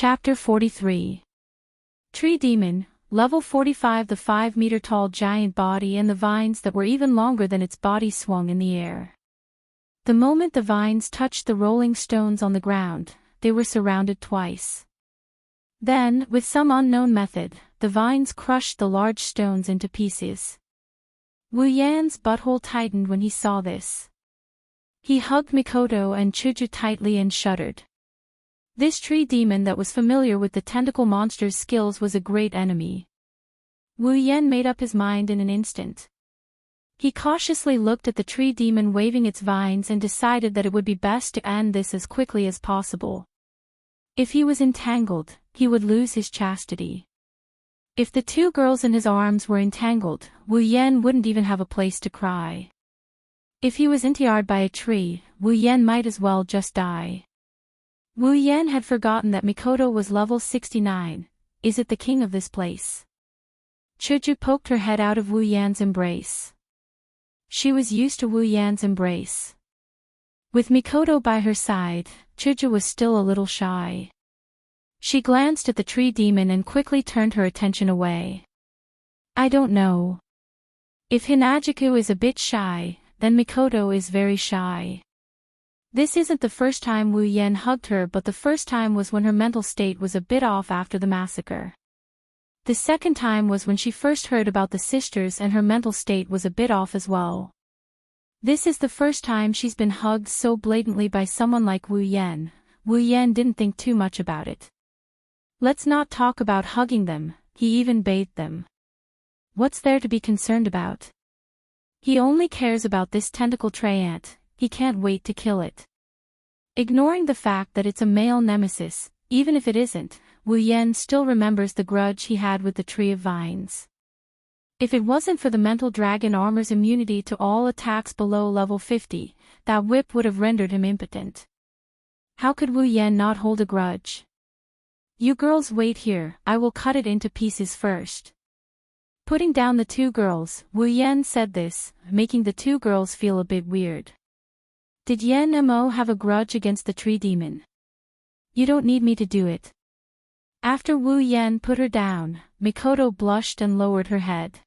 Chapter 43. Tree Demon, Level 45. The 5-meter-tall giant body and the vines that were even longer than its body swung in the air. The moment the vines touched the rolling stones on the ground, they were surrounded twice. Then, with some unknown method, the vines crushed the large stones into pieces. Wu Yan's butthole tightened when he saw this. He hugged Mikoto and Chuju tightly and shuddered. This tree demon that was familiar with the tentacle monster's skills was a great enemy. Wu Yan made up his mind in an instant. He cautiously looked at the tree demon waving its vines and decided that it would be best to end this as quickly as possible. If he was entangled, he would lose his chastity. If the two girls in his arms were entangled, Wu Yan wouldn't even have a place to cry. If he was entangled by a tree, Wu Yan might as well just die. Wu Yan had forgotten that Mikoto was level 69. Is it the king of this place? Chuju poked her head out of Wu Yan's embrace. She was used to Wu Yan's embrace. With Mikoto by her side, Chuju was still a little shy. She glanced at the tree demon and quickly turned her attention away. I don't know. If Hinajiku is a bit shy, then Mikoto is very shy. This isn't the first time Wu Yan hugged her, but the first time was when her mental state was a bit off after the massacre. The second time was when she first heard about the sisters and her mental state was a bit off as well. This is the first time she's been hugged so blatantly by someone like Wu Yan. Wu Yan didn't think too much about it. Let's not talk about hugging them, he even bathed them. What's there to be concerned about? He only cares about this tentacle tray ant. He can't wait to kill it. Ignoring the fact that it's a male nemesis, even if it isn't, Wu Yan still remembers the grudge he had with the Tree of Vines. If it wasn't for the mental dragon armor's immunity to all attacks below level 50, that whip would have rendered him impotent. How could Wu Yan not hold a grudge? You girls wait here, I will cut it into pieces first. Putting down the two girls, Wu Yan said this, making the two girls feel a bit weird. Did Yan Mo have a grudge against the tree demon? You don't need me to do it. After Wu Yan put her down, Mikoto blushed and lowered her head.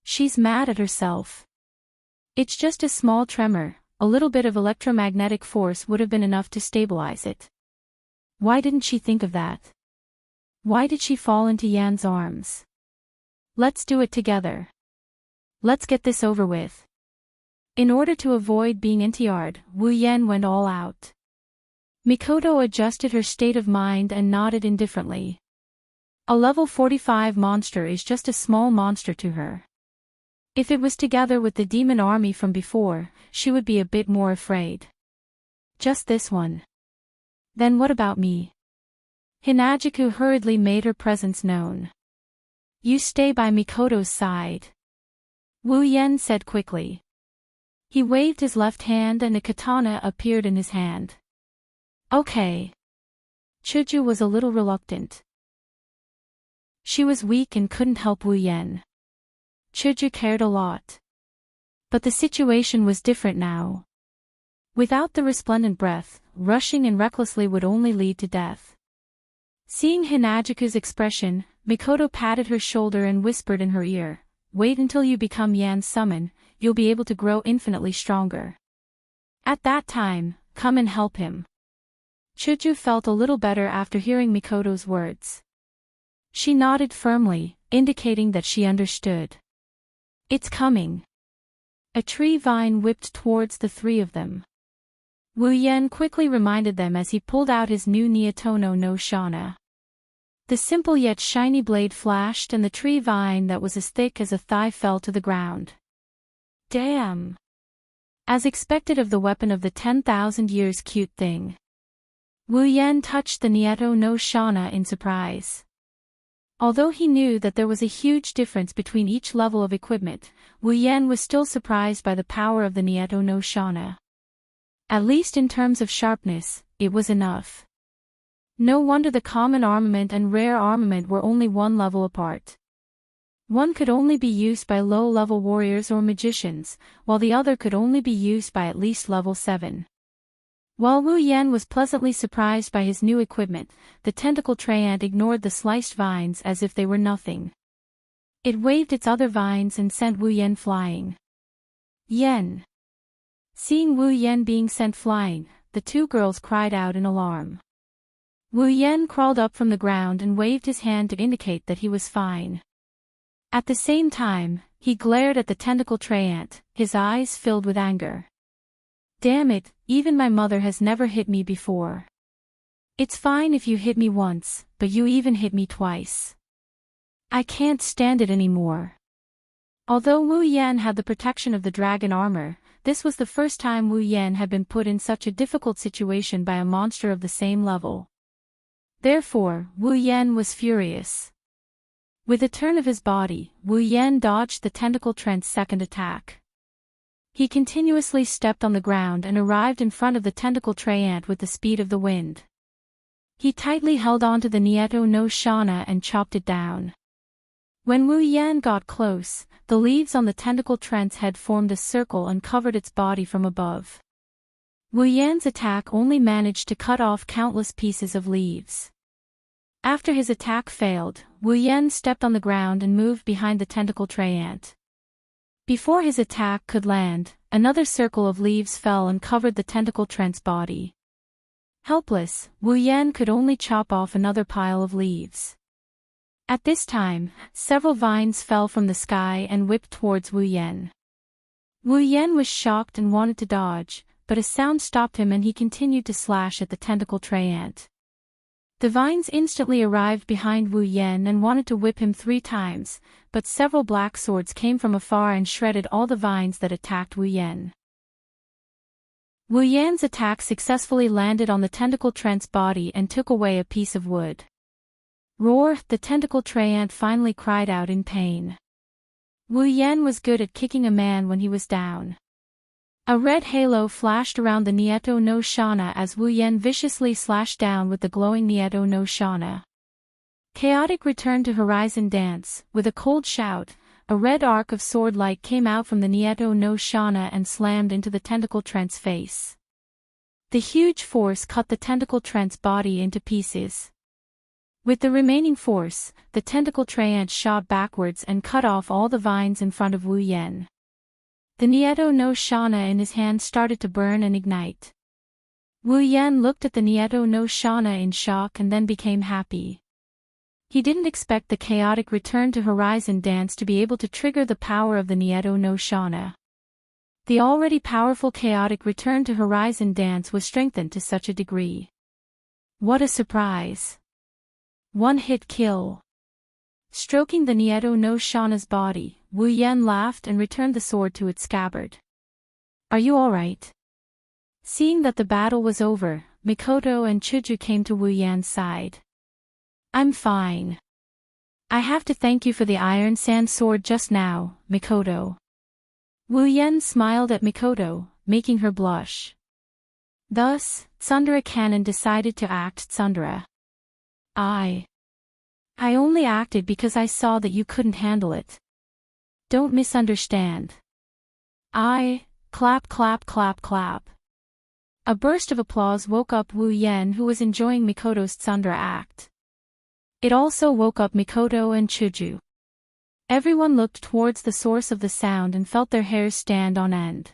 She's mad at herself. It's just a small tremor, a little bit of electromagnetic force would have been enough to stabilize it. Why didn't she think of that? Why did she fall into Yan's arms? Let's do it together. Let's get this over with. In order to avoid being entangled, Wu Yan went all out. Mikoto adjusted her state of mind and nodded indifferently. A level 45 monster is just a small monster to her. If it was together with the demon army from before, she would be a bit more afraid. Just this one. Then what about me? Hinajiku hurriedly made her presence known. You stay by Mikoto's side. Wu Yan said quickly. He waved his left hand and a katana appeared in his hand. Okay. Chuju was a little reluctant. She was weak and couldn't help Wu Yan. Chuju cared a lot. But the situation was different now. Without the resplendent breath, rushing and recklessly would only lead to death. Seeing Hinajiku's expression, Mikoto patted her shoulder and whispered in her ear, wait until you become Yan's summon, you'll be able to grow infinitely stronger. At that time, come and help him. Chuju felt a little better after hearing Mikoto's words. She nodded firmly, indicating that she understood. It's coming. A tree vine whipped towards the three of them. Wu Yan quickly reminded them as he pulled out his new Niatono no Shana. The simple yet shiny blade flashed and the tree vine that was as thick as a thigh fell to the ground. Damn! As expected of the weapon of the 10,000 years cute thing. Wu Yan touched the Niatono no Shana in surprise. Although he knew that there was a huge difference between each level of equipment, Wu Yan was still surprised by the power of the Niatono no Shana. At least in terms of sharpness, it was enough. No wonder the common armament and rare armament were only one level apart. One could only be used by low-level warriors or magicians, while the other could only be used by at least level 7. While Wu Yan was pleasantly surprised by his new equipment, the tentacle tray ant ignored the sliced vines as if they were nothing. It waved its other vines and sent Wu Yan flying. Yen. Seeing Wu Yan being sent flying, the two girls cried out in alarm. Wu Yan crawled up from the ground and waved his hand to indicate that he was fine. At the same time, he glared at the tentacle tray ant, his eyes filled with anger. Damn it, even my mother has never hit me before. It's fine if you hit me once, but you even hit me twice. I can't stand it anymore. Although Wu Yan had the protection of the dragon armor, this was the first time Wu Yan had been put in such a difficult situation by a monster of the same level. Therefore, Wu Yan was furious. With a turn of his body, Wu Yan dodged the tentacle trent's second attack. He continuously stepped on the ground and arrived in front of the tentacle tray ant with the speed of the wind. He tightly held onto the Nieto no Shana and chopped it down. When Wu Yan got close, the leaves on the tentacle trent's head formed a circle and covered its body from above. Wu Yan's attack only managed to cut off countless pieces of leaves. After his attack failed, Wu Yan stepped on the ground and moved behind the tentacle tray ant. Before his attack could land, another circle of leaves fell and covered the tentacle trent's body. Helpless, Wu Yan could only chop off another pile of leaves. At this time, several vines fell from the sky and whipped towards Wu Yan. Wu Yan was shocked and wanted to dodge, but a sound stopped him and he continued to slash at the tentacle tray ant. The vines instantly arrived behind Wu Yan and wanted to whip him 3 times, but several black swords came from afar and shredded all the vines that attacked Wu Yan. Wu Yan's attack successfully landed on the tentacle trent's body and took away a piece of wood. Roar! The tentacle tray ant finally cried out in pain. Wu Yan was good at kicking a man when he was down. A red halo flashed around the Nieto no Shana as Wu Yan viciously slashed down with the glowing Nieto no Shana. Chaotic returned to Horizon Dance. With a cold shout, a red arc of sword light came out from the Nieto no Shana and slammed into the tentacle trent's face. The huge force cut the tentacle trent's body into pieces. With the remaining force, the tentacle tray ant shot backwards and cut off all the vines in front of Wu Yan. The Nieto no Shana in his hand started to burn and ignite. Wu Yan looked at the Nieto no Shana in shock and then became happy. He didn't expect the chaotic return to Horizon Dance to be able to trigger the power of the Nieto no Shana. The already powerful chaotic return to Horizon Dance was strengthened to such a degree. What a surprise! One-hit kill. Stroking the Nieto no Shana's body, Wu Yan laughed and returned the sword to its scabbard. Are you alright? Seeing that the battle was over, Mikoto and Chuju came to Wu Yan's side. I'm fine. I have to thank you for the iron sand sword just now, Mikoto. Wu Yan smiled at Mikoto, making her blush. Thus, Tsundere Canon decided to act Tsundere. I only acted because I saw that you couldn't handle it. Don't misunderstand. Clap clap clap clap. A burst of applause woke up Wu Yan, who was enjoying Mikoto's Tsundere act. It also woke up Mikoto and Chuju. Everyone looked towards the source of the sound and felt their hairs stand on end.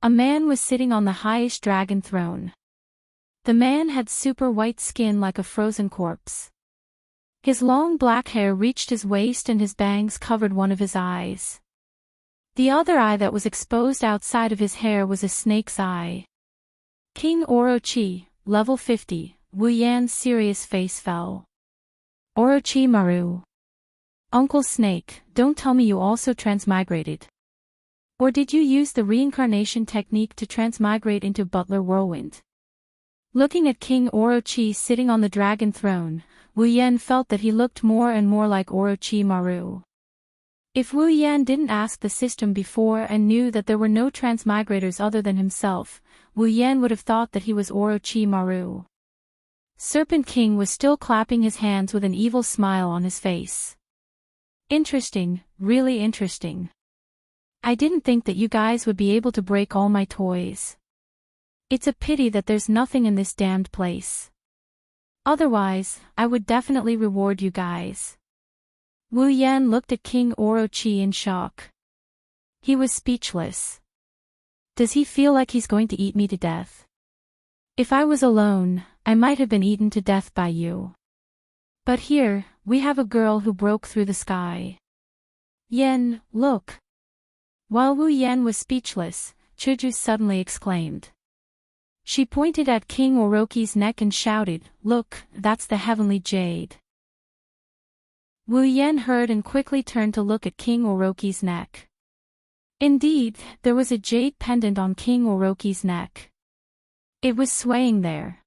A man was sitting on the highest dragon throne. The man had super white skin like a frozen corpse. His long black hair reached his waist and his bangs covered one of his eyes. The other eye that was exposed outside of his hair was a snake's eye. King Orochi, level 50, Wu Yan's serious face fell. Orochimaru. Uncle Snake, don't tell me you also transmigrated. Or did you use the reincarnation technique to transmigrate into Butler Whirlwind? Looking at King Orochi sitting on the dragon throne, Wu Yan felt that he looked more and more like Orochimaru. If Wu Yan didn't ask the system before and knew that there were no transmigrators other than himself, Wu Yan would have thought that he was Orochimaru. Serpent King was still clapping his hands with an evil smile on his face. Interesting, really interesting. I didn't think that you guys would be able to break all my toys. It's a pity that there's nothing in this damned place. Otherwise, I would definitely reward you guys. Wu Yan looked at King Orochi in shock. He was speechless. Does he feel like he's going to eat me to death? If I was alone, I might have been eaten to death by you. But here, we have a girl who broke through the sky. Yen, look. While Wu Yan was speechless, Chuju suddenly exclaimed. She pointed at King Orochi's neck and shouted, "Look, that's the heavenly jade." Wu Yan heard and quickly turned to look at King Orochi's neck. Indeed, there was a jade pendant on King Orochi's neck. It was swaying there.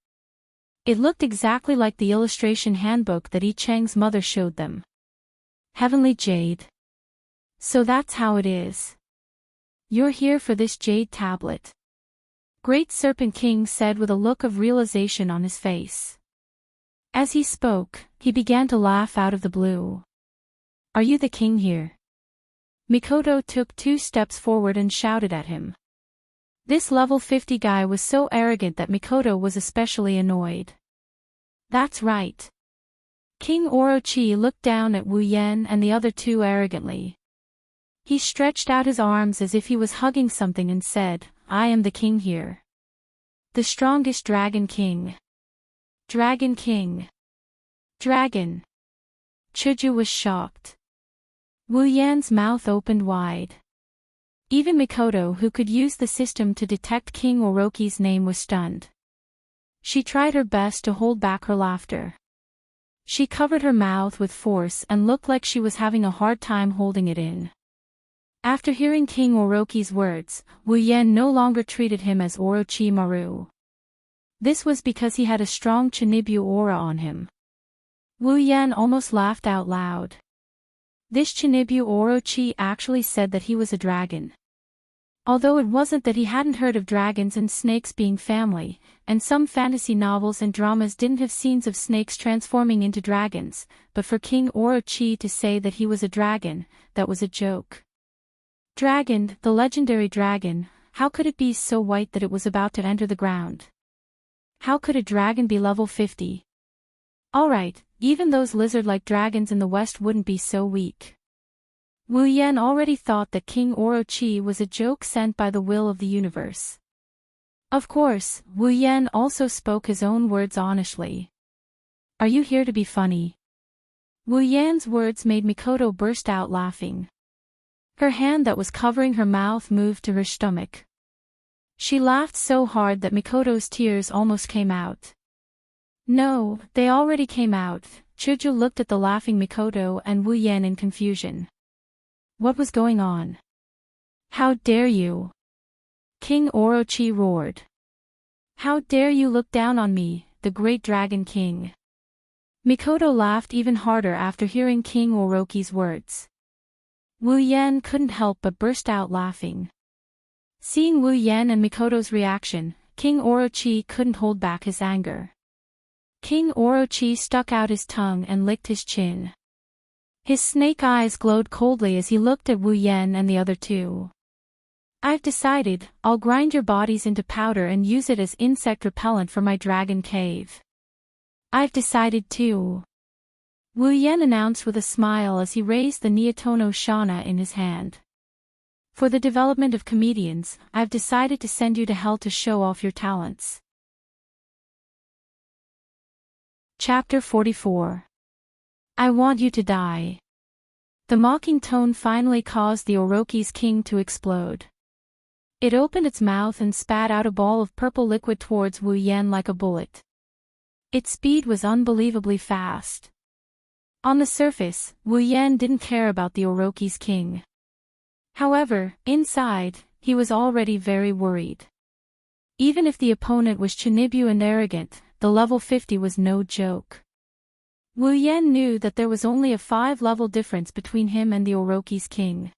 It looked exactly like the illustration handbook that Yi Cheng's mother showed them. Heavenly jade. So that's how it is. You're here for this jade tablet. Great Serpent King said with a look of realization on his face. As he spoke, he began to laugh out of the blue. Are you the king here? Mikoto took 2 steps forward and shouted at him. This level 50 guy was so arrogant that Mikoto was especially annoyed. That's right. King Orochi looked down at Wu Yan and the other 2 arrogantly. He stretched out his arms as if he was hugging something and said, I am the king here. The strongest Dragon King. Dragon King. Dragon. Chuju was shocked. Wu Yan's mouth opened wide. Even Mikoto, who could use the system to detect King Orochi's name, was stunned. She tried her best to hold back her laughter. She covered her mouth with force and looked like she was having a hard time holding it in. After hearing King Orochi's words, Wu Yan no longer treated him as Orochimaru. This was because he had a strong Chinibyu aura on him. Wu Yan almost laughed out loud. This Chinibyu Orochi actually said that he was a dragon. Although it wasn't that he hadn't heard of dragons and snakes being family, and some fantasy novels and dramas didn't have scenes of snakes transforming into dragons, but for King Orochi to say that he was a dragon, that was a joke. Dragon, the legendary dragon, how could it be so white that it was about to enter the ground? How could a dragon be level 50? Alright, even those lizard-like dragons in the west wouldn't be so weak. Wu Yan already thought that King Orochi was a joke sent by the will of the universe. Of course, Wu Yan also spoke his own words honestly. Are you here to be funny? Wu Yan's words made Mikoto burst out laughing. Her hand that was covering her mouth moved to her stomach. She laughed so hard that Mikoto's tears almost came out. No, they already came out. Chuju looked at the laughing Mikoto and Wu Yan in confusion. What was going on? How dare you? King Orochi roared. How dare you look down on me, the great Dragon King? Mikoto laughed even harder after hearing King Orochi's words. Wu Yan couldn't help but burst out laughing. Seeing Wu Yan and Mikoto's reaction, King Orochi couldn't hold back his anger. King Orochi stuck out his tongue and licked his chin. His snake eyes glowed coldly as he looked at Wu Yan and the other 2. I've decided, I'll grind your bodies into powder and use it as insect repellent for my dragon cave. I've decided too. Wu Yan announced with a smile as he raised the Neotono Shana in his hand. For the development of comedians, I've decided to send you to hell to show off your talents. Chapter 44. I want you to die. The mocking tone finally caused the Orochi's king to explode. It opened its mouth and spat out a ball of purple liquid towards Wu Yan like a bullet. Its speed was unbelievably fast. On the surface, Wu Yan didn't care about the Orochi's king. However, inside, he was already very worried. Even if the opponent was Chinibyu and arrogant, the level 50 was no joke. Wu Yan knew that there was only a 5-level difference between him and the Orochi's king.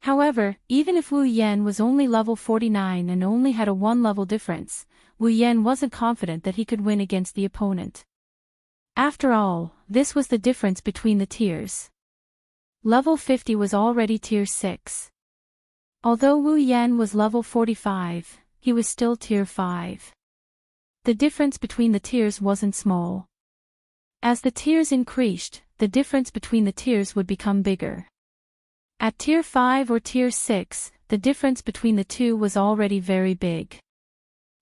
However, even if Wu Yan was only level 49 and only had a 1-level difference, Wu Yan wasn't confident that he could win against the opponent. After all, this was the difference between the tiers. Level 50 was already tier 6. Although Wu Yan was level 45, he was still tier 5. The difference between the tiers wasn't small. As the tiers increased, the difference between the tiers would become bigger. At tier 5 or tier 6, the difference between the two was already very big.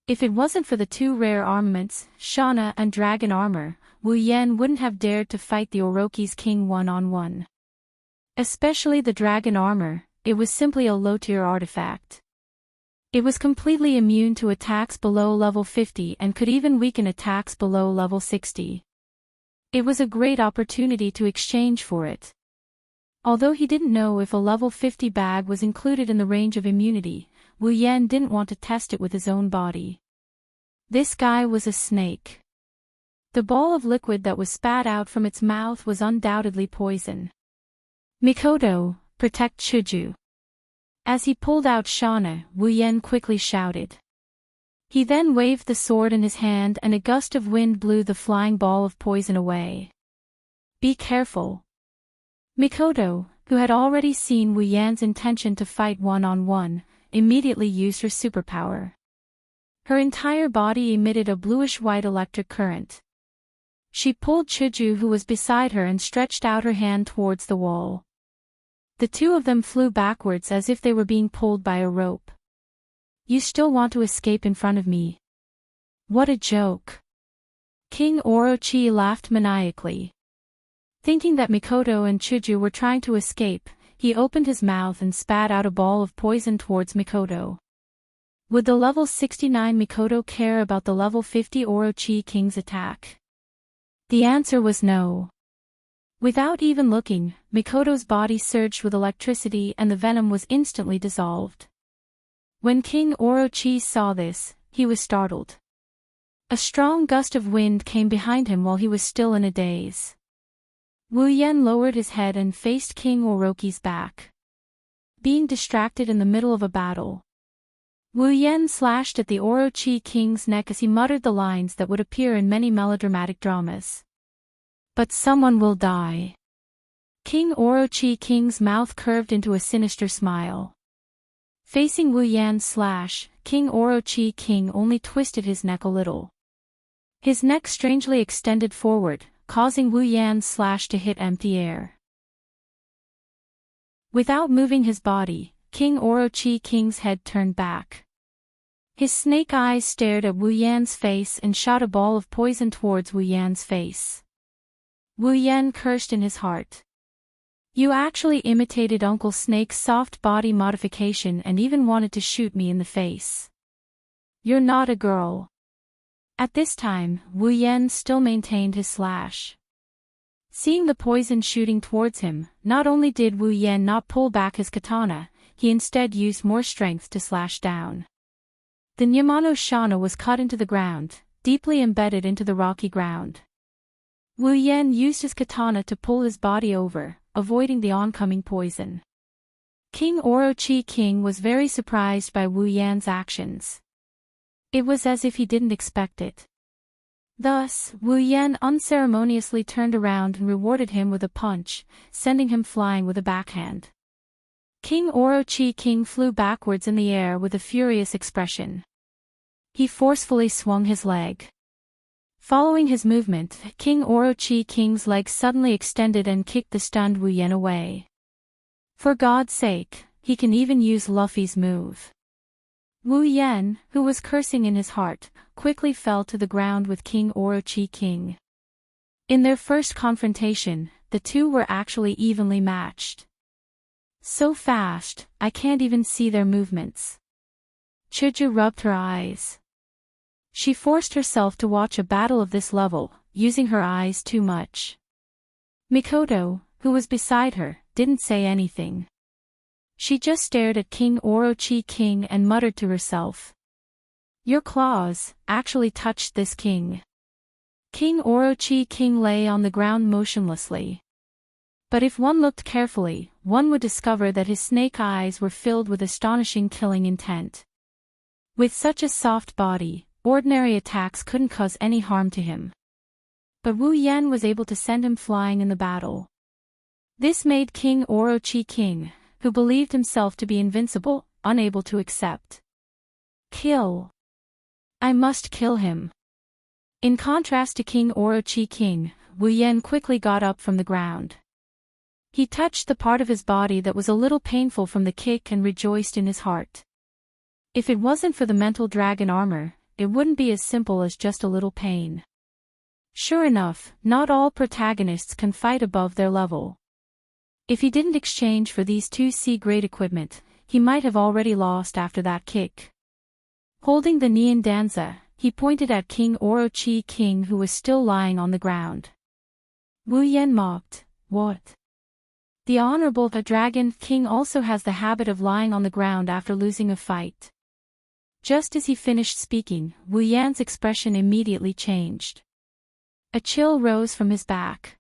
If it wasn't for the two rare armaments, Shauna and Dragon Armor, Wu Yan wouldn't have dared to fight the Orochi's king one-on-one. Especially the Dragon Armor, it was simply a low-tier artifact. It was completely immune to attacks below level 50 and could even weaken attacks below level 60. It was a great opportunity to exchange for it. Although he didn't know if a level 50 bag was included in the range of immunity, Wu Yan didn't want to test it with his own body. This guy was a snake. The ball of liquid that was spat out from its mouth was undoubtedly poison. Mikoto, protect Chuju. As he pulled out Shauna, Wu Yan quickly shouted. He then waved the sword in his hand and a gust of wind blew the flying ball of poison away. Be careful. Mikoto, who had already seen Wu Yan's intention to fight one-on-one, immediately used her superpower. Her entire body emitted a bluish-white electric current. She pulled Chuju who was beside her and stretched out her hand towards the wall. The two of them flew backwards as if they were being pulled by a rope. You still want to escape in front of me? What a joke. King Orochi laughed maniacally. Thinking that Mikoto and Chuju were trying to escape, he opened his mouth and spat out a ball of poison towards Mikoto. Would the level 69 Mikoto care about the level 50 Orochi King's attack? The answer was no. Without even looking, Mikoto's body surged with electricity and the venom was instantly dissolved. When King Orochi saw this, he was startled. A strong gust of wind came behind him while he was still in a daze. Wu Yan lowered his head and faced King Orochi's back. Being distracted in the middle of a battle, Wu Yan slashed at the Orochi King's neck as he muttered the lines that would appear in many melodramatic dramas. But someone will die. King Orochi King's mouth curved into a sinister smile. Facing Wu Yan's slash, King Orochi King only twisted his neck a little. His neck strangely extended forward, causing Wu Yan's slash to hit empty air. Without moving his body, King Orochi King's head turned back. His snake eyes stared at Wu Yan's face and shot a ball of poison towards Wu Yan's face. Wu Yan cursed in his heart. You actually imitated Uncle Snake's soft body modification and even wanted to shoot me in the face. You're not a girl. At this time, Wu Yan still maintained his slash. Seeing the poison shooting towards him, not only did Wu Yan not pull back his katana, he instead used more strength to slash down. The Nyamano Shana was cut into the ground, deeply embedded into the rocky ground. Wu Yan used his katana to pull his body over, avoiding the oncoming poison. King Orochi King was very surprised by Wu Yan's actions. It was as if he didn't expect it. Thus, Wu Yan unceremoniously turned around and rewarded him with a punch, sending him flying with a backhand. King Orochi King flew backwards in the air with a furious expression. He forcefully swung his leg. Following his movement, King Orochi King's leg suddenly extended and kicked the stunned Wu Yan away. For God's sake, he can even use Luffy's move. Wu Yan, who was cursing in his heart, quickly fell to the ground with King Orochi King. In their first confrontation, the two were actually evenly matched. So fast, I can't even see their movements. Chuju rubbed her eyes. She forced herself to watch a battle of this level, using her eyes too much. Mikoto, who was beside her, didn't say anything. She just stared at King Orochi King and muttered to herself. Your claws actually touched this king. King Orochi King lay on the ground motionlessly. But if one looked carefully, one would discover that his snake eyes were filled with astonishing killing intent. With such a soft body, ordinary attacks couldn't cause any harm to him. But Wu Yan was able to send him flying in the battle. This made King Orochi King, who believed himself to be invincible, unable to accept. Kill. I must kill him. In contrast to King Orochi King, Wu Yan quickly got up from the ground. He touched the part of his body that was a little painful from the kick and rejoiced in his heart. If it wasn't for the mental dragon armor, it wouldn't be as simple as just a little pain. Sure enough, not all protagonists can fight above their level. If he didn't exchange for these 2 C-grade equipment, he might have already lost after that kick. Holding the Neon Danza, he pointed at King Orochi King who was still lying on the ground. Wu Yan mocked, "What? The Honorable Dragon King also has the habit of lying on the ground after losing a fight." Just as he finished speaking, Wu Yan's expression immediately changed. A chill rose from his back.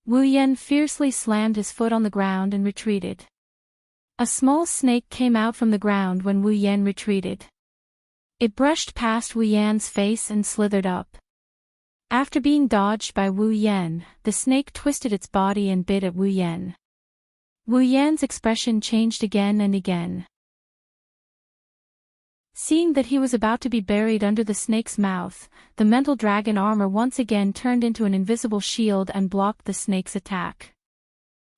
Wu Yan fiercely slammed his foot on the ground and retreated. A small snake came out from the ground when Wu Yan retreated. It brushed past Wu Yan's face and slithered up. After being dodged by Wu Yan, the snake twisted its body and bit at Wu Yan. Wu Yan's expression changed again and again. Seeing that he was about to be buried under the snake's mouth, the mental dragon armor once again turned into an invisible shield and blocked the snake's attack.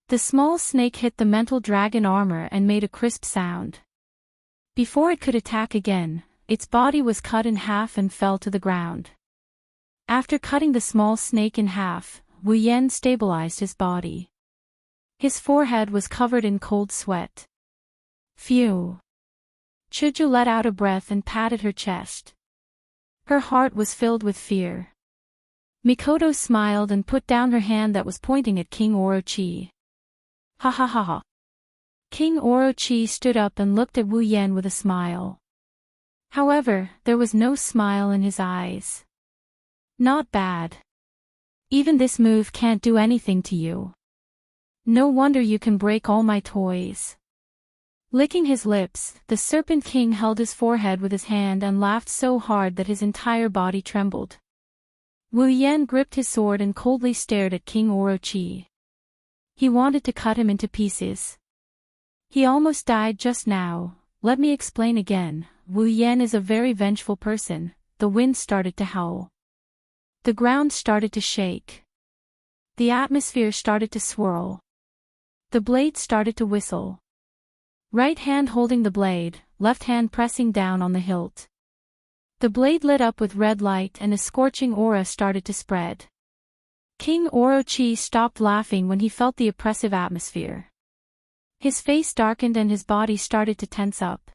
The small snake hit the mental dragon armor and made a crisp sound. Before it could attack again, its body was cut in half and fell to the ground. After cutting the small snake in half, Wu Yan stabilized his body. His forehead was covered in cold sweat. Phew. Chuju let out a breath and patted her chest. Her heart was filled with fear. Mikoto smiled and put down her hand that was pointing at King Orochi. Ha ha ha ha. King Orochi stood up and looked at Wu Yan with a smile. However, there was no smile in his eyes. Not bad. Even this move can't do anything to you. No wonder you can break all my toys. Licking his lips, the Serpent King held his forehead with his hand and laughed so hard that his entire body trembled. Wu Yan gripped his sword and coldly stared at King Orochi. He wanted to cut him into pieces. He almost died just now. Let me explain again. Wu Yan is a very vengeful person. The wind started to howl. The ground started to shake. The atmosphere started to swirl. The blade started to whistle. Right hand holding the blade, left hand pressing down on the hilt. The blade lit up with red light and a scorching aura started to spread. King Orochi stopped laughing when he felt the oppressive atmosphere. His face darkened and his body started to tense up.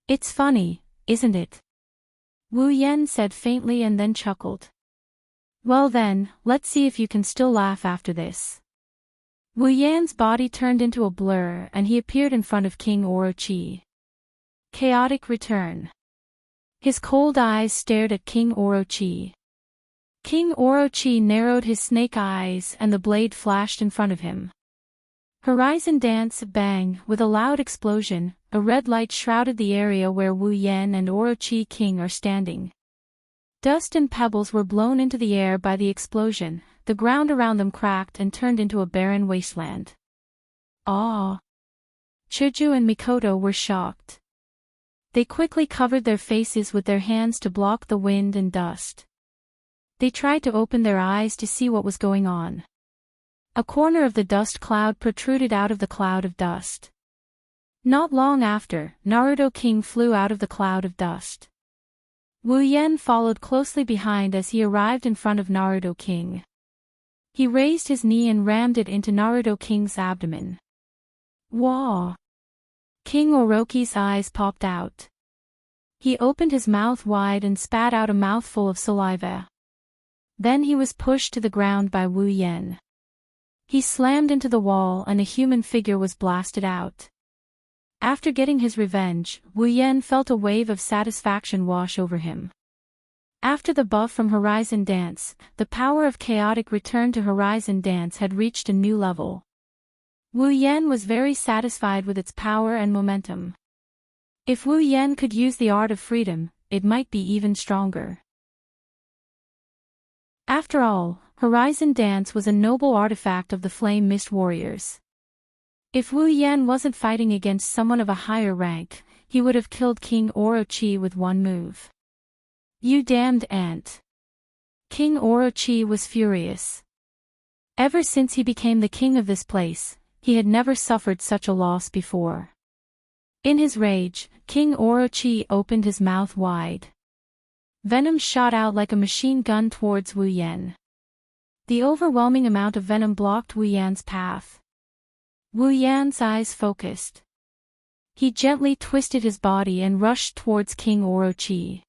It's funny, isn't it? Wu Yan said faintly and then chuckled. Well then, let's see if you can still laugh after this. Wu Yan's body turned into a blur and he appeared in front of King Orochi. Chaotic return. His cold eyes stared at King Orochi. King Orochi narrowed his snake eyes and the blade flashed in front of him. Horizon dance bang, with a loud explosion, a red light shrouded the area where Wu Yan and Orochi King are standing. Dust and pebbles were blown into the air by the explosion, the ground around them cracked and turned into a barren wasteland. Ah! Chuju and Mikoto were shocked. They quickly covered their faces with their hands to block the wind and dust. They tried to open their eyes to see what was going on. A corner of the dust cloud protruded out of the cloud of dust. Not long after, Naruto King flew out of the cloud of dust. Wu Yan followed closely behind as he arrived in front of Naruto King. He raised his knee and rammed it into Naruto King's abdomen. Wah! King Orochi's eyes popped out. He opened his mouth wide and spat out a mouthful of saliva. Then he was pushed to the ground by Wu Yan. He slammed into the wall and a human figure was blasted out. After getting his revenge, Wu Yan felt a wave of satisfaction wash over him. After the buff from Horizon Dance, the power of chaotic return to Horizon Dance had reached a new level. Wu Yan was very satisfied with its power and momentum. If Wu Yan could use the art of freedom, it might be even stronger. After all, Horizon Dance was a noble artifact of the Flame Mist Warriors. If Wu Yan wasn't fighting against someone of a higher rank, he would have killed King Orochi with one move. "You damned ant." King Orochi was furious. Ever since he became the king of this place, he had never suffered such a loss before. In his rage, King Orochi opened his mouth wide. Venom shot out like a machine gun towards Wu Yan. The overwhelming amount of venom blocked Wu Yan's path. Wu Yan's eyes focused. He gently twisted his body and rushed towards King Orochi.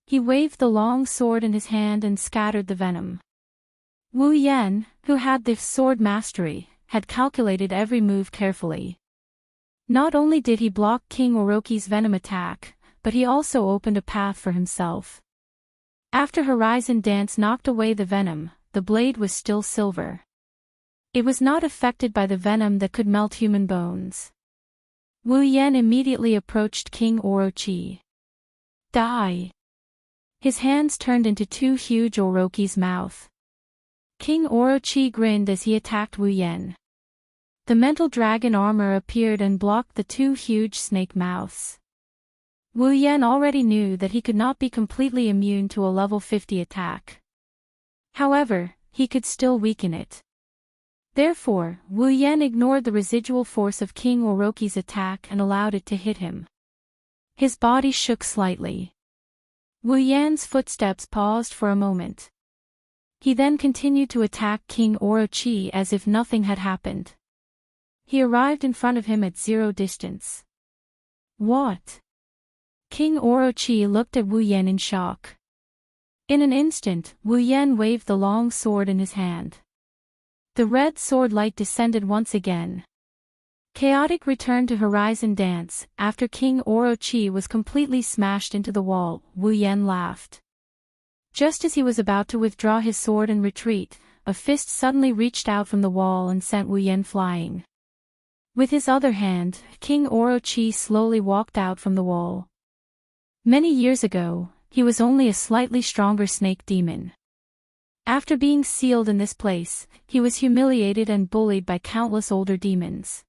He waved the long sword in his hand and scattered the venom. Wu Yan, who had the sword mastery, had calculated every move carefully. Not only did he block King Orochi's venom attack, but he also opened a path for himself. After Horizon Dance knocked away the venom, the blade was still silver. It was not affected by the venom that could melt human bones. Wu Yan immediately approached King Orochi. Die! His hands turned into two huge Orochi's mouth. King Orochi grinned as he attacked Wu Yan. The mental dragon armor appeared and blocked the two huge snake mouths. Wu Yan already knew that he could not be completely immune to a level 50 attack. However, he could still weaken it. Therefore, Wu Yan ignored the residual force of King Orochi's attack and allowed it to hit him. His body shook slightly. Wu Yan's footsteps paused for a moment. He then continued to attack King Orochi as if nothing had happened. He arrived in front of him at 0 distance. What? King Orochi looked at Wu Yan in shock. In an instant, Wu Yan waved the long sword in his hand. The red sword light descended once again. Chaotic returned to Horizon Dance. After King Orochi was completely smashed into the wall, Wu Yan laughed. Just as he was about to withdraw his sword and retreat, a fist suddenly reached out from the wall and sent Wu Yan flying. With his other hand, King Orochi slowly walked out from the wall. Many years ago, he was only a slightly stronger snake demon. After being sealed in this place, he was humiliated and bullied by countless older demons.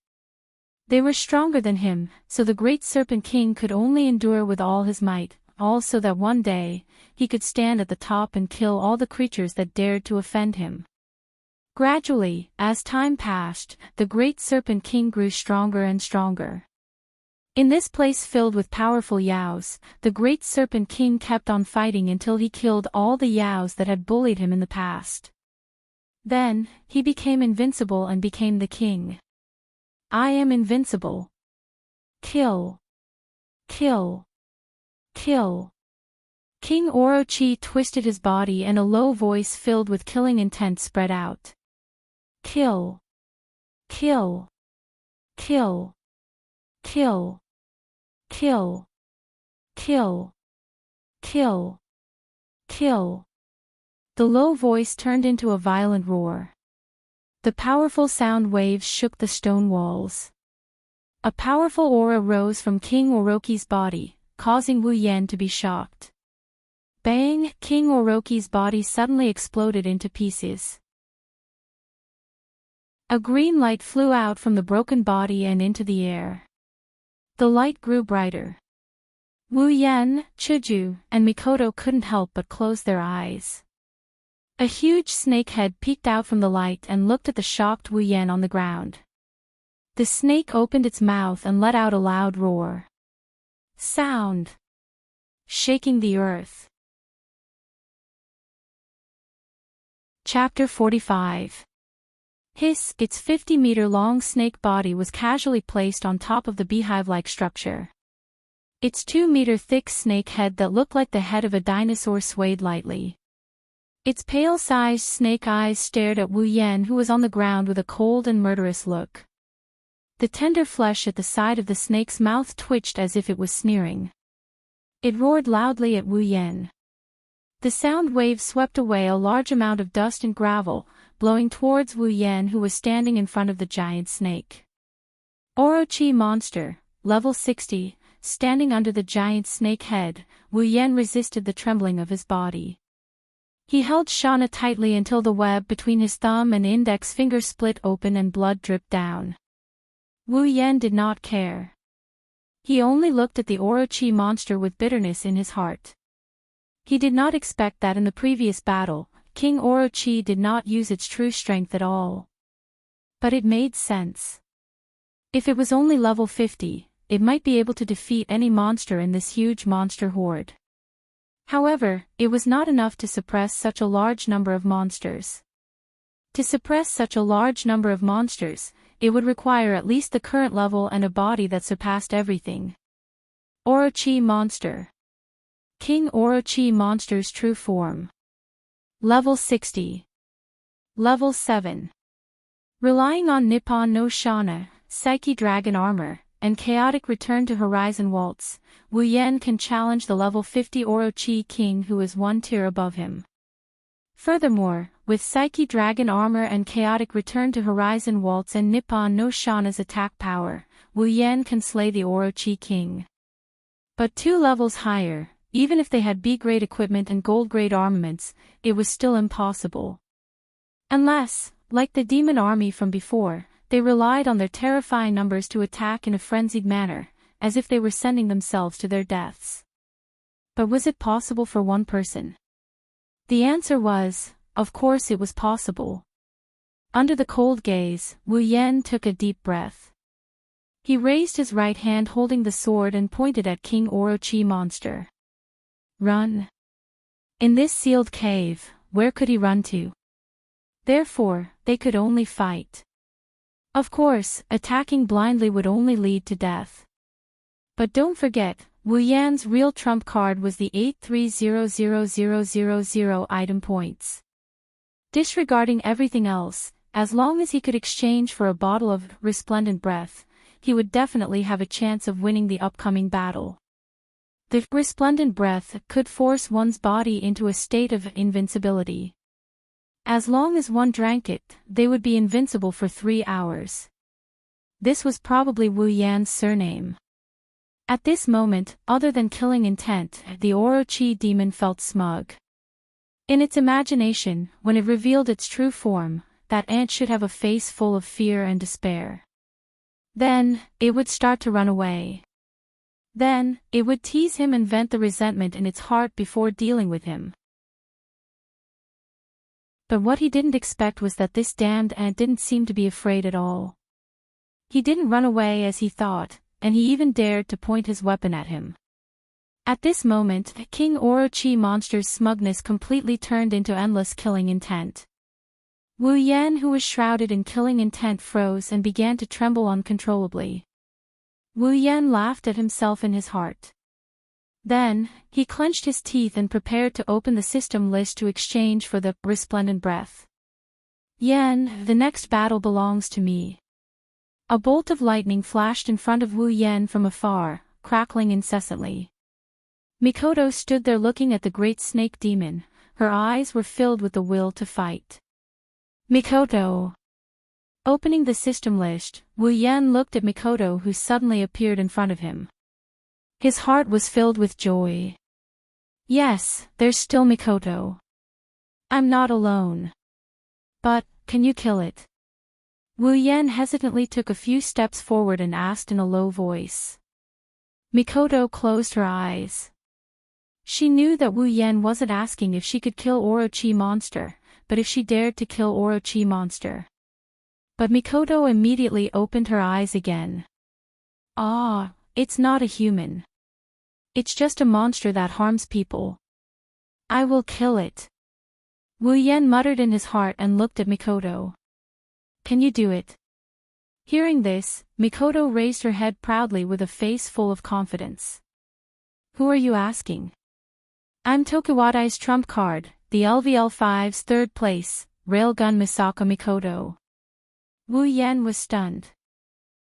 They were stronger than him, so the Great Serpent King could only endure with all his might, all so that one day, he could stand at the top and kill all the creatures that dared to offend him. Gradually, as time passed, the Great Serpent King grew stronger and stronger. In this place filled with powerful Yaos, the Great Serpent King kept on fighting until he killed all the Yaos that had bullied him in the past. Then, he became invincible and became the king. I am invincible. Kill. Kill. Kill. King Orochi twisted his body and a low voice filled with killing intent spread out. Kill. Kill. Kill. Kill. Kill. Kill. Kill. Kill. The low voice turned into a violent roar. The powerful sound waves shook the stone walls. A powerful aura rose from King Orochi's body, causing Wu Yan to be shocked. Bang! King Orochi's body suddenly exploded into pieces. A green light flew out from the broken body and into the air. The light grew brighter. Wu Yan, Chuju, and Mikoto couldn't help but close their eyes. A huge snake head peeked out from the light and looked at the shocked Wu Yan on the ground. The snake opened its mouth and let out a loud roar. Sound. Shaking the earth. Chapter 45. Hiss! Its 50-meter-long snake body was casually placed on top of the beehive-like structure. Its 2-meter-thick snake head that looked like the head of a dinosaur swayed lightly. Its pale-sized snake eyes stared at Wu Yan, who was on the ground with a cold and murderous look. The tender flesh at the side of the snake's mouth twitched as if it was sneering. It roared loudly at Wu Yan. The sound wave swept away a large amount of dust and gravel, blowing towards Wu Yan, who was standing in front of the giant snake. Orochi monster, level 60, standing under the giant snake head, Wu Yan resisted the trembling of his body. He held Shauna tightly until the web between his thumb and index finger split open and blood dripped down. Wu Yan did not care. He only looked at the Orochi monster with bitterness in his heart. He did not expect that in the previous battle, King Orochi did not use its true strength at all. But it made sense. If it was only level 50, it might be able to defeat any monster in this huge monster horde. However, it was not enough to suppress such a large number of monsters. To suppress such a large number of monsters, it would require at least the current level and a body that surpassed everything. Orochi monster. King Orochi monster's true form. Level 60. Level 7. Relying on Nippon no Shana, Psyche Dragon Armor, and Chaotic Return to Horizon Waltz, Wu Yan can challenge the level 50 Orochi King who is one tier above him. Furthermore, with Psyche Dragon Armor and Chaotic Return to Horizon Waltz and Nippon no Shana's attack power, Wu Yan can slay the Orochi King. But 2 levels higher, even if they had B-grade equipment and gold-grade armaments, it was still impossible. Unless, like the demon army from before, they relied on their terrifying numbers to attack in a frenzied manner, as if they were sending themselves to their deaths. But was it possible for one person? The answer was, of course it was possible. Under the cold gaze, Wu Yan took a deep breath. He raised his right hand holding the sword and pointed at King Orochi monster. Run. In this sealed cave, where could he run to? Therefore, they could only fight. Of course, attacking blindly would only lead to death. But don't forget, Wu Yan's real trump card was the 830000 item points. Disregarding everything else, as long as he could exchange for a bottle of resplendent breath, he would definitely have a chance of winning the upcoming battle. The resplendent breath could force one's body into a state of invincibility. As long as one drank it, they would be invincible for 3 hours. This was probably Wu Yan's surname. At this moment, other than killing intent, the Orochi demon felt smug. In its imagination, when it revealed its true form, that ant should have a face full of fear and despair. Then, it would start to run away. Then, it would tease him and vent the resentment in its heart before dealing with him. But what he didn't expect was that this damned ant didn't seem to be afraid at all. He didn't run away as he thought, and he even dared to point his weapon at him. At this moment, King Orochi monster's smugness completely turned into endless killing intent. Wu Yan, who was shrouded in killing intent, froze and began to tremble uncontrollably. Wu Yan laughed at himself in his heart. Then, he clenched his teeth and prepared to open the system list to exchange for the resplendent breath. Yan, the next battle belongs to me. A bolt of lightning flashed in front of Wu Yan from afar, crackling incessantly. Mikoto stood there looking at the great snake demon. Her eyes were filled with the will to fight. Mikoto. Opening the system list, Wu Yan looked at Mikoto, who suddenly appeared in front of him. His heart was filled with joy. Yes, there's still Mikoto. I'm not alone. But, can you kill it? Wu Yan hesitantly took a few steps forward and asked in a low voice. Mikoto closed her eyes. She knew that Wu Yan wasn't asking if she could kill Orochi monster, but if she dared to kill Orochi monster. But Mikoto immediately opened her eyes again. Ah, it's not a human. It's just a monster that harms people. I will kill it. Wu Yan muttered in his heart and looked at Mikoto. Can you do it? Hearing this, Mikoto raised her head proudly with a face full of confidence. Who are you asking? I'm Tokuwadai's trump card, the LVL5's 3rd place, Railgun Misaka Mikoto. Wu Yan was stunned.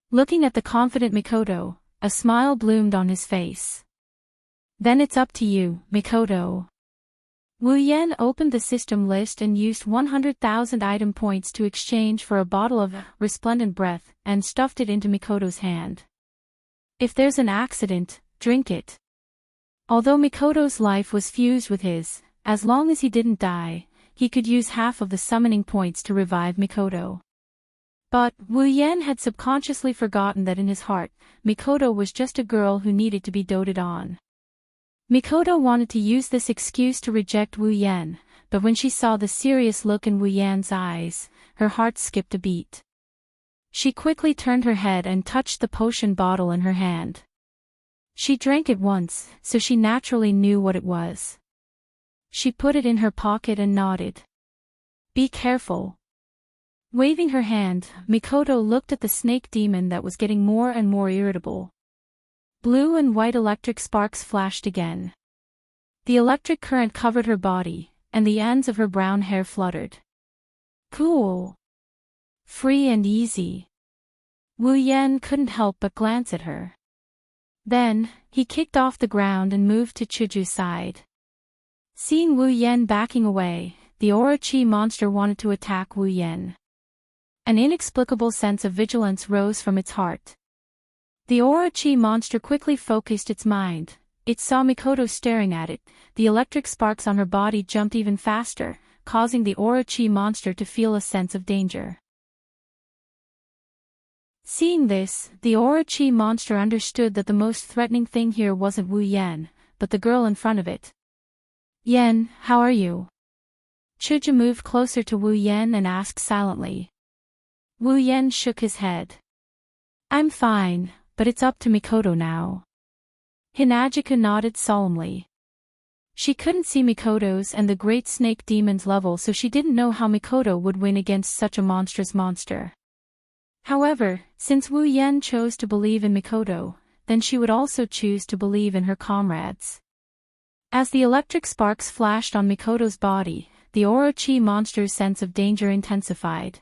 Looking at the confident Mikoto, a smile bloomed on his face. Then it's up to you, Mikoto. Wu Yan opened the system list and used 100,000 item points to exchange for a bottle of resplendent breath and stuffed it into Mikoto's hand. If there's an accident, drink it. Although Mikoto's life was fused with his, as long as he didn't die, he could use half of the summoning points to revive Mikoto. But Wu Yan had subconsciously forgotten that in his heart, Mikoto was just a girl who needed to be doted on. Mikoto wanted to use this excuse to reject Wu Yan, but when she saw the serious look in Wu Yan's eyes, her heart skipped a beat. She quickly turned her head and touched the potion bottle in her hand. She drank it once, so she naturally knew what it was. She put it in her pocket and nodded. "Be careful." Waving her hand, Mikoto looked at the snake demon that was getting more and more irritable. Blue and white electric sparks flashed again. The electric current covered her body, and the ends of her brown hair fluttered. Cool. Free and easy. Wu Yan couldn't help but glance at her. Then, he kicked off the ground and moved to Chuju's side. Seeing Wu Yan backing away, the Orochi monster wanted to attack Wu Yan. An inexplicable sense of vigilance rose from its heart. The Orochi monster quickly focused its mind. It saw Mikoto staring at it. The electric sparks on her body jumped even faster, causing the Orochi monster to feel a sense of danger. Seeing this, the Orochi monster understood that the most threatening thing here wasn't Wu Yan, but the girl in front of it. "Yan, how are you?" Chuju moved closer to Wu Yan and asked silently. Wu Yan shook his head. "I'm fine, but it's up to Mikoto now." Hinajika nodded solemnly. She couldn't see Mikoto's and the great snake demon's level, so she didn't know how Mikoto would win against such a monstrous monster. However, since Wu Yan chose to believe in Mikoto, then she would also choose to believe in her comrades. As the electric sparks flashed on Mikoto's body, the Orochi monster's sense of danger intensified.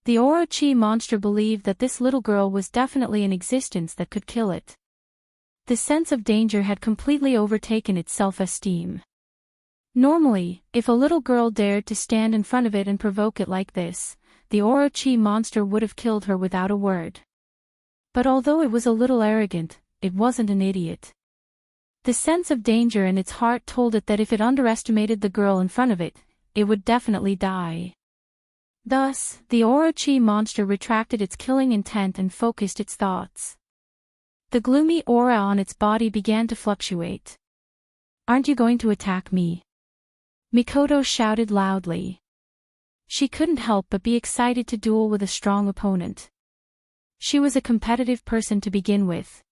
The Orochi monster believed that this little girl was definitely in existence that could kill it. The sense of danger had completely overtaken its self-esteem. Normally, if a little girl dared to stand in front of it and provoke it like this, the Orochi monster would have killed her without a word. But although it was a little arrogant, it wasn't an idiot. The sense of danger in its heart told it that if it underestimated the girl in front of it, it would definitely die. Thus, the Orochi monster retracted its killing intent and focused its thoughts. The gloomy aura on its body began to fluctuate. "Aren't you going to attack me?" Mikoto shouted loudly. She couldn't help but be excited to duel with a strong opponent. She was a competitive person to begin with.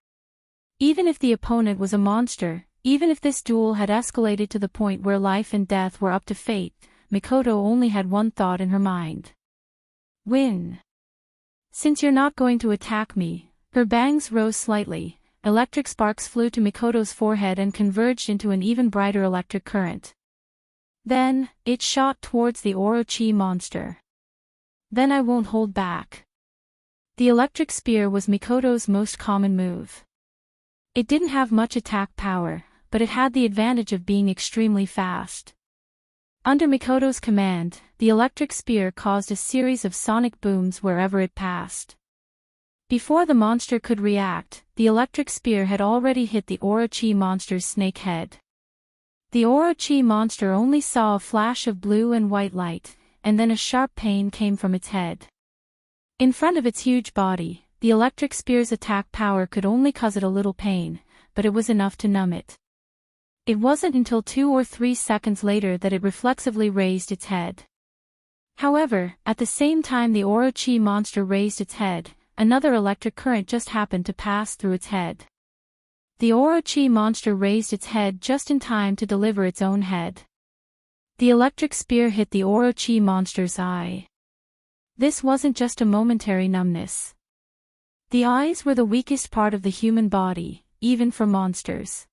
Even if the opponent was a monster, even if this duel had escalated to the point where life and death were up to fate, Mikoto only had one thought in her mind. Win. "Since you're not going to attack me," her bangs rose slightly, electric sparks flew to Mikoto's forehead and converged into an even brighter electric current. Then, it shot towards the Orochi monster. "Then I won't hold back." The electric spear was Mikoto's most common move. It didn't have much attack power, but it had the advantage of being extremely fast. Under Mikoto's command, the electric spear caused a series of sonic booms wherever it passed. Before the monster could react, the electric spear had already hit the Orochi monster's snake head. The Orochi monster only saw a flash of blue and white light, and then a sharp pain came from its head. In front of its huge body, the electric spear's attack power could only cause it a little pain, but it was enough to numb it. It wasn't until 2 or 3 seconds later that it reflexively raised its head. However, at the same time the Orochi monster raised its head, another electric current just happened to pass through its head. The Orochi monster raised its head just in time to deliver its own head. The electric spear hit the Orochi monster's eye. This wasn't just a momentary numbness. The eyes were the weakest part of the human body, even for monsters.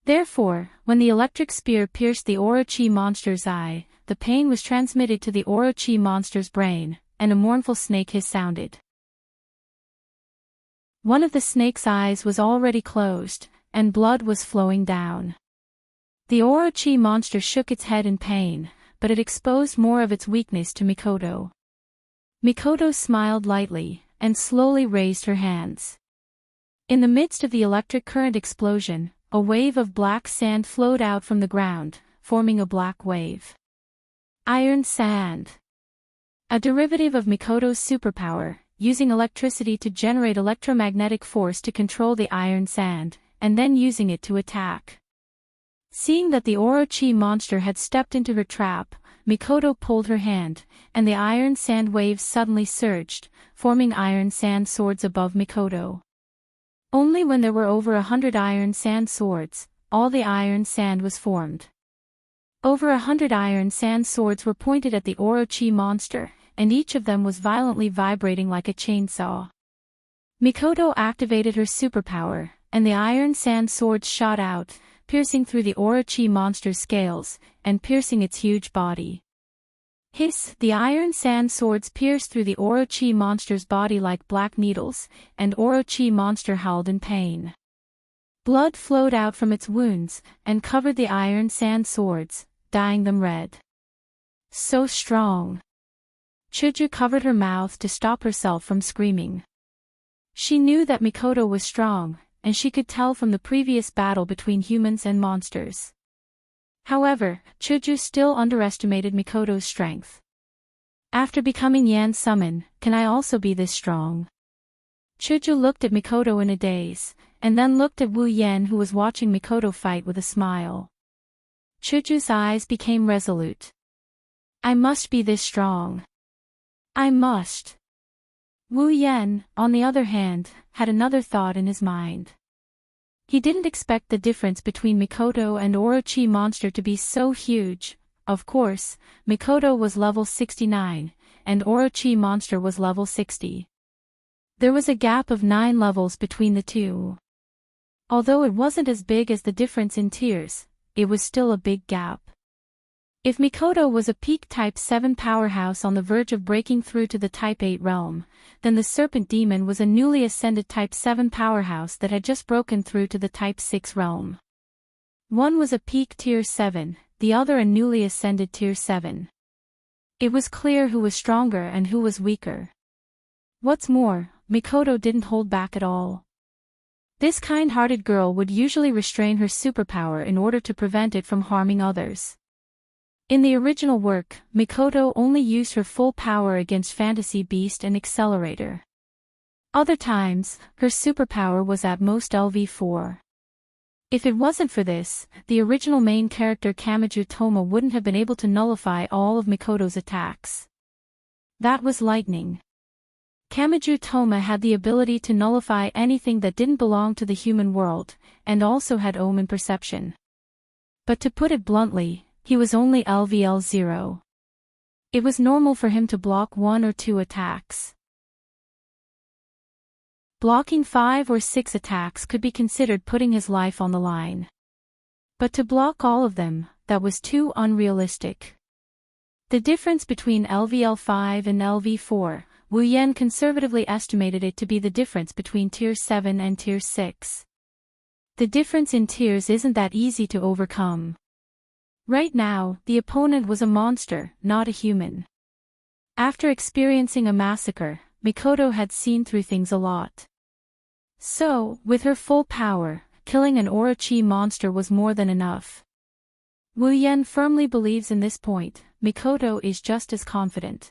Therefore, when the electric spear pierced the Orochi monster's eye, the pain was transmitted to the Orochi monster's brain, and a mournful snake hiss sounded. One of the snake's eyes was already closed, and blood was flowing down. The Orochi monster shook its head in pain, but it exposed more of its weakness to Mikoto. Mikoto smiled lightly, and slowly raised her hands. In the midst of the electric current explosion, a wave of black sand flowed out from the ground, forming a black wave. Iron sand. a derivative of Mikoto's superpower, using electricity to generate electromagnetic force to control the iron sand, and then using it to attack. Seeing that the Orochi monster had stepped into her trap, Mikoto pulled her hand, and the iron sand waves suddenly surged, forming iron sand swords above Mikoto. Only when there were over 100 iron sand swords, all the iron sand was formed. Over 100 iron sand swords were pointed at the Orochi monster, and each of them was violently vibrating like a chainsaw. Mikoto activated her superpower, and the iron sand swords shot out, piercing through the Orochi monster's scales, and piercing its huge body. Hiss! The iron sand swords pierced through the Orochi monster's body like black needles, and Orochi monster howled in pain. Blood flowed out from its wounds, and covered the iron sand swords, dyeing them red. So strong! Chuju covered her mouth to stop herself from screaming. She knew that Mikoto was strong, and she could tell from the previous battle between humans and monsters. However, Chuju still underestimated Mikoto's strength. After becoming Yan Summon, can I also be this strong? Chuju looked at Mikoto in a daze, and then looked at Wu Yen who was watching Mikoto fight with a smile. Chuju's eyes became resolute. I must be this strong. I must. Wu Yen, on the other hand, had another thought in his mind. He didn't expect the difference between Mikoto and Orochi monster to be so huge. Of course, Mikoto was level 69, and Orochi monster was level 60. There was a gap of 9 levels between the two. Although it wasn't as big as the difference in tiers, it was still a big gap. If Mikoto was a peak Type 7 powerhouse on the verge of breaking through to the Type 8 realm, then the Serpent Demon was a newly ascended Type 7 powerhouse that had just broken through to the Type 6 realm. One was a peak Tier 7, the other a newly ascended Tier 7. It was clear who was stronger and who was weaker. What's more, Mikoto didn't hold back at all. This kind-hearted girl would usually restrain her superpower in order to prevent it from harming others. In the original work, Mikoto only used her full power against Fantasy Beast and Accelerator. Other times, her superpower was at most LV4. If it wasn't for this, the original main character Kamiju Toma wouldn't have been able to nullify all of Mikoto's attacks. That was lightning. Kamiju Toma had the ability to nullify anything that didn't belong to the human world, and also had omen perception. But to put it bluntly, he was only LVL0. It was normal for him to block 1 or 2 attacks. Blocking 5 or 6 attacks could be considered putting his life on the line. But to block all of them, that was too unrealistic. The difference between LVL5 and LV4, Wu Yen conservatively estimated it to be the difference between Tier 7 and Tier 6. The difference in tiers isn't that easy to overcome. Right now, the opponent was a monster, not a human. After experiencing a massacre, Mikoto had seen through things a lot. So, with her full power, killing an Orochi monster was more than enough. Wu Yen firmly believes in this point. Mikoto is just as confident.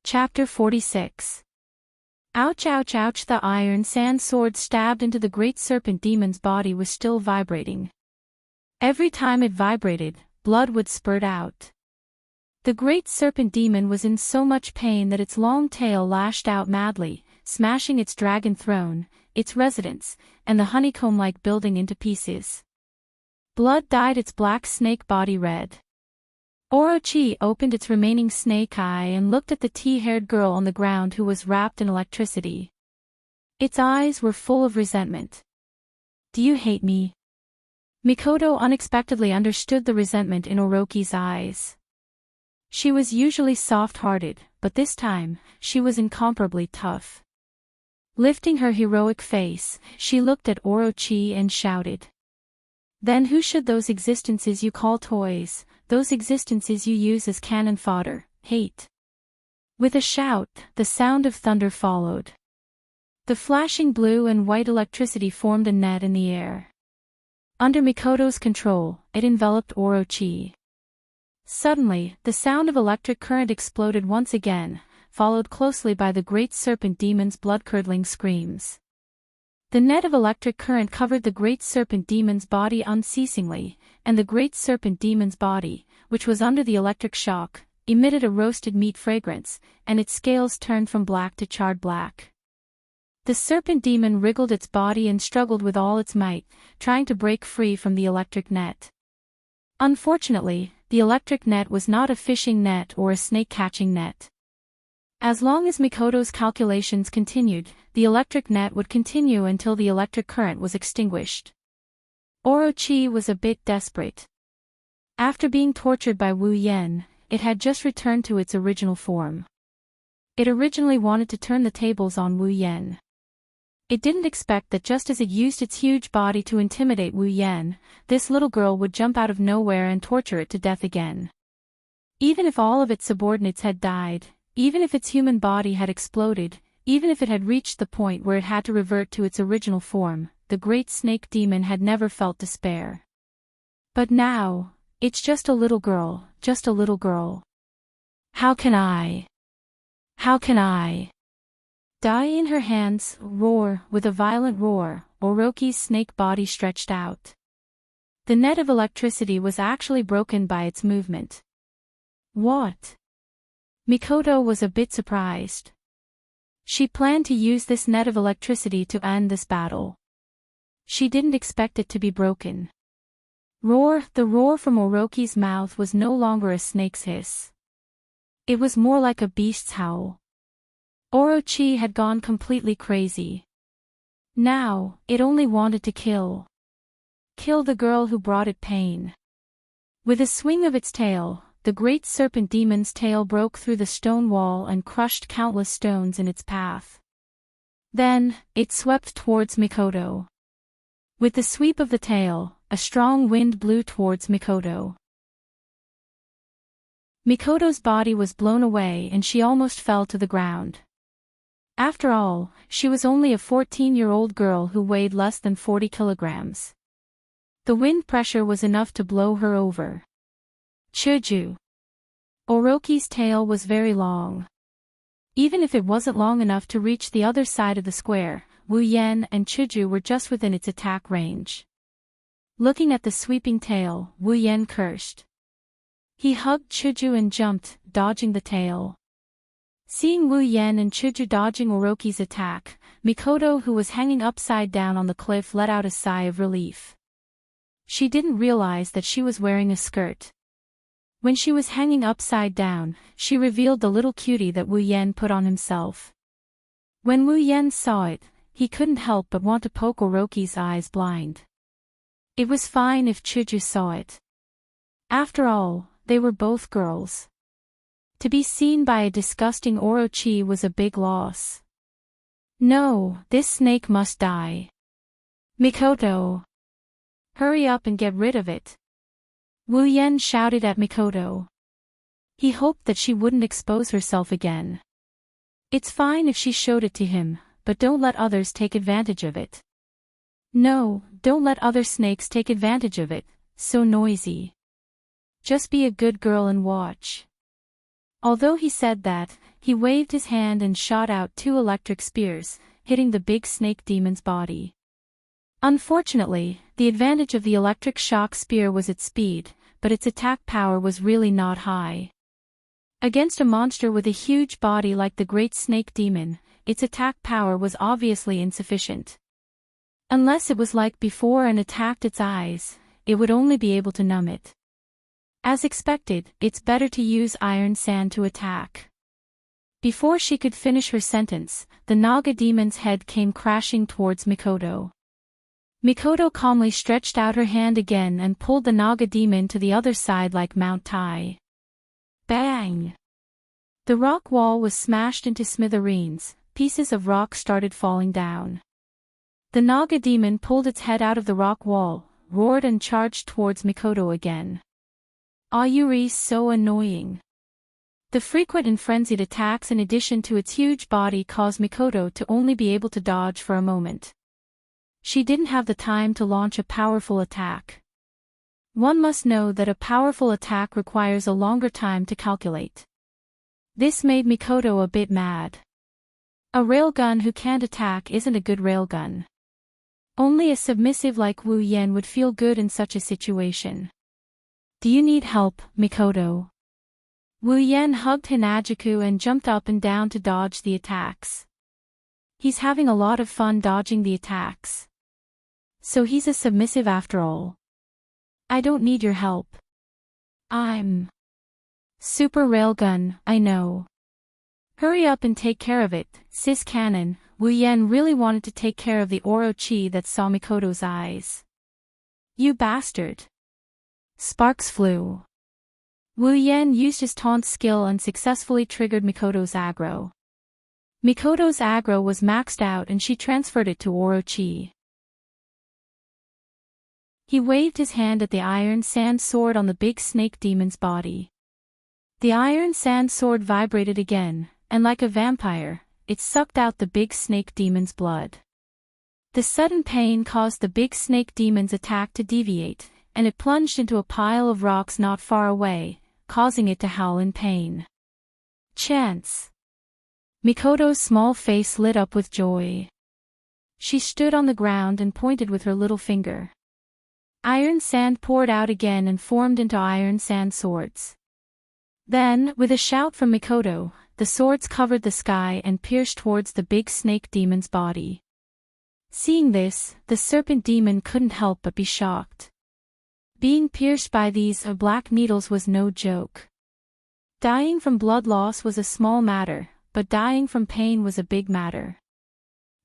Chapter 46. Ouch ouch ouch! The iron sand sword stabbed into the great serpent demon's body was still vibrating. Every time it vibrated, blood would spurt out. The great serpent demon was in so much pain that its long tail lashed out madly, smashing its dragon throne, its residence, and the honeycomb-like building into pieces. Blood dyed its black snake body red. Orochi opened its remaining snake eye and looked at the tea-haired girl on the ground who was wrapped in electricity. Its eyes were full of resentment. Do you hate me? Mikoto unexpectedly understood the resentment in Orochi's eyes. She was usually soft-hearted, but this time, she was incomparably tough. Lifting her heroic face, she looked at Orochi and shouted. Then who should those existences you call toys, those existences you use as cannon fodder, hate? With a shout, the sound of thunder followed. The flashing blue and white electricity formed a net in the air. Under Mikoto's control, it enveloped Orochi. Suddenly, the sound of electric current exploded once again, followed closely by the great serpent demon's blood-curdling screams. The net of electric current covered the great serpent demon's body unceasingly, and the great serpent demon's body, which was under the electric shock, emitted a roasted meat fragrance, and its scales turned from black to charred black. The serpent demon wriggled its body and struggled with all its might, trying to break free from the electric net. Unfortunately, the electric net was not a fishing net or a snake-catching net. As long as Mikoto's calculations continued, the electric net would continue until the electric current was extinguished. Orochi was a bit desperate. After being tortured by Wu Yen, it had just returned to its original form. It originally wanted to turn the tables on Wu Yen. It didn't expect that just as it used its huge body to intimidate Wu Yen, this little girl would jump out of nowhere and torture it to death again. Even if all of its subordinates had died, even if its human body had exploded, even if it had reached the point where it had to revert to its original form, the great snake demon had never felt despair. But now, it's just a little girl, just a little girl. How can I die in her hands? Roar, with a violent roar, Orochi's snake body stretched out. The net of electricity was actually broken by its movement. What? Mikoto was a bit surprised. She planned to use this net of electricity to end this battle. She didn't expect it to be broken. Roar, the roar from Orochi's mouth was no longer a snake's hiss. It was more like a beast's howl. Orochi had gone completely crazy. Now, it only wanted to kill. Kill the girl who brought it pain. With a swing of its tail, the great serpent demon's tail broke through the stone wall and crushed countless stones in its path. Then, it swept towards Mikoto. With the sweep of the tail, a strong wind blew towards Mikoto. Mikoto's body was blown away and she almost fell to the ground. After all, she was only a 14-year-old girl who weighed less than 40 kilograms. The wind pressure was enough to blow her over. Chuju. Orochi's tail was very long. Even if it wasn't long enough to reach the other side of the square, Wu Yen and Chuju were just within its attack range. Looking at the sweeping tail, Wu Yen cursed. He hugged Chuju and jumped, dodging the tail. Seeing Wu Yen and Chuju dodging Orochi's attack, Mikoto, who was hanging upside down on the cliff, let out a sigh of relief. She didn't realize that she was wearing a skirt. When she was hanging upside down, she revealed the little cutie that Wu Yen put on himself. When Wu Yen saw it, he couldn't help but want to poke Orochi's eyes blind. It was fine if Chuju saw it. After all, they were both girls. To be seen by a disgusting Orochi was a big loss. No, this snake must die. Mikoto! Hurry up and get rid of it. Wu Yen shouted at Mikoto. He hoped that she wouldn't expose herself again. It's fine if she showed it to him, but don't let others take advantage of it. No, don't let other snakes take advantage of it, so noisy. Just be a good girl and watch. Although he said that, he waved his hand and shot out 2 electric spears, hitting the big snake demon's body. Unfortunately, the advantage of the electric shock spear was its speed, but its attack power was really not high. Against a monster with a huge body like the great snake demon, its attack power was obviously insufficient. Unless it was like before and attacked its eyes, it would only be able to numb it. As expected, it's better to use iron sand to attack. Before she could finish her sentence, the Naga demon's head came crashing towards Mikoto. Mikoto calmly stretched out her hand again and pulled the Naga demon to the other side like Mount Tai. Bang! The rock wall was smashed into smithereens, pieces of rock started falling down. The Naga demon pulled its head out of the rock wall, roared and charged towards Mikoto again. Ayuri's so annoying. The frequent and frenzied attacks in addition to its huge body caused Mikoto to only be able to dodge for a moment. She didn't have the time to launch a powerful attack. One must know that a powerful attack requires a longer time to calculate. This made Mikoto a bit mad. A railgun who can't attack isn't a good railgun. Only a submissive like Wu Yen would feel good in such a situation. Do you need help, Mikoto? Wu Yen hugged Hinajuku and jumped up and down to dodge the attacks. He's having a lot of fun dodging the attacks. So he's a submissive after all. I don't need your help. I'm Super Railgun, I know. Hurry up and take care of it, sis Cannon. Wu Yen really wanted to take care of the Orochi that saw Mikoto's eyes. You bastard. Sparks flew. Wu Yen used his taunt skill and successfully triggered Mikoto's aggro. Mikoto's aggro was maxed out and she transferred it to Orochi. He waved his hand at the iron sand sword on the big snake demon's body. The iron sand sword vibrated again, and like a vampire, it sucked out the big snake demon's blood. The sudden pain caused the big snake demon's attack to deviate, and it plunged into a pile of rocks not far away, causing it to howl in pain. Chance! Mikoto's small face lit up with joy. She stood on the ground and pointed with her little finger. Iron sand poured out again and formed into iron sand swords. Then, with a shout from Mikoto, the swords covered the sky and pierced towards the big snake demon's body. Seeing this, the serpent demon couldn't help but be shocked. Being pierced by these black needles was no joke. Dying from blood loss was a small matter, but dying from pain was a big matter.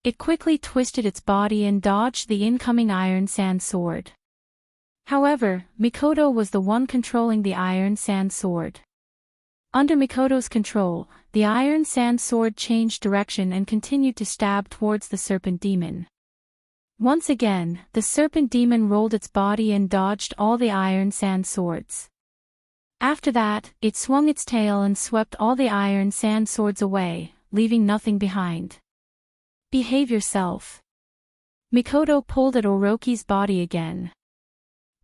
It quickly twisted its body and dodged the incoming iron sand sword. However, Mikoto was the one controlling the iron sand sword. Under Mikoto's control, the iron sand sword changed direction and continued to stab towards the serpent demon. Once again, the serpent demon rolled its body and dodged all the iron sand swords. After that, it swung its tail and swept all the iron sand swords away, leaving nothing behind. Behave yourself. Mikoto pulled at Orochi's body again.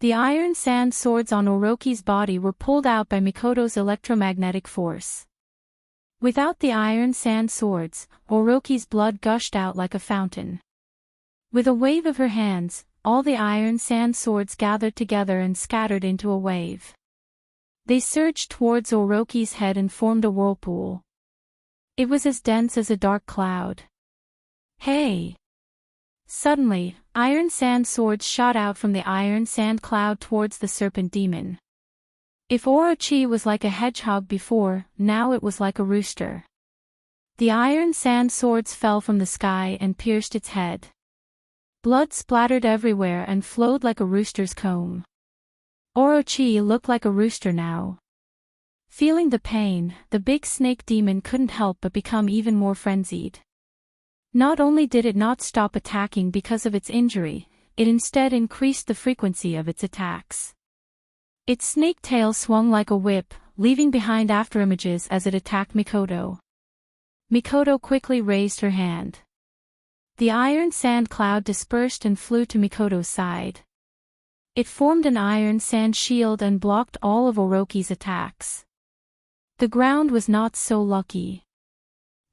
The iron sand swords on Orochi's body were pulled out by Mikoto's electromagnetic force. Without the iron sand swords, Orochi's blood gushed out like a fountain. With a wave of her hands, all the iron sand swords gathered together and scattered into a wave. They surged towards Orochi's head and formed a whirlpool. It was as dense as a dark cloud. Hey! Suddenly, iron sand swords shot out from the iron sand cloud towards the serpent demon. If Orochi was like a hedgehog before, now it was like a rooster. The iron sand swords fell from the sky and pierced its head. Blood splattered everywhere and flowed like a rooster's comb. Orochi looked like a rooster now. Feeling the pain, the big snake demon couldn't help but become even more frenzied. Not only did it not stop attacking because of its injury, it instead increased the frequency of its attacks. Its snake tail swung like a whip, leaving behind afterimages as it attacked Mikoto. Mikoto quickly raised her hand. The iron sand cloud dispersed and flew to Mikoto's side. It formed an iron sand shield and blocked all of Orochi's attacks. The ground was not so lucky.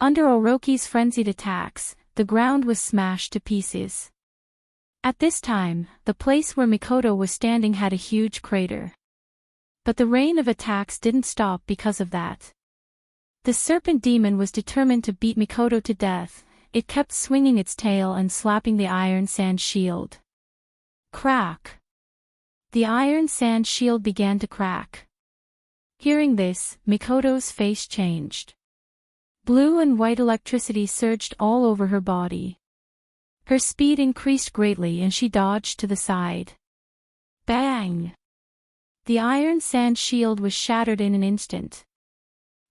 Under Orochi's frenzied attacks, the ground was smashed to pieces. At this time, the place where Mikoto was standing had a huge crater. But the rain of attacks didn't stop because of that. The serpent demon was determined to beat Mikoto to death. It kept swinging its tail and slapping the iron sand shield. Crack! The iron sand shield began to crack. Hearing this, Mikoto's face changed. Blue and white electricity surged all over her body. Her speed increased greatly and she dodged to the side. Bang! The iron sand shield was shattered in an instant.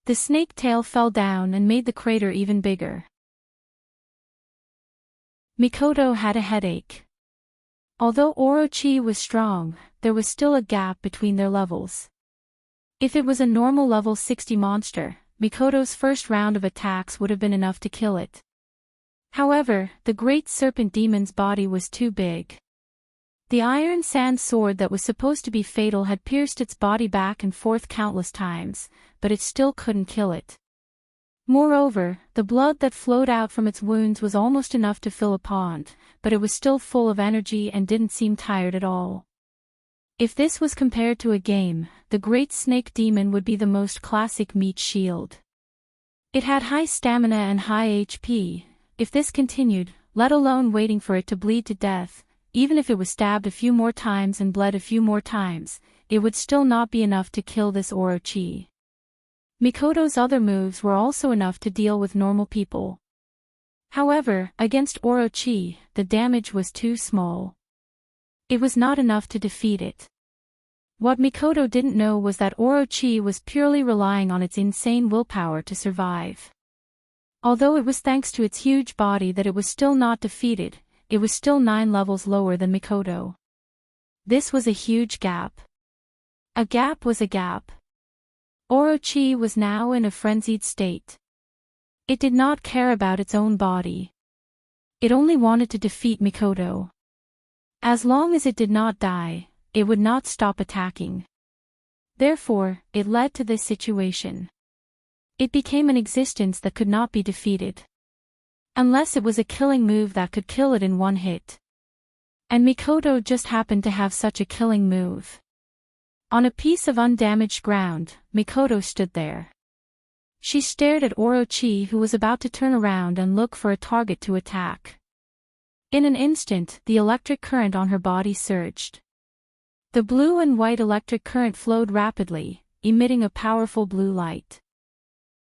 The snake tail fell down and made the crater even bigger. Mikoto had a headache. Although Orochi was strong, there was still a gap between their levels. If it was a normal level 60 monster, Mikoto's first round of attacks would have been enough to kill it. However, the great serpent demon's body was too big. The iron sand sword that was supposed to be fatal had pierced its body back and forth countless times, but it still couldn't kill it. Moreover, the blood that flowed out from its wounds was almost enough to fill a pond, but it was still full of energy and didn't seem tired at all. If this was compared to a game, the Great Snake Demon would be the most classic meat shield. It had high stamina and high HP. If this continued, let alone waiting for it to bleed to death, even if it was stabbed a few more times and bled a few more times, it would still not be enough to kill this Orochi. Mikoto's other moves were also enough to deal with normal people. However, against Orochi, the damage was too small. It was not enough to defeat it. What Mikoto didn't know was that Orochi was purely relying on its insane willpower to survive. Although it was thanks to its huge body that it was still not defeated, it was still 9 levels lower than Mikoto. This was a huge gap. A gap was a gap. Orochi was now in a frenzied state. It did not care about its own body. It only wanted to defeat Mikoto. As long as it did not die, it would not stop attacking. Therefore, it led to this situation. It became an existence that could not be defeated. Unless it was a killing move that could kill it in one hit. And Mikoto just happened to have such a killing move. On a piece of undamaged ground, Mikoto stood there. She stared at Orochi, who was about to turn around and look for a target to attack. In an instant, the electric current on her body surged. The blue and white electric current flowed rapidly, emitting a powerful blue light.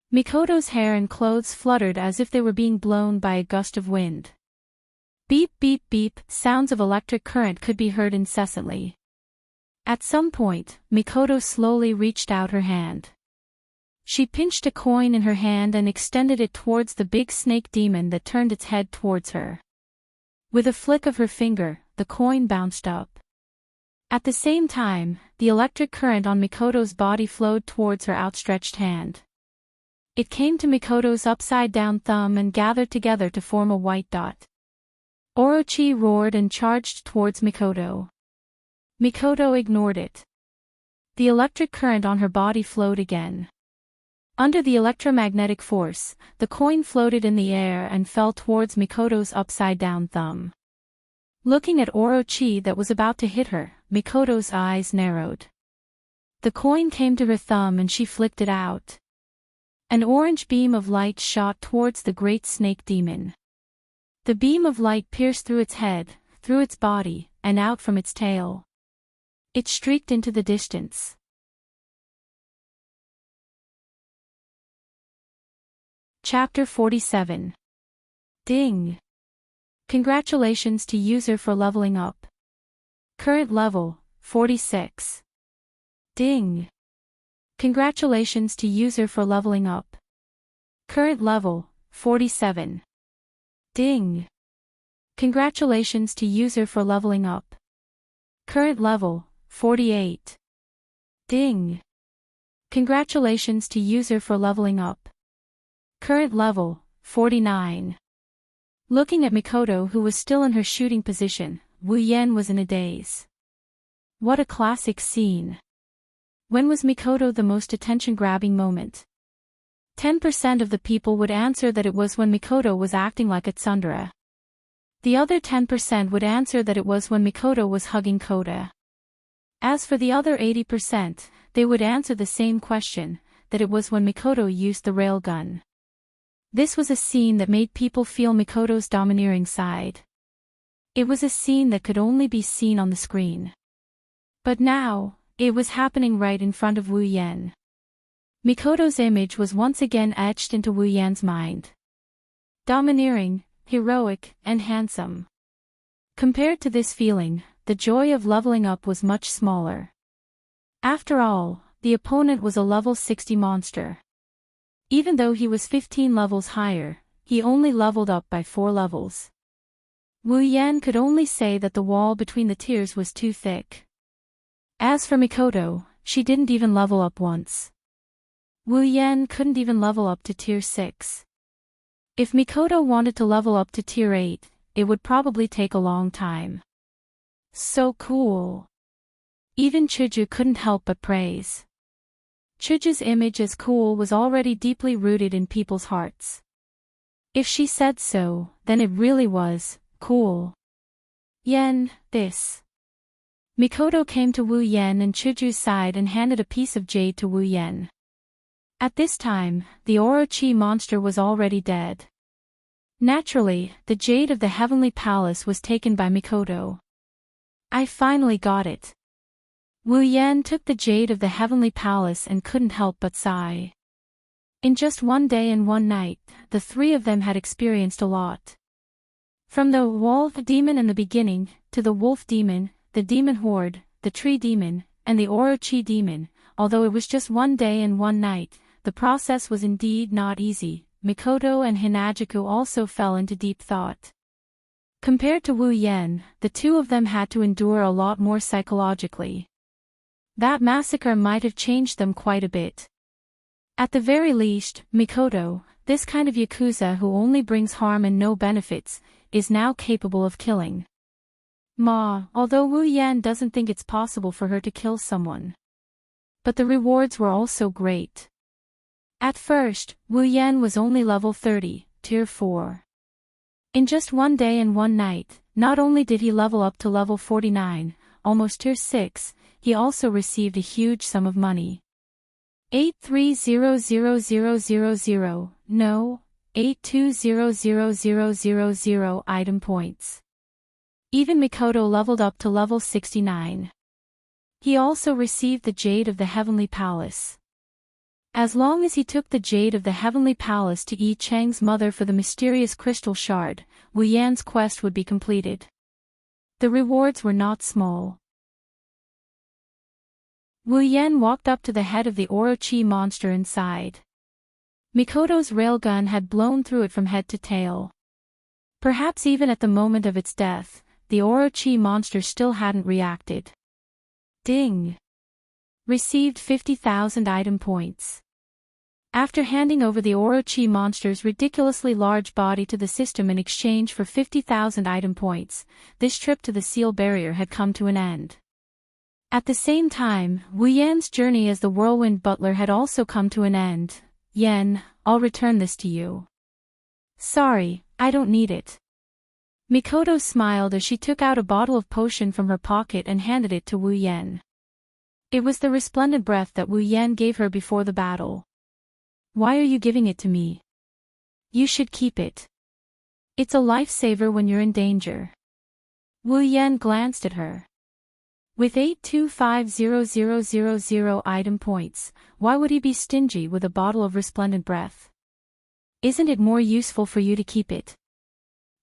Mikoto's hair and clothes fluttered as if they were being blown by a gust of wind. Beep beep beep, sounds of electric current could be heard incessantly. At some point, Mikoto slowly reached out her hand. She pinched a coin in her hand and extended it towards the big snake demon that turned its head towards her. With a flick of her finger, the coin bounced up. At the same time, the electric current on Mikoto's body flowed towards her outstretched hand. It came to Mikoto's upside-down thumb and gathered together to form a white dot. Orochi roared and charged towards Mikoto. Mikoto ignored it. The electric current on her body flowed again. Under the electromagnetic force, the coin floated in the air and fell towards Mikoto's upside-down thumb. Looking at Orochi that was about to hit her, Mikoto's eyes narrowed. The coin came to her thumb and she flicked it out. An orange beam of light shot towards the great snake demon. The beam of light pierced through its head, through its body, and out from its tail. It streaked into the distance. Chapter 47. Ding! Congratulations to user for leveling up. Current level, 46. Ding! Congratulations to user for leveling up. Current level, 47. Ding! Congratulations to user for leveling up. Current level, 48. Ding! Congratulations to user for leveling up. Current level, 49. Looking at Mikoto, who was still in her shooting position, Wu Yan was in a daze. What a classic scene. When was Mikoto the most attention-grabbing moment? 10% of the people would answer that it was when Mikoto was acting like a tsundere. The other 10% would answer that it was when Mikoto was hugging Kota. As for the other 80%, they would answer the same question, that it was when Mikoto used the railgun. This was a scene that made people feel Mikoto's domineering side. It was a scene that could only be seen on the screen. But now, it was happening right in front of Wu Yan. Mikoto's image was once again etched into Wu Yan's mind. Domineering, heroic, and handsome. Compared to this feeling, the joy of leveling up was much smaller. After all, the opponent was a level 60 monster. Even though he was 15 levels higher, he only leveled up by 4 levels. Wu Yan could only say that the wall between the tiers was too thick. As for Mikoto, she didn't even level up once. Wu Yan couldn't even level up to tier 6. If Mikoto wanted to level up to tier 8, it would probably take a long time. So cool. Even Chuju couldn't help but praise. Chuju's image as cool was already deeply rooted in people's hearts. If she said so, then it really was cool. Yen, this. Mikoto came to Wu Yen and Chuju's side and handed a piece of jade to Wu Yen. At this time, the Orochi monster was already dead. Naturally, the jade of the Heavenly Palace was taken by Mikoto. I finally got it. Wu Yan took the jade of the Heavenly Palace and couldn't help but sigh. In just one day and one night, the three of them had experienced a lot. From the wolf demon in the beginning, to the wolf demon, the demon horde, the tree demon, and the Orochi demon, although it was just one day and one night, the process was indeed not easy. Mikoto and Hinajuku also fell into deep thought. Compared to Wu Yen, the two of them had to endure a lot more psychologically. That massacre might have changed them quite a bit. At the very least, Mikoto, this kind of yakuza who only brings harm and no benefits, is now capable of killing. Although Wu Yan doesn't think it's possible for her to kill someone. But the rewards were also great. At first, Wu Yan was only level 30, tier 4. In just one day and one night, not only did he level up to level 49, almost tier 6, he also received a huge sum of money. 83,000,000, no, 82,000,000 item points. Even Mikoto leveled up to level 69. He also received the Jade of the Heavenly Palace. As long as he took the Jade of the Heavenly Palace to Yi Chang's mother for the mysterious crystal shard, Wu Yan's quest would be completed. The rewards were not small. Wu Yan walked up to the head of the Orochi monster and sighed. Mikoto's railgun had blown through it from head to tail. Perhaps even at the moment of its death, the Orochi monster still hadn't reacted. Ding! Received 50,000 item points. After handing over the Orochi monster's ridiculously large body to the system in exchange for 50,000 item points, this trip to the seal barrier had come to an end. At the same time, Wu Yan's journey as the whirlwind butler had also come to an end. Yen, I'll return this to you. Sorry, I don't need it. Mikoto smiled as she took out a bottle of potion from her pocket and handed it to Wu Yan. It was the resplendent breath that Wu Yan gave her before the battle. Why are you giving it to me? You should keep it. It's a lifesaver when you're in danger. Wu Yan glanced at her. With 8250,000 item points, why would he be stingy with a bottle of resplendent breath? Isn't it more useful for you to keep it?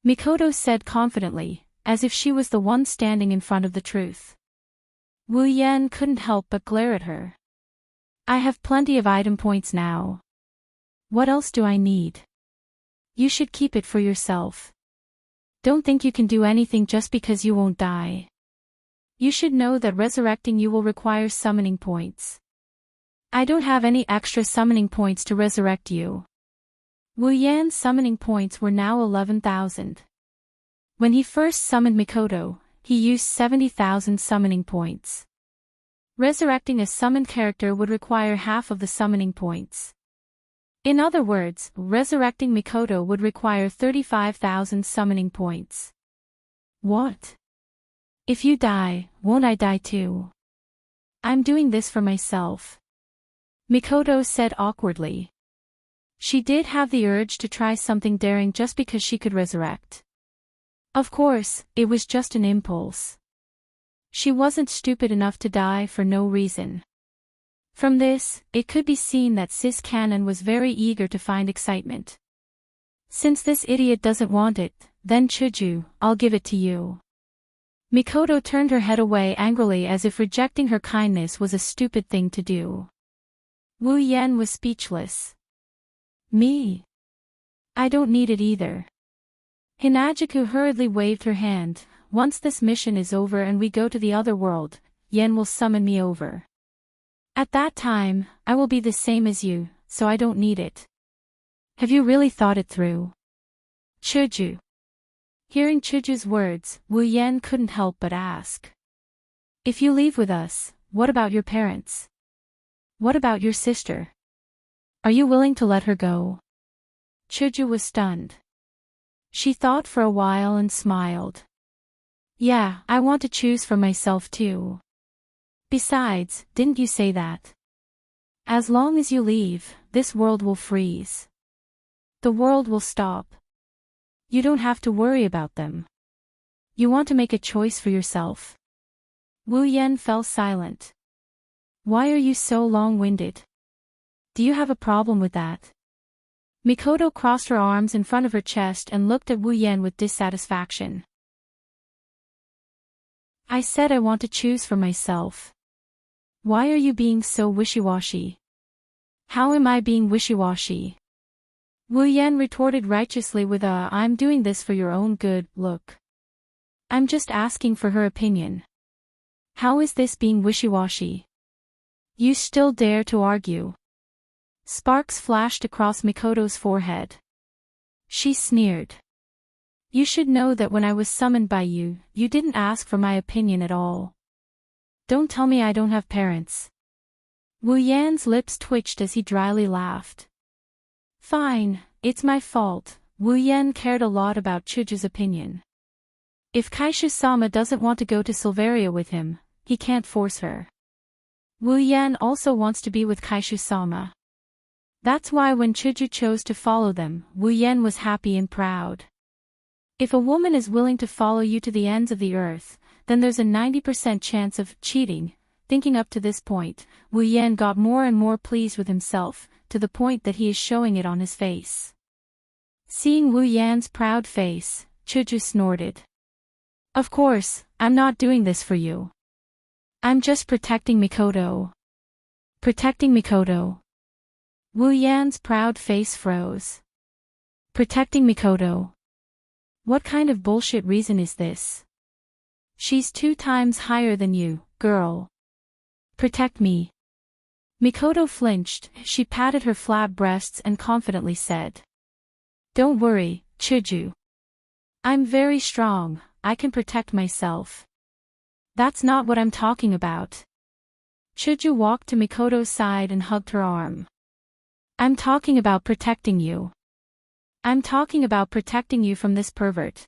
Mikoto said confidently, as if she was the one standing in front of the truth. Wu Yan couldn't help but glare at her. I have plenty of item points now. What else do I need? You should keep it for yourself. Don't think you can do anything just because you won't die. You should know that resurrecting you will require summoning points. I don't have any extra summoning points to resurrect you. Wu Yan's summoning points were now 11,000. When he first summoned Mikoto, he used 70,000 summoning points. Resurrecting a summoned character would require half of the summoning points. In other words, resurrecting Mikoto would require 35,000 summoning points. What? If you die, won't I die too? I'm doing this for myself. Mikoto said awkwardly. She did have the urge to try something daring just because she could resurrect. Of course, it was just an impulse. She wasn't stupid enough to die for no reason. From this, it could be seen that Sis Cannon was very eager to find excitement. Since this idiot doesn't want it, then Chuju, I'll give it to you. Mikoto turned her head away angrily as if rejecting her kindness was a stupid thing to do. Wu Yan was speechless. Me? I don't need it either. Hinajuku hurriedly waved her hand. Once this mission is over and we go to the other world, Yen will summon me over. At that time, I will be the same as you, so I don't need it. Have you really thought it through? Chuju. Hearing Chuju's words, Wu Yan couldn't help but ask. If you leave with us, what about your parents? What about your sister? Are you willing to let her go? Chuju was stunned. She thought for a while and smiled. Yeah, I want to choose for myself too. Besides, didn't you say that? As long as you leave, this world will freeze. The world will stop. You don't have to worry about them. You want to make a choice for yourself. Wu Yan fell silent. Why are you so long-winded? Do you have a problem with that? Mikoto crossed her arms in front of her chest and looked at Wu Yan with dissatisfaction. I said I want to choose for myself. Why are you being so wishy-washy? How am I being wishy-washy? Wu Yan retorted righteously with a I'm doing this for your own good look. I'm just asking for her opinion. How is this being wishy-washy? You still dare to argue? Sparks flashed across Mikoto's forehead. She sneered. You should know that when I was summoned by you, you didn't ask for my opinion at all. Don't tell me I don't have parents. Wu Yan's lips twitched as he dryly laughed. Fine, it's my fault. Wu Yan cared a lot about Chuju's opinion. If Kaishu-sama doesn't want to go to Silveria with him, he can't force her. Wu Yan also wants to be with Kaishu-sama. That's why when Chuju chose to follow them, Wu Yan was happy and proud. If a woman is willing to follow you to the ends of the earth, then there's a 90% chance of cheating. Thinking up to this point, Wu Yan got more and more pleased with himself, to the point that he is showing it on his face. Seeing Wu Yan's proud face, Chuju snorted. Of course, I'm not doing this for you. I'm just protecting Mikoto. Protecting Mikoto. Wu Yan's proud face froze. Protecting Mikoto. What kind of bullshit reason is this? She's 2 times higher than you, girl. Protect me. Mikoto flinched, she patted her flat breasts and confidently said. Don't worry, Chuju. I'm very strong, I can protect myself. That's not what I'm talking about. Chuju walked to Mikoto's side and hugged her arm. I'm talking about protecting you. I'm talking about protecting you from this pervert.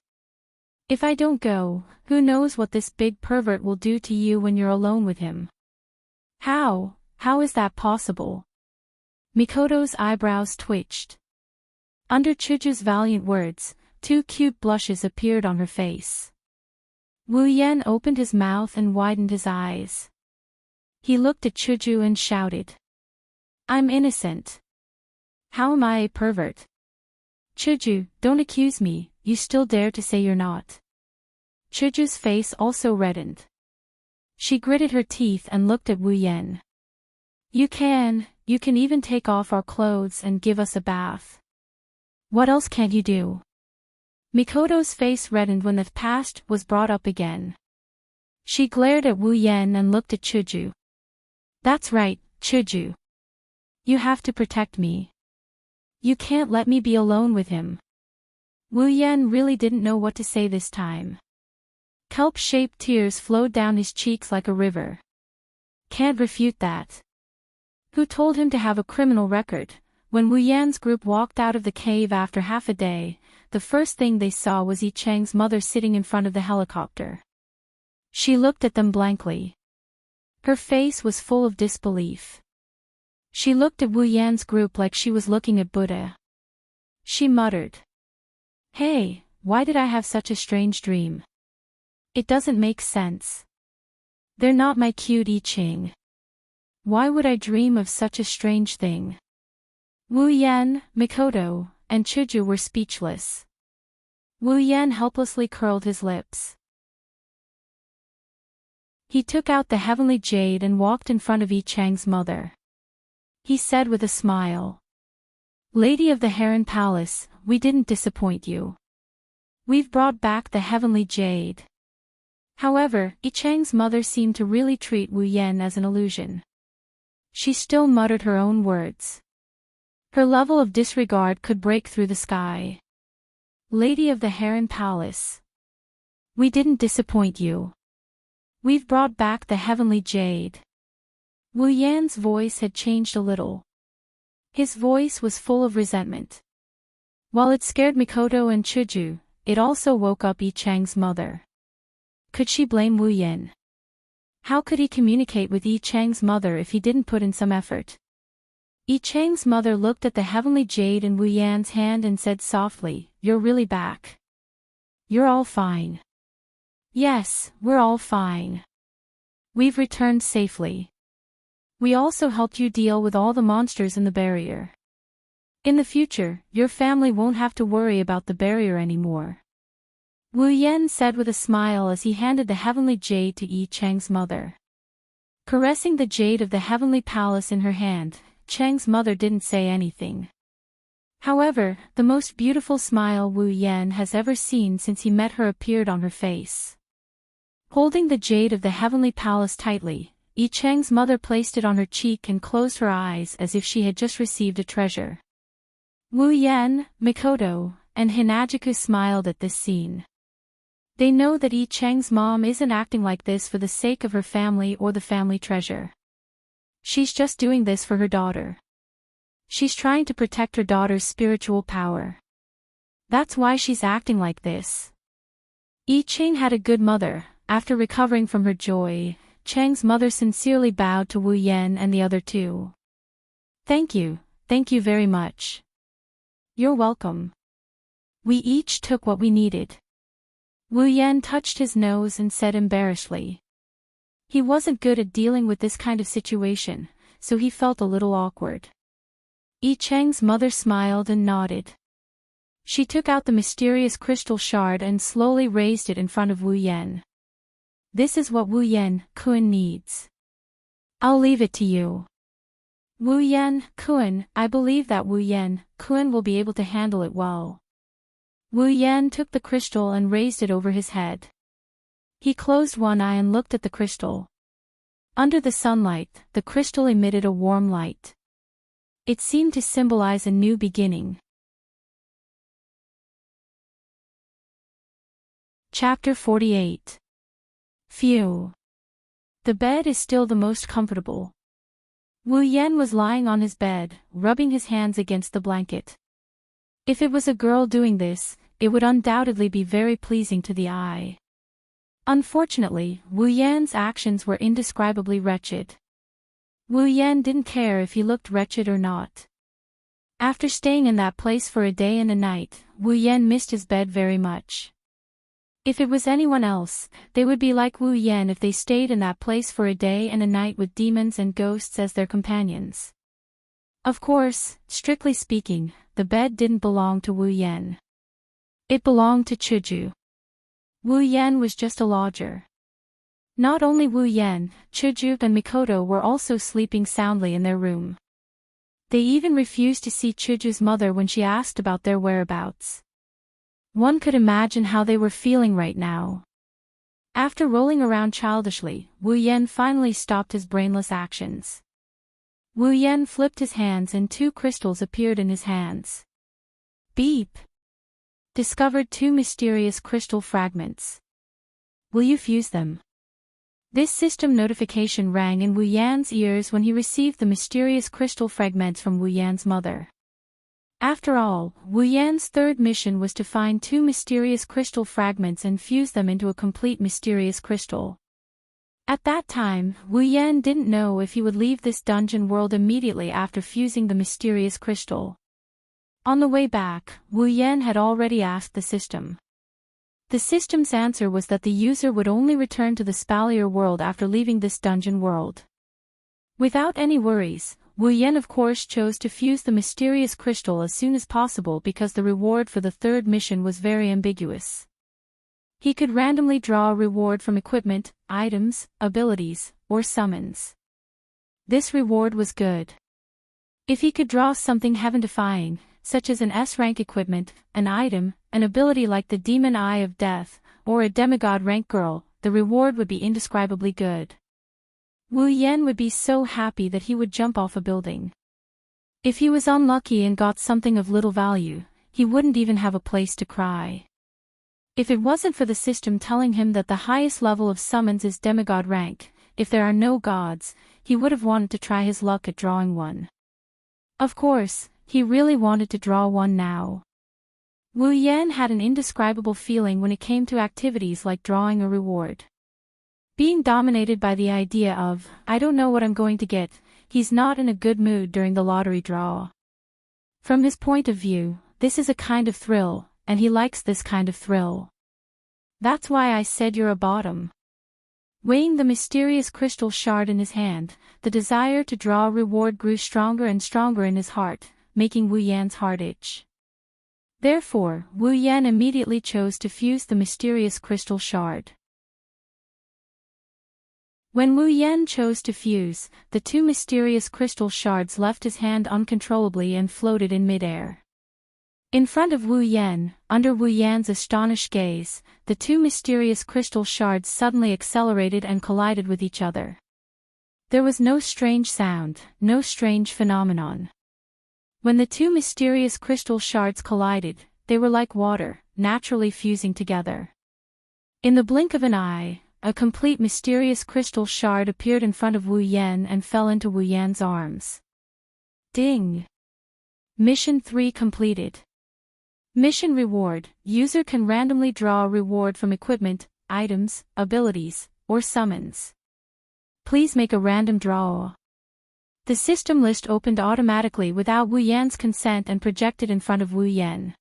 If I don't go, who knows what this big pervert will do to you when you're alone with him? How is that possible? Mikoto's eyebrows twitched. Under Chuju's valiant words, 2 cute blushes appeared on her face. Wu Yan opened his mouth and widened his eyes. He looked at Chuju and shouted. I'm innocent. How am I a pervert? Chuju, don't accuse me, you still dare to say you're not. Chuju's face also reddened. She gritted her teeth and looked at Wu Yan. You can even take off our clothes and give us a bath. What else can't you do? Mikoto's face reddened when the past was brought up again. She glared at Wu Yan and looked at Chuju. That's right, Chuju. You have to protect me. You can't let me be alone with him. Wu Yan really didn't know what to say this time. Kelp-shaped tears flowed down his cheeks like a river. Can't refute that. Who told him to have a criminal record? When Wu Yan's group walked out of the cave after half a day, the first thing they saw was Yi Chang's mother sitting in front of the helicopter. She looked at them blankly. Her face was full of disbelief. She looked at Wu Yan's group like she was looking at Buddha. She muttered. Hey, why did I have such a strange dream? It doesn't make sense. They're not my cute Yi Chang. Why would I dream of such a strange thing? Wu Yan, Mikoto, and Chuju were speechless. Wu Yan helplessly curled his lips. He took out the heavenly jade and walked in front of Yi Chang's mother. He said with a smile. Lady of the Heron Palace, we didn't disappoint you. We've brought back the heavenly jade. However, Yi Chang's mother seemed to really treat Wu Yan as an illusion. She still muttered her own words. Her level of disregard could break through the sky. Lady of the Heron Palace. We didn't disappoint you. We've brought back the heavenly jade. Wu Yan's voice had changed a little. His voice was full of resentment. While it scared Mikoto and Chuju, it also woke up Yi Chang's mother. Could she blame Wu Yan? How could he communicate with Yi Chang's mother if he didn't put in some effort? Yi Chang's mother looked at the heavenly jade in Wu Yan's hand and said softly, "You're really back. You're all fine." "Yes, we're all fine. We've returned safely. We also helped you deal with all the monsters in the barrier. In the future, your family won't have to worry about the barrier anymore." Wu Yan said with a smile as he handed the heavenly jade to Yi Chang's mother. Caressing the jade of the heavenly palace in her hand, Chang's mother didn't say anything. However, the most beautiful smile Wu Yan has ever seen since he met her appeared on her face. Holding the jade of the heavenly palace tightly, Yi Chang's mother placed it on her cheek and closed her eyes as if she had just received a treasure. Wu Yan, Mikoto, and Hinajuku smiled at this scene. They know that Yi Chang's mom isn't acting like this for the sake of her family or the family treasure. She's just doing this for her daughter. She's trying to protect her daughter's spiritual power. That's why she's acting like this. Yi Chang had a good mother. After recovering from her joy, Chang's mother sincerely bowed to Wu Yan and the other two. Thank you very much. You're welcome. We each took what we needed." Wu Yan touched his nose and said embarrassedly. He wasn't good at dealing with this kind of situation, so he felt a little awkward. Yi Chang's mother smiled and nodded. She took out the mysterious crystal shard and slowly raised it in front of Wu Yan. "This is what Wu Yan, Kun needs. I'll leave it to you." Wu Yan, Kun, I believe that Wu Yan, Kun will be able to handle it well. Wu Yan took the crystal and raised it over his head. He closed one eye and looked at the crystal. Under the sunlight, the crystal emitted a warm light. It seemed to symbolize a new beginning. Chapter 48. Phew. The bed is still the most comfortable. Wu Yan was lying on his bed, rubbing his hands against the blanket. If it was a girl doing this, it would undoubtedly be very pleasing to the eye. Unfortunately, Wu Yan's actions were indescribably wretched. Wu Yan didn't care if he looked wretched or not. After staying in that place for a day and a night, Wu Yan missed his bed very much. If it was anyone else, they would be like Wu Yan if they stayed in that place for a day and a night with demons and ghosts as their companions. Of course, strictly speaking, the bed didn't belong to Wu Yan. It belonged to Chuju. Wu Yan was just a lodger. Not only Wu Yan, Chuju and Mikoto were also sleeping soundly in their room. They even refused to see Chuju's mother when she asked about their whereabouts. One could imagine how they were feeling right now. After rolling around childishly, Wu Yan finally stopped his brainless actions. Wu Yan flipped his hands and two crystals appeared in his hands. Beep! Discovered two mysterious crystal fragments. Will you fuse them? This system notification rang in Wu Yan's ears when he received the mysterious crystal fragments from Wu Yan's mother. After all, Wu Yan's third mission was to find two mysterious crystal fragments and fuse them into a complete mysterious crystal. At that time, Wu Yan didn't know if he would leave this dungeon world immediately after fusing the mysterious crystal. On the way back, Wu Yan had already asked the system. The system's answer was that the user would only return to the Spalier world after leaving this dungeon world. Without any worries, Wu Yan of course chose to fuse the mysterious crystal as soon as possible because the reward for the third mission was very ambiguous. He could randomly draw a reward from equipment, items, abilities, or summons. This reward was good. If he could draw something heaven-defying, such as an S-rank equipment, an item, an ability like the Demon Eye of Death, or a demigod rank girl, the reward would be indescribably good. Wu Yan would be so happy that he would jump off a building. If he was unlucky and got something of little value, he wouldn't even have a place to cry. If it wasn't for the system telling him that the highest level of summons is demigod rank, if there are no gods, he would have wanted to try his luck at drawing one. Of course, he really wanted to draw one now. Wu Yan had an indescribable feeling when it came to activities like drawing a reward. Being dominated by the idea of, I don't know what I'm going to get, he's not in a good mood during the lottery draw. From his point of view, this is a kind of thrill, and he likes this kind of thrill. That's why I said you're a bottom. Weighing the mysterious crystal shard in his hand, the desire to draw a reward grew stronger and stronger in his heart, making Wu Yan's heart itch. Therefore, Wu Yan immediately chose to fuse the mysterious crystal shard. When Wu Yan chose to fuse, the two mysterious crystal shards left his hand uncontrollably and floated in midair. In front of Wu Yan, under Wu Yan's astonished gaze, the two mysterious crystal shards suddenly accelerated and collided with each other. There was no strange sound, no strange phenomenon. When the two mysterious crystal shards collided, they were like water, naturally fusing together. In the blink of an eye, a complete mysterious crystal shard appeared in front of Wu Yan and fell into Wu Yan's arms. Ding! Mission 3 completed. Mission reward: user can randomly draw a reward from equipment, items, abilities, or summons. Please make a random draw. The system list opened automatically without Wu Yan's consent and projected in front of Wu Yan.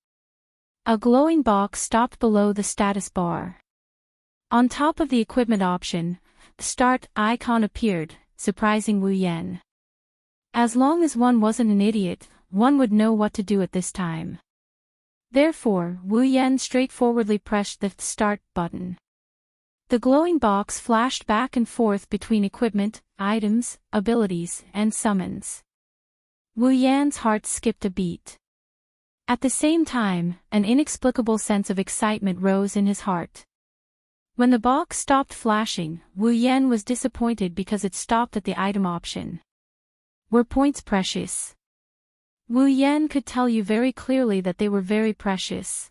A glowing box stopped below the status bar. On top of the equipment option, the start icon appeared, surprising Wu Yan. As long as one wasn't an idiot, one would know what to do at this time. Therefore, Wu Yan straightforwardly pressed the Start button. The glowing box flashed back and forth between equipment, items, abilities, and summons. Wu Yan's heart skipped a beat. At the same time, an inexplicable sense of excitement rose in his heart. When the box stopped flashing, Wu Yan was disappointed because it stopped at the item option. Were points precious? Wu Yan could tell you very clearly that they were very precious.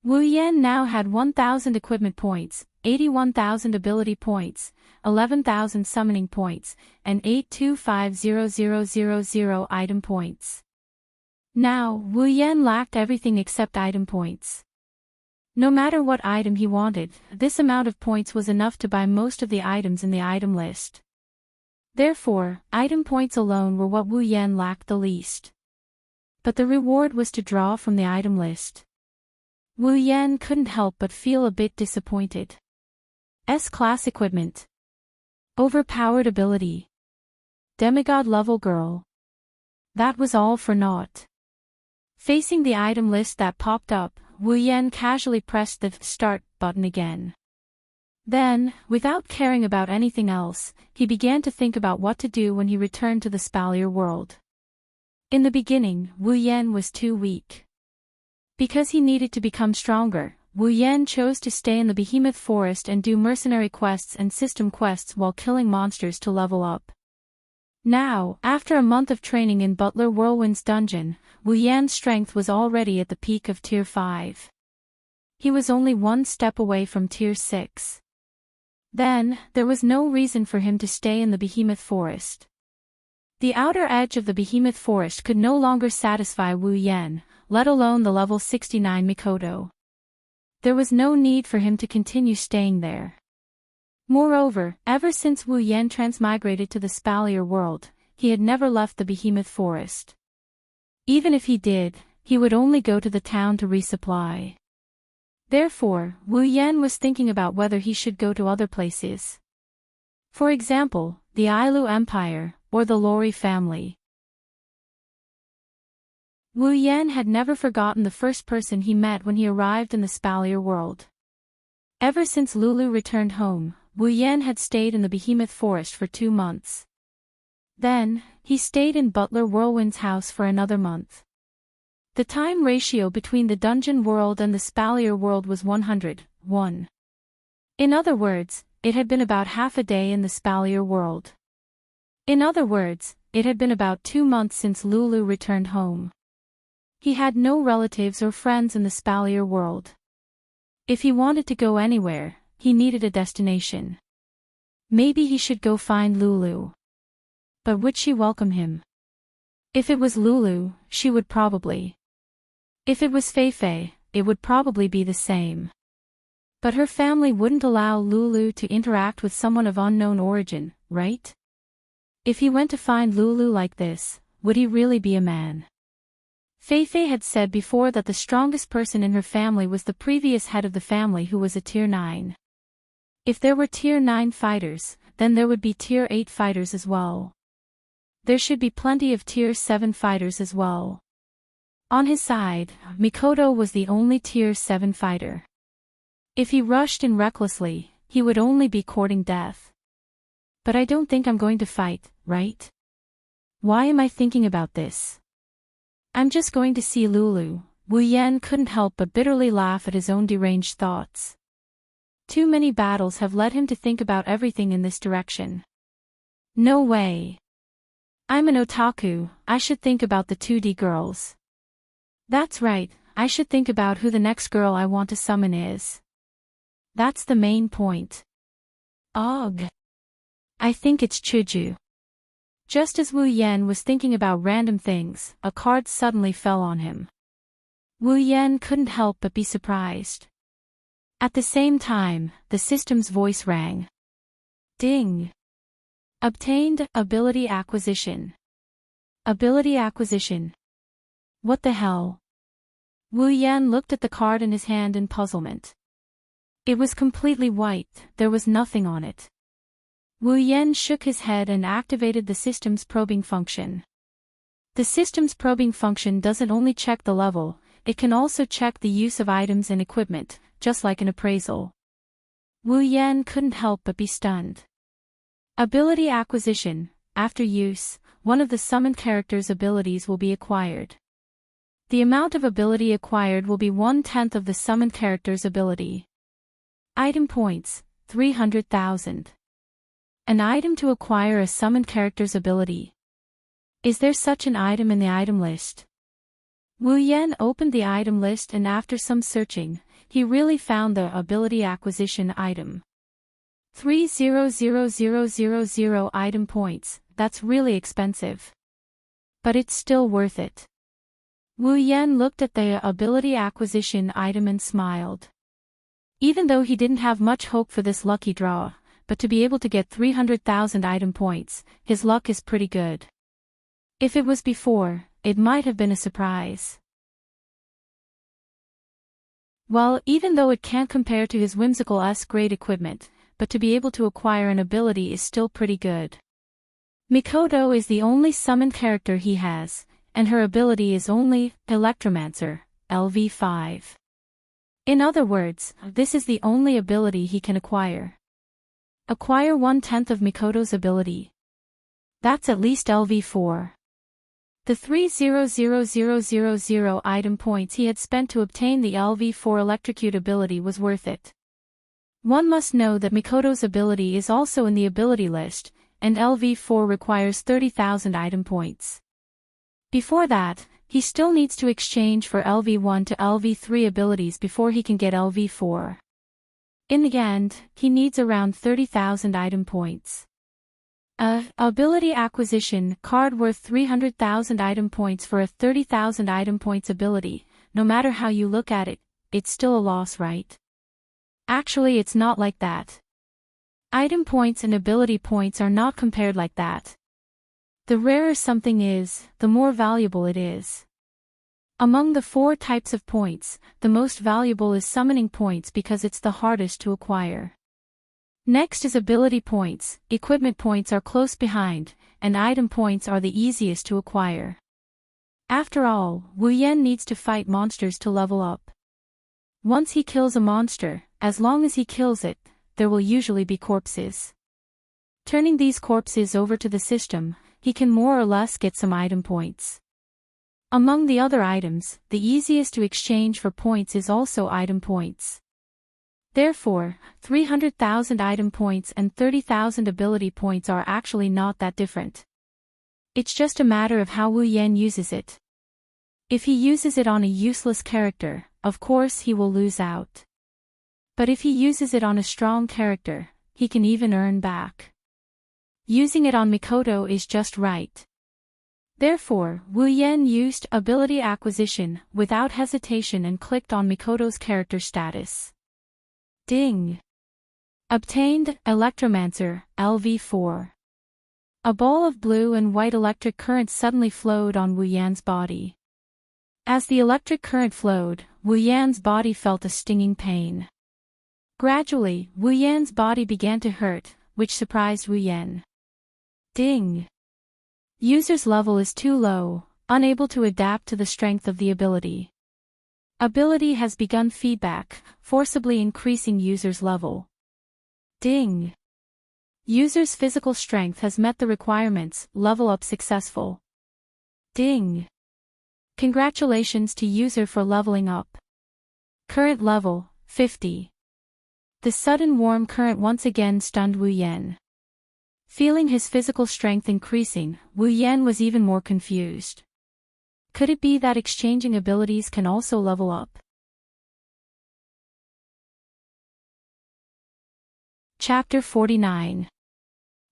Wu Yan now had 1,000 equipment points, 81,000 ability points, 11,000 summoning points, and 825,000 item points. Now, Wu Yan lacked everything except item points. No matter what item he wanted, this amount of points was enough to buy most of the items in the item list. Therefore, item points alone were what Wu Yan lacked the least. But the reward was to draw from the item list. Wu Yan couldn't help but feel a bit disappointed. S-class equipment. Overpowered ability. Demigod level girl. That was all for naught. Facing the item list that popped up, Wu Yan casually pressed the Start button again. Then, without caring about anything else, he began to think about what to do when he returned to the Spalier world. In the beginning, Wu Yan was too weak. Because he needed to become stronger, Wu Yan chose to stay in the Behemoth Forest and do mercenary quests and system quests while killing monsters to level up. Now, after a month of training in Butler Whirlwind's dungeon, Wu Yan's strength was already at the peak of Tier 5. He was only one step away from Tier 6. Then, there was no reason for him to stay in the Behemoth Forest. The outer edge of the Behemoth Forest could no longer satisfy Wu Yan, let alone the level 69 Mikoto. There was no need for him to continue staying there. Moreover, ever since Wu Yan transmigrated to the Spalier world, he had never left the Behemoth Forest. Even if he did, he would only go to the town to resupply. Therefore, Wu Yan was thinking about whether he should go to other places. For example, the Ailu Empire, or the Lori family. Wu Yan had never forgotten the first person he met when he arrived in the Spalier world. Ever since Lulu returned home, Wu Yan had stayed in the Behemoth Forest for 2 months. Then, he stayed in Butler Whirlwind's house for another month. The time ratio between the dungeon world and the Spalier world was 100:1. In other words, it had been about half a day in the Spalier world. In other words, it had been about 2 months since Lulu returned home. He had no relatives or friends in the Spalier world. If he wanted to go anywhere, he needed a destination. Maybe he should go find Lulu. But would she welcome him? If it was Lulu, she would probably. If it was Feifei, it would probably be the same. But her family wouldn't allow Lulu to interact with someone of unknown origin, right? If he went to find Lulu like this, would he really be a man? Feifei had said before that the strongest person in her family was the previous head of the family who was a Tier 9. If there were Tier 9 fighters, then there would be Tier 8 fighters as well. There should be plenty of Tier 7 fighters as well. On his side, Mikoto was the only Tier 7 fighter. If he rushed in recklessly, he would only be courting death. But I don't think I'm going to fight, right? Why am I thinking about this? I'm just going to see Lulu. Wu Yan couldn't help but bitterly laugh at his own deranged thoughts. Too many battles have led him to think about everything in this direction. No way. I'm an otaku, I should think about the 2D girls. That's right, I should think about who the next girl I want to summon is. That's the main point. Ugh. I think it's Chuju. Just as Wu Yan was thinking about random things, a card suddenly fell on him. Wu Yan couldn't help but be surprised. At the same time, the system's voice rang. Ding! Obtained, ability acquisition. Ability acquisition. What the hell? Wu Yan looked at the card in his hand in puzzlement. It was completely white, there was nothing on it. Wu Yan shook his head and activated the system's probing function. The system's probing function doesn't only check the level, it can also check the use of items and equipment, just like an appraisal. Wu Yan couldn't help but be stunned. Ability acquisition. After use, one of the summoned character's abilities will be acquired. The amount of ability acquired will be 1/10 of the summoned character's ability. Item points, 300,000. An item to acquire a summoned character's ability. Is there such an item in the item list? Wu Yan opened the item list and after some searching, he really found the ability acquisition item. 300,000 item points, that's really expensive. But it's still worth it. Wu Yan looked at the ability acquisition item and smiled. Even though he didn't have much hope for this lucky draw, but to be able to get 300,000 item points, his luck is pretty good. If it was before, it might have been a surprise. Well, even though it can't compare to his whimsical S-grade equipment, but to be able to acquire an ability is still pretty good. Mikoto is the only summoned character he has, and her ability is only Electromancer, LV5. In other words, this is the only ability he can acquire. Acquire 1/10 of Mikoto's ability. That's at least LV4. The 300,000 item points he had spent to obtain the LV4 Electrocute ability was worth it. One must know that Mikoto's ability is also in the ability list, and LV4 requires 30,000 item points. Before that, he still needs to exchange for LV1 to LV3 abilities before he can get LV4. In the end, he needs around 30,000 item points. Ability acquisition card worth 300,000 item points for a 30,000 item points ability. No matter how you look at it, it's still a loss, right? Actually, it's not like that. Item points and ability points are not compared like that. The rarer something is, the more valuable it is. Among the 4 types of points, the most valuable is summoning points because it's the hardest to acquire. Next is ability points, equipment points are close behind, and item points are the easiest to acquire. After all, Wu Yan needs to fight monsters to level up. Once he kills a monster, as long as he kills it, there will usually be corpses. Turning these corpses over to the system, he can more or less get some item points. Among the other items, the easiest to exchange for points is also item points. Therefore, 300,000 item points and 30,000 ability points are actually not that different. It's just a matter of how Wu Yan uses it. If he uses it on a useless character, of course he will lose out. But if he uses it on a strong character, he can even earn back. Using it on Mikoto is just right. Therefore, Wu Yan used ability acquisition without hesitation and clicked on Mikoto's character status. Ding! Obtained, Electromancer, LV4. A ball of blue and white electric current suddenly flowed on Wu Yan's body. As the electric current flowed, Wu Yan's body felt a stinging pain. Gradually, Wu Yan's body began to hurt, which surprised Wu Yan. Ding! User's level is too low, unable to adapt to the strength of the ability. Ability has begun feedback, forcibly increasing user's level. Ding! User's physical strength has met the requirements, level up successful. Ding! Congratulations to user for leveling up. Current level, 50. The sudden warm current once again stunned Wu Yan. Feeling his physical strength increasing, Wu Yan was even more confused. Could it be that exchanging abilities can also level up? Chapter 49.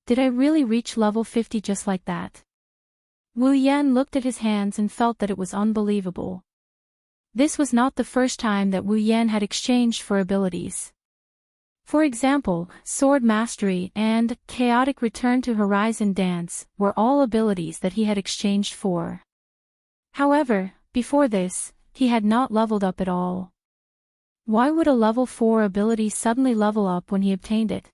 Did I really reach level 50 just like that? Wu Yan looked at his hands and felt that it was unbelievable. This was not the first time that Wu Yan had exchanged for abilities. For example, Sword Mastery and Chaotic Return to Horizon Dance were all abilities that he had exchanged for. However, before this, he had not leveled up at all. Why would a level 4 ability suddenly level up when he obtained it?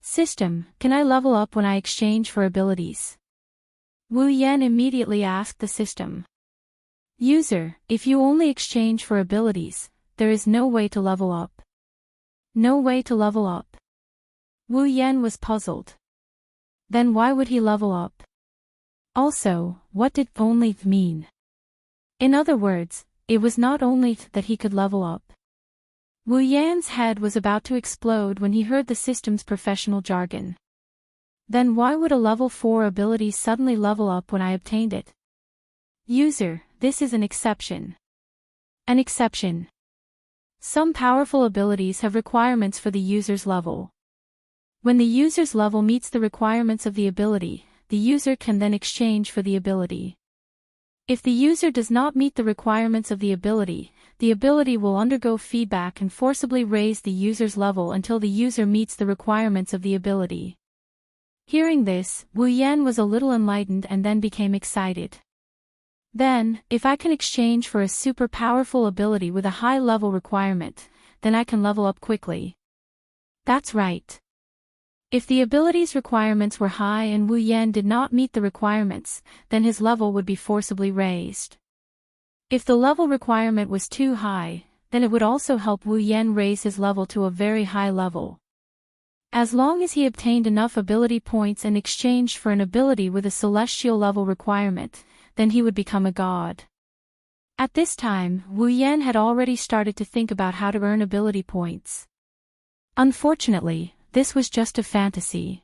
System, can I level up when I exchange for abilities? Wu Yan immediately asked the system. User, if you only exchange for abilities, there is no way to level up. No way to level up. Wu Yan was puzzled. Then why would he level up? Also, what did only mean? In other words, it was not only that he could level up. Wu Yan's head was about to explode when he heard the system's professional jargon. Then why would a level 4 ability suddenly level up when I obtained it? User, this is an exception. An exception. Some powerful abilities have requirements for the user's level. When the user's level meets the requirements of the ability, the user can then exchange for the ability. If the user does not meet the requirements of the ability will undergo feedback and forcibly raise the user's level until the user meets the requirements of the ability. Hearing this, Wu Yan was a little enlightened and then became excited. Then, if I can exchange for a super powerful ability with a high level requirement, then I can level up quickly. That's right. If the ability's requirements were high and Wu Yan did not meet the requirements, then his level would be forcibly raised. If the level requirement was too high, then it would also help Wu Yan raise his level to a very high level. As long as he obtained enough ability points and exchanged for an ability with a celestial level requirement, then he would become a god. At this time, Wu Yan had already started to think about how to earn ability points. Unfortunately, this was just a fantasy.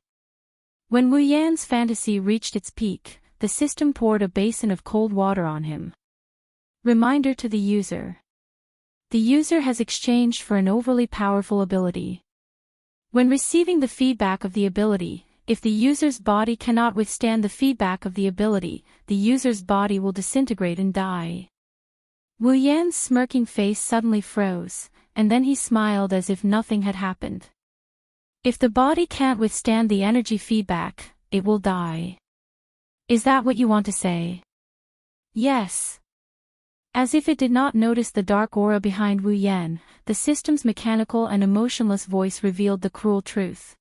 When Wu Yan's fantasy reached its peak, the system poured a basin of cold water on him. Reminder to the user. The user has exchanged for an overly powerful ability. When receiving the feedback of the ability, if the user's body cannot withstand the feedback of the ability, the user's body will disintegrate and die. Wu Yan's smirking face suddenly froze, and then he smiled as if nothing had happened. If the body can't withstand the energy feedback, it will die. Is that what you want to say? Yes. As if it did not notice the dark aura behind Wu Yan, the system's mechanical and emotionless voice revealed the cruel truth.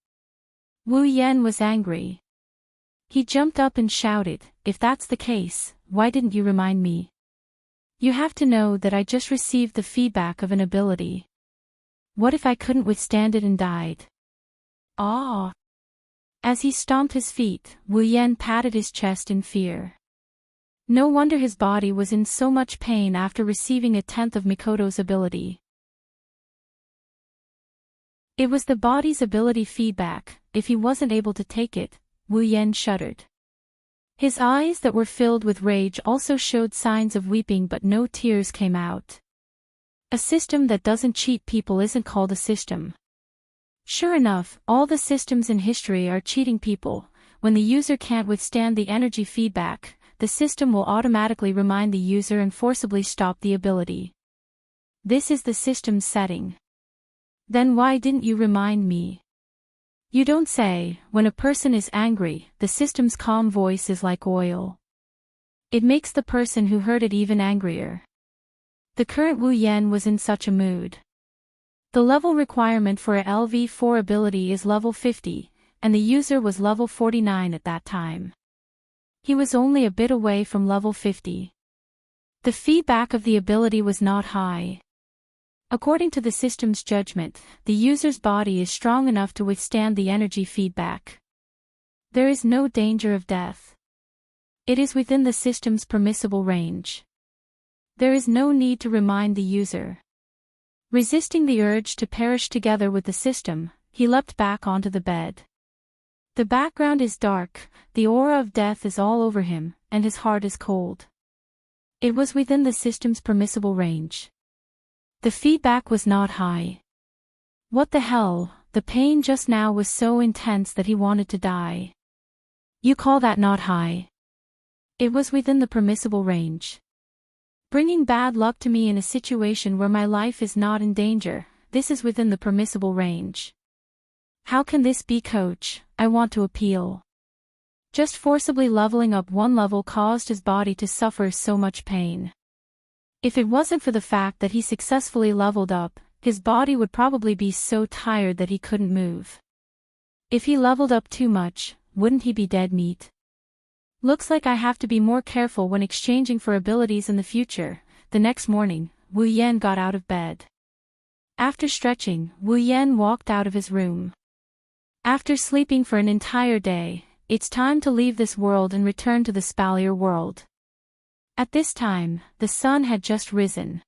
Wu Yan was angry. He jumped up and shouted, if that's the case, why didn't you remind me? You have to know that I just received the feedback of an ability. What if I couldn't withstand it and died? Ah! As he stomped his feet, Wu Yan patted his chest in fear. No wonder his body was in so much pain after receiving a tenth of Mikoto's ability. It was the body's ability feedback. If he wasn't able to take it, Wu Yan shuddered. His eyes that were filled with rage also showed signs of weeping, but no tears came out. A system that doesn't cheat people isn't called a system. Sure enough, all the systems in history are cheating people. When the user can't withstand the energy feedback, the system will automatically remind the user and forcibly stop the ability. This is the system's setting. Then why didn't you remind me? You don't say. When a person is angry, the system's calm voice is like oil. It makes the person who heard it even angrier. The current Wu Yan was in such a mood. The level requirement for a LV4 ability is level 50, and the user was level 49 at that time. He was only a bit away from level 50. The feedback of the ability was not high. According to the system's judgment, the user's body is strong enough to withstand the energy feedback. There is no danger of death. It is within the system's permissible range. There is no need to remind the user. Resisting the urge to perish together with the system, he leapt back onto the bed. The background is dark, the aura of death is all over him, and his heart is cold. It was within the system's permissible range. The feedback was not high. What the hell, the pain just now was so intense that he wanted to die. You call that not high? It was within the permissible range. Bringing bad luck to me in a situation where my life is not in danger, this is within the permissible range. How can this be, coach? I want to appeal. Just forcibly leveling up one level caused his body to suffer so much pain. If it wasn't for the fact that he successfully leveled up, his body would probably be so tired that he couldn't move. If he leveled up too much, wouldn't he be dead meat? Looks like I have to be more careful when exchanging for abilities in the future. The next morning, Wu Yan got out of bed. After stretching, Wu Yan walked out of his room. After sleeping for an entire day, it's time to leave this world and return to the Spalier world. At this time, the sun had just risen.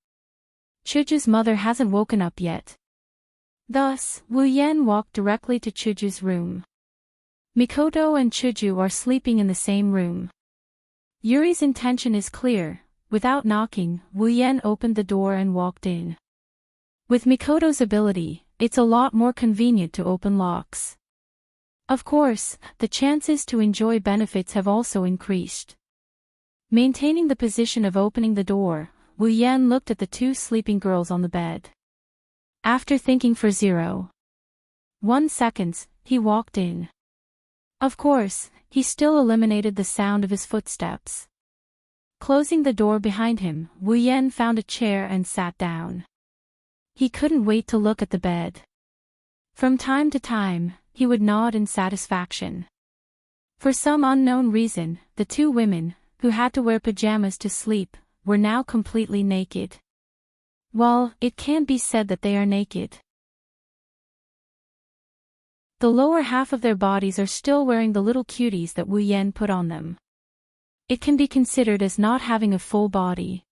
Chuju's mother hasn't woken up yet. Thus, Wu Yan walked directly to Chuju's room. Mikoto and Chuju are sleeping in the same room. Yuri's intention is clear. Without knocking, Wu Yan opened the door and walked in. With Mikoto's ability, it's a lot more convenient to open locks. Of course, the chances to enjoy benefits have also increased. Maintaining the position of opening the door, Wu Yan looked at the two sleeping girls on the bed. After thinking for 0.1 seconds, he walked in. Of course, he still eliminated the sound of his footsteps. Closing the door behind him, Wu Yan found a chair and sat down. He couldn't wait to look at the bed. From time to time, he would nod in satisfaction. For some unknown reason, the two women, who had to wear pajamas to sleep, were now completely naked. Well, it can't be said that they are naked. The lower half of their bodies are still wearing the little cuties that Wu Yan put on them. It can be considered as not having a full body.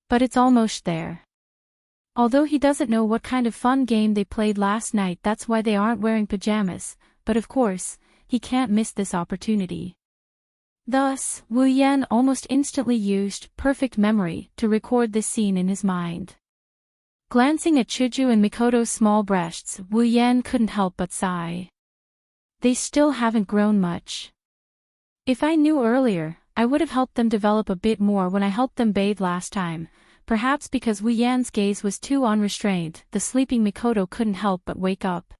But it's almost there. Although he doesn't know what kind of fun game they played last night, that's why they aren't wearing pajamas, but of course, he can't miss this opportunity. Thus, Wu Yan almost instantly used perfect memory to record this scene in his mind. Glancing at Chuju and Mikoto's small breasts, Wu Yan couldn't help but sigh. They still haven't grown much. If I knew earlier, I would have helped them develop a bit more when I helped them bathe last time. Perhaps because Wu Yan's gaze was too unrestrained, the sleeping Mikoto couldn't help but wake up.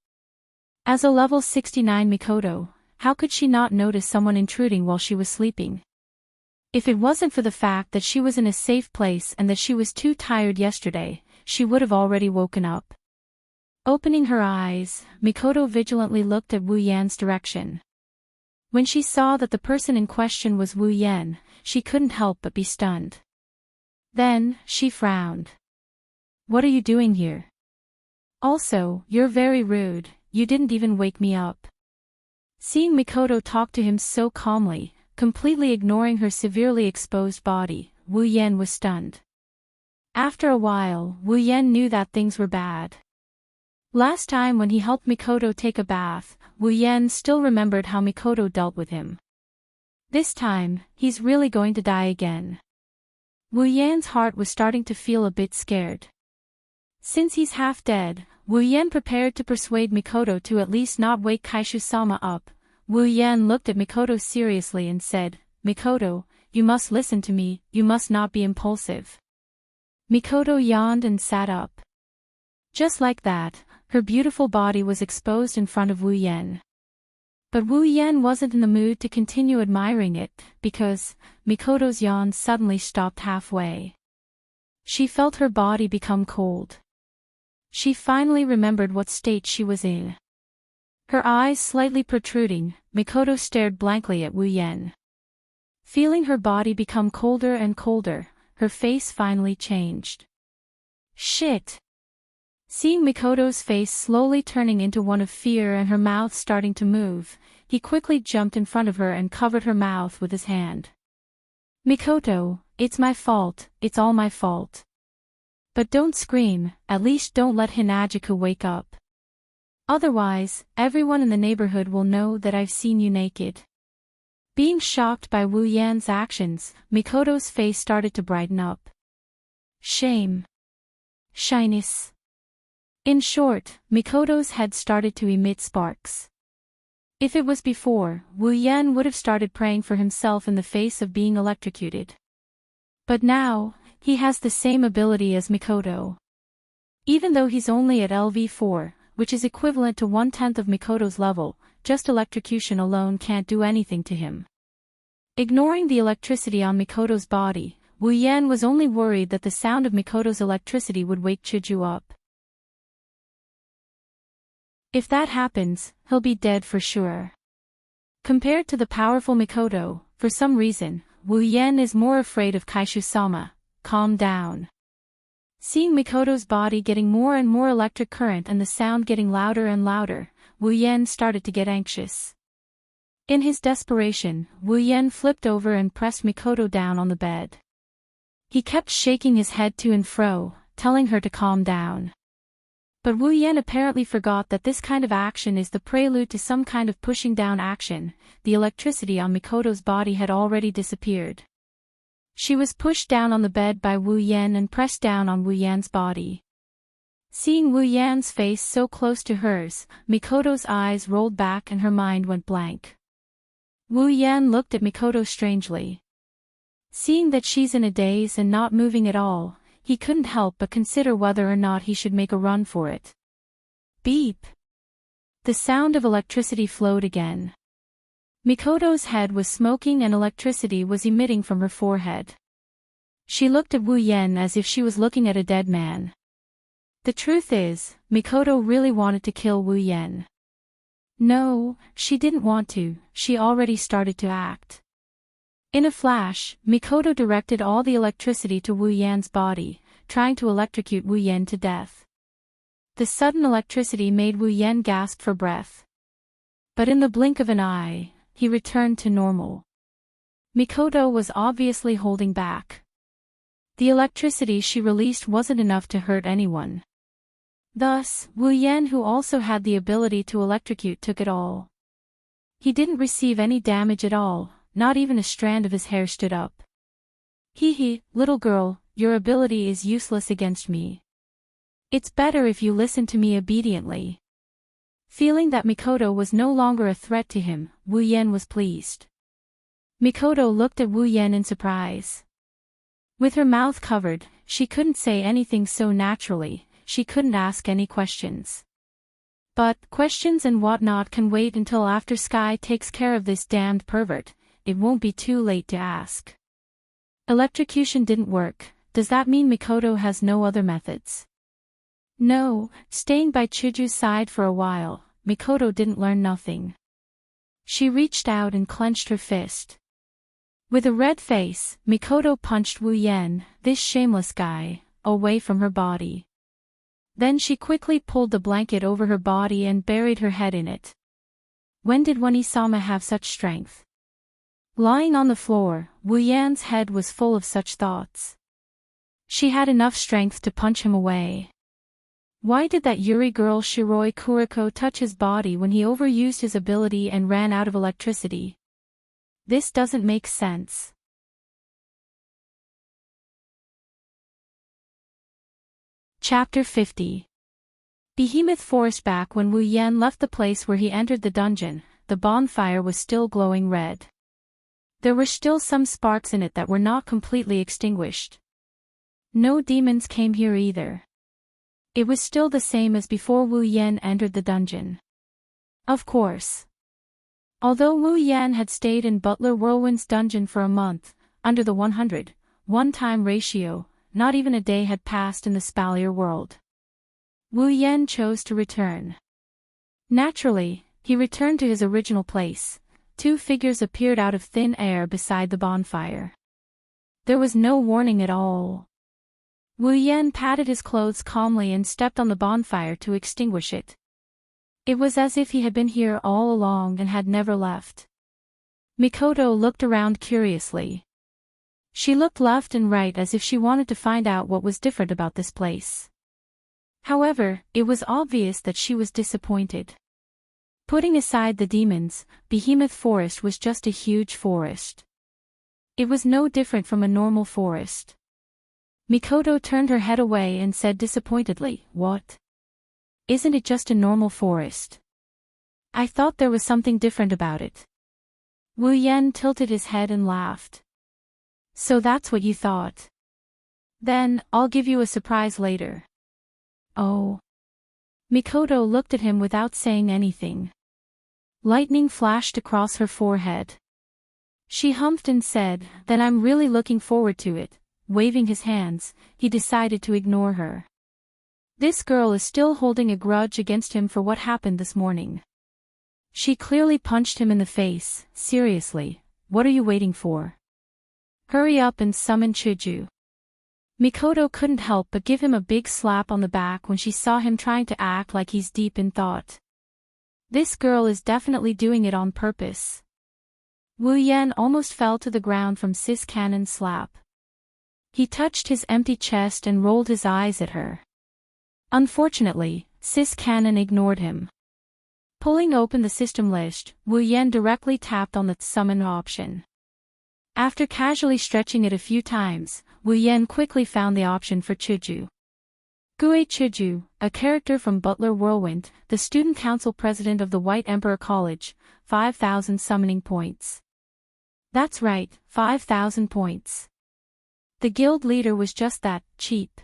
As a level 69 Mikoto, how could she not notice someone intruding while she was sleeping? If it wasn't for the fact that she was in a safe place and that she was too tired yesterday, she would have already woken up. Opening her eyes, Mikoto vigilantly looked at Wu Yan's direction. When she saw that the person in question was Wu Yan, she couldn't help but be stunned. Then, she frowned. What are you doing here? Also, you're very rude, you didn't even wake me up. Seeing Mikoto talk to him so calmly, completely ignoring her severely exposed body, Wu Yan was stunned. After a while, Wu Yan knew that things were bad. Last time when he helped Mikoto take a bath, Wu Yan still remembered how Mikoto dealt with him. This time, he's really going to die again. Wu Yan's heart was starting to feel a bit scared. Since he's half dead, Wu Yan prepared to persuade Mikoto to at least not wake Kaishu-sama up. Wu Yan looked at Mikoto seriously and said, "Mikoto, you must listen to me, you must not be impulsive." Mikoto yawned and sat up. Just like that, her beautiful body was exposed in front of Wu Yan. But Wu Yan wasn't in the mood to continue admiring it, because Mikoto's yawn suddenly stopped halfway. She felt her body become cold. She finally remembered what state she was in. Her eyes slightly protruding, Mikoto stared blankly at Wu Yan. Feeling her body become colder and colder, her face finally changed. Shit! Seeing Mikoto's face slowly turning into one of fear and her mouth starting to move, he quickly jumped in front of her and covered her mouth with his hand. "Mikoto, it's my fault, it's all my fault. But don't scream, at least don't let Hinagiku wake up. Otherwise, everyone in the neighborhood will know that I've seen you naked." Being shocked by Wu Yan's actions, Mikoto's face started to brighten up. Shame. Shyness. In short, Mikoto's head started to emit sparks. If it was before, Wu Yan would have started praying for himself in the face of being electrocuted. But now, he has the same ability as Mikoto. Even though he's only at LV4, which is equivalent to 1/10 of Mikoto's level, just electrocution alone can't do anything to him. Ignoring the electricity on Mikoto's body, Wu Yan was only worried that the sound of Mikoto's electricity would wake Chiju up. If that happens, he'll be dead for sure. Compared to the powerful Mikoto, for some reason, Wu Yan is more afraid of Kaishu-sama. Calm down. Seeing Mikoto's body getting more and more electric current and the sound getting louder and louder, Wu Yan started to get anxious. In his desperation, Wu Yan flipped over and pressed Mikoto down on the bed. He kept shaking his head to and fro, telling her to calm down. But Wu Yan apparently forgot that this kind of action is the prelude to some kind of pushing down action. The electricity on Mikoto's body had already disappeared. She was pushed down on the bed by Wu Yan and pressed down on Wu Yan's body. Seeing Wu Yan's face so close to hers, Mikoto's eyes rolled back and her mind went blank. Wu Yan looked at Mikoto strangely. Seeing that she's in a daze and not moving at all, he couldn't help but consider whether or not he should make a run for it. Beep! The sound of electricity flowed again. Mikoto's head was smoking and electricity was emitting from her forehead. She looked at Wu Yan as if she was looking at a dead man. The truth is, Mikoto really wanted to kill Wu Yan. No, she didn't want to, she already started to act. In a flash, Mikoto directed all the electricity to Wu Yan's body, trying to electrocute Wu Yan to death. The sudden electricity made Wu Yan gasp for breath. But in the blink of an eye, he returned to normal. Mikoto was obviously holding back. The electricity she released wasn't enough to hurt anyone. Thus, Wu Yan, who also had the ability to electrocute, took it all. He didn't receive any damage at all. Not even a strand of his hair stood up. Hee, little girl, your ability is useless against me. It's better if you listen to me obediently. Feeling that Mikoto was no longer a threat to him, Wu Yan was pleased. Mikoto looked at Wu Yan in surprise. With her mouth covered, she couldn't say anything so naturally, she couldn't ask any questions. But questions and whatnot can wait until after Sky takes care of this damned pervert. It won't be too late to ask. Electrocution didn't work. Does that mean Mikoto has no other methods? No, staying by Chiju's side for a while, Mikoto didn't learn nothing. She reached out and clenched her fist. With a red face, Mikoto punched Wu Yan, this shameless guy, away from her body. Then she quickly pulled the blanket over her body and buried her head in it. When did Wanisama have such strength? Lying on the floor, Wu Yan's head was full of such thoughts. She had enough strength to punch him away. Why did that Yuri girl Shiroi Kuriko touch his body when he overused his ability and ran out of electricity? This doesn't make sense. Chapter 50. Behemoth Forest. Back when Wu Yan left the place where he entered the dungeon, the bonfire was still glowing red. There were still some sparks in it that were not completely extinguished. No demons came here either. It was still the same as before Wu Yan entered the dungeon. Of course. Although Wu Yan had stayed in Butler Whirlwind's dungeon for a month, under the 100:1 ratio, not even a day had passed in the Spalier world. Wu Yan chose to return. Naturally, he returned to his original place. Two figures appeared out of thin air beside the bonfire. There was no warning at all. Wu Yan patted his clothes calmly and stepped on the bonfire to extinguish it. It was as if he had been here all along and had never left. Mikoto looked around curiously. She looked left and right as if she wanted to find out what was different about this place. However, it was obvious that she was disappointed. Putting aside the demons, Behemoth Forest was just a huge forest. It was no different from a normal forest. Mikoto turned her head away and said disappointedly, "What? Isn't it just a normal forest? I thought there was something different about it." Wu Yan tilted his head and laughed. "So that's what you thought? Then, I'll give you a surprise later." "Oh." Mikoto looked at him without saying anything. Lightning flashed across her forehead. She humphed and said, "Then I'm really looking forward to it." Waving his hands, he decided to ignore her. This girl is still holding a grudge against him for what happened this morning. She clearly punched him in the face. Seriously, what are you waiting for? Hurry up and summon Chuju. Mikoto couldn't help but give him a big slap on the back when she saw him trying to act like he's deep in thought. This girl is definitely doing it on purpose. Wu Yan almost fell to the ground from Sis Cannon's slap. He touched his empty chest and rolled his eyes at her. Unfortunately, Sis Cannon ignored him. Pulling open the system list, Wu Yan directly tapped on the summon option. After casually stretching it a few times, Wu Yan quickly found the option for Chuju. Gue Chuju, a character from Butler Whirlwind, the student council president of the White Emperor College, 5,000 summoning points. That's right, 5,000 points. The guild leader was just that, cheap.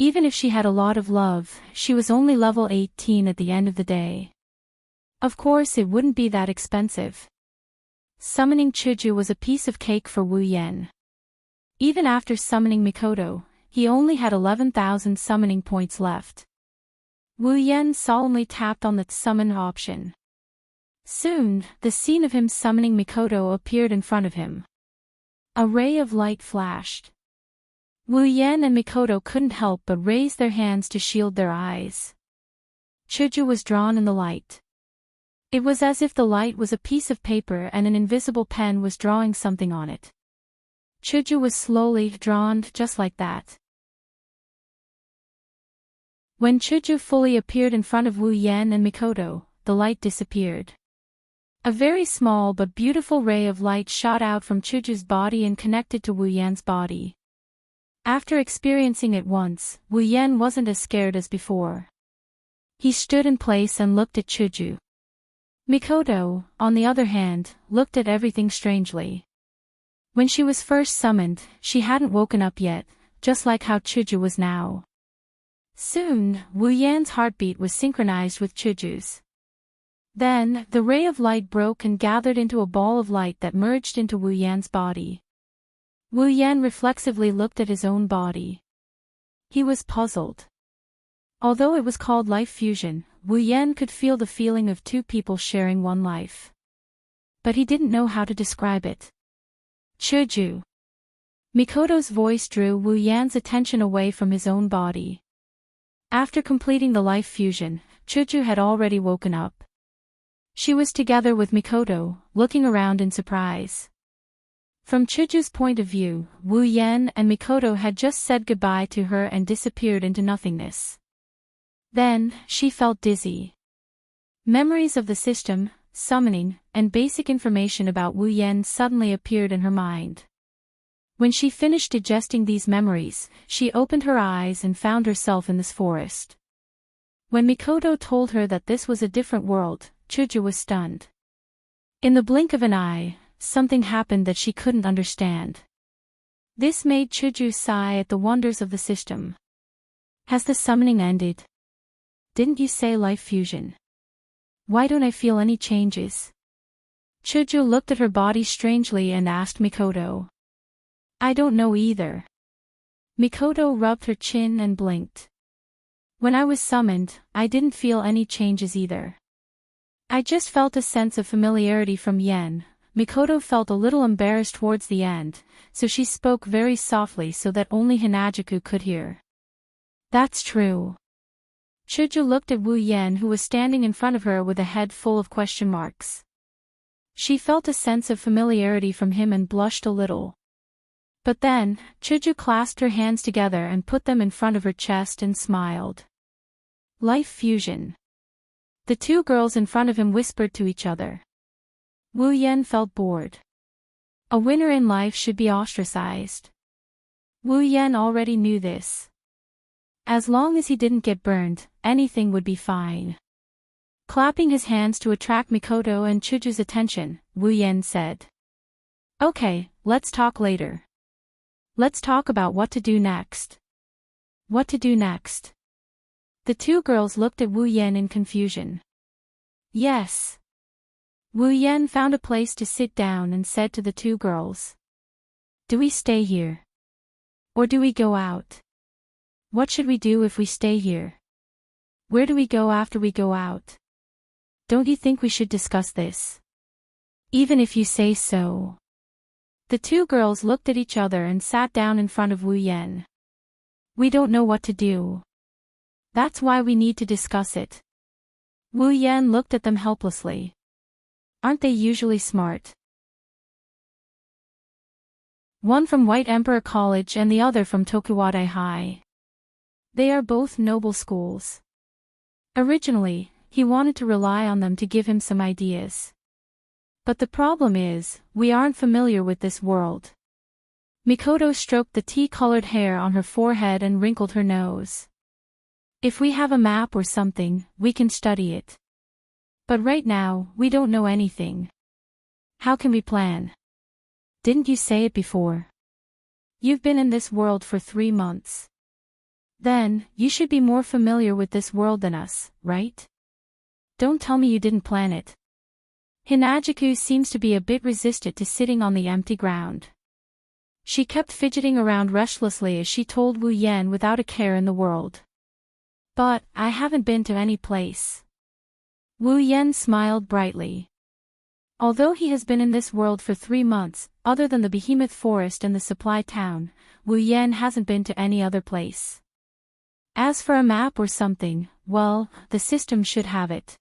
Even if she had a lot of love, she was only level 18 at the end of the day. Of course it wouldn't be that expensive. Summoning Chuju was a piece of cake for Wu Yan. Even after summoning Mikoto, he only had 11,000 summoning points left. Wu Yan solemnly tapped on the summon option. Soon, the scene of him summoning Mikoto appeared in front of him. A ray of light flashed. Wu Yan and Mikoto couldn't help but raise their hands to shield their eyes. Chuju was drawn in the light. It was as if the light was a piece of paper and an invisible pen was drawing something on it. Chuju was slowly drawn just like that. When Chuju fully appeared in front of Wu Yan and Mikoto, the light disappeared. A very small but beautiful ray of light shot out from Chuju's body and connected to Wu Yan's body. After experiencing it once, Wu Yan wasn't as scared as before. He stood in place and looked at Chuju. Mikoto, on the other hand, looked at everything strangely. When she was first summoned, she hadn't woken up yet, just like how Chuju was now. Soon, Wu Yan's heartbeat was synchronized with Chuju's. Then, the ray of light broke and gathered into a ball of light that merged into Wu Yan's body. Wu Yan reflexively looked at his own body. He was puzzled. Although it was called life fusion, Wu Yan could feel the feeling of two people sharing one life. But he didn't know how to describe it. Chuju. Mikoto's voice drew Wu Yan's attention away from his own body. After completing the life fusion, Chuju had already woken up. She was together with Mikoto, looking around in surprise. From Chuju's point of view, Wu Yan and Mikoto had just said goodbye to her and disappeared into nothingness. Then, she felt dizzy. Memories of the system, summoning, and basic information about Wu Yan suddenly appeared in her mind. When she finished digesting these memories, she opened her eyes and found herself in this forest. When Mikoto told her that this was a different world, Chuju was stunned. In the blink of an eye, something happened that she couldn't understand. This made Chuju sigh at the wonders of the system. Has the summoning ended? Didn't you say life fusion? Why don't I feel any changes? Chuju looked at her body strangely and asked Mikoto. I don't know either. Mikoto rubbed her chin and blinked. When I was summoned, I didn't feel any changes either. I just felt a sense of familiarity from Yen. Mikoto felt a little embarrassed towards the end, so she spoke very softly so that only Hinajuku could hear. That's true. Chuju looked at Wu Yen, who was standing in front of her with a head full of question marks. She felt a sense of familiarity from him and blushed a little. But then, Chuju clasped her hands together and put them in front of her chest and smiled. Life fusion. The two girls in front of him whispered to each other. Wu Yen felt bored. A winner in life should be ostracized. Wu Yen already knew this. As long as he didn't get burned, anything would be fine. Clapping his hands to attract Mikoto and Chuju's attention, Wu Yen said. Okay, let's talk later. Let's talk about what to do next. What to do next? The two girls looked at Wu Yen in confusion. Yes. Wu Yen found a place to sit down and said to the two girls. Do we stay here? Or do we go out? What should we do if we stay here? Where do we go after we go out? Don't you think we should discuss this? Even if you say so. The two girls looked at each other and sat down in front of Wu Yen. We don't know what to do. That's why we need to discuss it. Wu Yen looked at them helplessly. Aren't they usually smart? One from White Emperor College and the other from Tokuwadai High. They are both noble schools. Originally, he wanted to rely on them to give him some ideas. But the problem is, we aren't familiar with this world. Mikoto stroked the tea-colored hair on her forehead and wrinkled her nose. If we have a map or something, we can study it. But right now, we don't know anything. How can we plan? Didn't you say it before? You've been in this world for 3 months. Then, you should be more familiar with this world than us, right? Don't tell me you didn't plan it. Hinajuku seems to be a bit resistant to sitting on the empty ground. She kept fidgeting around restlessly as she told Wu Yen without a care in the world. But, I haven't been to any place. Wu Yen smiled brightly. Although he has been in this world for 3 months, other than the behemoth forest and the supply town, Wu Yen hasn't been to any other place. As for a map or something, well, the system should have it.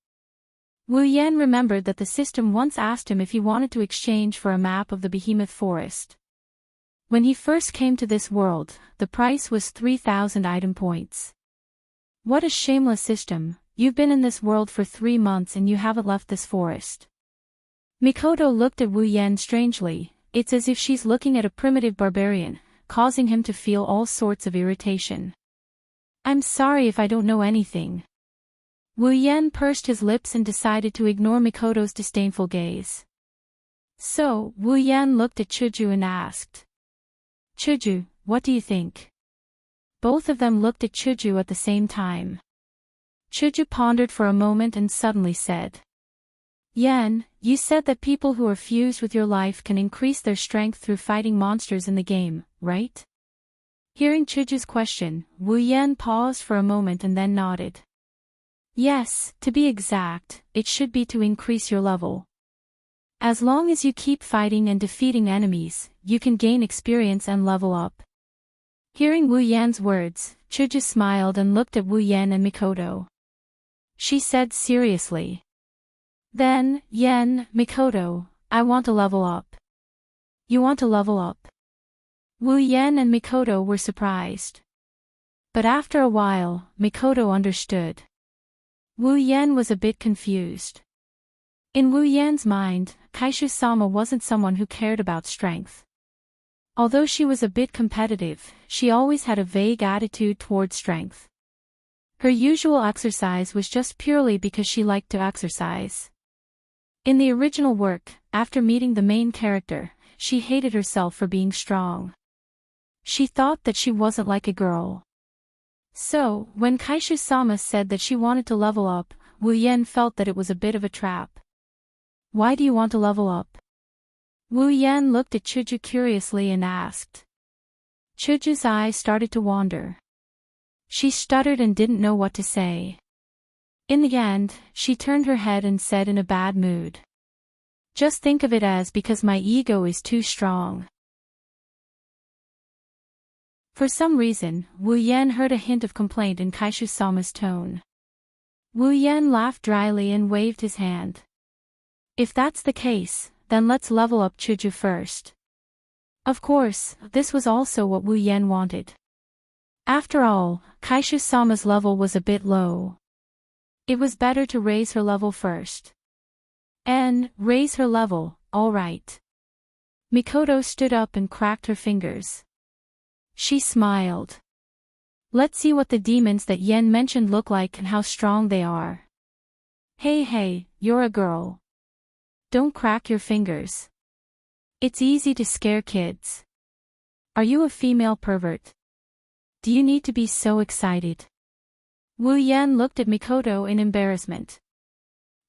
Wu Yen remembered that the system once asked him if he wanted to exchange for a map of the behemoth forest. When he first came to this world, the price was 3,000 item points. What a shameless system, you've been in this world for 3 months and you haven't left this forest. Mikoto looked at Wu Yen strangely, it's as if she's looking at a primitive barbarian, causing him to feel all sorts of irritation. I'm sorry if I don't know anything. Wu Yen pursed his lips and decided to ignore Mikoto's disdainful gaze. So, Wu Yen looked at Chuju and asked. Chuju, what do you think? Both of them looked at Chuju at the same time. Chuju pondered for a moment and suddenly said. Yen, you said that people who are fused with your life can increase their strength through fighting monsters in the game, right? Hearing Chuju's question, Wu Yen paused for a moment and then nodded. Yes, to be exact, it should be to increase your level. As long as you keep fighting and defeating enemies, you can gain experience and level up. Hearing Wu Yan's words, Chuju smiled and looked at Wu Yen and Mikoto. She said seriously. Then, Yen, Mikoto, I want to level up. You want to level up? Wu Yen and Mikoto were surprised. But after a while, Mikoto understood. Wu Yen was a bit confused. In Wu Yan's mind, Kaishu-sama wasn't someone who cared about strength. Although she was a bit competitive, she always had a vague attitude toward strength. Her usual exercise was just purely because she liked to exercise. In the original work, after meeting the main character, she hated herself for being strong. She thought that she wasn't like a girl. So, when Kaishu-sama said that she wanted to level up, Wu Yan felt that it was a bit of a trap. Why do you want to level up? Wu Yan looked at Chuju curiously and asked. Chuju's eyes started to wander. She stuttered and didn't know what to say. In the end, she turned her head and said in a bad mood. Just think of it as because my ego is too strong. For some reason, Wu Yan heard a hint of complaint in Kaishu-sama's tone. Wu Yan laughed dryly and waved his hand. If that's the case, then let's level up Chuju first. Of course, this was also what Wu Yan wanted. After all, Kaishu-sama's level was a bit low. It was better to raise her level first. Raise her level, all right. Mikoto stood up and cracked her fingers. She smiled. Let's see what the demons that Yen mentioned look like and how strong they are. Hey, you're a girl. Don't crack your fingers. It's easy to scare kids. Are you a female pervert? Do you need to be so excited? Wu Yan looked at Mikoto in embarrassment.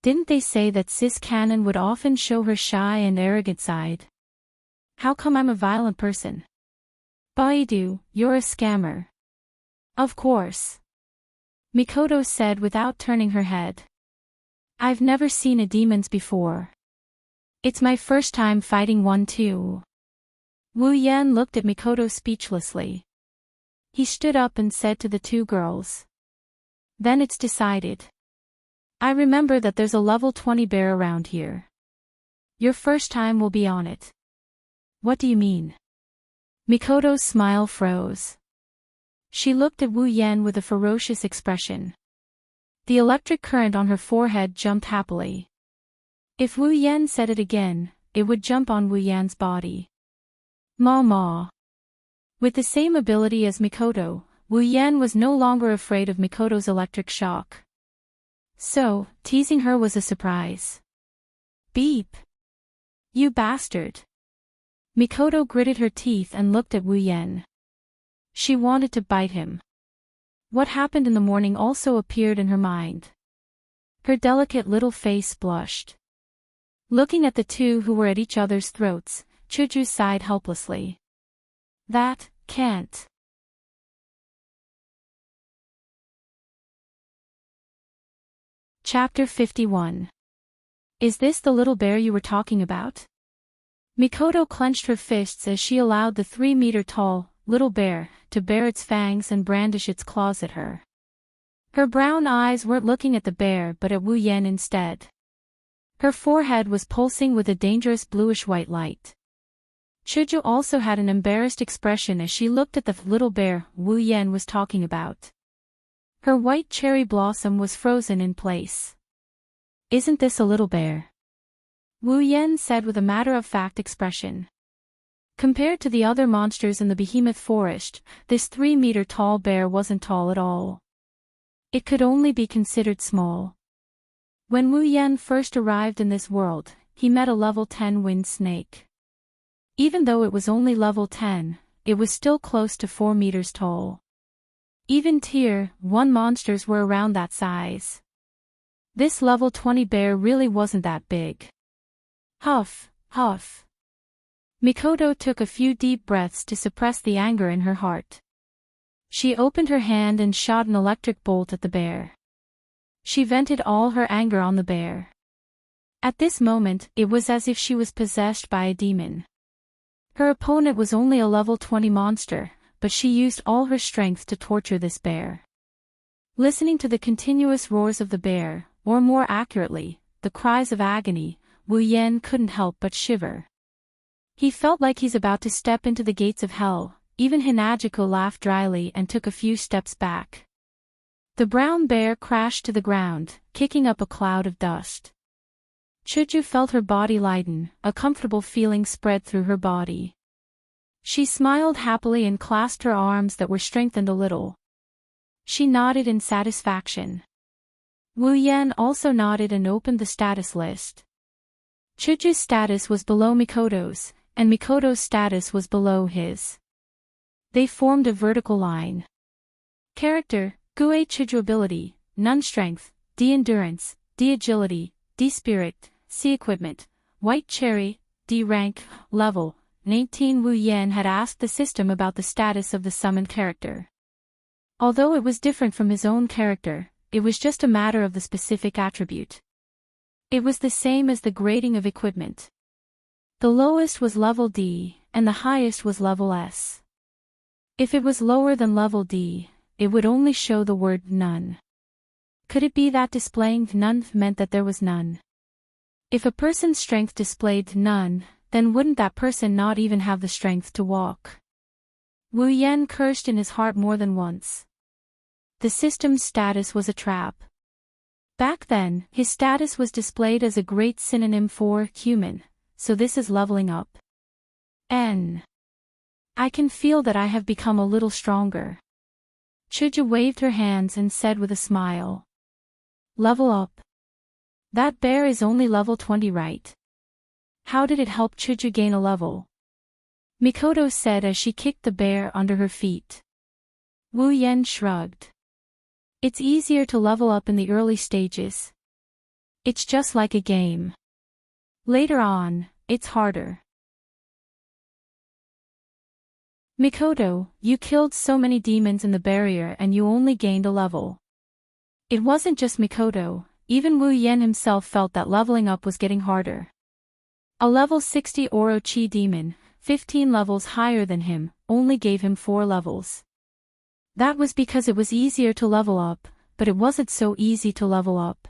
Didn't they say that cis canon would often show her shy and arrogant side? How come I'm a violent person? Baidu, you're a scammer. Of course. Mikoto said without turning her head. I've never seen a demons before. It's my first time fighting one too. Wu Yan looked at Mikoto speechlessly. He stood up and said to the two girls. Then it's decided. I remember that there's a level 20 bear around here. Your first time will be on it. What do you mean? Mikoto's smile froze. She looked at Wu Yan with a ferocious expression. The electric current on her forehead jumped happily. If Wu Yan said it again, it would jump on Wu Yan's body. Ma. With the same ability as Mikoto, Wu Yan was no longer afraid of Mikoto's electric shock. So, teasing her was a surprise. Beep! You bastard! Mikoto gritted her teeth and looked at Wu Yan. She wanted to bite him. What happened in the morning also appeared in her mind. Her delicate little face blushed. Looking at the two who were at each other's throats, Chuju sighed helplessly. That can't. Chapter 51. Is this the little bear you were talking about? Mikoto clenched her fists as she allowed the 3-meter-tall, little bear, to bare its fangs and brandish its claws at her. Her brown eyes weren't looking at the bear but at Wu Yan instead. Her forehead was pulsing with a dangerous bluish-white light. Chuju also had an embarrassed expression as she looked at the little bear Wu Yan was talking about. Her white cherry blossom was frozen in place. Isn't this a little bear? Wu Yan said with a matter-of-fact expression. Compared to the other monsters in the behemoth forest, this 3-meter-tall bear wasn't tall at all. It could only be considered small. When Wu Yan first arrived in this world, he met a level 10 wind snake. Even though it was only level 10, it was still close to 4 meters tall. Even tier 1 monsters were around that size. This level 20 bear really wasn't that big. Huff. Mikoto took a few deep breaths to suppress the anger in her heart. She opened her hand and shot an electric bolt at the bear. She vented all her anger on the bear. At this moment, it was as if she was possessed by a demon. Her opponent was only a level 20 monster, but she used all her strength to torture this bear. Listening to the continuous roars of the bear, or more accurately, the cries of agony, Wu Yan couldn't help but shiver. He felt like he's about to step into the gates of hell. Even Hinagiko laughed dryly and took a few steps back. The brown bear crashed to the ground, kicking up a cloud of dust. Chuju felt her body lighten, a comfortable feeling spread through her body. She smiled happily and clasped her arms that were strengthened a little. She nodded in satisfaction. Wu Yan also nodded and opened the status list. Chuju's status was below Mikoto's, and Mikoto's status was below his. They formed a vertical line. Character: Gue Chuju. Ability: None. Strength: D. Endurance, D. Agility, D. Spirit, C. Equipment, White Cherry, D. Rank. Level: 19. Wu Yan had asked the system about the status of the summoned character. Although it was different from his own character, it was just a matter of the specific attribute. It was the same as the grading of equipment. The lowest was level D, and the highest was level S. If it was lower than level D, it would only show the word none. Could it be that displaying none meant that there was none? If a person's strength displayed none, then wouldn't that person not even have the strength to walk? Wu Yan cursed in his heart more than once. The system's status was a trap. Back then, his status was displayed as a great synonym for human, so this is leveling up. I can feel that I have become a little stronger. Chuju waved her hands and said with a smile. Level up. That bear is only level 20, right? How did it help Chuju gain a level? Mikoto said as she kicked the bear under her feet. Wu Yan shrugged. It's easier to level up in the early stages. It's just like a game. Later on, it's harder. Mikoto, you killed so many demons in the barrier and you only gained a level. It wasn't just Mikoto, even Wu Yan himself felt that leveling up was getting harder. A level 60 Orochi demon, 15 levels higher than him, only gave him 4 levels. That was because it was easier to level up, but it wasn't so easy to level up.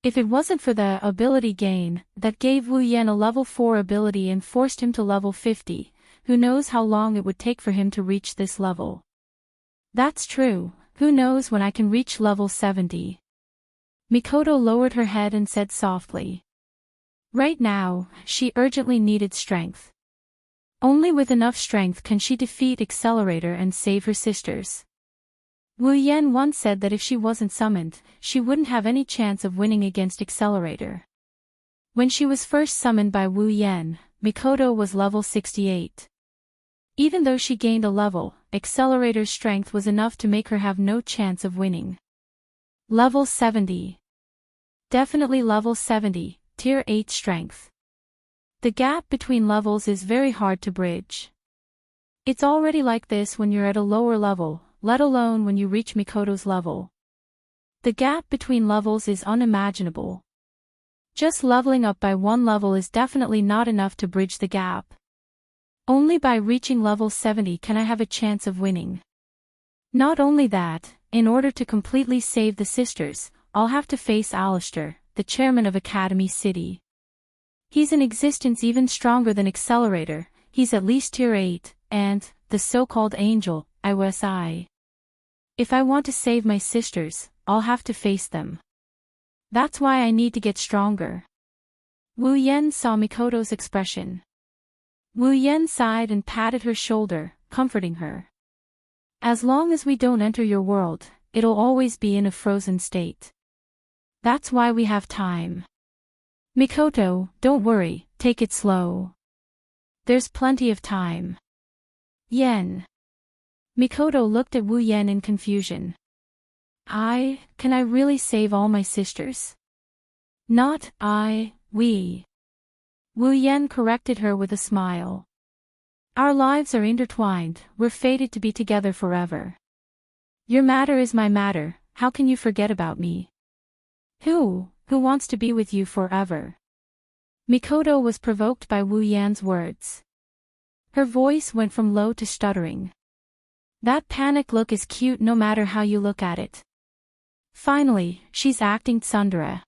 If it wasn't for the ability gain that gave Wu Yan a level 4 ability and forced him to level 50, who knows how long it would take for him to reach this level. That's true, who knows when I can reach level 70. Mikoto lowered her head and said softly. Right now, she urgently needed strength. Only with enough strength can she defeat Accelerator and save her sisters. Wu Yan once said that if she wasn't summoned, she wouldn't have any chance of winning against Accelerator. When she was first summoned by Wu Yan, Mikoto was level 68. Even though she gained a level, Accelerator's strength was enough to make her have no chance of winning. Level 70. Definitely level 70, Tier 8 strength. The gap between levels is very hard to bridge. It's already like this when you're at a lower level, let alone when you reach Mikoto's level. The gap between levels is unimaginable. Just leveling up by 1 level is definitely not enough to bridge the gap. Only by reaching level 70 can I have a chance of winning. Not only that, in order to completely save the sisters, I'll have to face Alistair, the chairman of Academy City. He's in existence even stronger than Accelerator, he's at least Tier 8, and, the so-called Angel, IWSI. If I want to save my sisters, I'll have to face them. That's why I need to get stronger. Wu Yan saw Mikoto's expression. Wu Yan sighed and patted her shoulder, comforting her. As long as we don't enter your world, it'll always be in a frozen state. That's why we have time. Mikoto, don't worry, take it slow. There's plenty of time. Yen. Mikoto looked at Wu Yan in confusion. Can I really save all my sisters? Not we. Wu Yan corrected her with a smile. Our lives are intertwined, we're fated to be together forever. Your matter is my matter, how can you forget about me? Who wants to be with you forever? Mikoto was provoked by Wu Yan's words. Her voice went from low to stuttering. That panic look is cute no matter how you look at it. Finally, she's acting tsundere.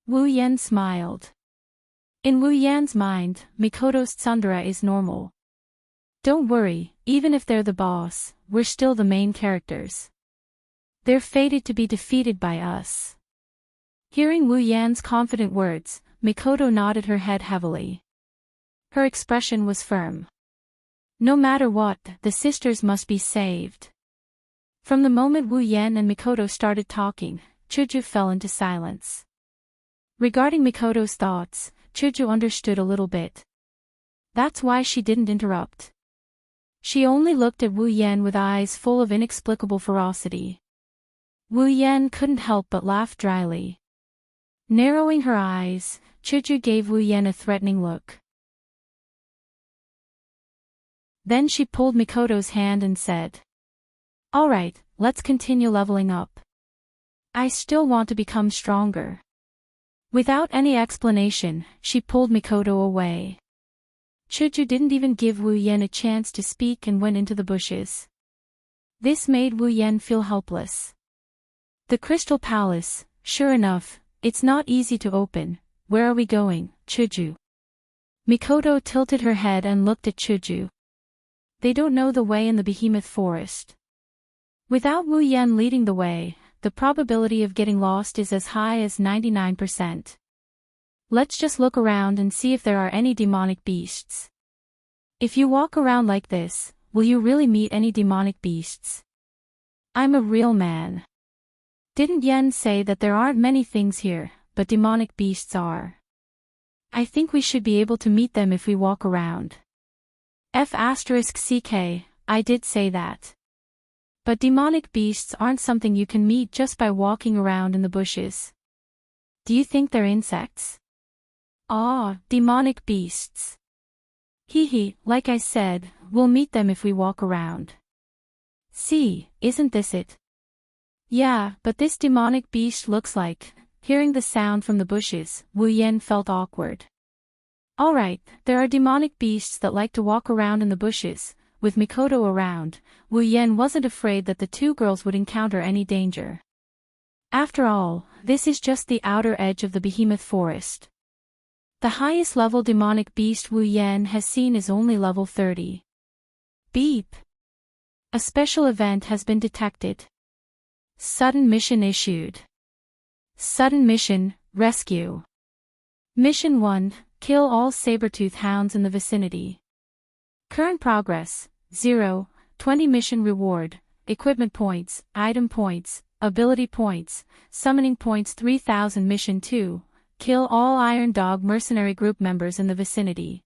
Wu Yan smiled. In Wu Yan's mind, Mikoto's tsundere is normal. Don't worry, even if they're the boss, we're still the main characters. They're fated to be defeated by us. Hearing Wu Yan's confident words, Mikoto nodded her head heavily. Her expression was firm. No matter what, the sisters must be saved. From the moment Wu Yan and Mikoto started talking, Chuju fell into silence. Regarding Mikoto's thoughts, Chuju understood a little bit. That's why she didn't interrupt. She only looked at Wu Yan with eyes full of inexplicable ferocity. Wu Yan couldn't help but laugh dryly. Narrowing her eyes, Chuju gave Wu Yan a threatening look. Then she pulled Mikoto's hand and said, "All right, let's continue leveling up. I still want to become stronger." Without any explanation, she pulled Mikoto away. Chuju didn't even give Wu Yan a chance to speak and went into the bushes. This made Wu Yan feel helpless. The Crystal Palace, sure enough, it's not easy to open. Where are we going, Chuju? Mikoto tilted her head and looked at Chuju. They don't know the way in the Behemoth Forest. Without Wu Yan leading the way, the probability of getting lost is as high as 99%. Let's just look around and see if there are any demonic beasts. If you walk around like this, will you really meet any demonic beasts? I'm a real man. Didn't Yen say that there aren't many things here, but demonic beasts are? I think we should be able to meet them if we walk around. F***ck, I did say that. But demonic beasts aren't something you can meet just by walking around in the bushes. Do you think they're insects? Ah, demonic beasts. Hee, like I said, we'll meet them if we walk around. See, isn't this it? Yeah, but this demonic beast looks like... Hearing the sound from the bushes, Wu Yan felt awkward. Alright, there are demonic beasts that like to walk around in the bushes. With Mikoto around, Wu Yan wasn't afraid that the two girls would encounter any danger. After all, this is just the outer edge of the Behemoth Forest. The highest level demonic beast Wu Yan has seen is only level 30. Beep! A special event has been detected. Sudden mission issued. Sudden mission, rescue. Mission 1, kill all saber-tooth hounds in the vicinity. Current progress, 0, 20 mission reward, equipment points, item points, ability points, summoning points 3000. Mission 2, kill all Iron Dog mercenary group members in the vicinity.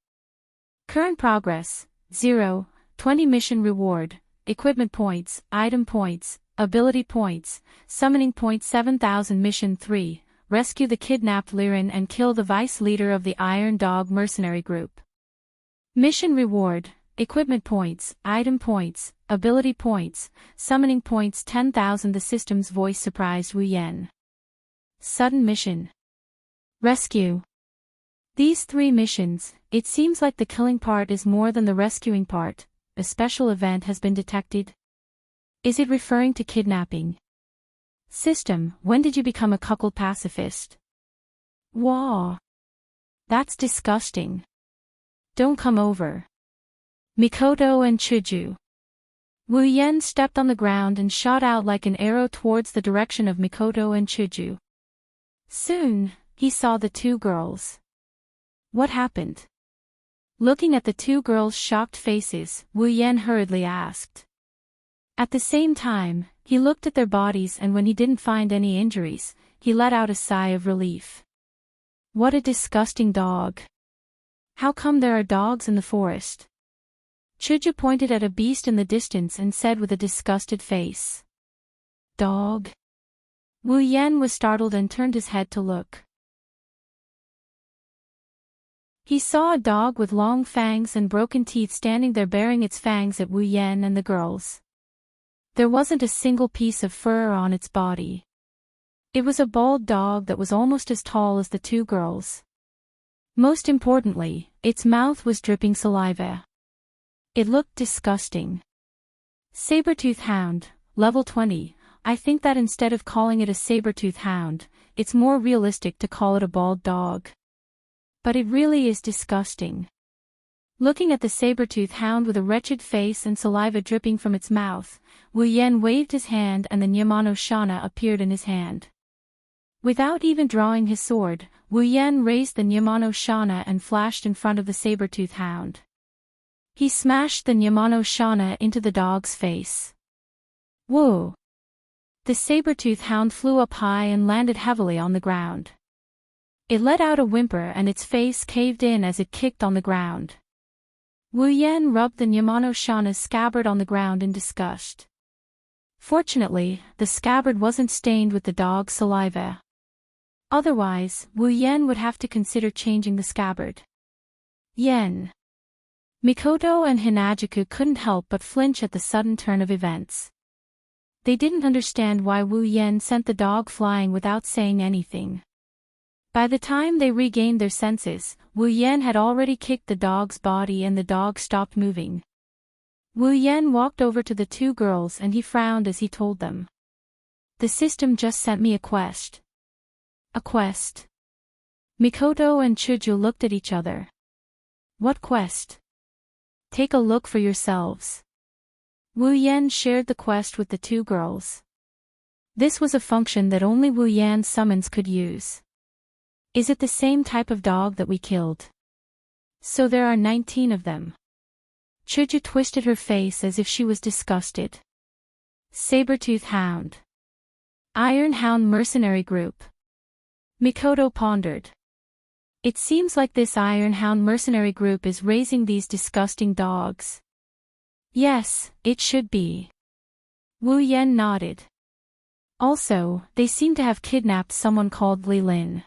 Current progress, 0, 20 mission reward, equipment points, item points, ability points, summoning points 7000. Mission 3, rescue the kidnapped Liren and kill the vice leader of the Iron Dog mercenary group. Mission reward, equipment points, item points, ability points, summoning points 10,000. The system's voice surprised Wu Yan. Sudden mission. Rescue. These 3 missions, it seems like the killing part is more than the rescuing part. A special event has been detected. Is it referring to kidnapping? System, when did you become a cuckold pacifist? Wah. That's disgusting. Don't come over. Mikoto and Chuju. Wu Yan stepped on the ground and shot out like an arrow towards the direction of Mikoto and Chuju. Soon, he saw the 2 girls. What happened? Looking at the 2 girls' shocked faces, Wu Yan hurriedly asked. At the same time, he looked at their bodies and when he didn't find any injuries, he let out a sigh of relief. What a disgusting dog. How come there are dogs in the forest? Chuju pointed at a beast in the distance and said with a disgusted face. Dog? Wu Yan was startled and turned his head to look. He saw a dog with long fangs and broken teeth standing there baring its fangs at Wu Yan and the girls. There wasn't a single piece of fur on its body. It was a bald dog that was almost as tall as the 2 girls. Most importantly, its mouth was dripping saliva. It looked disgusting. Saber-tooth hound, level 20. I think that instead of calling it a saber-tooth hound, it's more realistic to call it a bald dog. But it really is disgusting. Looking at the saber-tooth hound with a wretched face and saliva dripping from its mouth, Wu Yan waved his hand and the Nyamano Shana appeared in his hand. Without even drawing his sword, Wu Yan raised the Nyamano Shana and flashed in front of the saber-tooth hound. He smashed the Nyamano Shana into the dog's face. Whoa! The saber-tooth hound flew up high and landed heavily on the ground. It let out a whimper and its face caved in as it kicked on the ground. Wu Yan rubbed the Nyamano Shana's scabbard on the ground in disgust. Fortunately, the scabbard wasn't stained with the dog's saliva. Otherwise, Wu Yan would have to consider changing the scabbard. Yen. Mikoto and Hinajuku couldn't help but flinch at the sudden turn of events. They didn't understand why Wu Yan sent the dog flying without saying anything. By the time they regained their senses, Wu Yan had already kicked the dog's body and the dog stopped moving. Wu Yan walked over to the two girls and he frowned as he told them. The system just sent me a quest. A quest? Mikoto and Chuju looked at each other. What quest? Take a look for yourselves. Wu Yan shared the quest with the two girls. This was a function that only Wu Yan's summons could use. Is it the same type of dog that we killed? So there are 19 of them. Chuju twisted her face as if she was disgusted. Saber-tooth hound. Iron Hound mercenary group. Mikoto pondered. It seems like this Iron Hound mercenary group is raising these disgusting dogs. Yes, it should be. Wu Yan nodded. Also, they seem to have kidnapped someone called Li Lin.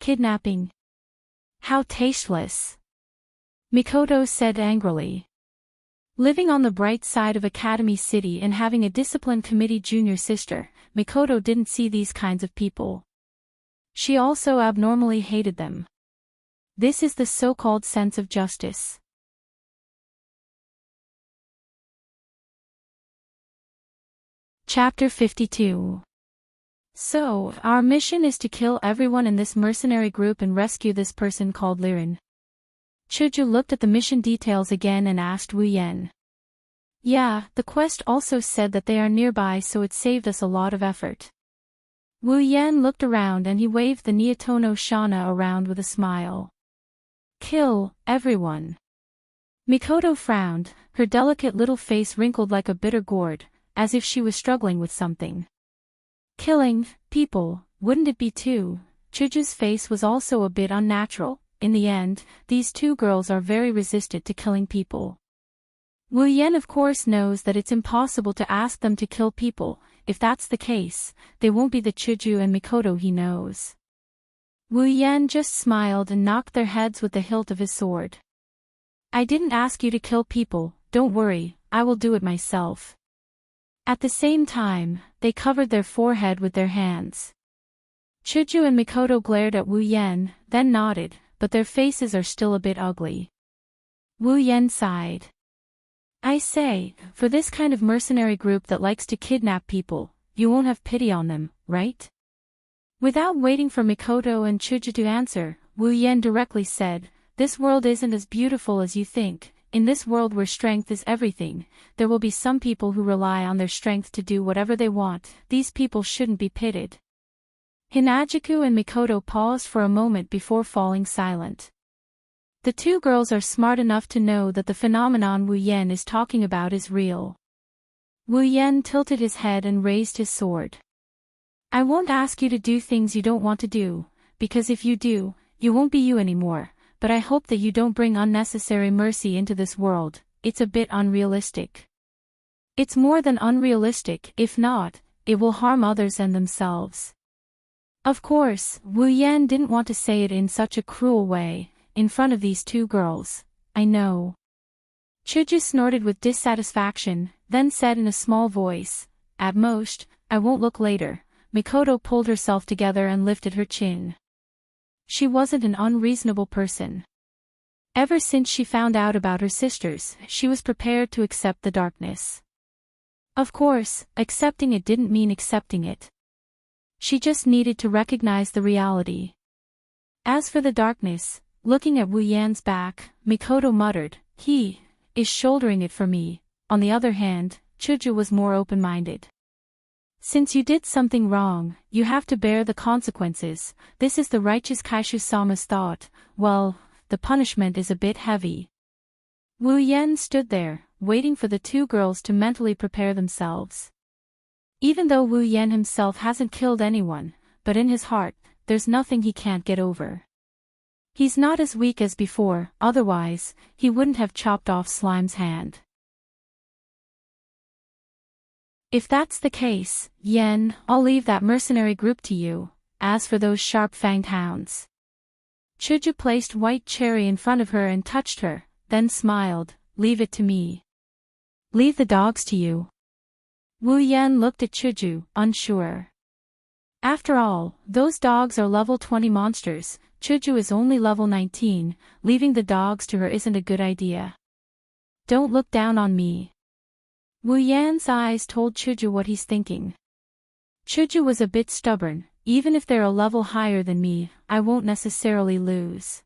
Kidnapping? How tasteless! Mikoto said angrily. Living on the bright side of Academy City and having a discipline committee junior sister, Mikoto didn't see these kinds of people. She also abnormally hated them. This is the so-called sense of justice. Chapter 52. So, our mission is to kill everyone in this mercenary group and rescue this person called Liren. Chuju looked at the mission details again and asked Wu Yan. Yeah, the quest also said that they are nearby, so it saved us a lot of effort. Wu Yan looked around and he waved the Niatono Shana around with a smile. Kill everyone. Mikoto frowned, her delicate little face wrinkled like a bitter gourd, as if she was struggling with something. Killing people, wouldn't it be too? Chuju's face was also a bit unnatural. In the end, these two girls are very resistant to killing people. Wu Yan of course knows that it's impossible to ask them to kill people. If that's the case, they won't be the Chuju and Mikoto he knows. Wu Yan just smiled and knocked their heads with the hilt of his sword. I didn't ask you to kill people, don't worry, I will do it myself. At the same time, they covered their forehead with their hands. Chuju and Mikoto glared at Wu Yan, then nodded, but their faces are still a bit ugly. Wu Yan sighed. I say, for this kind of mercenary group that likes to kidnap people, you won't have pity on them, right? Without waiting for Mikoto and Chuju to answer, Wu Yan directly said, this world isn't as beautiful as you think. In this world where strength is everything, there will be some people who rely on their strength to do whatever they want. These people shouldn't be pitied. Hinajuku and Mikoto paused for a moment before falling silent. The two girls are smart enough to know that the phenomenon Wu Yan is talking about is real. Wu Yan tilted his head and raised his sword. I won't ask you to do things you don't want to do, because if you do, you won't be you anymore. But I hope that you don't bring unnecessary mercy into this world. It's a bit unrealistic. It's more than unrealistic. If not, it will harm others and themselves. Of course, Wu Yan didn't want to say it in such a cruel way, in front of these two girls. I know. Chuju snorted with dissatisfaction, then said in a small voice, at most, I won't look later. Mikoto pulled herself together and lifted her chin. She wasn't an unreasonable person. Ever since she found out about her sisters, she was prepared to accept the darkness. Of course, accepting it didn't mean accepting it. She just needed to recognize the reality. As for the darkness, looking at Wu Yan's back, Mikoto muttered, he is shouldering it for me. On the other hand, Chuju was more open-minded. Since you did something wrong, you have to bear the consequences. This is the righteous Kaishu-sama's thought. Well, the punishment is a bit heavy. Wu Yan stood there, waiting for the two girls to mentally prepare themselves. Even though Wu Yan himself hasn't killed anyone, but in his heart, there's nothing he can't get over. He's not as weak as before, otherwise, he wouldn't have chopped off Slime's hand. If that's the case, Yen, I'll leave that mercenary group to you. As for those sharp-fanged hounds. Chuju placed white cherry in front of her and touched her, then smiled. Leave it to me. Leave the dogs to you. Wu Yan looked at Chuju, unsure. After all, those dogs are level 20 monsters. Chuju is only level 19, leaving the dogs to her isn't a good idea. Don't look down on me. Wu Yan's eyes told Chuju what he's thinking. Chuju was a bit stubborn. Even if they're a level higher than me, I won't necessarily lose.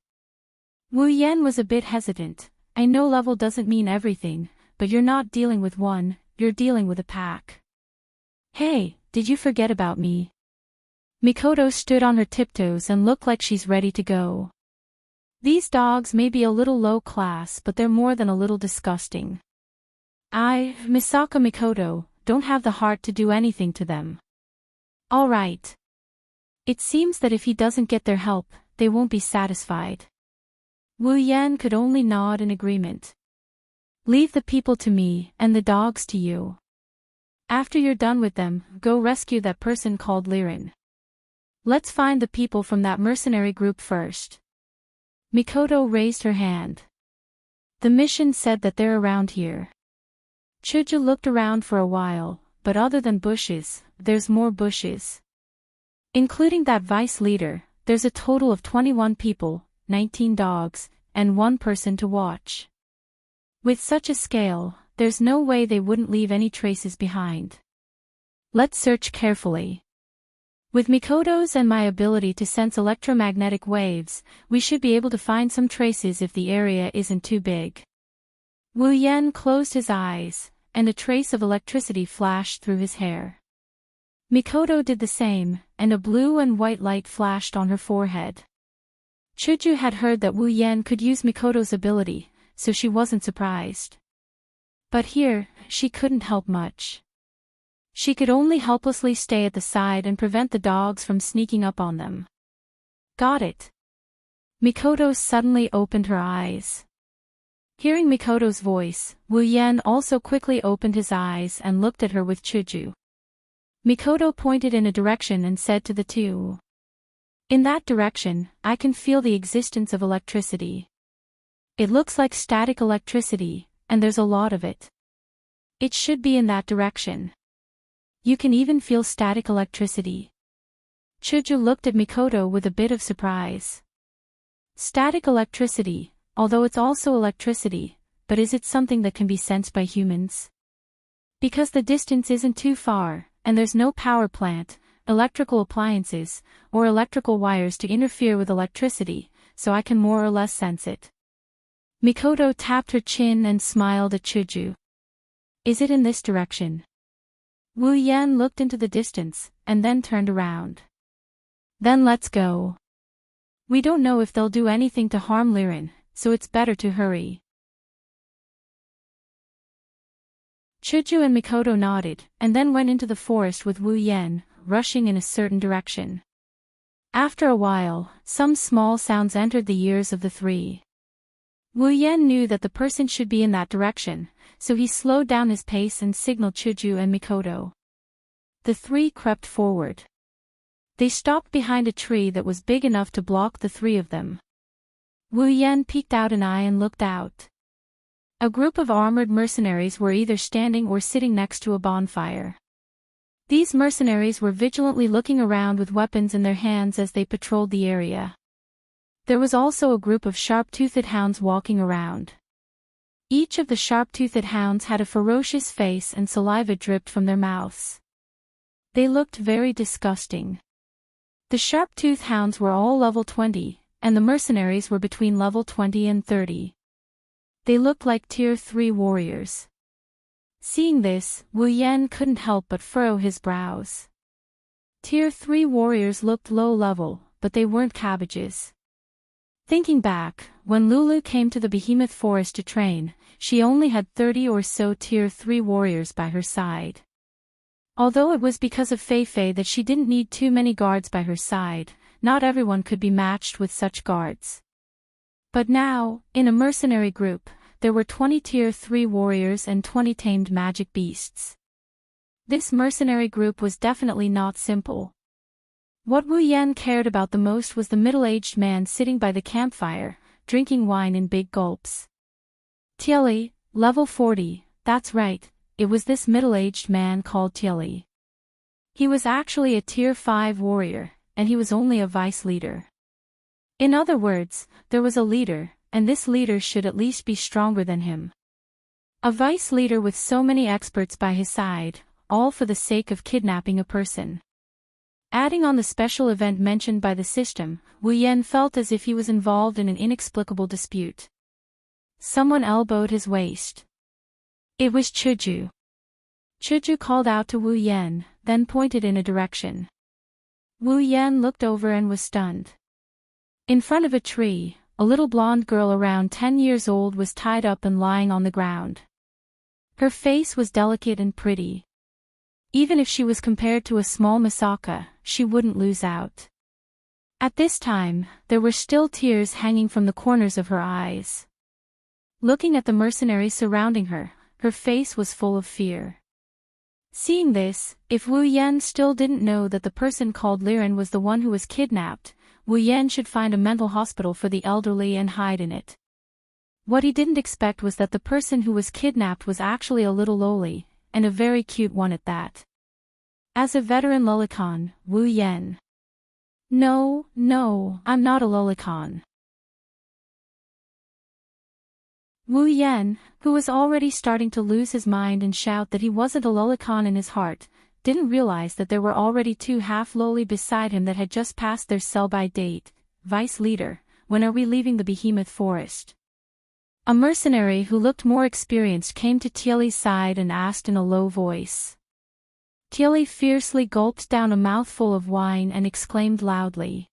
Wu Yan was a bit hesitant. I know level doesn't mean everything, but you're not dealing with one, you're dealing with a pack. Hey, did you forget about me? Mikoto stood on her tiptoes and looked like she's ready to go. These dogs may be a little low class, but they're more than a little disgusting. I, Misaka Mikoto, don't have the heart to do anything to them. All right. It seems that if he doesn't get their help, they won't be satisfied. Wu Yan could only nod in agreement. Leave the people to me, and the dogs to you. After you're done with them, go rescue that person called Liren. Let's find the people from that mercenary group first. Mikoto raised her hand. The mission said that they're around here. Chuju looked around for a while, but other than bushes, there's more bushes. Including that vice leader, there's a total of 21 people, 19 dogs, and one person to watch. With such a scale, there's no way they wouldn't leave any traces behind. Let's search carefully. With Mikoto's and my ability to sense electromagnetic waves, we should be able to find some traces if the area isn't too big. Wu Yan closed his eyes, and a trace of electricity flashed through his hair. Mikoto did the same, and a blue and white light flashed on her forehead. Chuju had heard that Wu Yan could use Mikoto's ability, so she wasn't surprised. But here, she couldn't help much. She could only helplessly stay at the side and prevent the dogs from sneaking up on them. Got it. Mikoto suddenly opened her eyes. Hearing Mikoto's voice, Wu Yan also quickly opened his eyes and looked at her with Chuju. Mikoto pointed in a direction and said to the two. In that direction, I can feel the existence of electricity. It looks like static electricity, and there's a lot of it. It should be in that direction. You can even feel static electricity. Chuju looked at Mikoto with a bit of surprise. Static electricity, although it's also electricity, but is it something that can be sensed by humans? Because the distance isn't too far, and there's no power plant, electrical appliances, or electrical wires to interfere with electricity, so I can more or less sense it. Mikoto tapped her chin and smiled at Chuju. Is it in this direction? Wu Yan looked into the distance, and then turned around. Then let's go. We don't know if they'll do anything to harm Liren, so it's better to hurry. Chuju and Mikoto nodded, and then went into the forest with Wu Yan, rushing in a certain direction. After a while, some small sounds entered the ears of the three. Wu Yan knew that the person should be in that direction, so he slowed down his pace and signaled Chuju and Mikoto. The three crept forward. They stopped behind a tree that was big enough to block the three of them. Wu Yan peeked out an eye and looked out. A group of armored mercenaries were either standing or sitting next to a bonfire. These mercenaries were vigilantly looking around with weapons in their hands as they patrolled the area. There was also a group of sharp-toothed hounds walking around. Each of the sharp-toothed hounds had a ferocious face and saliva dripped from their mouths. They looked very disgusting. The sharp-toothed hounds were all level 20, and the mercenaries were between level 20 and 30. They looked like tier 3 warriors. Seeing this, Wu Yan couldn't help but furrow his brows. Tier 3 warriors looked low level, but they weren't cabbages. Thinking back, when Lulu came to the Behemoth Forest to train, she only had 30 or so Tier 3 warriors by her side. Although it was because of Fei Fei that she didn't need too many guards by her side, not everyone could be matched with such guards. But now, in a mercenary group, there were 20 Tier 3 warriors and 20 tamed magic beasts. This mercenary group was definitely not simple. What Wu Yan cared about the most was the middle-aged man sitting by the campfire, drinking wine in big gulps. Tieli, level 40, that's right, it was this middle-aged man called Tieli. He was actually a Tier 5 warrior, and he was only a vice leader. In other words, there was a leader, and this leader should at least be stronger than him. A vice leader with so many experts by his side, all for the sake of kidnapping a person. Adding on the special event mentioned by the system, Wu Yan felt as if he was involved in an inexplicable dispute. Someone elbowed his waist. It was Chuju. Chuju called out to Wu Yan, then pointed in a direction. Wu Yan looked over and was stunned. In front of a tree, a little blonde girl around 10 years old was tied up and lying on the ground. Her face was delicate and pretty. Even if she was compared to a small Masaka, she wouldn't lose out. At this time, there were still tears hanging from the corners of her eyes. Looking at the mercenary surrounding her, her face was full of fear. Seeing this, if Wu Yan still didn't know that the person called Liren was the one who was kidnapped, Wu Yan should find a mental hospital for the elderly and hide in it. What he didn't expect was that the person who was kidnapped was actually a little loli, and a very cute one at that. As a veteran lolicon, Wu Yan. No, I'm not a lolicon. Wu Yan, who was already starting to lose his mind and shout that he wasn't a lolicon in his heart, didn't realize that there were already 2 half-loli beside him that had just passed their sell-by date. Vice leader, when are we leaving the Behemoth Forest? A mercenary who looked more experienced came to Tieli's side and asked in a low voice. Tieli fiercely gulped down a mouthful of wine and exclaimed loudly.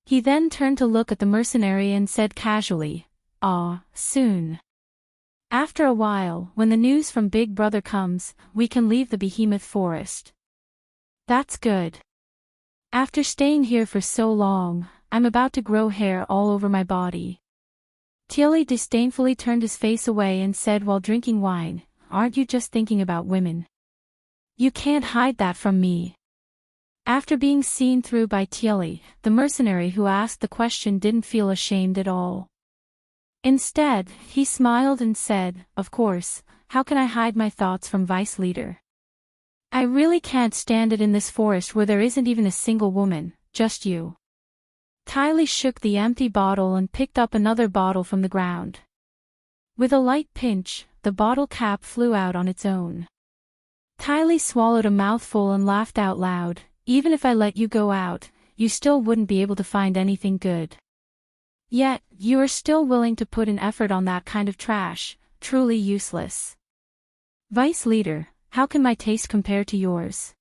He then turned to look at the mercenary and said casually, soon. After a while, when the news from Big Brother comes, we can leave the Behemoth Forest. That's good. After staying here for so long, I'm about to grow hair all over my body. Tieli disdainfully turned his face away and said while drinking wine, aren't you just thinking about women? You can't hide that from me. After being seen through by Tieli, the mercenary who asked the question didn't feel ashamed at all. Instead, he smiled and said, of course, how can I hide my thoughts from Vice Leader? I really can't stand it in this forest where there isn't even a single woman, just you. Tieli shook the empty bottle and picked up another bottle from the ground. With a light pinch, the bottle cap flew out on its own. Tieli swallowed a mouthful and laughed out loud, even if I let you go out, you still wouldn't be able to find anything good. Yet, you are still willing to put an effort on that kind of trash, truly useless. Vice Leader, how can my taste compare to yours?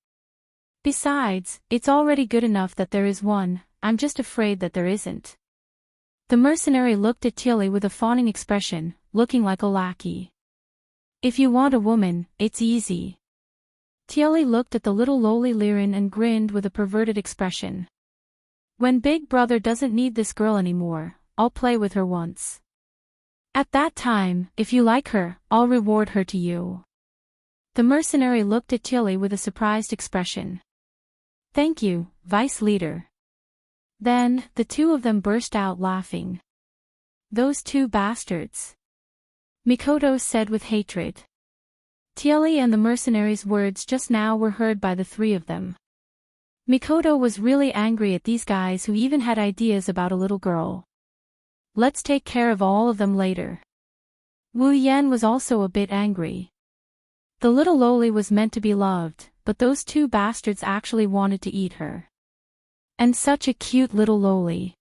Besides, it's already good enough that there is one, I'm just afraid that there isn't. The mercenary looked at Tieli with a fawning expression, looking like a lackey. If you want a woman, it's easy. Tieli looked at the little lowly Liren and grinned with a perverted expression. When Big Brother doesn't need this girl anymore, I'll play with her once. At that time, if you like her, I'll reward her to you. The mercenary looked at Tieli with a surprised expression. Thank you, Vice Leader. Then, the two of them burst out laughing. Those two bastards. Mikoto said with hatred. Tieli and the mercenary's words just now were heard by the three of them. Mikoto was really angry at these guys who even had ideas about a little girl. Let's take care of all of them later. Wu Yan was also a bit angry. The little loli was meant to be loved, but those two bastards actually wanted to eat her. And such a cute little loli.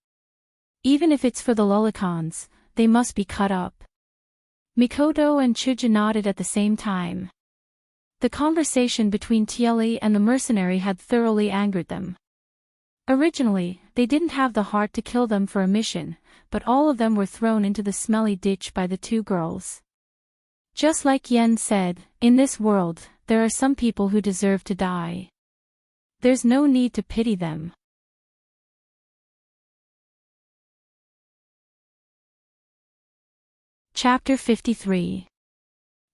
Even if it's for the lolicons, they must be cut up. Mikoto and Chuja nodded at the same time. The conversation between Tieli and the mercenary had thoroughly angered them. Originally, they didn't have the heart to kill them for a mission, but all of them were thrown into the smelly ditch by the two girls. Just like Yen said, in this world, there are some people who deserve to die. There's no need to pity them. Chapter 53.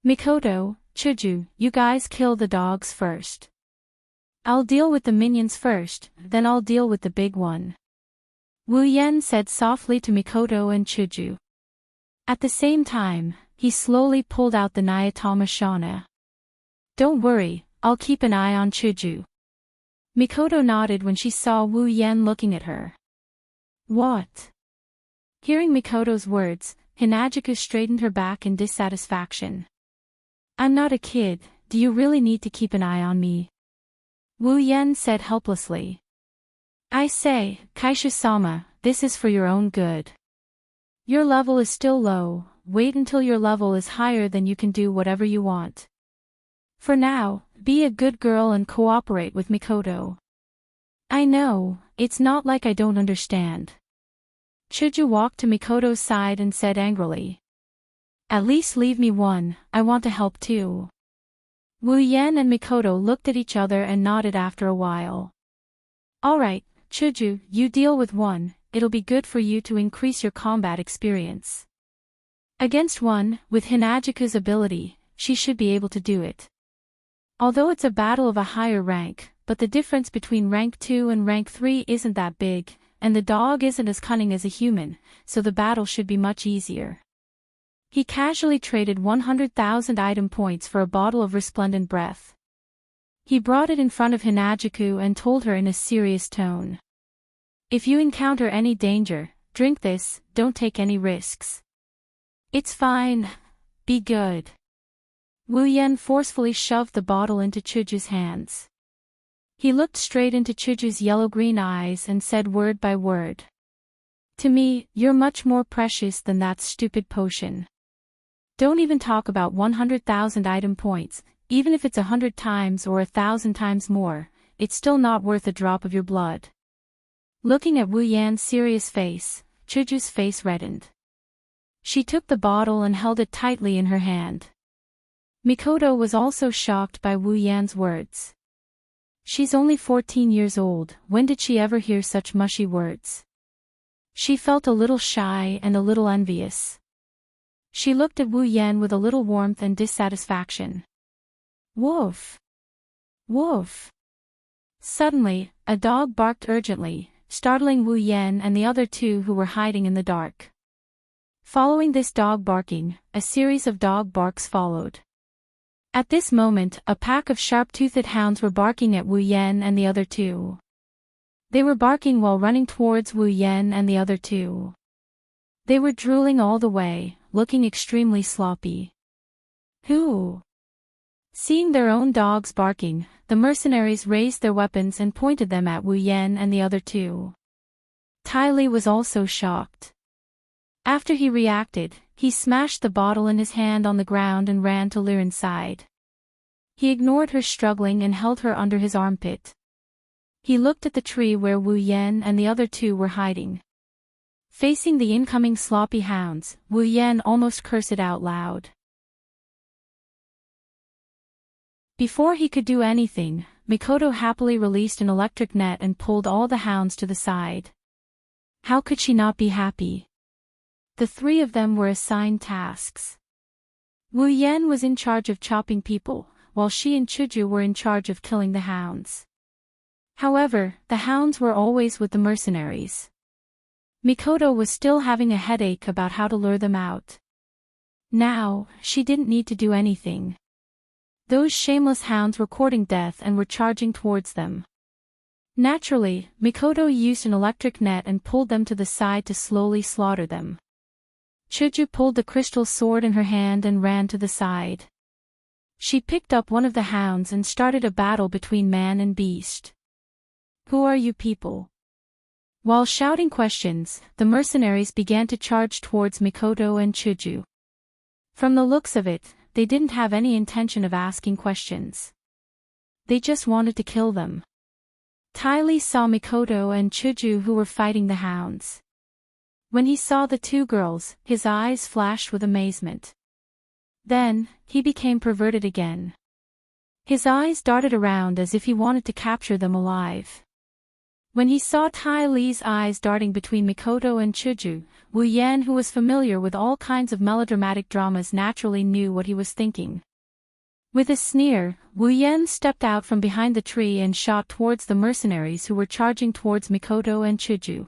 Mikoto, Chuju, you guys kill the dogs first. I'll deal with the minions first, then I'll deal with the big one. Wu Yen said softly to Mikoto and Chuju. At the same time, he slowly pulled out the Nyatama Shana. Don't worry, I'll keep an eye on Chuju. Mikoto nodded when she saw Wu Yen looking at her. What? Hearing Mikoto's words, Hinagiku straightened her back in dissatisfaction. I'm not a kid, do you really need to keep an eye on me? Wu Yen said helplessly. I say, Kaisha-sama, this is for your own good. Your level is still low, wait until your level is higher, then you can do whatever you want. For now, be a good girl and cooperate with Mikoto. I know, it's not like I don't understand. Chuju walked to Mikoto's side and said angrily. At least leave me one, I want to help too. Wu Yen and Mikoto looked at each other and nodded after a while. Alright, Chuju, you deal with one, it'll be good for you to increase your combat experience. Against one, with Hinagiku's ability, she should be able to do it. Although it's a battle of a higher rank, but the difference between rank 2 and rank 3 isn't that big, and the dog isn't as cunning as a human, so the battle should be much easier. He casually traded 100,000 item points for a bottle of resplendent breath. He brought it in front of Hinagiku and told her in a serious tone. If you encounter any danger, drink this, don't take any risks. It's fine. Be good. Wu Yen forcefully shoved the bottle into Chuju's hands. He looked straight into Chuju's yellow-green eyes and said word by word. To me, you're much more precious than that stupid potion. Don't even talk about 100,000 item points, even if it's 100 times or 1,000 times more, it's still not worth a drop of your blood. Looking at Wu Yan's serious face, Chuju's face reddened. She took the bottle and held it tightly in her hand. Mikoto was also shocked by Wu Yan's words. She's only 14 years old, when did she ever hear such mushy words? She felt a little shy and a little envious. She looked at Wu Yan with a little warmth and dissatisfaction. Woof! Woof! Suddenly, a dog barked urgently, startling Wu Yan and the other two who were hiding in the dark. Following this dog barking, a series of dog barks followed. At this moment, a pack of sharp-toothed hounds were barking at Wu Yan and the other two. They were barking while running towards Wu Yan and the other two. They were drooling all the way, looking extremely sloppy. Who? Seeing their own dogs barking, the mercenaries raised their weapons and pointed them at Wu Yan and the other two. Tai Li was also shocked. After he reacted, he smashed the bottle in his hand on the ground and ran to Liren's side. He ignored her struggling and held her under his armpit. He looked at the tree where Wu Yan and the other two were hiding. Facing the incoming sloppy hounds, Wu Yan almost cursed out loud. Before he could do anything, Mikoto happily released an electric net and pulled all the hounds to the side. How could she not be happy? The three of them were assigned tasks. Wu Yan was in charge of chopping people, while she and Chuju were in charge of killing the hounds. However, the hounds were always with the mercenaries. Mikoto was still having a headache about how to lure them out. Now, she didn't need to do anything. Those shameless hounds were courting death and were charging towards them. Naturally, Mikoto used an electric net and pulled them to the side to slowly slaughter them. Chuju pulled the crystal sword in her hand and ran to the side. She picked up one of the hounds and started a battle between man and beast. Who are you people? While shouting questions, the mercenaries began to charge towards Mikoto and Chuju. From the looks of it, they didn't have any intention of asking questions. They just wanted to kill them. Tai Li saw Mikoto and Chuju who were fighting the hounds. When he saw the two girls, his eyes flashed with amazement. Then, he became perverted again. His eyes darted around as if he wanted to capture them alive. When he saw Tai Li's eyes darting between Mikoto and Chuju, Wu Yan, who was familiar with all kinds of melodramatic dramas, naturally knew what he was thinking. With a sneer, Wu Yan stepped out from behind the tree and shot towards the mercenaries who were charging towards Mikoto and Chuju.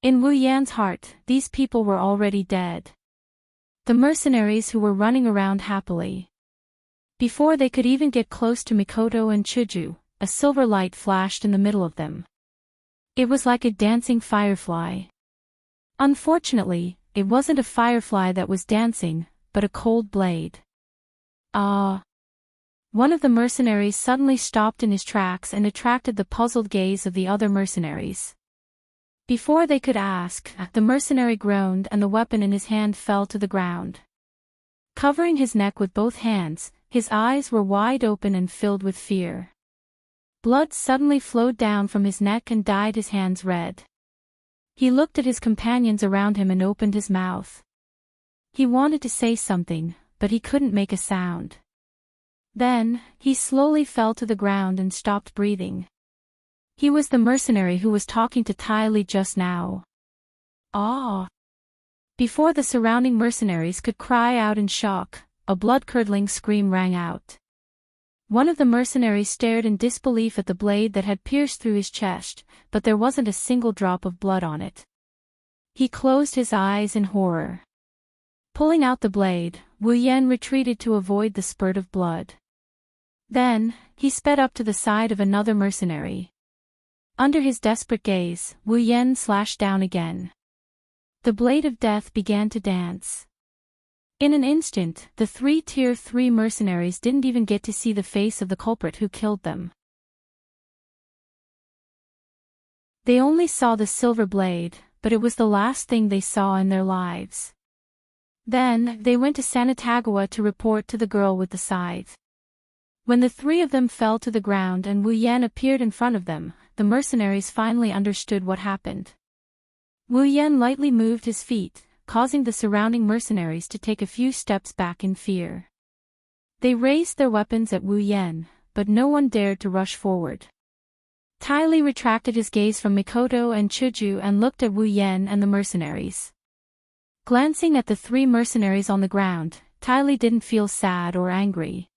In Wu Yan's heart, these people were already dead. The mercenaries who were running around happily. Before they could even get close to Mikoto and Chuju, a silver light flashed in the middle of them. It was like a dancing firefly. Unfortunately, it wasn't a firefly that was dancing, but a cold blade. Ah! One of the mercenaries suddenly stopped in his tracks and attracted the puzzled gaze of the other mercenaries. Before they could ask, the mercenary groaned and the weapon in his hand fell to the ground. Covering his neck with both hands, his eyes were wide open and filled with fear. Blood suddenly flowed down from his neck and dyed his hands red. He looked at his companions around him and opened his mouth. He wanted to say something, but he couldn't make a sound. Then, he slowly fell to the ground and stopped breathing. He was the mercenary who was talking to Tai Li just now. Ah! Before the surrounding mercenaries could cry out in shock, a blood-curdling scream rang out. One of the mercenaries stared in disbelief at the blade that had pierced through his chest, but there wasn't a single drop of blood on it. He closed his eyes in horror. Pulling out the blade, Wu Yan retreated to avoid the spurt of blood. Then, he sped up to the side of another mercenary. Under his desperate gaze, Wu Yan slashed down again. The blade of death began to dance. In an instant, the three Tier 3 mercenaries didn't even get to see the face of the culprit who killed them. They only saw the silver blade, but it was the last thing they saw in their lives. Then, they went to Sanatagawa to report to the girl with the scythe. When the three of them fell to the ground and Wu Yan appeared in front of them, the mercenaries finally understood what happened. Wu Yan lightly moved his feet, causing the surrounding mercenaries to take a few steps back in fear. They raised their weapons at Wu Yan, but no one dared to rush forward. Tai Li retracted his gaze from Mikoto and Chuju and looked at Wu Yan and the mercenaries. Glancing at the three mercenaries on the ground, Tai Li didn't feel sad or angry.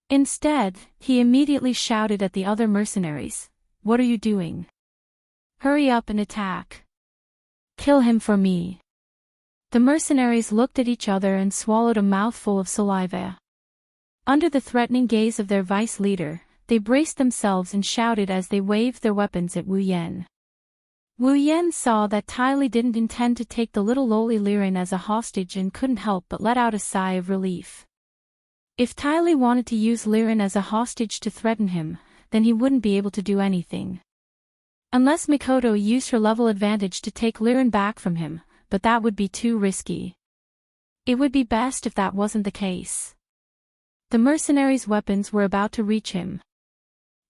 Instead, he immediately shouted at the other mercenaries, "What are you doing? Hurry up and attack. Kill him for me." The mercenaries looked at each other and swallowed a mouthful of saliva. Under the threatening gaze of their vice leader, they braced themselves and shouted as they waved their weapons at Wu Yan. Wu Yan saw that Tai Li didn't intend to take the little lowly Liren as a hostage and couldn't help but let out a sigh of relief. If Tai Li wanted to use Liren as a hostage to threaten him, then he wouldn't be able to do anything. Unless Mikoto used her level advantage to take Liren back from him, but that would be too risky. It would be best if that wasn't the case. The mercenaries' weapons were about to reach him.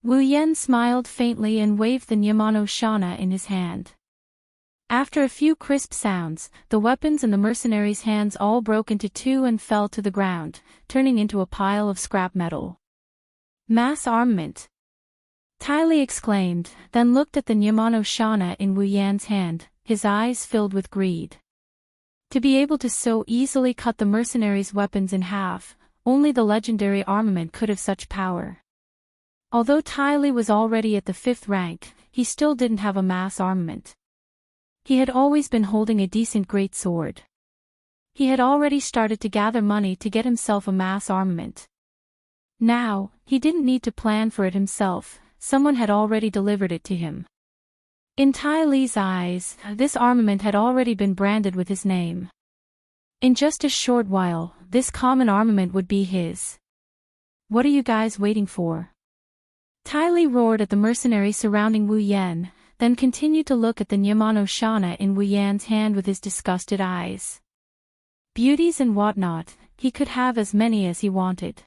Wu Yan smiled faintly and waved the Nyamano Shana in his hand. After a few crisp sounds, the weapons in the mercenaries' hands all broke into two and fell to the ground, turning into a pile of scrap metal. Mass armament! Tai Li exclaimed, then looked at the Nyamano Shana in Wu Yan's hand, his eyes filled with greed. To be able to so easily cut the mercenaries' weapons in half, only the legendary armament could have such power. Although Tai Li was already at the 5th rank, he still didn't have a mass armament. He had always been holding a decent great sword. He had already started to gather money to get himself a mass armament. Now, he didn't need to plan for it himself, someone had already delivered it to him. In Tai Li's eyes, this armament had already been branded with his name. In just a short while, this common armament would be his. What are you guys waiting for? Tai Li roared at the mercenary surrounding Wu Yan, then continued to look at the Nyamano Shana in Wu Yan's hand with his disgusted eyes. Beauties and whatnot, he could have as many as he wanted.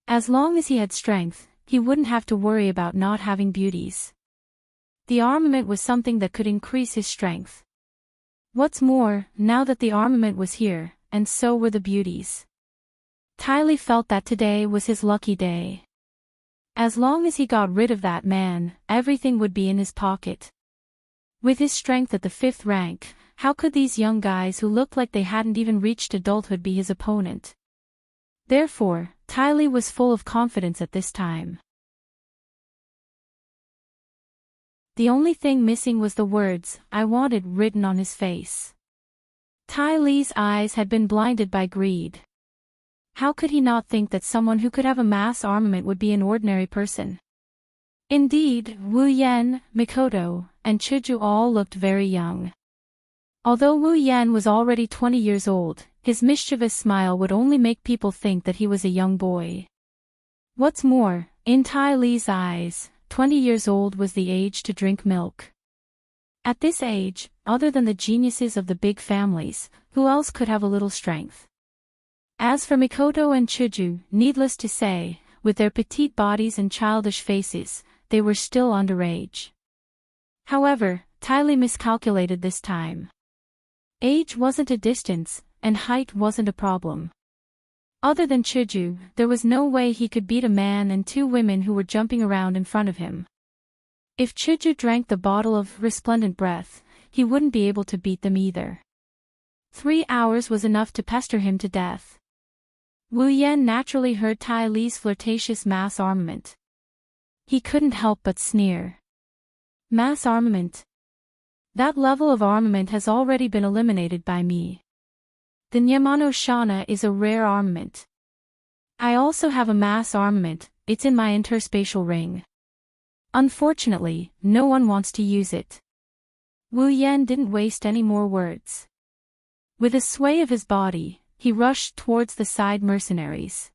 As long as he had strength, he wouldn't have to worry about not having beauties. The armament was something that could increase his strength. What's more, now that the armament was here, and so were the beauties, Ty Lee felt that today was his lucky day. As long as he got rid of that man, everything would be in his pocket. With his strength at the 5th rank, how could these young guys who looked like they hadn't even reached adulthood be his opponent? Therefore, Ty Lee was full of confidence at this time. The only thing missing was the words, "I wanted," written on his face. Ty Lee's eyes had been blinded by greed. How could he not think that someone who could have a mass armament would be an ordinary person? Indeed, Wu Yan, Mikoto, and Chuju all looked very young. Although Wu Yan was already 20 years old, his mischievous smile would only make people think that he was a young boy. What's more, in Ty Lee's eyes, 20 years old was the age to drink milk. At this age, other than the geniuses of the big families, who else could have a little strength? As for Mikoto and Chuju, needless to say, with their petite bodies and childish faces, they were still underage. However, Ty Lee miscalculated this time. Age wasn't a distance, and height wasn't a problem. Other than Chuju, there was no way he could beat a man and 2 women who were jumping around in front of him. If Chuju drank the bottle of resplendent breath, he wouldn't be able to beat them either. 3 hours was enough to pester him to death. Wu Yan naturally heard Ty Lee's flirtatious mass armament. He couldn't help but sneer. Mass armament? That level of armament has already been eliminated by me. The Nyamano Shana is a rare armament. I also have a mass armament, it's in my interspatial ring. Unfortunately, no one wants to use it. Wu Yan didn't waste any more words. With a sway of his body, he rushed towards the side mercenaries.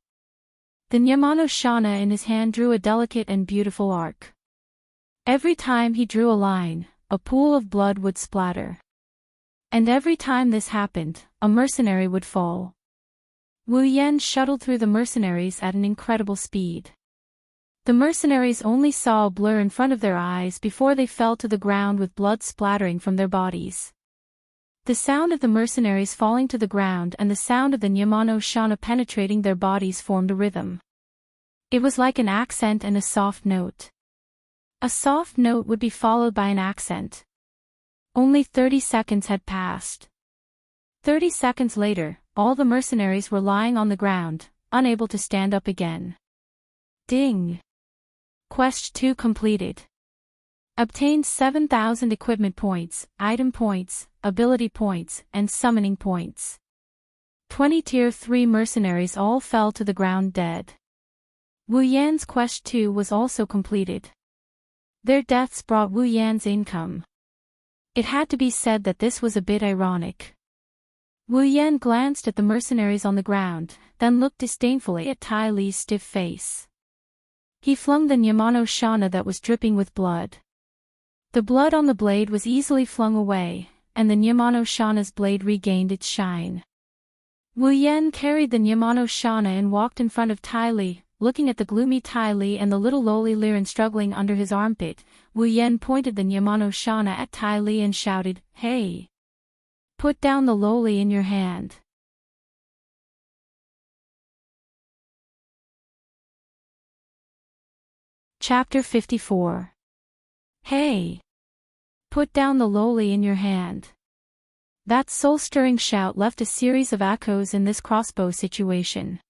The Nyamano Shana in his hand drew a delicate and beautiful arc. Every time he drew a line, a pool of blood would splatter. And every time this happened, a mercenary would fall. Wu Yan shuttled through the mercenaries at an incredible speed. The mercenaries only saw a blur in front of their eyes before they fell to the ground with blood splattering from their bodies. The sound of the mercenaries falling to the ground and the sound of the Nyamano Shana penetrating their bodies formed a rhythm. It was like an accent and a soft note. A soft note would be followed by an accent. Only 30 seconds had passed. 30 seconds later, all the mercenaries were lying on the ground, unable to stand up again. Ding! Quest 2 completed. Obtained 7,000 equipment points, item points, ability points, and summoning points. 20 Tier 3 mercenaries all fell to the ground dead. Wu Yan's Quest 2 was also completed. Their deaths brought Wu Yan's income. It had to be said that this was a bit ironic. Wu Yan glanced at the mercenaries on the ground, then looked disdainfully at Ty Lee's stiff face. He flung the Nyamano Shana that was dripping with blood. The blood on the blade was easily flung away, and the Nyamano Shana's blade regained its shine. Wu Yan carried the Nyamano Shana and walked in front of Ty Lee, looking at the gloomy Ty Lee and the little lowly Liren struggling under his armpit. Wu Yan pointed the Nyamano Shana at Ty Lee and shouted, "Hey! Put down the lowly in your hand." Chapter 54. Hey! Put down the lowly in your hand. That soul-stirring shout left a series of echoes in this crossbow situation.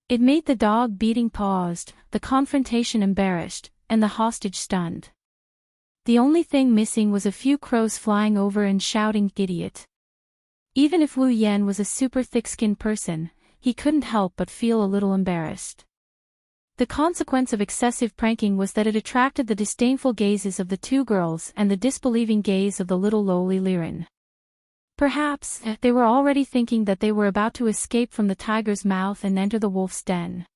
It made the dog beating paused, the confrontation embarrassed, and the hostage stunned. The only thing missing was a few crows flying over and shouting, "Idiot." Even if Wu Yan was a super thick-skinned person, he couldn't help but feel a little embarrassed. The consequence of excessive pranking was that it attracted the disdainful gazes of the 2 girls and the disbelieving gaze of the little lowly Liren. Perhaps, they were already thinking that they were about to escape from the tiger's mouth and enter the wolf's den.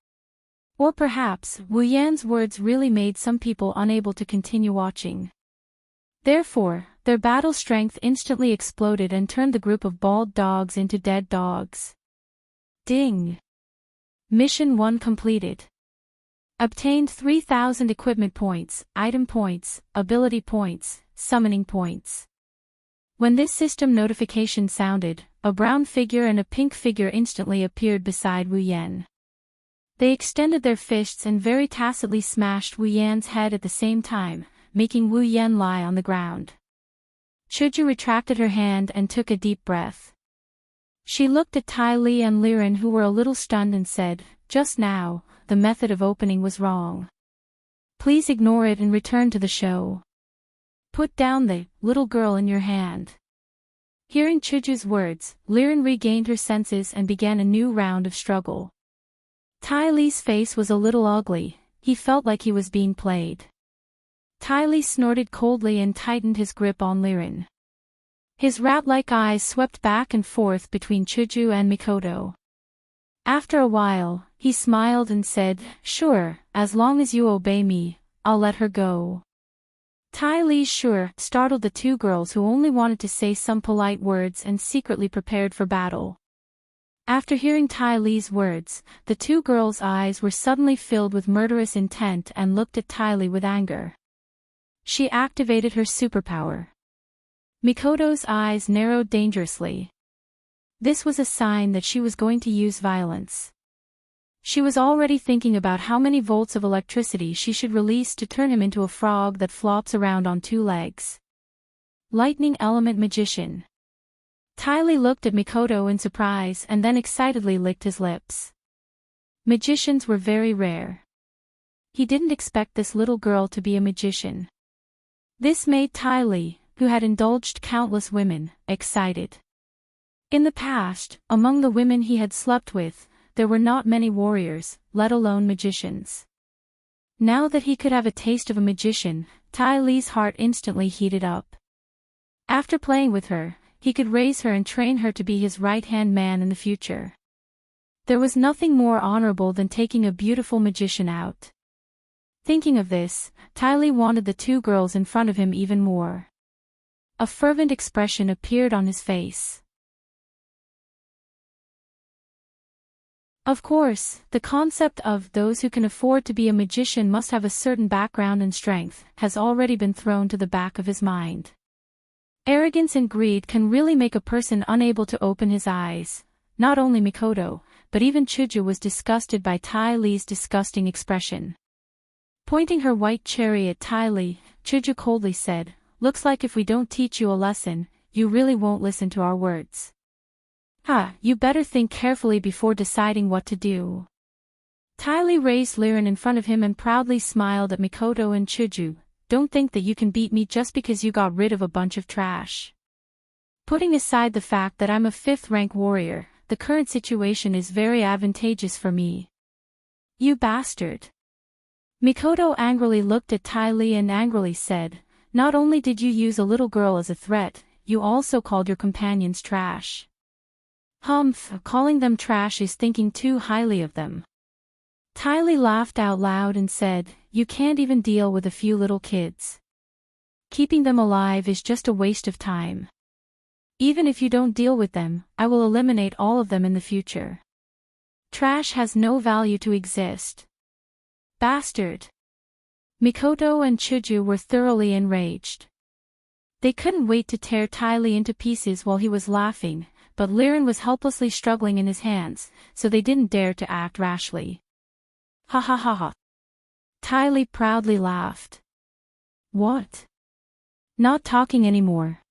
Or perhaps, Wu Yan's words really made some people unable to continue watching. Therefore, their battle strength instantly exploded and turned the group of bald dogs into dead dogs. Ding! Mission 1 completed. Obtained 3,000 equipment points, item points, ability points, summoning points. When this system notification sounded, a brown figure and a pink figure instantly appeared beside Wu Yan. They extended their fists and very tacitly smashed Wu Yan's head at the same time, making Wu Yan lie on the ground. Chuju retracted her hand and took a deep breath. She looked at Tai Li and Liren, who were a little stunned, and said, "Just now, the method of opening was wrong. Please ignore it and return to the show. Put down the little girl in your hand." Hearing Chuju's words, Liren regained her senses and began a new round of struggle. Tai Li's face was a little ugly, he felt like he was being played. Tai Li snorted coldly and tightened his grip on Liren. His rat-like eyes swept back and forth between Chuju and Mikoto. After a while, he smiled and said, "Sure, as long as you obey me, I'll let her go." Tai Li's "sure" startled the two girls, who only wanted to say some polite words and secretly prepared for battle. After hearing Tai Li's words, the two girls' eyes were suddenly filled with murderous intent and looked at Tai Li with anger. She activated her superpower. Mikoto's eyes narrowed dangerously. This was a sign that she was going to use violence. She was already thinking about how many volts of electricity she should release to turn him into a frog that flops around on two legs. Lightning Element Magician. Tai Li looked at Mikoto in surprise and then excitedly licked his lips. Magicians were very rare. He didn't expect this little girl to be a magician. This made Tai Li, who had indulged countless women, excited. In the past, among the women he had slept with, there were not many warriors, let alone magicians. Now that he could have a taste of a magician, Tai Li's heart instantly heated up. After playing with her, he could raise her and train her to be his right-hand man in the future. There was nothing more honorable than taking a beautiful magician out. Thinking of this, Tai Li wanted the two girls in front of him even more. A fervent expression appeared on his face. Of course, the concept of those who can afford to be a magician must have a certain background and strength has already been thrown to the back of his mind. Arrogance and greed can really make a person unable to open his eyes. Not only Mikoto, but even Chuju was disgusted by Tai Li's disgusting expression. Pointing her white cherry at Tai Li, Chuju coldly said, "Looks like if we don't teach you a lesson, you really won't listen to our words. You better think carefully before deciding what to do." Tai Li raised Liren in front of him and proudly smiled at Mikoto and Chuju. "Don't think that you can beat me just because you got rid of a bunch of trash. Putting aside the fact that I'm a 5th-rank warrior, the current situation is very advantageous for me." "You bastard." Mikoto angrily looked at Tai Li and angrily said, "Not only did you use a little girl as a threat, you also called your companions trash." "Humph, calling them trash is thinking too highly of them." Tai Li laughed out loud and said, "You can't even deal with a few little kids. Keeping them alive is just a waste of time. Even if you don't deal with them, I will eliminate all of them in the future. Trash has no value to exist." "Bastard." Mikoto and Chuju were thoroughly enraged. They couldn't wait to tear Tai Li into pieces while he was laughing, but Liren was helplessly struggling in his hands, so they didn't dare to act rashly. "Ha ha ha ha." Tai Li proudly laughed. "What? Not talking anymore?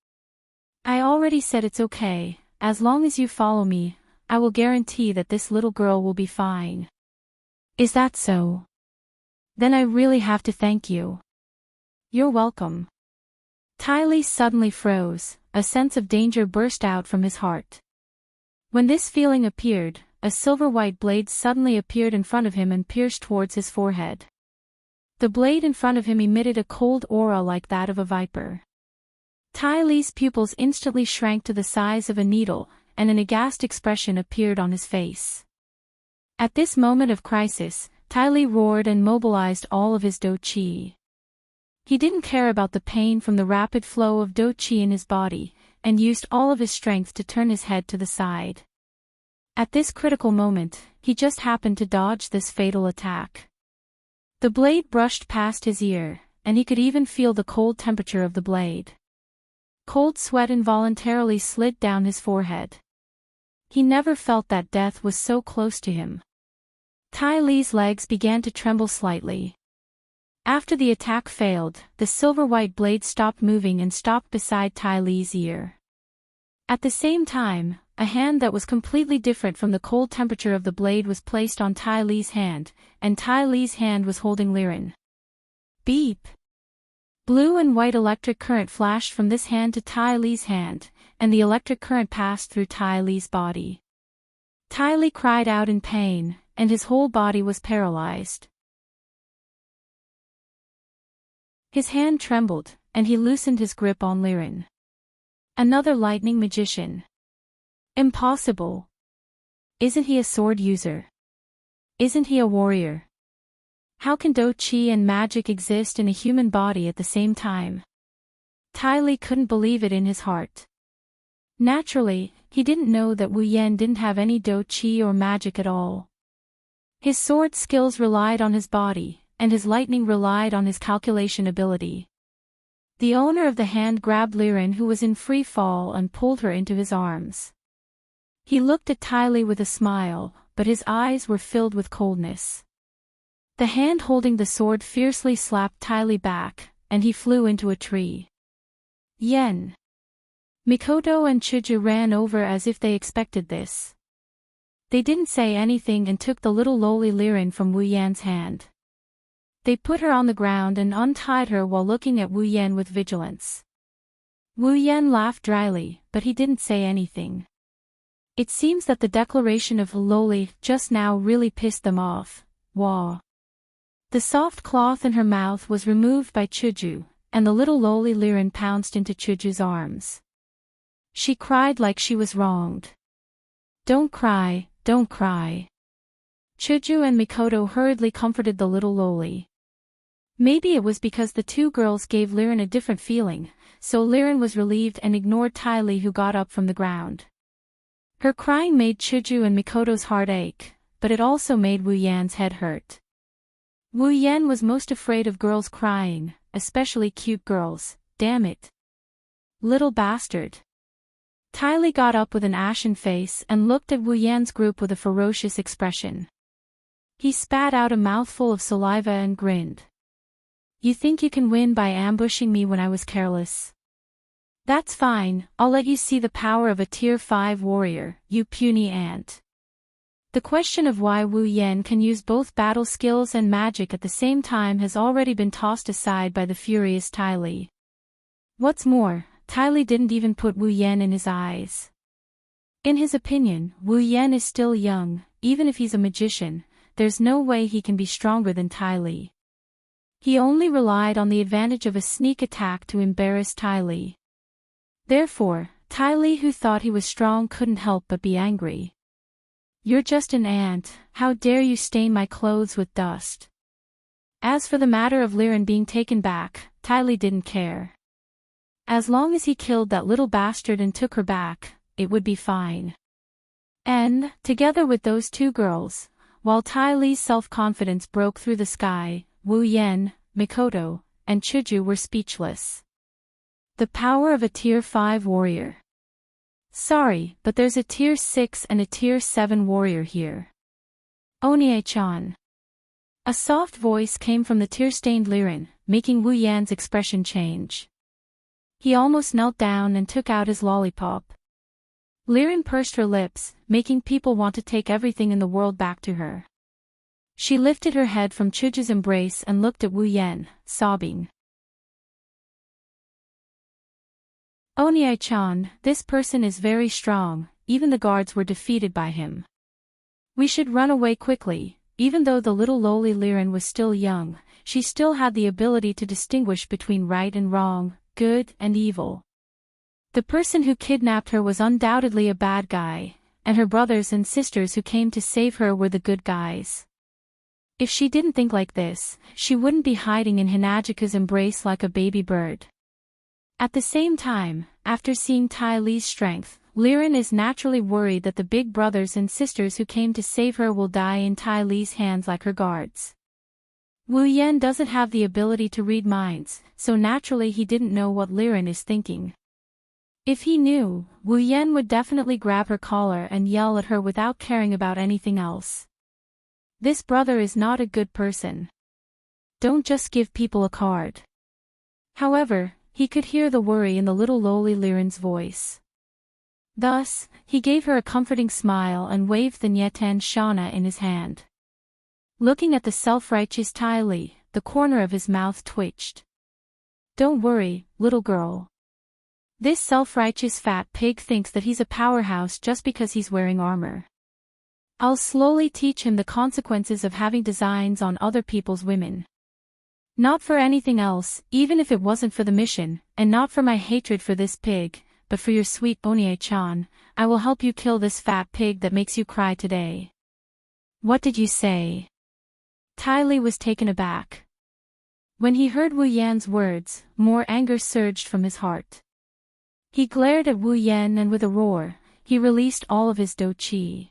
I already said it's okay, as long as you follow me, I will guarantee that this little girl will be fine." "Is that so? Then I really have to thank you." "You're welcome." Tai Li suddenly froze, a sense of danger burst out from his heart. When this feeling appeared, a silver-white blade suddenly appeared in front of him and pierced towards his forehead. The blade in front of him emitted a cold aura like that of a viper. Tai Li's pupils instantly shrank to the size of a needle, and an aghast expression appeared on his face. At this moment of crisis, Tai Li roared and mobilized all of his Do Chi. He didn't care about the pain from the rapid flow of Do Chi in his body, and used all of his strength to turn his head to the side. At this critical moment, he just happened to dodge this fatal attack. The blade brushed past his ear, and he could even feel the cold temperature of the blade. Cold sweat involuntarily slid down his forehead. He never felt that death was so close to him. Tai Li's legs began to tremble slightly. After the attack failed, the silver-white blade stopped moving and stopped beside Tai Li's ear. At the same time, a hand that was completely different from the cold temperature of the blade was placed on Tai Li's hand, and Tai Li's hand was holding Liren. Beep! Blue and white electric current flashed from this hand to Tai Li's hand, and the electric current passed through Tai Li's body. Tai Li cried out in pain, and his whole body was paralyzed. His hand trembled, and he loosened his grip on Liren. Another lightning magician. Impossible. Isn't he a sword user? Isn't he a warrior? How can Do Qi and magic exist in a human body at the same time? Tai Li couldn't believe it in his heart. Naturally, he didn't know that Wu Yan didn't have any Do Qi or magic at all. His sword skills relied on his body, and his lightning relied on his calculation ability. The owner of the hand grabbed Liren, who was in free fall, and pulled her into his arms. He looked at Tai Li with a smile, but his eyes were filled with coldness. The hand holding the sword fiercely slapped Tai Li back, and he flew into a tree. Yen. Mikoto and Chuju ran over as if they expected this. They didn't say anything and took the little lowly Liren from Wu Yan's hand. They put her on the ground and untied her while looking at Wu Yan with vigilance. Wu Yan laughed dryly, but he didn't say anything. It seems that the declaration of lowly just now really pissed them off. Wah. The soft cloth in her mouth was removed by Chuju, and the little lowly Liren pounced into Chuju's arms. She cried like she was wronged. Don't cry, don't cry. Chuju and Mikoto hurriedly comforted the little lowly. Maybe it was because the two girls gave Liren a different feeling, so Liren was relieved and ignored Tai Li, who got up from the ground. Her crying made Chuju and Mikoto's heart ache, but it also made Wu Yan's head hurt. Wu Yan was most afraid of girls crying, especially cute girls. Damn it. Little bastard. Tai Li got up with an ashen face and looked at Wu Yan's group with a ferocious expression. He spat out a mouthful of saliva and grinned. You think you can win by ambushing me when I was careless? That's fine, I'll let you see the power of a Tier 5 warrior, you puny ant. The question of why Wu Yan can use both battle skills and magic at the same time has already been tossed aside by the furious Tai Li. What's more, Tai Li didn't even put Wu Yan in his eyes. In his opinion, Wu Yan is still young. Even if he's a magician, there's no way he can be stronger than Tai Li. He only relied on the advantage of a sneak attack to embarrass Tai Li. Therefore, Tai Li, who thought he was strong, couldn't help but be angry. You're just an ant, how dare you stain my clothes with dust. As for the matter of Liren being taken back, Tai Li didn't care. As long as he killed that little bastard and took her back, it would be fine. And, together with those two girls, while Tai Li's self-confidence broke through the sky, Wu Yan, Mikoto, and Chuju were speechless. The power of a Tier 5 warrior. Sorry, but there's a Tier 6 and a Tier 7 warrior here. Onie-chan. A soft voice came from the tear-stained Liren, making Wu Yan's expression change. He almost knelt down and took out his lollipop. Liren pursed her lips, making people want to take everything in the world back to her. She lifted her head from Chuju's embrace and looked at Wu Yan, sobbing. Onie-chan, this person is very strong, even the guards were defeated by him. We should run away quickly. Even though the little lowly Liren was still young, she still had the ability to distinguish between right and wrong, good and evil. The person who kidnapped her was undoubtedly a bad guy, and her brothers and sisters who came to save her were the good guys. If she didn't think like this, she wouldn't be hiding in Hinagika's embrace like a baby bird. At the same time, after seeing Tai Li's strength, Liren is naturally worried that the big brothers and sisters who came to save her will die in Tai Li's hands like her guards. Wu Yan doesn't have the ability to read minds, so naturally he didn't know what Liren is thinking. If he knew, Wu Yan would definitely grab her collar and yell at her without caring about anything else. This brother is not a good person. Don't just give people a card. However, he could hear the worry in the little lowly Liren's voice. Thus, he gave her a comforting smile and waved the Nyetan Shana in his hand. Looking at the self-righteous Tai Li, the corner of his mouth twitched. Don't worry, little girl. This self-righteous fat pig thinks that he's a powerhouse just because he's wearing armor. I'll slowly teach him the consequences of having designs on other people's women. Not for anything else, even if it wasn't for the mission, and not for my hatred for this pig, but for your sweet Onie-chan, I will help you kill this fat pig that makes you cry today. What did you say? Tai Li was taken aback. When he heard Wu Yan's words, more anger surged from his heart. He glared at Wu Yan and with a roar, he released all of his do qi.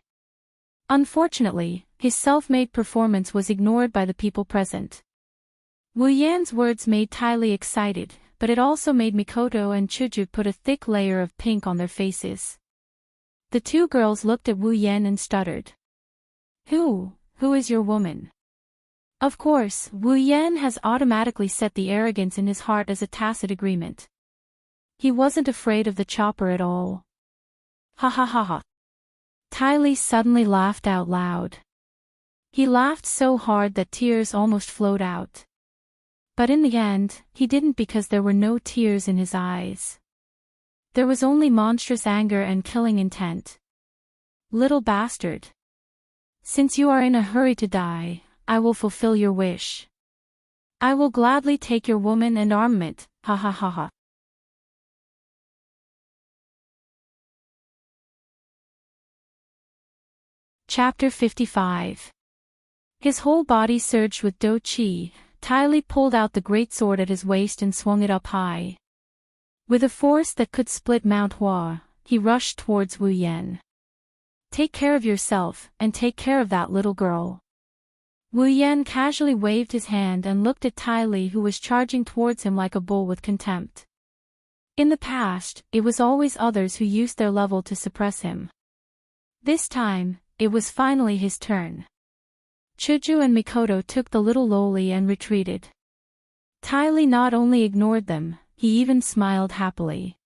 Unfortunately, his self-made performance was ignored by the people present. Wu Yan's words made Tai Li excited, but it also made Mikoto and Chuju put a thick layer of pink on their faces. The two girls looked at Wu Yan and stuttered. Who is your woman? Of course, Wu Yan has automatically set the arrogance in his heart as a tacit agreement. He wasn't afraid of the chopper at all. Ha ha ha ha. Tai Li suddenly laughed out loud. He laughed so hard that tears almost flowed out. But in the end, he didn't because there were no tears in his eyes. There was only monstrous anger and killing intent. Little bastard. Since you are in a hurry to die, I will fulfill your wish. I will gladly take your woman and armament, ha ha ha ha. Chapter 55. His whole body surged with do qi. Tai Li pulled out the great sword at his waist and swung it up high. With a force that could split Mount Hua, he rushed towards Wu Yan. Take care of yourself, and take care of that little girl. Wu Yan casually waved his hand and looked at Tai Li, who was charging towards him like a bull with contempt. In the past, it was always others who used their level to suppress him. This time, it was finally his turn. Chuju and Mikoto took the little loli and retreated. Tai Li not only ignored them, he even smiled happily.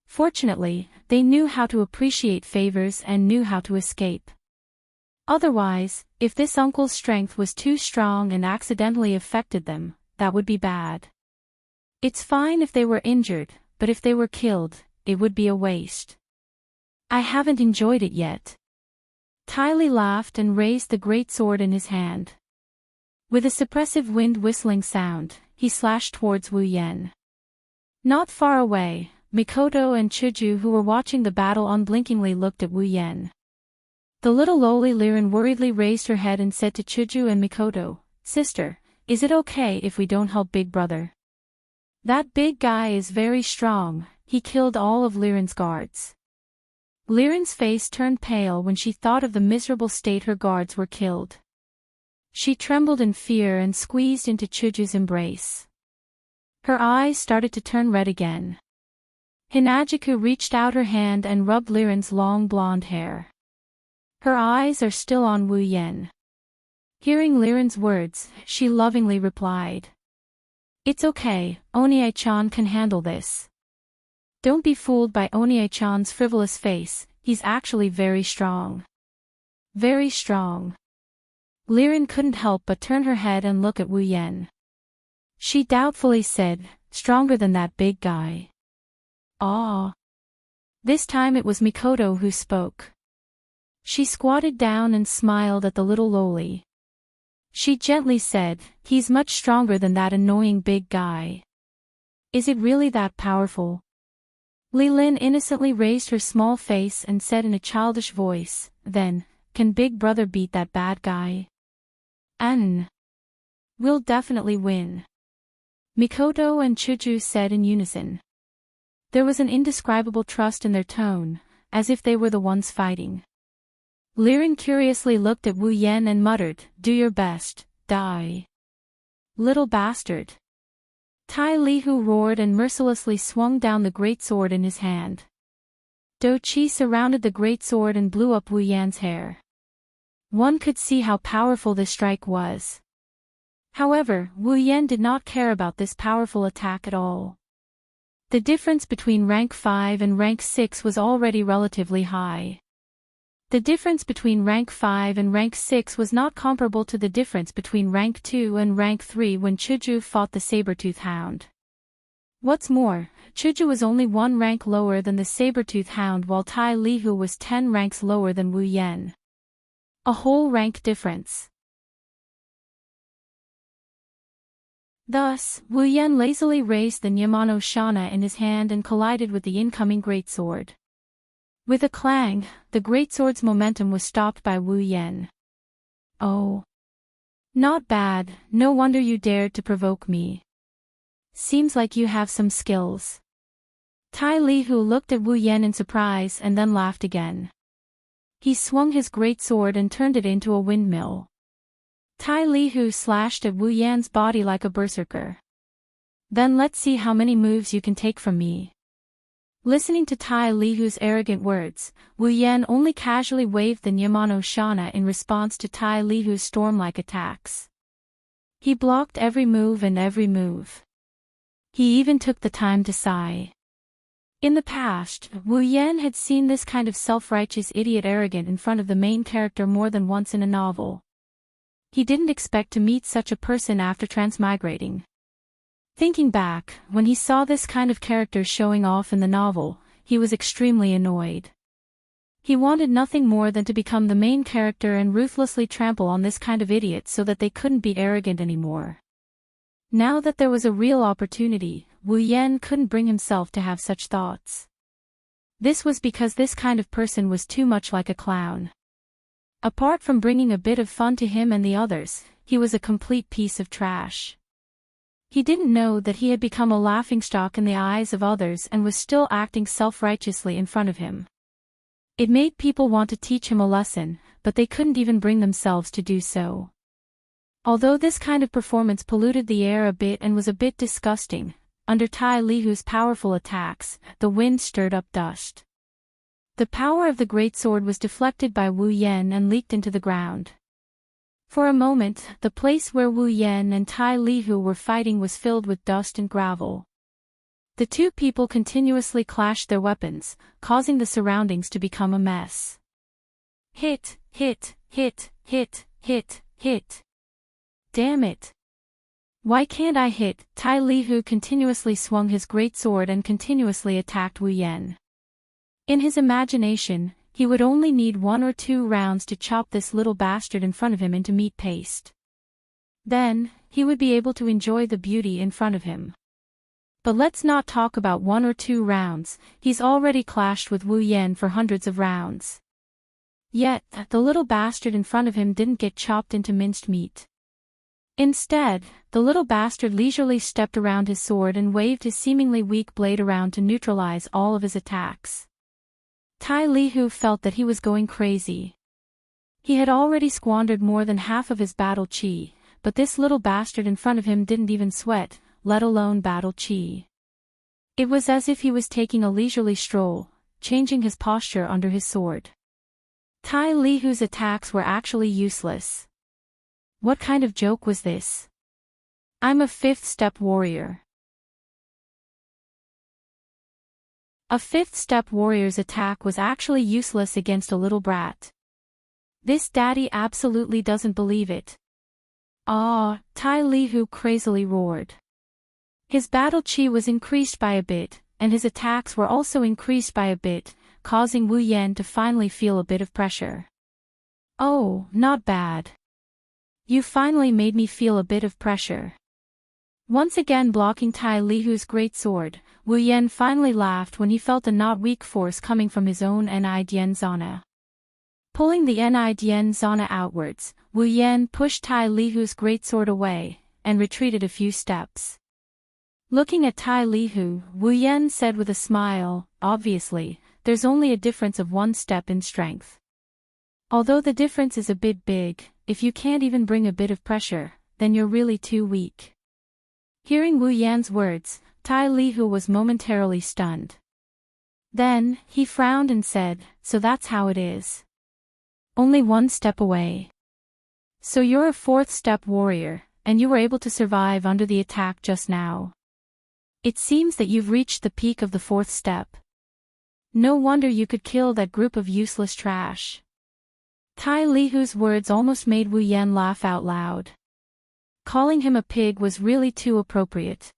Fortunately, they knew how to appreciate favors and knew how to escape. Otherwise, if this uncle's strength was too strong and accidentally affected them, that would be bad. It's fine if they were injured, but if they were killed, it would be a waste. I haven't enjoyed it yet. Tai Li laughed and raised the great sword in his hand. With a suppressive wind whistling sound, he slashed towards Wu Yan. Not far away, Mikoto and Chuju, who were watching the battle unblinkingly, looked at Wu Yan. The little lowly Liren worriedly raised her head and said to Chuju and Mikoto, Sister, is it okay if we don't help Big Brother? That big guy is very strong, he killed all of Liren's guards. Liren's face turned pale when she thought of the miserable state her guards were killed. She trembled in fear and squeezed into Chuju's embrace. Her eyes started to turn red again. Hinajiku reached out her hand and rubbed Liren's long blonde hair. Her eyes are still on Wu Yan. Hearing Liren's words, she lovingly replied. It's okay, Onie-chan can handle this. Don't be fooled by Onie-chan's frivolous face, he's actually very strong. Very strong. Liren couldn't help but turn her head and look at Wu Yan. She doubtfully said, stronger than that big guy. Ah. This time it was Mikoto who spoke. She squatted down and smiled at the little loli. She gently said, he's much stronger than that annoying big guy. Is it really that powerful? Li Lin innocently raised her small face and said in a childish voice, then, can Big Brother beat that bad guy? We'll definitely win. Mikoto and Chuju said in unison. There was an indescribable trust in their tone, as if they were the ones fighting. Liren curiously looked at Wu Yan and muttered, "Do your best, die. Little bastard." Tai Lihu roared and mercilessly swung down the great sword in his hand. Do Qi surrounded the great sword and blew up Wu Yan's hair. One could see how powerful this strike was. However, Wu Yan did not care about this powerful attack at all. The difference between rank 5 and rank 6 was already relatively high. The difference between rank 5 and rank 6 was not comparable to the difference between rank 2 and rank 3 when Chuju fought the saber-tooth hound. What's more, Chuju was only 1 rank lower than the saber-tooth hound while Tai Lihu was 10 ranks lower than Wu Yan. A whole rank difference. Thus, Wu Yan lazily raised the Nyamano Shana in his hand and collided with the incoming greatsword. With a clang, the greatsword's momentum was stopped by Wu Yan. "Oh. Not bad, no wonder you dared to provoke me. Seems like you have some skills." Tai Lihu looked at Wu Yan in surprise and then laughed again. He swung his greatsword and turned it into a windmill. Tai Lihu slashed at Wu Yan's body like a berserker. "Then let's see how many moves you can take from me." Listening to Tai Lihu's arrogant words, Wu Yan only casually waved the Nyamano Shana in response to Tai Lihu's storm-like attacks. He blocked every move and every move. He even took the time to sigh. In the past, Wu Yan had seen this kind of self-righteous idiot arrogant in front of the main character more than once in a novel. He didn't expect to meet such a person after transmigrating. Thinking back, when he saw this kind of character showing off in the novel, he was extremely annoyed. He wanted nothing more than to become the main character and ruthlessly trample on this kind of idiot so that they couldn't be arrogant anymore. Now that there was a real opportunity, Wu Yan couldn't bring himself to have such thoughts. This was because this kind of person was too much like a clown. Apart from bringing a bit of fun to him and the others, he was a complete piece of trash. He didn't know that he had become a laughingstock in the eyes of others and was still acting self-righteously in front of him. It made people want to teach him a lesson, but they couldn't even bring themselves to do so. Although this kind of performance polluted the air a bit and was a bit disgusting, under Tai Lihu's powerful attacks, the wind stirred up dust. The power of the greatsword was deflected by Wu Yan and leaked into the ground. For a moment, the place where Wu Yan and Tai Lihu were fighting was filled with dust and gravel. The two people continuously clashed their weapons, causing the surroundings to become a mess. Hit, hit, hit, hit, hit, hit. Damn it. Why can't I hit? Tai Lihu continuously swung his greatsword and continuously attacked Wu Yan. In his imagination, he would only need 1 or 2 rounds to chop this little bastard in front of him into meat paste. Then, he would be able to enjoy the beauty in front of him. But let's not talk about 1 or 2 rounds, he's already clashed with Wu Yan for hundreds of rounds. Yet, the little bastard in front of him didn't get chopped into minced meat. Instead, the little bastard leisurely stepped around his sword and waved his seemingly weak blade around to neutralize all of his attacks. Tai Lihu felt that he was going crazy. He had already squandered more than half of his battle chi, but this little bastard in front of him didn't even sweat, let alone battle chi. It was as if he was taking a leisurely stroll, changing his posture under his sword. Tai Lihu's attacks were actually useless. What kind of joke was this? I'm a 5th-step warrior. A 5th-step warrior's attack was actually useless against a little brat. This daddy absolutely doesn't believe it. Ah, Tai Lihu crazily roared. His battle chi was increased by a bit, and his attacks were also increased by a bit, causing Wu Yan to finally feel a bit of pressure. Oh, not bad. You finally made me feel a bit of pressure. Once again blocking Tai Lihu's great sword, Wu Yan finally laughed when he felt a not weak force coming from his own Ni Dian Zana. Pulling the Ni Dian Zana outwards, Wu Yan pushed Tai Lihu's greatsword away, and retreated a few steps. Looking at Tai Lihu, Wu Yan said with a smile, obviously, there's only a difference of 1 step in strength. Although the difference is a bit big, if you can't even bring a bit of pressure, then you're really too weak. Hearing Wu Yan's words, Tai Lihu was momentarily stunned. Then, he frowned and said, "So that's how it is. Only 1 step away. So you're a 4th-step warrior, and you were able to survive under the attack just now. It seems that you've reached the peak of the 4th step. No wonder you could kill that group of useless trash." Tai Lihu's words almost made Wu Yan laugh out loud. Calling him a pig was really too appropriate.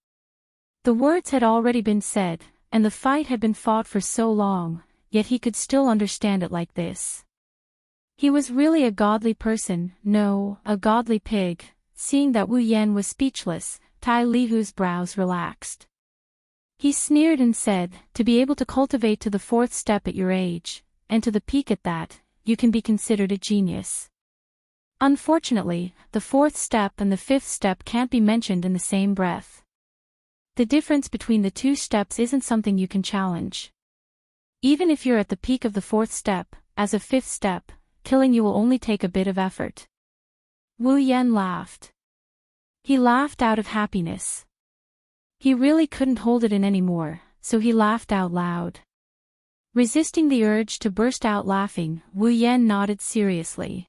The words had already been said, and the fight had been fought for so long, yet he could still understand it like this. He was really a godly person, no, a godly pig. Seeing that Wu Yan was speechless, Tai Lihu's brows relaxed. He sneered and said, "To be able to cultivate to the 4th step at your age, and to the peak at that, you can be considered a genius. Unfortunately, the 4th step and the 5th step can't be mentioned in the same breath. The difference between the 2 steps isn't something you can challenge. Even if you're at the peak of the 4th step, as a 5th step, killing you will only take a bit of effort." Wu Yan laughed. He laughed out of happiness. He really couldn't hold it in anymore, so he laughed out loud. Resisting the urge to burst out laughing, Wu Yan nodded seriously.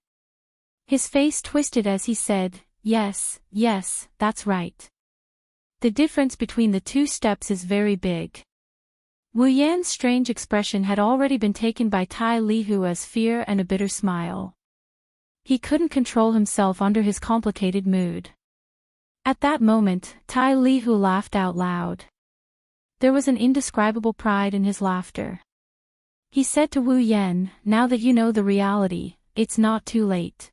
His face twisted as he said, yes, that's right. The difference between the 2 steps is very big." Wu Yan's strange expression had already been taken by Tai Lihu as fear and a bitter smile. He couldn't control himself under his complicated mood. At that moment, Tai Lihu laughed out loud. There was an indescribable pride in his laughter. He said to Wu Yan, "Now that you know the reality, it's not too late.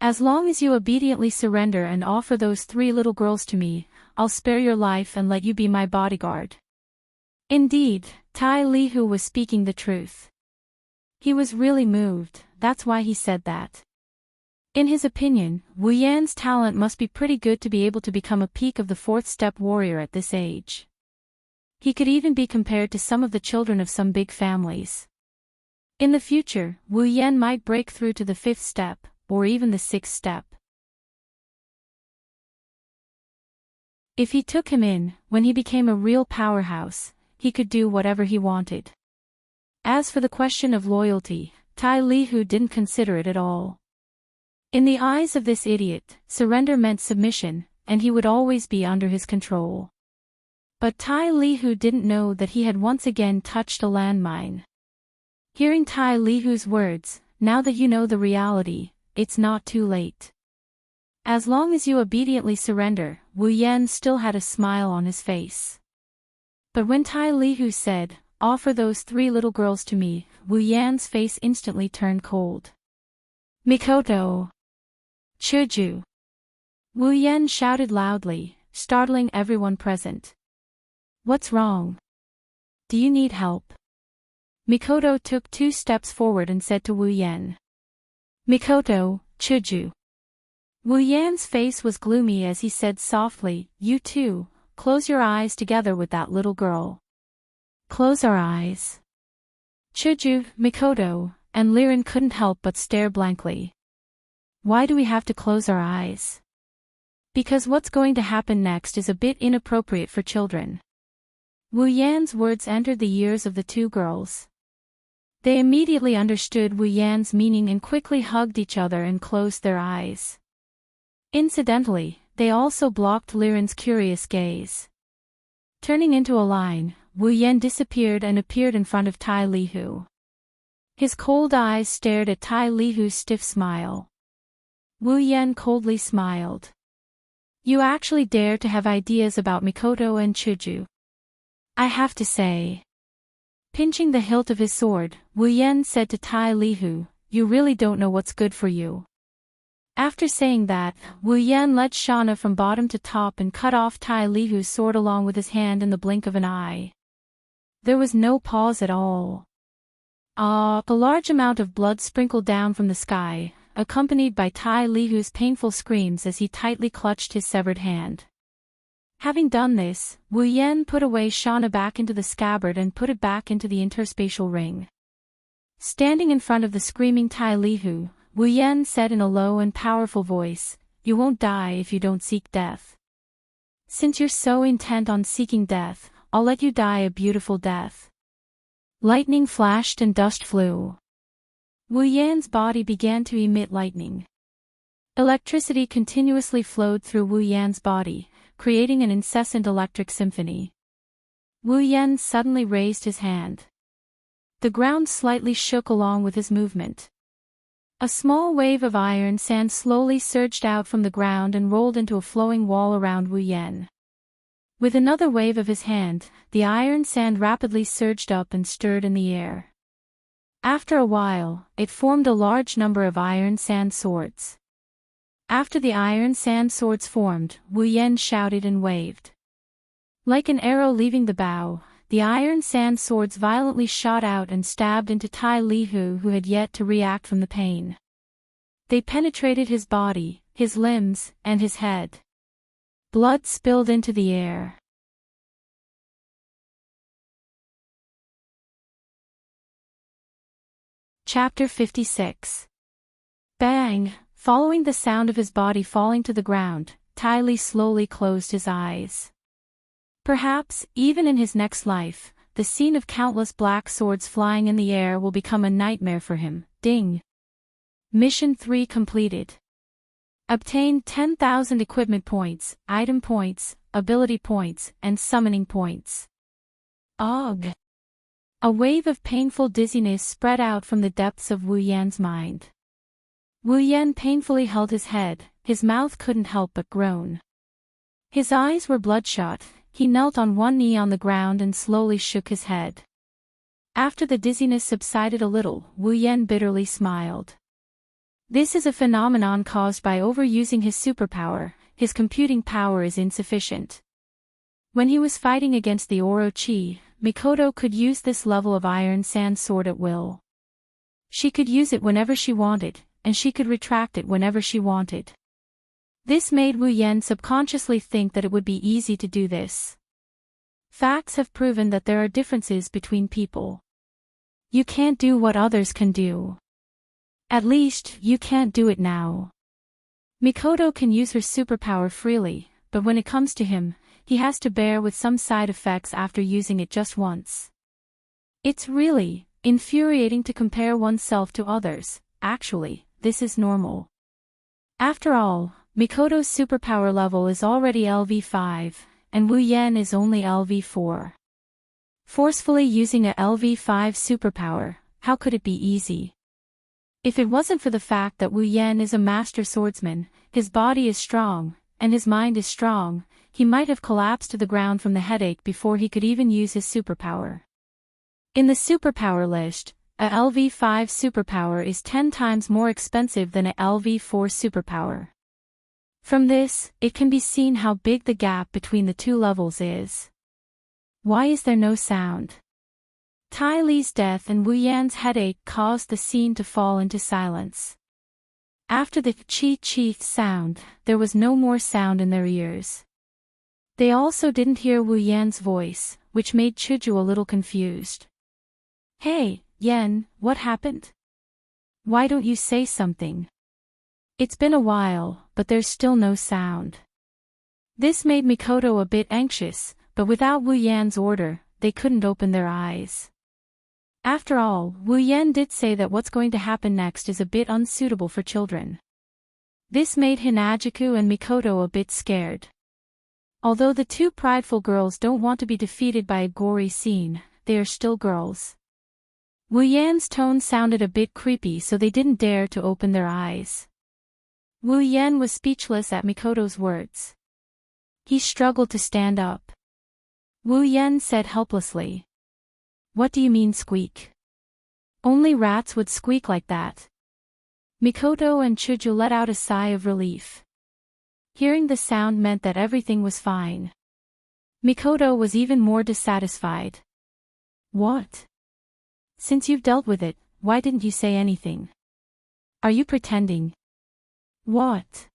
As long as you obediently surrender and offer those 3 little girls to me, I'll spare your life and let you be my bodyguard." Indeed, Tai Lihu was speaking the truth. He was really moved, that's why he said that. In his opinion, Wu Yan's talent must be pretty good to be able to become a peak of the 4th-step warrior at this age. He could even be compared to some of the children of some big families. In the future, Wu Yan might break through to the 5th step, or even the 6th step. If he took him in, when he became a real powerhouse, he could do whatever he wanted. As for the question of loyalty, Tai Lihu didn't consider it at all. In the eyes of this idiot, surrender meant submission, and he would always be under his control. But Tai Lihu didn't know that he had once again touched a landmine. Hearing Tai Lihu's words, "Now that you know the reality, it's not too late. As long as you obediently surrender," Wu Yan still had a smile on his face. But when Tai Lihu said, "Offer those 3 little girls to me," Wu Yan's face instantly turned cold. "Mikoto! Chuju!" Wu Yan shouted loudly, startling everyone present. "What's wrong? Do you need help?" Mikoto took 2 steps forward and said to Wu Yan. "Mikoto, Chuju." Wu Yan's face was gloomy as he said softly, "You too, close your eyes together with that little girl." "Close our eyes." Chuju, Mikoto, and Liren couldn't help but stare blankly. Why do we have to close our eyes? Because what's going to happen next is a bit inappropriate for children. Wu Yan's words entered the ears of the 2 girls. They immediately understood Wu Yan's meaning and quickly hugged each other and closed their eyes. Incidentally, they also blocked Liren's curious gaze. Turning into a line, Wu Yan disappeared and appeared in front of Tai Lihu. His cold eyes stared at Tai Lihu's stiff smile. Wu Yan coldly smiled. "You actually dare to have ideas about Mikoto and Chuju. I have to say." Pinching the hilt of his sword, Wu Yan said to Tai Lihu, "You really don't know what's good for you." After saying that, Wu Yan led Shauna from bottom to top and cut off Tai Lihu's sword along with his hand in the blink of an eye. There was no pause at all. A large amount of blood sprinkled down from the sky, accompanied by Tai Lihu's painful screams as he tightly clutched his severed hand. Having done this, Wu Yan put away Shauna back into the scabbard and put it back into the interspatial ring. Standing in front of the screaming Tai Lihu, Wu Yan said in a low and powerful voice, "You won't die if you don't seek death. Since you're so intent on seeking death, I'll let you die a beautiful death." Lightning flashed and dust flew. Wu Yan's body began to emit lightning. Electricity continuously flowed through Wu Yan's body, creating an incessant electric symphony. Wu Yan suddenly raised his hand. The ground slightly shook along with his movement. A small wave of iron sand slowly surged out from the ground and rolled into a flowing wall around Wu Yan. With another wave of his hand, the iron sand rapidly surged up and stirred in the air. After a while, it formed a large number of iron sand swords. After the iron sand swords formed, Wu Yan shouted and waved. Like an arrow leaving the bow, the iron sand swords violently shot out and stabbed into Tai Lihu, who had yet to react from the pain. They penetrated his body, his limbs, and his head. Blood spilled into the air. Chapter 56. Bang! Following the sound of his body falling to the ground, Tai Li slowly closed his eyes. Perhaps, even in his next life, the scene of countless black swords flying in the air will become a nightmare for him. Ding! Mission 3 completed. Obtained 10,000 equipment points, item points, ability points, and summoning points. Ugh! A wave of painful dizziness spread out from the depths of Wu Yan's mind. Wu Yan painfully held his head, his mouth couldn't help but groan. His eyes were bloodshot, he knelt on one knee on the ground and slowly shook his head. After the dizziness subsided a little, Wu Yan bitterly smiled. This is a phenomenon caused by overusing his superpower. His computing power is insufficient. When he was fighting against the Orochi, Mikoto could use this level of iron sand sword at will. She could use it whenever she wanted, and she could retract it whenever she wanted. This made Wu Yan subconsciously think that it would be easy to do this. Facts have proven that there are differences between people. You can't do what others can do. At least, you can't do it now. Mikoto can use her superpower freely, but when it comes to him, he has to bear with some side effects after using it just once. It's really infuriating to compare oneself to others. Actually, this is normal. After all, Mikoto's superpower level is already LV5, and Wu Yan is only LV4. Forcefully using a LV5 superpower, how could it be easy? If it wasn't for the fact that Wu Yan is a master swordsman, his body is strong, and his mind is strong, he might have collapsed to the ground from the headache before he could even use his superpower. In the superpower list, a LV5 superpower is 10 times more expensive than a LV4 superpower. From this, it can be seen how big the gap between the two levels is. Why is there no sound? Tai Li's death and Wu Yan's headache caused the scene to fall into silence. After the chi-chi sound, there was no more sound in their ears. They also didn't hear Wu Yan's voice, which made Chuju a little confused. Hey, Yan, what happened? Why don't you say something? It's been a while, but there's still no sound. This made Mikoto a bit anxious, but without Wu Yan's order, they couldn't open their eyes. After all, Wu Yan did say that what's going to happen next is a bit unsuitable for children. This made Hinajuku and Mikoto a bit scared. Although the two prideful girls don't want to be defeated by a gory scene, they are still girls. Wu Yan's tone sounded a bit creepy, so they didn't dare to open their eyes. Wu Yan was speechless at Mikoto's words. He struggled to stand up. Wu Yan said helplessly. What do you mean squeak? Only rats would squeak like that. Mikoto and Chuju let out a sigh of relief. Hearing the sound meant that everything was fine. Mikoto was even more dissatisfied. What? Since you've dealt with it, why didn't you say anything? Are you pretending? What?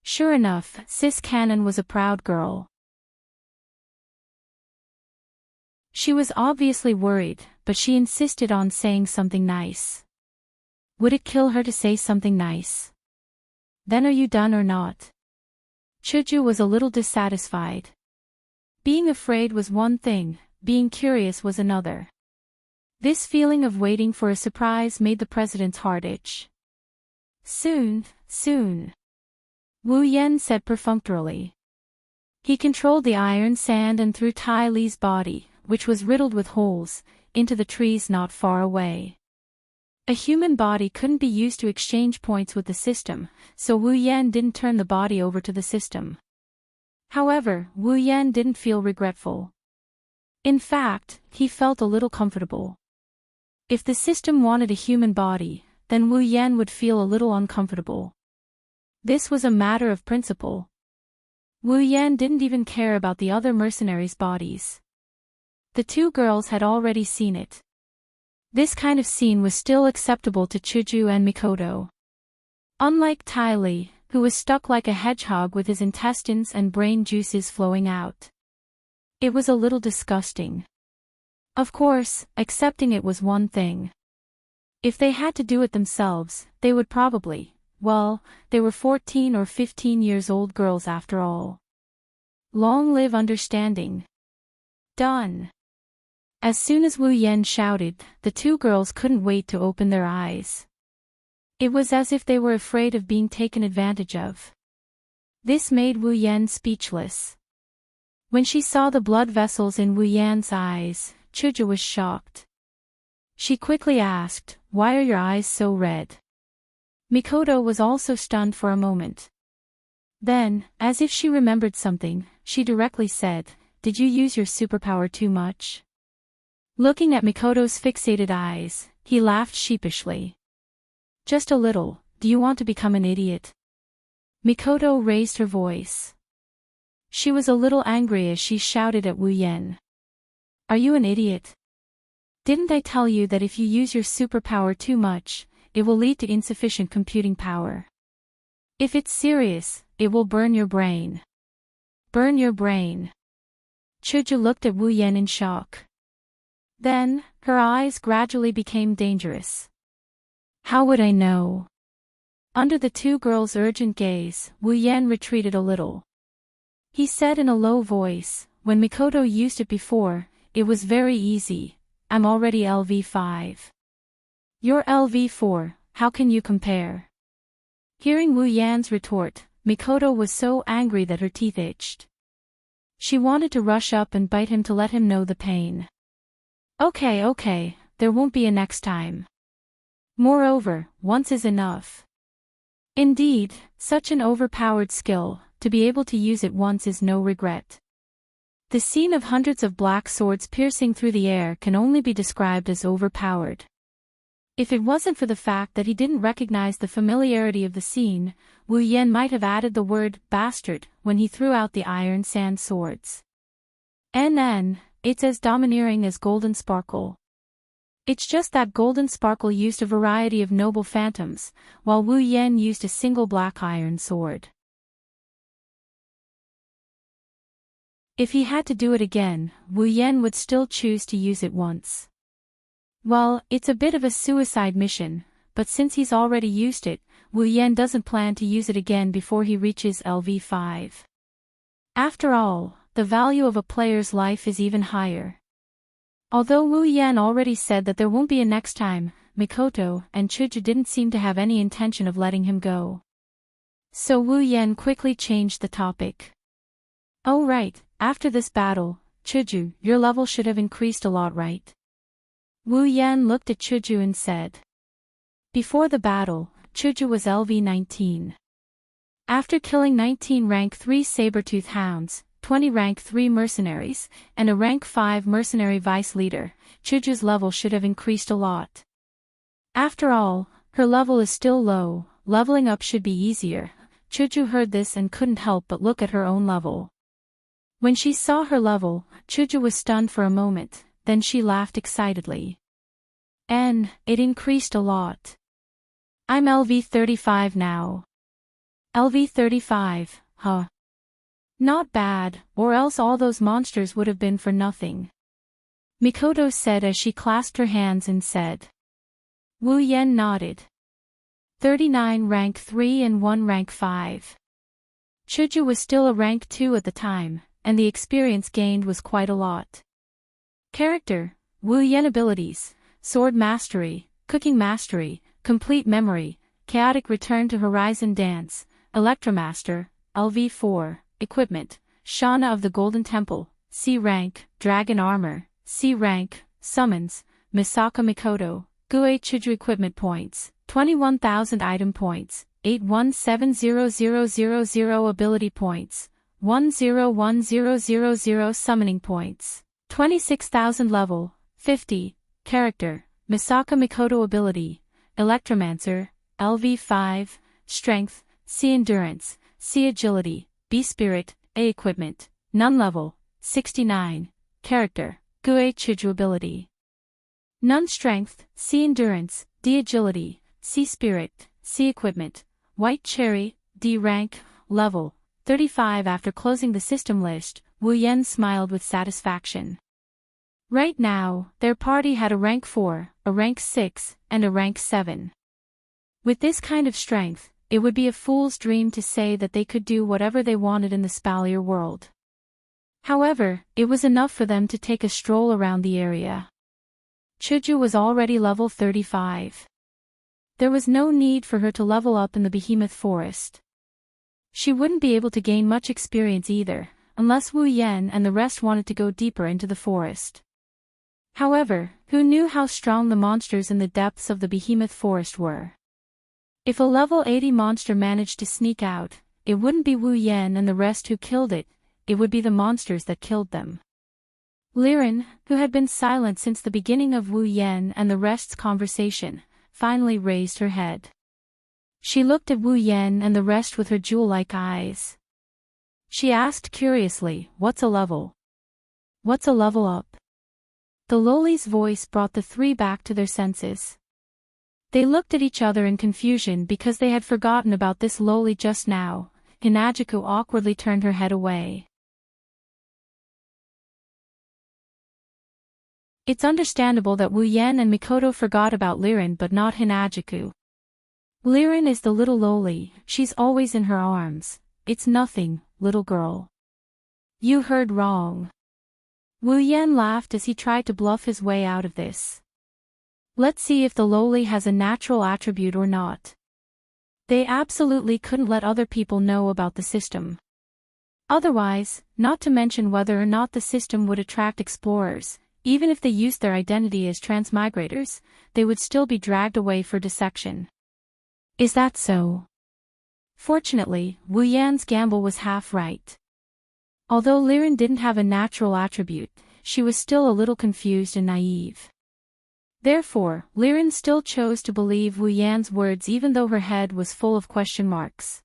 Sure enough, Sis Cannon was a proud girl. She was obviously worried, but she insisted on saying something nice. Would it kill her to say something nice? Then are you done or not? Chuju was a little dissatisfied. Being afraid was one thing, being curious was another. This feeling of waiting for a surprise made the president's heart itch. Soon, soon. Wu Yen said perfunctorily. He controlled the iron sand and threw Tai Li's body, which was riddled with holes, into the trees not far away. A human body couldn't be used to exchange points with the system, so Wu Yan didn't turn the body over to the system. However, Wu Yan didn't feel regretful. In fact, he felt a little comfortable. If the system wanted a human body, then Wu Yan would feel a little uncomfortable. This was a matter of principle. Wu Yan didn't even care about the other mercenaries' bodies. The two girls had already seen it. This kind of scene was still acceptable to Chuju and Mikoto. Unlike Tai Li, who was stuck like a hedgehog with his intestines and brain juices flowing out. It was a little disgusting. Of course, accepting it was one thing. If they had to do it themselves, they would probably, well, they were 14 or 15 years old girls after all. Long live understanding. Done. As soon as Wu Yen shouted, the two girls couldn't wait to open their eyes. It was as if they were afraid of being taken advantage of. This made Wu Yen speechless. When she saw the blood vessels in Wu Yan's eyes, Chuju was shocked. She quickly asked, "Why are your eyes so red?" Mikoto was also stunned for a moment. Then, as if she remembered something, she directly said, "Did you use your superpower too much?" Looking at Mikoto's fixated eyes, he laughed sheepishly. "Just a little, do you want to become an idiot?" Mikoto raised her voice. She was a little angry as she shouted at Wu Yen. "Are you an idiot? Didn't I tell you that if you use your superpower too much, it will lead to insufficient computing power? If it's serious, it will burn your brain." "Burn your brain?" Chuju looked at Wu Yen in shock. Then, her eyes gradually became dangerous. "How would I know?" Under the two girls' urgent gaze, Wu Yen retreated a little. He said in a low voice, "When Mikoto used it before, it was very easy. I'm already LV5. You're LV4, how can you compare?" Hearing Wu Yan's retort, Mikoto was so angry that her teeth itched. She wanted to rush up and bite him to let him know the pain. Okay, there won't be a next time. Moreover, once is enough. Indeed, such an overpowered skill, to be able to use it once is no regret. The scene of hundreds of black swords piercing through the air can only be described as overpowered. If it wasn't for the fact that he didn't recognize the familiarity of the scene, Wu Yen might have added the word bastard when he threw out the iron sand swords. It's as domineering as Golden Sparkle. It's just that Golden Sparkle used a variety of noble phantoms, while Wu Yen used a single black iron sword. If he had to do it again, Wu Yen would still choose to use it once. Well, it's a bit of a suicide mission, but since he's already used it, Wu Yen doesn't plan to use it again before he reaches LV5. After all, the value of a player's life is even higher. Although Wu Yan already said that there won't be a next time, Mikoto and Chuju didn't seem to have any intention of letting him go. So Wu Yan quickly changed the topic. "Oh right, after this battle, Chuju, your level should have increased a lot, right?" Wu Yan looked at Chuju and said. Before the battle, Chuju was LV19. After killing 19 rank 3 saber-tooth hounds, 20 rank 3 mercenaries, and a rank 5 mercenary vice leader, Chuju's level should have increased a lot. After all, her level is still low, leveling up should be easier. Chuju heard this and couldn't help but look at her own level. When she saw her level, Chuju was stunned for a moment, then she laughed excitedly. "And, it increased a lot. I'm LV35 now." LV35, huh? Not bad, or else all those monsters would have been for nothing. Mikoto said as she clasped her hands and said. Wu Yan nodded. 39 rank 3 and 1 rank 5. Chuju was still a rank 2 at the time, and the experience gained was quite a lot. Character, Wu Yan abilities, Sword Mastery, Cooking Mastery, Complete Memory, Chaotic Return to Horizon Dance, Electromaster, LV4, Equipment, Shana of the Golden Temple, C rank, Dragon Armor, C rank, Summons, Misaka Mikoto, Gue Chuju Equipment Points, 21,000 Item Points, 81700000 Ability Points, 101000 Summoning Points, 26,000 Level, 50, Character, Misaka Mikoto Ability, Electromancer, LV5, Strength, C Endurance, C Agility, B Spirit, A Equipment, None Level, 69, Character, Gue Chuju Ability. None Strength, C Endurance, D Agility, C Spirit, C Equipment, White Cherry, D Rank, Level, 35. After closing the system list, Wu Yan smiled with satisfaction. Right now, their party had a rank 4, a rank 6, and a rank 7. With this kind of strength, it would be a fool's dream to say that they could do whatever they wanted in the Spalier world. However, it was enough for them to take a stroll around the area. Chuju was already level 35. There was no need for her to level up in the Behemoth Forest. She wouldn't be able to gain much experience either, unless Wu Yan and the rest wanted to go deeper into the forest. However, who knew how strong the monsters in the depths of the Behemoth Forest were? If a level 80 monster managed to sneak out, it wouldn't be Wu Yan and the rest who killed it, it would be the monsters that killed them. Liren, who had been silent since the beginning of Wu Yan and the rest's conversation, finally raised her head. She looked at Wu Yan and the rest with her jewel-like eyes. She asked curiously, "What's a level? What's a level up?" The lowly's voice brought the three back to their senses. They looked at each other in confusion because they had forgotten about this lowly just now. Hinajuku awkwardly turned her head away. It's understandable that Wu Yan and Mikoto forgot about Liren but not Hinajuku. Liren is the little lowly, she's always in her arms. It's nothing, little girl. You heard wrong. Wu Yan laughed as he tried to bluff his way out of this. Let's see if the lowly has a natural attribute or not. They absolutely couldn't let other people know about the system. Otherwise, not to mention whether or not the system would attract explorers, even if they used their identity as transmigrators, they would still be dragged away for dissection. Is that so? Fortunately, Wu Yan's gamble was half right. Although Liren didn't have a natural attribute, she was still a little confused and naive. Therefore, Liren still chose to believe Wu Yan's words even though her head was full of question marks.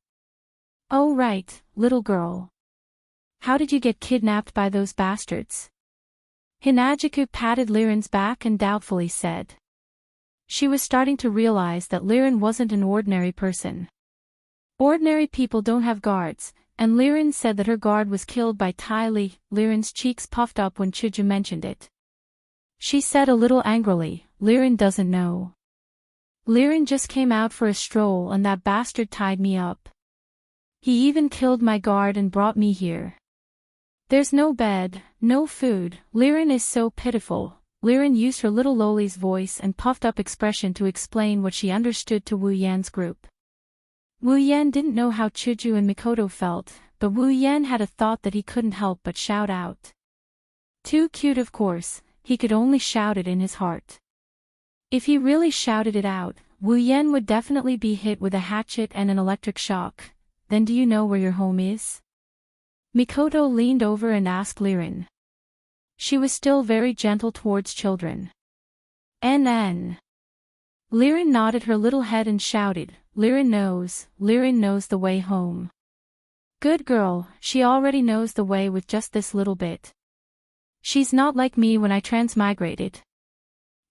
Oh right, little girl. How did you get kidnapped by those bastards? Hinajuku patted Liren's back and doubtfully said. She was starting to realize that Liren wasn't an ordinary person. Ordinary people don't have guards, and Liren said that her guard was killed by Tai Li. Liren's cheeks puffed up when Chuju mentioned it. She said a little angrily, Liren doesn't know. Liren just came out for a stroll and that bastard tied me up. He even killed my guard and brought me here. There's no bed, no food. Liren is so pitiful. Liren used her little lowly's voice and puffed up expression to explain what she understood to Wu Yan's group. Wu Yan didn't know how Chuju and Mikoto felt, but Wu Yan had a thought that he couldn't help but shout out. Too cute, of course, he could only shout it in his heart. If he really shouted it out, Wu Yan would definitely be hit with a hatchet and an electric shock. Then do you know where your home is? Mikoto leaned over and asked Liren. She was still very gentle towards children. NN. Liren nodded her little head and shouted, Liren knows the way home. Good girl, she already knows the way with just this little bit. She's not like me when I transmigrated.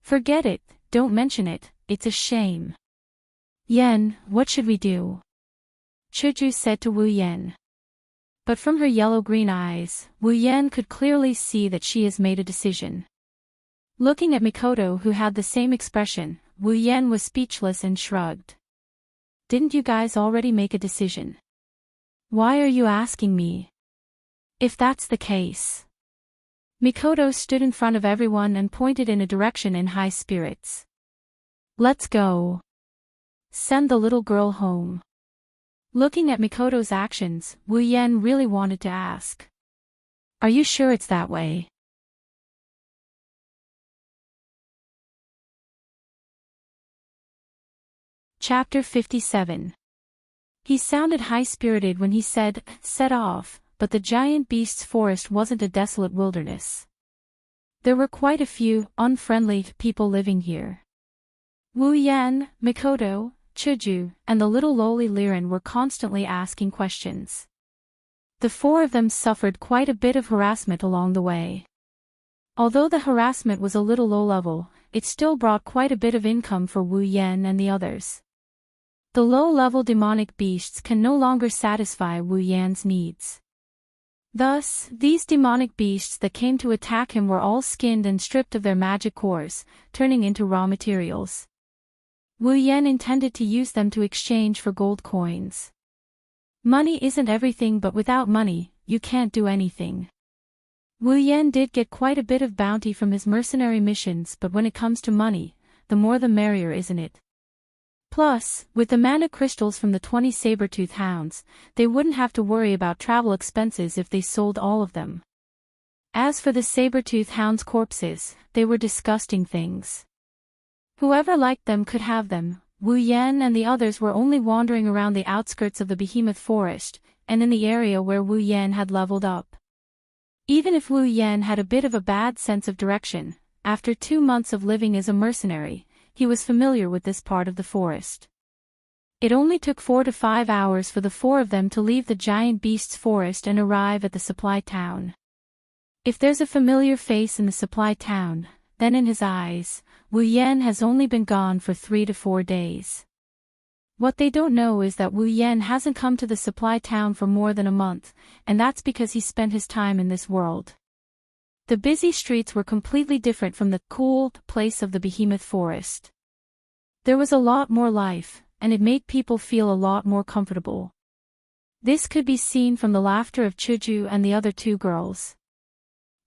Forget it, don't mention it, it's a shame. Yen, what should we do? Chuju said to Wu Yan. But from her yellow-green eyes, Wu Yan could clearly see that she has made a decision. Looking at Mikoto, who had the same expression, Wu Yan was speechless and shrugged. Didn't you guys already make a decision? Why are you asking me? If that's the case. Mikoto stood in front of everyone and pointed in a direction in high spirits. Let's go. Send the little girl home. Looking at Mikoto's actions, Wu Yan really wanted to ask. Are you sure it's that way? Chapter 57. He sounded high-spirited when he said, set off, but the giant beast's forest wasn't a desolate wilderness. There were quite a few unfriendly people living here. Wu Yan, Mikoto, Chuju, and the little lowly Liren were constantly asking questions. The four of them suffered quite a bit of harassment along the way. Although the harassment was a little low-level, it still brought quite a bit of income for Wu Yan and the others. The low-level demonic beasts can no longer satisfy Wu Yan's needs. Thus, these demonic beasts that came to attack him were all skinned and stripped of their magic cores, turning into raw materials. Wu Yan intended to use them to exchange for gold coins. Money isn't everything, but without money, you can't do anything. Wu Yan did get quite a bit of bounty from his mercenary missions, but when it comes to money, the more the merrier, isn't it? Plus, with the mana crystals from the 20 saber-tooth hounds, they wouldn't have to worry about travel expenses if they sold all of them. As for the saber-tooth hounds' corpses, they were disgusting things. Whoever liked them could have them. Wu Yan and the others were only wandering around the outskirts of the behemoth forest, and in the area where Wu Yan had leveled up. Even if Wu Yan had a bit of a bad sense of direction, after 2 months of living as a mercenary, he was familiar with this part of the forest. It only took 4 to 5 hours for the four of them to leave the giant beast's forest and arrive at the supply town. If there's a familiar face in the supply town, then in his eyes, Wu Yan has only been gone for 3 to 4 days. What they don't know is that Wu Yan hasn't come to the supply town for more than a month, and that's because he spent his time in this world. The busy streets were completely different from the cool place of the behemoth forest. There was a lot more life, and it made people feel a lot more comfortable. This could be seen from the laughter of Chuju and the other 2 girls.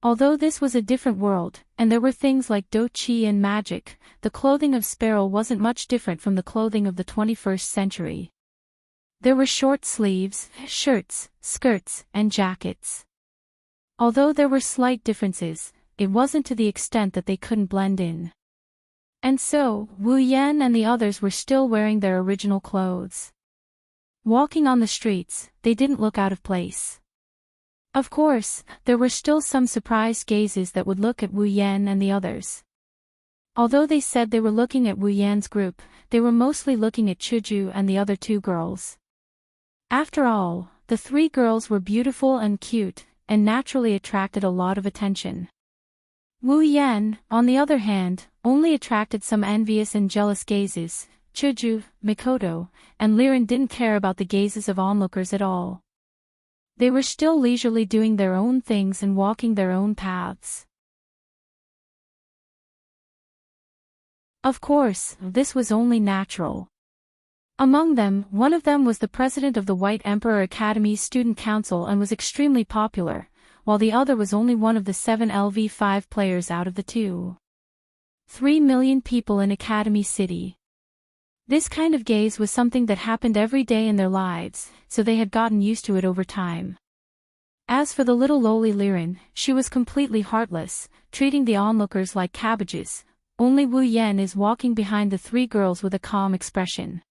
Although this was a different world, and there were things like do-chi and magic, the clothing of Sparrow wasn't much different from the clothing of the 21st century. There were short sleeves, shirts, skirts, and jackets. Although there were slight differences, it wasn't to the extent that they couldn't blend in. And so, Wu Yan and the others were still wearing their original clothes. Walking on the streets, they didn't look out of place. Of course, there were still some surprised gazes that would look at Wu Yan and the others. Although they said they were looking at Wu Yan's group, they were mostly looking at Chuju and the other 2 girls. After all, the 3 girls were beautiful and cute, and naturally attracted a lot of attention. Wu Yan, on the other hand, only attracted some envious and jealous gazes. Chuju, Mikoto, and Liren didn't care about the gazes of onlookers at all. They were still leisurely doing their own things and walking their own paths. Of course, this was only natural. Among them, one of them was the president of the White Emperor Academy's student council and was extremely popular, while the other was only one of the 7 LV5 players out of the 3 million people in Academy City. This kind of gaze was something that happened every day in their lives, so they had gotten used to it over time. As for the little lowly Liren, she was completely heartless, treating the onlookers like cabbages. Only Wu Yan is walking behind the 3 girls with a calm expression.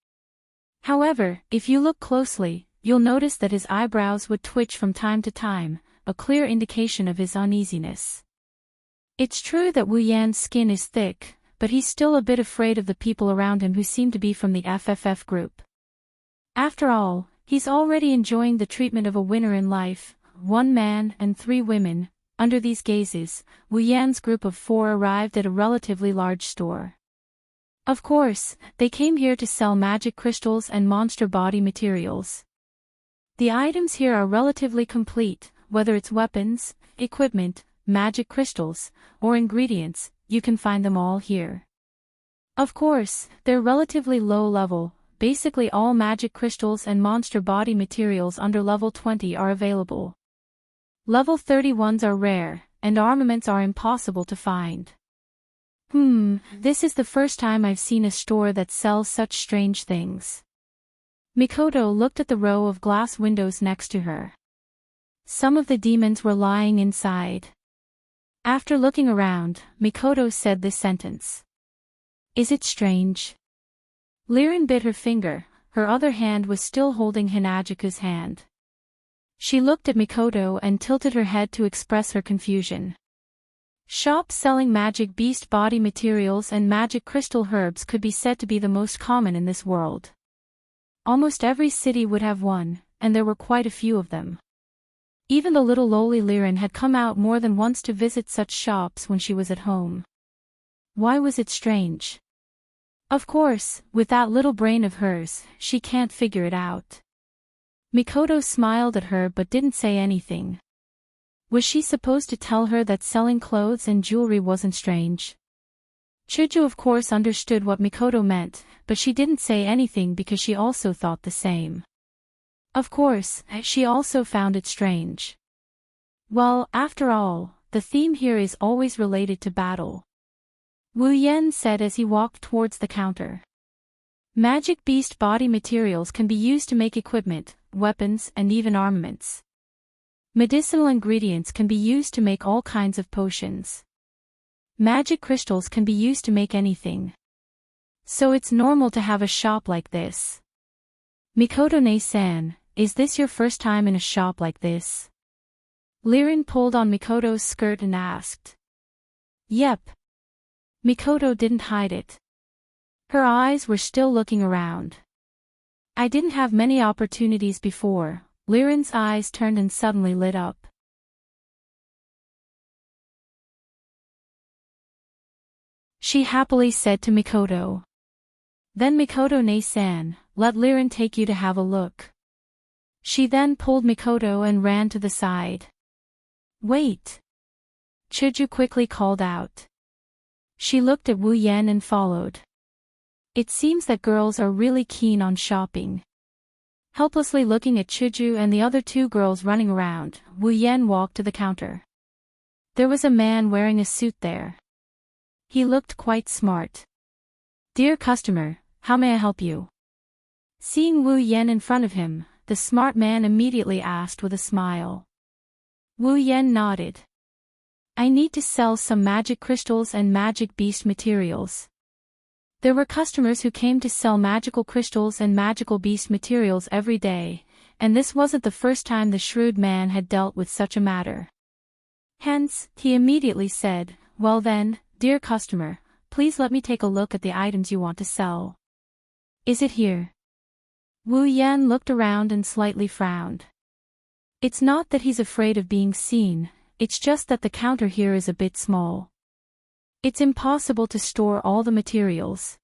However, if you look closely, you'll notice that his eyebrows would twitch from time to time, a clear indication of his uneasiness. It's true that Wu Yan's skin is thick, but he's still a bit afraid of the people around him who seem to be from the FFF group. After all, he's already enjoying the treatment of a winner in life, 1 man and 3 women. Under these gazes, Wu Yan's group of 4 arrived at a relatively large store. Of course, they came here to sell magic crystals and monster body materials. The items here are relatively complete, whether it's weapons, equipment, magic crystals, or ingredients. you can find them all here. Of course, they're relatively low level, basically all magic crystals and monster body materials under level 20 are available. Level 31s are rare, and armaments are impossible to find. This is the first time I've seen a store that sells such strange things. Mikoto looked at the row of glass windows next to her. Some of the demons were lying inside. After looking around, Mikoto said this sentence. Is it strange? Lirin bit her finger, her other hand was still holding Hinajika's hand. She looked at Mikoto and tilted her head to express her confusion. Shops selling magic beast body materials and magic crystal herbs could be said to be the most common in this world. Almost every city would have one, and there were quite a few of them. Even the little lowly Lirin had come out more than once to visit such shops when she was at home. Why was it strange? Of course, with that little brain of hers, she can't figure it out. Mikoto smiled at her but didn't say anything. Was she supposed to tell her that selling clothes and jewelry wasn't strange? Chuju of course understood what Mikoto meant, but she didn't say anything because she also thought the same. Of course, she also found it strange. Well, after all, the theme here is always related to battle. Wu Yan said as he walked towards the counter. Magic beast body materials can be used to make equipment, weapons, and even armaments. Medicinal ingredients can be used to make all kinds of potions. Magic crystals can be used to make anything. So it's normal to have a shop like this. Mikoto-ne-san, is this your first time in a shop like this? Lirin pulled on Mikoto's skirt and asked. Yep. Mikoto didn't hide it. Her eyes were still looking around. I didn't have many opportunities before. Lirin's eyes turned and suddenly lit up. She happily said to Mikoto. Then Mikoto-ne-san, let Lirin take you to have a look. She then pulled Mikoto and ran to the side. Wait! Chuju quickly called out. She looked at Wu Yan and followed. It seems that girls are really keen on shopping. Helplessly looking at Chuju and the other two girls running around, Wu Yan walked to the counter. There was a man wearing a suit there. He looked quite smart. Dear customer, how may I help you? Seeing Wu Yan in front of him, the smart man immediately asked with a smile. Wu Yan nodded. I need to sell some magic crystals and magic beast materials. There were customers who came to sell magical crystals and magical beast materials every day, and this wasn't the first time the shrewd man had dealt with such a matter. Hence, he immediately said, well then, dear customer, please let me take a look at the items you want to sell. Is it here? Wu Yan looked around and slightly frowned. It's not that he's afraid of being seen, it's just that the counter here is a bit small. It's impossible to store all the materials.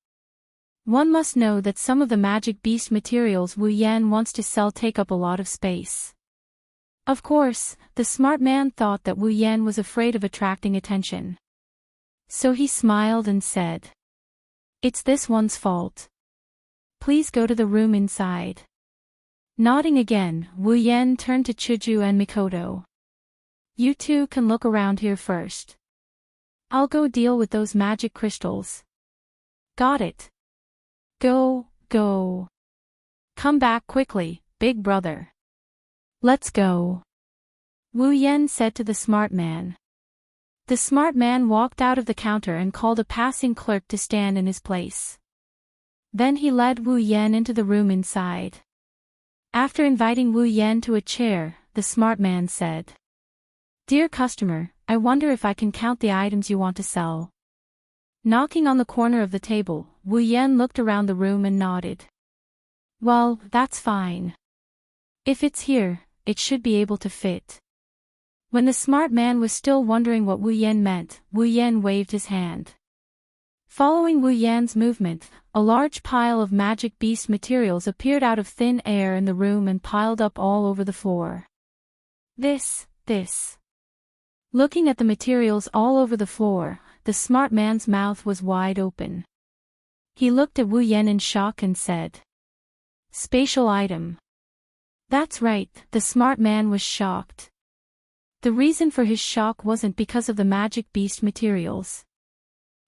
One must know that some of the magic beast materials Wu Yan wants to sell take up a lot of space. Of course, the smart man thought that Wu Yan was afraid of attracting attention. So he smiled and said, it's this one's fault. Please go to the room inside. Nodding again, Wu Yan turned to Chuju and Mikoto. You two can look around here first. I'll go deal with those magic crystals. Got it. Go. Come back quickly, big brother. Let's go. Wu Yan said to the smart man. The smart man walked out of the counter and called a passing clerk to stand in his place. Then he led Wu Yan into the room inside. After inviting Wu Yan to a chair, the smart man said, Dear customer, I wonder if I can count the items you want to sell. Knocking on the corner of the table, Wu Yan looked around the room and nodded. Well, that's fine. If it's here, it should be able to fit. When the smart man was still wondering what Wu Yan meant, Wu Yan waved his hand. Following Wu Yan's movement, a large pile of magic beast materials appeared out of thin air in the room and piled up all over the floor. This. Looking at the materials all over the floor, the smart man's mouth was wide open. He looked at Wu Yan in shock and said, "Spatial item." That's right, the smart man was shocked. The reason for his shock wasn't because of the magic beast materials.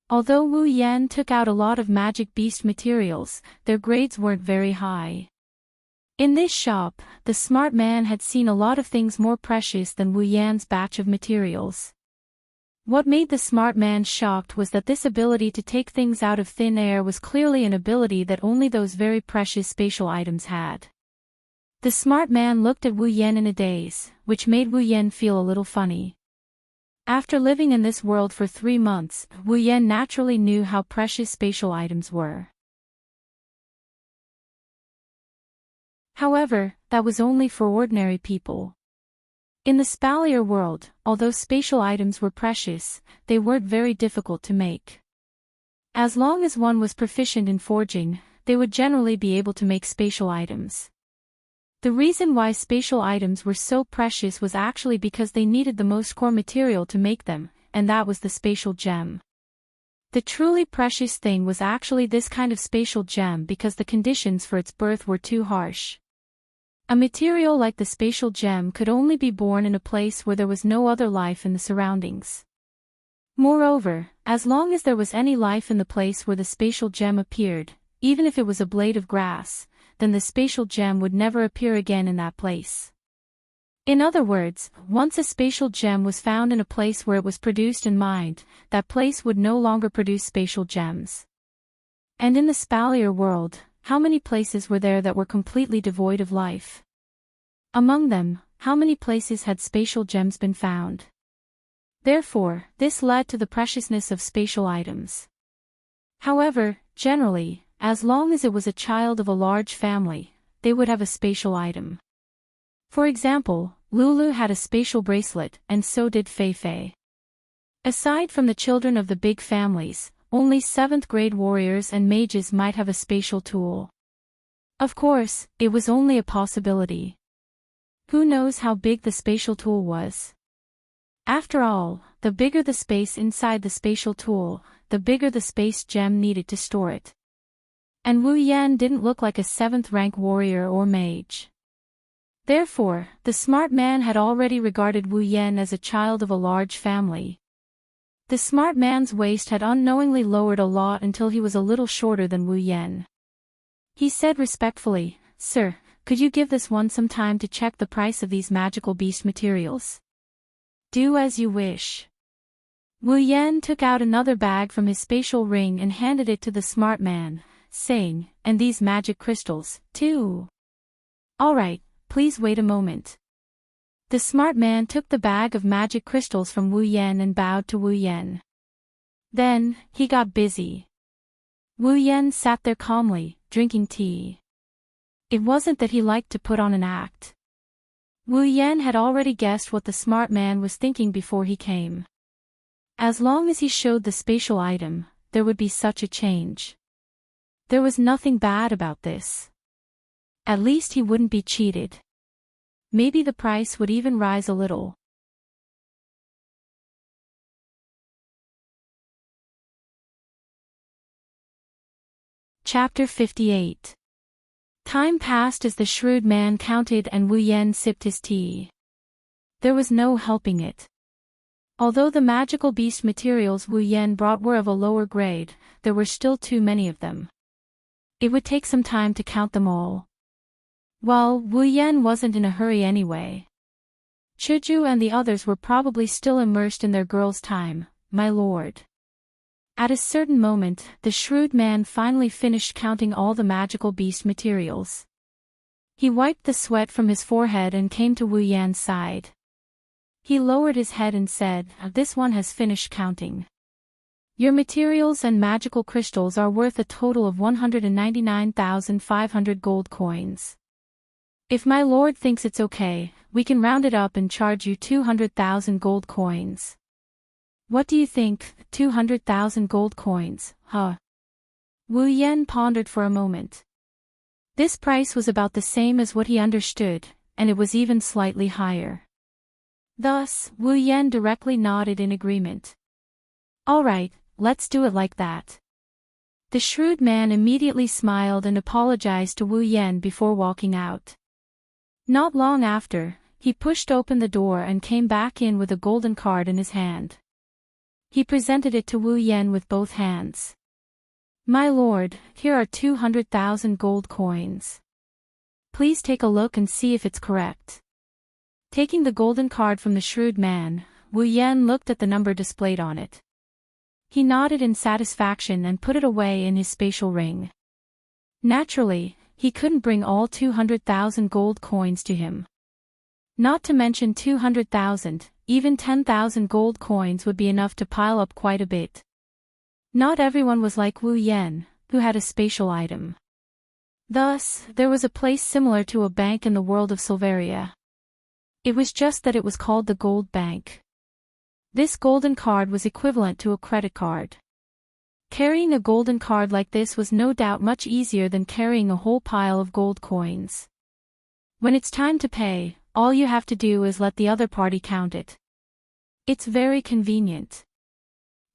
Although Wu Yan took out a lot of magic beast materials, their grades weren't very high. In this shop, the smart man had seen a lot of things more precious than Wu Yan's batch of materials. What made the smart man shocked was that this ability to take things out of thin air was clearly an ability that only those very precious spatial items had. The smart man looked at Wu Yan in a daze, which made Wu Yan feel a little funny. After living in this world for 3 months, Wu Yan naturally knew how precious spatial items were. However, that was only for ordinary people. In the spalier world, although spatial items were precious, they weren't very difficult to make. As long as one was proficient in forging, they would generally be able to make spatial items. The reason why spatial items were so precious was actually because they needed the most core material to make them, and that was the spatial gem. The truly precious thing was actually this kind of spatial gem because the conditions for its birth were too harsh. A material like the spatial gem could only be born in a place where there was no other life in the surroundings. Moreover, as long as there was any life in the place where the spatial gem appeared, even if it was a blade of grass, then the spatial gem would never appear again in that place. In other words, once a spatial gem was found in a place where it was produced and mined, that place would no longer produce spatial gems. And in the spalier world, how many places were there that were completely devoid of life? Among them, how many places had spatial gems been found? Therefore, this led to the preciousness of spatial items. However, generally, as long as it was a child of a large family, they would have a spatial item. For example, Lulu had a spatial bracelet, and so did Fei Fei. Aside from the children of the big families, only 7th grade warriors and mages might have a spatial tool. Of course, it was only a possibility. Who knows how big the spatial tool was? After all, the bigger the space inside the spatial tool, the bigger the space gem needed to store it. And Wu Yan didn't look like a 7th rank warrior or mage. Therefore, the smart man had already regarded Wu Yan as a child of a large family. The smart man's waist had unknowingly lowered a lot until he was a little shorter than Wu Yan. He said respectfully, "Sir, could you give this one some time to check the price of these magical beast materials?" "Do as you wish." Wu Yan took out another bag from his spatial ring and handed it to the smart man, saying, "And these magic crystals, too." "All right, please wait a moment." The smart man took the bag of magic crystals from Wu Yan and bowed to Wu Yan. Then, he got busy. Wu Yan sat there calmly, drinking tea. It wasn't that he liked to put on an act. Wu Yan had already guessed what the smart man was thinking before he came. As long as he showed the spatial item, there would be such a change. There was nothing bad about this. At least he wouldn't be cheated. Maybe the price would even rise a little. Chapter 58. Time passed as the shrewd man counted and Wu Yan sipped his tea. There was no helping it. Although the magical beast materials Wu Yan brought were of a lower grade, there were still too many of them. It would take some time to count them all. Well, Wu Yan wasn't in a hurry anyway. Chuju and the others were probably still immersed in their girls' time, my lord. At a certain moment, the shrewd man finally finished counting all the magical beast materials. He wiped the sweat from his forehead and came to Wu Yan's side. He lowered his head and said, "This one has finished counting. Your materials and magical crystals are worth a total of 199,500 gold coins. If my lord thinks it's okay, we can round it up and charge you 200,000 gold coins." "What do you think, 200,000 gold coins, huh?" Wu Yan pondered for a moment. This price was about the same as what he understood, and it was even slightly higher. Thus, Wu Yan directly nodded in agreement. All right, let's do it like that. The shrewd man immediately smiled and apologized to Wu Yan before walking out. Not long after, he pushed open the door and came back in with a golden card in his hand. He presented it to Wu Yan with both hands. My lord, here are 200,000 gold coins. Please take a look and see if it's correct. Taking the golden card from the shrewd man, Wu Yan looked at the number displayed on it. He nodded in satisfaction and put it away in his spatial ring. Naturally, he couldn't bring all 200,000 gold coins to him. Not to mention 200,000, even 10,000 gold coins would be enough to pile up quite a bit. Not everyone was like Wu Yan, who had a spatial item. Thus, there was a place similar to a bank in the world of Silveria. It was just that it was called the Gold Bank. This golden card was equivalent to a credit card. Carrying a golden card like this was no doubt much easier than carrying a whole pile of gold coins. When it's time to pay, all you have to do is let the other party count it. It's very convenient.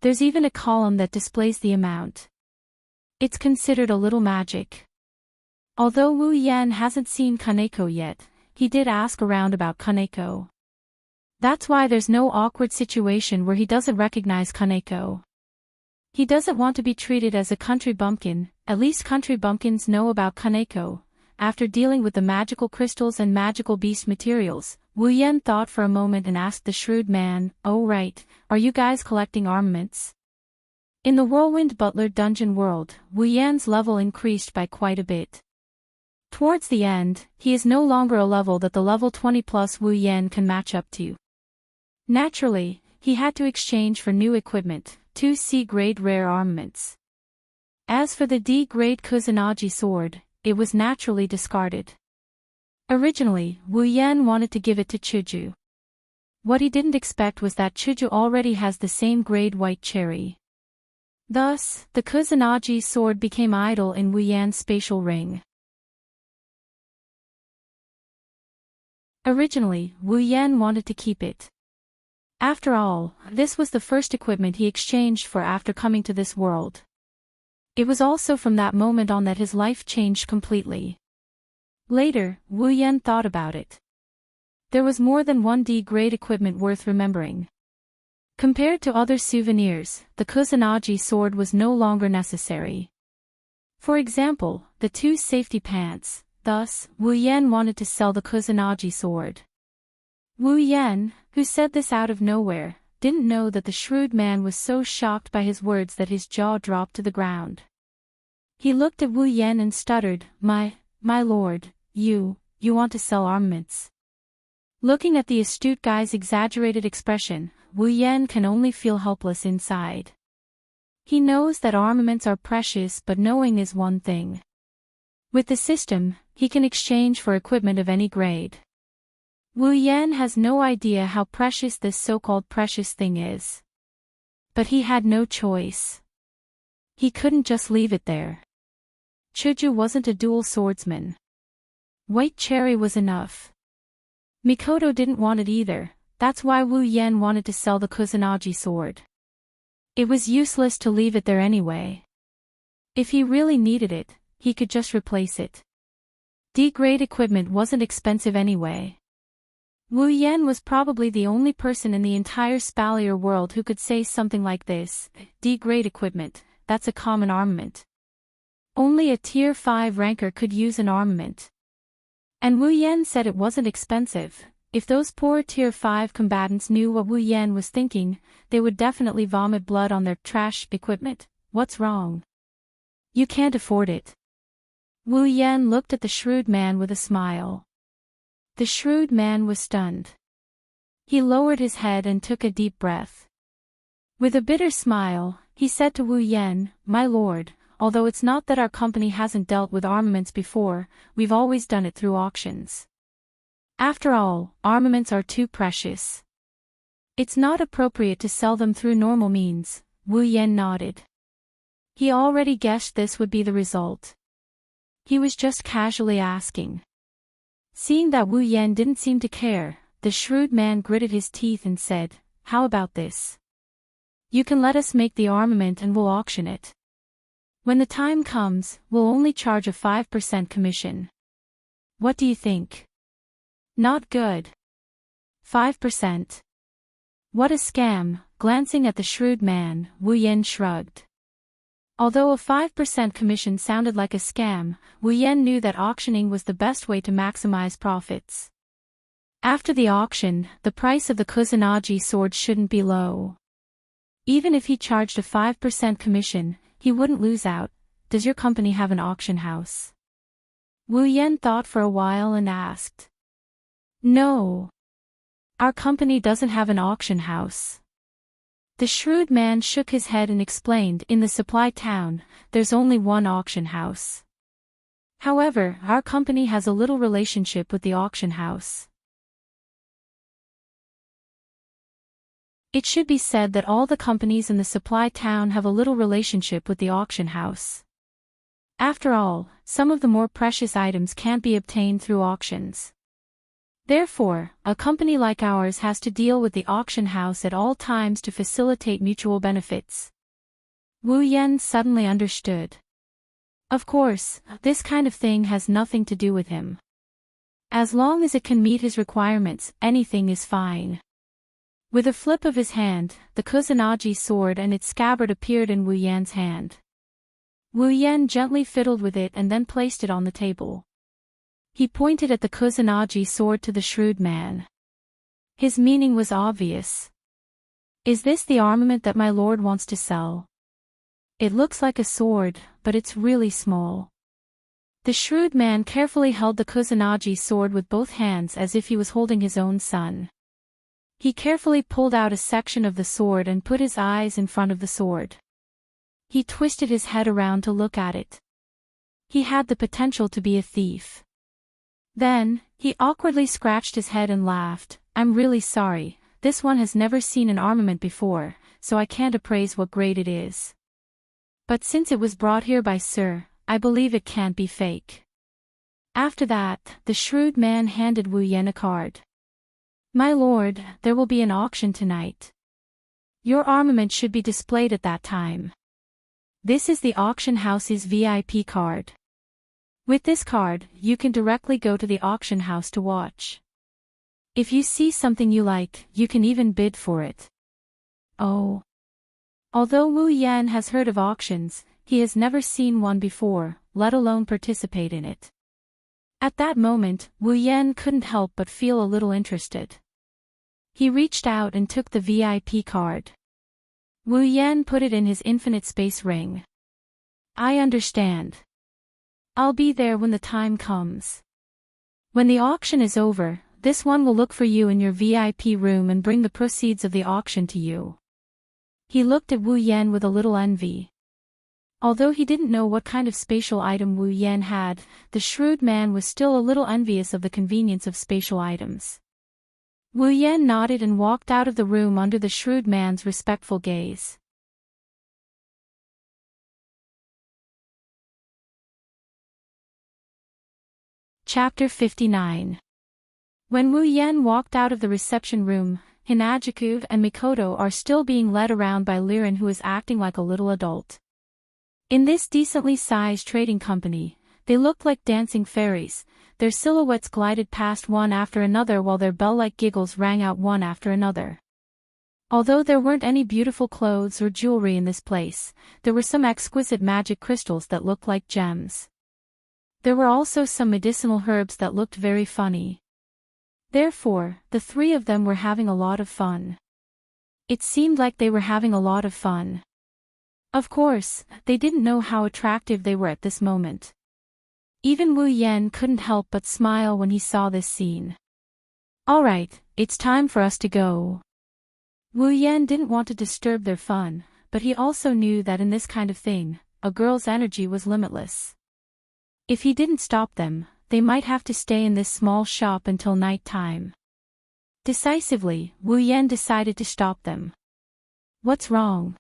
There's even a column that displays the amount. It's considered a little magic. Although Wu Yan hasn't seen Kaneko yet, he did ask around about Kaneko. That's why there's no awkward situation where he doesn't recognize Kaneko. He doesn't want to be treated as a country bumpkin. At least country bumpkins know about Kaneko. After dealing with the magical crystals and magical beast materials, Wu Yan thought for a moment and asked the shrewd man, "Oh right, are you guys collecting armaments?" In the Whirlwind Butler dungeon world, Wu Yan's level increased by quite a bit. Towards the end, he is no longer a level that the level 20 plus Wu Yan can match up to. Naturally, he had to exchange for new equipment, 2 C-grade rare armaments. As for the D-grade Kusanagi sword, it was naturally discarded. Originally, Wu Yan wanted to give it to Chuju. What he didn't expect was that Chuju already has the same grade white cherry. Thus, the Kusanagi sword became idle in Wu Yan's spatial ring. Originally, Wu Yan wanted to keep it. After all, this was the first equipment he exchanged for after coming to this world. It was also from that moment on that his life changed completely. Later, Wu Yan thought about it. There was more than one D-grade equipment worth remembering. Compared to other souvenirs, the Kusanagi sword was no longer necessary. For example, the 2 safety pants. Thus, Wu Yan wanted to sell the Kusanagi sword. Wu Yan, who said this out of nowhere, didn't know that the shrewd man was so shocked by his words that his jaw dropped to the ground. He looked at Wu Yan and stuttered, My lord, you want to sell armaments." Looking at the astute guy's exaggerated expression, Wu Yan can only feel helpless inside. He knows that armaments are precious, but knowing is one thing. With the system, he can exchange for equipment of any grade. Wu Yan has no idea how precious this so-called precious thing is. But he had no choice. He couldn't just leave it there. Chuju wasn't a dual swordsman. White cherry was enough. Mikoto didn't want it either, that's why Wu Yan wanted to sell the Kusanagi sword. It was useless to leave it there anyway. If he really needed it, he could just replace it. D-grade equipment wasn't expensive anyway. Wu Yan was probably the only person in the entire Spalier world who could say something like this, D-grade equipment, that's a common armament. Only a tier 5 ranker could use an armament. And Wu Yan said it wasn't expensive. If those poor tier 5 combatants knew what Wu Yan was thinking, they would definitely vomit blood on their trash equipment. What's wrong? You can't afford it. Wu Yan looked at the shrewd man with a smile. The shrewd man was stunned. He lowered his head and took a deep breath. With a bitter smile, he said to Wu Yan, "My lord, although it's not that our company hasn't dealt with armaments before, we've always done it through auctions. After all, armaments are too precious. It's not appropriate to sell them through normal means." Wu Yan nodded. He already guessed this would be the result. He was just casually asking. Seeing that Wu Yan didn't seem to care, the shrewd man gritted his teeth and said, "How about this? You can let us make the armament and we'll auction it. When the time comes, we'll only charge a 5% commission. What do you think? Not good. 5%. What a scam. Glancing at the shrewd man, Wu Yan shrugged. Although a 5% commission sounded like a scam, Wu Yan knew that auctioning was the best way to maximize profits. After the auction, the price of the Kusanagi sword shouldn't be low. Even if he charged a 5% commission, he wouldn't lose out. Does your company have an auction house? Wu Yan thought for a while and asked. No. Our company doesn't have an auction house. The shrewd man shook his head and explained, in the supply town, there's only one auction house. However, our company has a little relationship with the auction house. It should be said that all the companies in the supply town have a little relationship with the auction house. After all, some of the more precious items can't be obtained through auctions. Therefore, a company like ours has to deal with the auction house at all times to facilitate mutual benefits. Wu Yan suddenly understood. Of course, this kind of thing has nothing to do with him. As long as it can meet his requirements, anything is fine. With a flip of his hand, the Kusanagi sword and its scabbard appeared in Wu Yan's hand. Wu Yan gently fiddled with it and then placed it on the table. He pointed at the Kusanagi sword to the shrewd man. His meaning was obvious. Is this the armament that my lord wants to sell? It looks like a sword, but it's really small. The shrewd man carefully held the Kusanagi sword with both hands as if he was holding his own son. He carefully pulled out a section of the sword and put his eyes in front of the sword. He twisted his head around to look at it. He had the potential to be a thief. Then, he awkwardly scratched his head and laughed. I'm really sorry, this one has never seen an armament before, so I can't appraise what grade it is. But since it was brought here by Sir, I believe it can't be fake. After that, the shrewd man handed Wu Yan a card. My lord, there will be an auction tonight. Your armament should be displayed at that time. This is the auction house's VIP card. With this card, you can directly go to the auction house to watch. If you see something you like, you can even bid for it. Oh. Although Wu Yan has heard of auctions, he has never seen one before, let alone participate in it. At that moment, Wu Yan couldn't help but feel a little interested. He reached out and took the VIP card. Wu Yan put it in his infinite space ring. I understand. I'll be there when the time comes. When the auction is over, this one will look for you in your VIP room and bring the proceeds of the auction to you. He looked at Wu Yan with a little envy. Although he didn't know what kind of spatial item Wu Yan had, the shrewd man was still a little envious of the convenience of spatial items. Wu Yan nodded and walked out of the room under the shrewd man's respectful gaze. Chapter 59. When Wu Yan walked out of the reception room, Hinajiku and Mikoto are still being led around by Liren, who is acting like a little adult. In this decently sized trading company, they looked like dancing fairies. Their silhouettes glided past one after another while their bell-like giggles rang out one after another. Although there weren't any beautiful clothes or jewelry in this place, there were some exquisite magic crystals that looked like gems. There were also some medicinal herbs that looked very funny. Therefore, the three of them were having a lot of fun. It seemed like they were having a lot of fun. Of course, they didn't know how attractive they were at this moment. Even Wu Yan couldn't help but smile when he saw this scene. Alright, it's time for us to go. Wu Yan didn't want to disturb their fun, but he also knew that in this kind of thing, a girl's energy was limitless. If he didn't stop them, they might have to stay in this small shop until night time. Decisively, Wu Yan decided to stop them. What's wrong?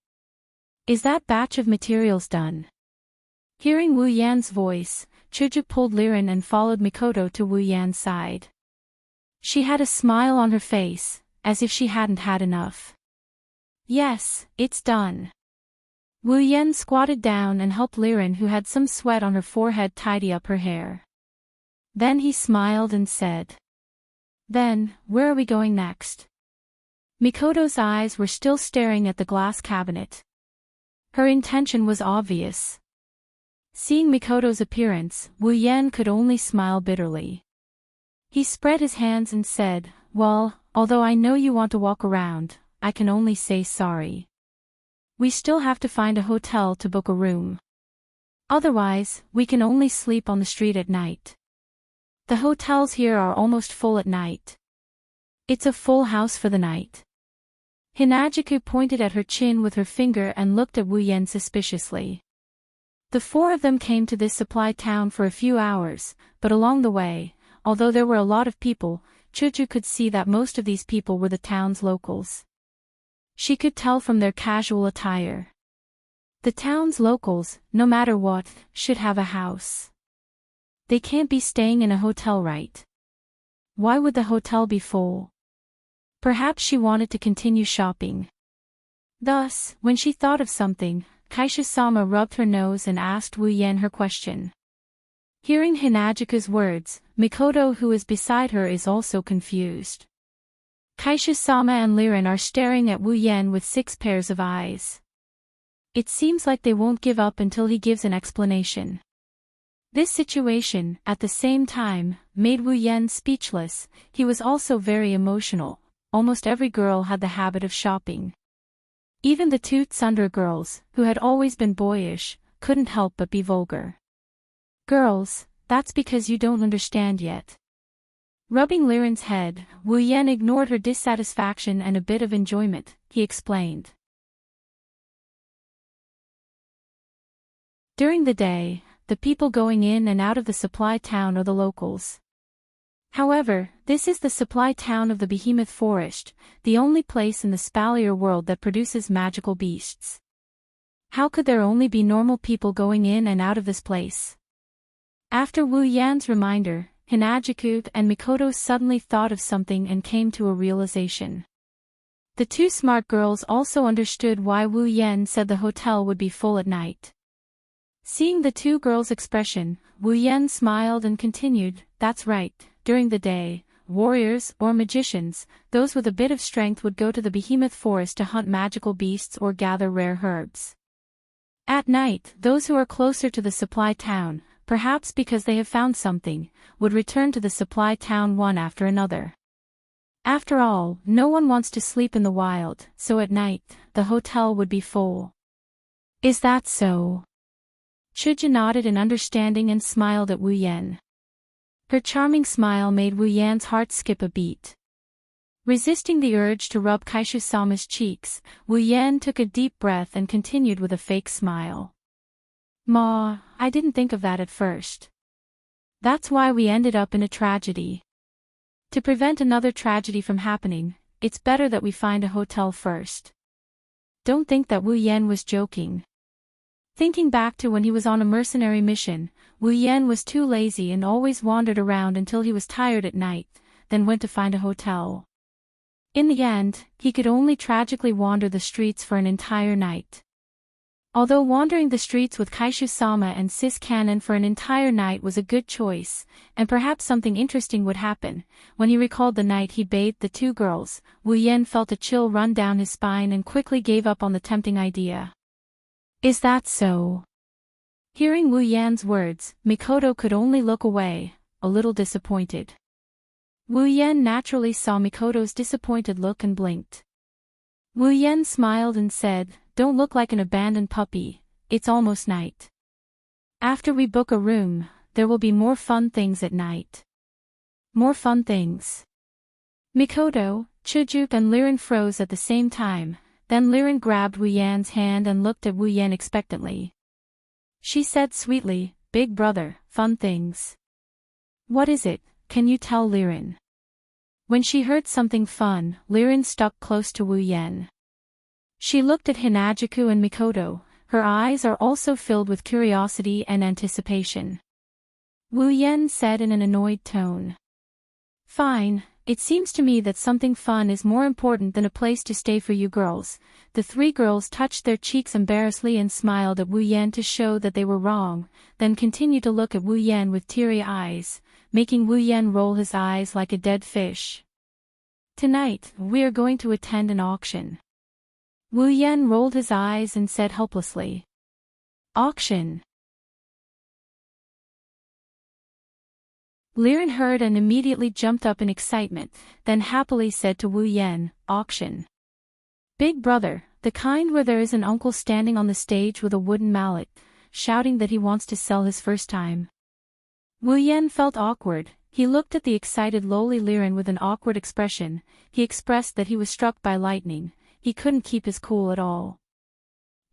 Is that batch of materials done? Hearing Wu Yan's voice, Chuju pulled Liren and followed Mikoto to Wu Yan's side. She had a smile on her face, as if she hadn't had enough. Yes, it's done. Wu Yan squatted down and helped Liren, who had some sweat on her forehead, tidy up her hair. Then he smiled and said, "Then, where are we going next?" Mikoto's eyes were still staring at the glass cabinet. Her intention was obvious. Seeing Mikoto's appearance, Wu Yan could only smile bitterly. He spread his hands and said, "Well, although I know you want to walk around, I can only say sorry. We still have to find a hotel to book a room. Otherwise, we can only sleep on the street at night. The hotels here are almost full at night. It's a full house for the night." Hinajiku pointed at her chin with her finger and looked at Wu Yan suspiciously. The four of them came to this supply town for a few hours, but along the way, although there were a lot of people, Chuju could see that most of these people were the town's locals. She could tell from their casual attire. The town's locals, no matter what, should have a house. They can't be staying in a hotel, right? Why would the hotel be full? Perhaps she wanted to continue shopping. Thus, when she thought of something, Kaisha-sama rubbed her nose and asked Wu Yan her question. Hearing Hinajika's words, Mikoto, who is beside her, is also confused. Kaisha-sama and Liren are staring at Wu Yan with 6 pairs of eyes. It seems like they won't give up until he gives an explanation. This situation, at the same time, made Wu Yan speechless. He was also very emotional. Almost every girl had the habit of shopping. Even the two tsundere girls, who had always been boyish, couldn't help but be vulgar. "Girls, that's because you don't understand yet." Rubbing Liren's head, Wu Yan ignored her dissatisfaction and a bit of enjoyment. He explained. During the day, the people going in and out of the supply town are the locals. However, this is the supply town of the Behemoth Forest, the only place in the Spalier world that produces magical beasts. How could there only be normal people going in and out of this place? After Wu Yan's reminder, Hinajiku and Mikoto suddenly thought of something and came to a realization. The two smart girls also understood why Wu Yan said the hotel would be full at night. Seeing the two girls' expression, Wu Yan smiled and continued, "That's right, during the day, warriors or magicians, those with a bit of strength, would go to the Behemoth Forest to hunt magical beasts or gather rare herbs. At night, those who are closer to the supply town, perhaps because they have found something, would return to the supply town one after another. After all, no one wants to sleep in the wild, so at night, the hotel would be full." "Is that so?" Chuju nodded in understanding and smiled at Wu Yan. Her charming smile made Wu Yan's heart skip a beat. Resisting the urge to rub Kaishu-sama's cheeks, Wu Yan took a deep breath and continued with a fake smile. "Ma, I didn't think of that at first. That's why we ended up in a tragedy. To prevent another tragedy from happening, it's better that we find a hotel first." Don't think that Wu Yan was joking. Thinking back to when he was on a mercenary mission, Wu Yan was too lazy and always wandered around until he was tired at night, then went to find a hotel. In the end, he could only tragically wander the streets for an entire night. Although wandering the streets with Kaishu-sama and Sis Cannon for an entire night was a good choice, and perhaps something interesting would happen, when he recalled the night he bathed the two girls, Wu Yan felt a chill run down his spine and quickly gave up on the tempting idea. "Is that so?" Hearing Wu Yan's words, Mikoto could only look away, a little disappointed. Wu Yan naturally saw Mikoto's disappointed look and blinked. Wu Yan smiled and said, "Don't look like an abandoned puppy, it's almost night. After we book a room, there will be more fun things at night." "More fun things?" Mikoto, Chuju and Liren froze at the same time, then Liren grabbed Wu Yan's hand and looked at Wu Yan expectantly. She said sweetly, "Big brother, fun things. What is it, can you tell Liren?" When she heard something fun, Liren stuck close to Wu Yan. She looked at Hinajiku and Mikoto, her eyes are also filled with curiosity and anticipation. Wu Yan said in an annoyed tone. "Fine, it seems to me that something fun is more important than a place to stay for you girls." The three girls touched their cheeks embarrassedly and smiled at Wu Yan to show that they were wrong, then continued to look at Wu Yan with teary eyes, making Wu Yan roll his eyes like a dead fish. "Tonight, we are going to attend an auction." Wu Yan rolled his eyes and said helplessly. "Auction?" Liren heard and immediately jumped up in excitement, then happily said to Wu Yan, "Auction. Big brother, the kind where there is an uncle standing on the stage with a wooden mallet, shouting that he wants to sell his first time." Wu Yan felt awkward. He looked at the excited lowly Liren with an awkward expression. He expressed that he was struck by lightning. He couldn't keep his cool at all.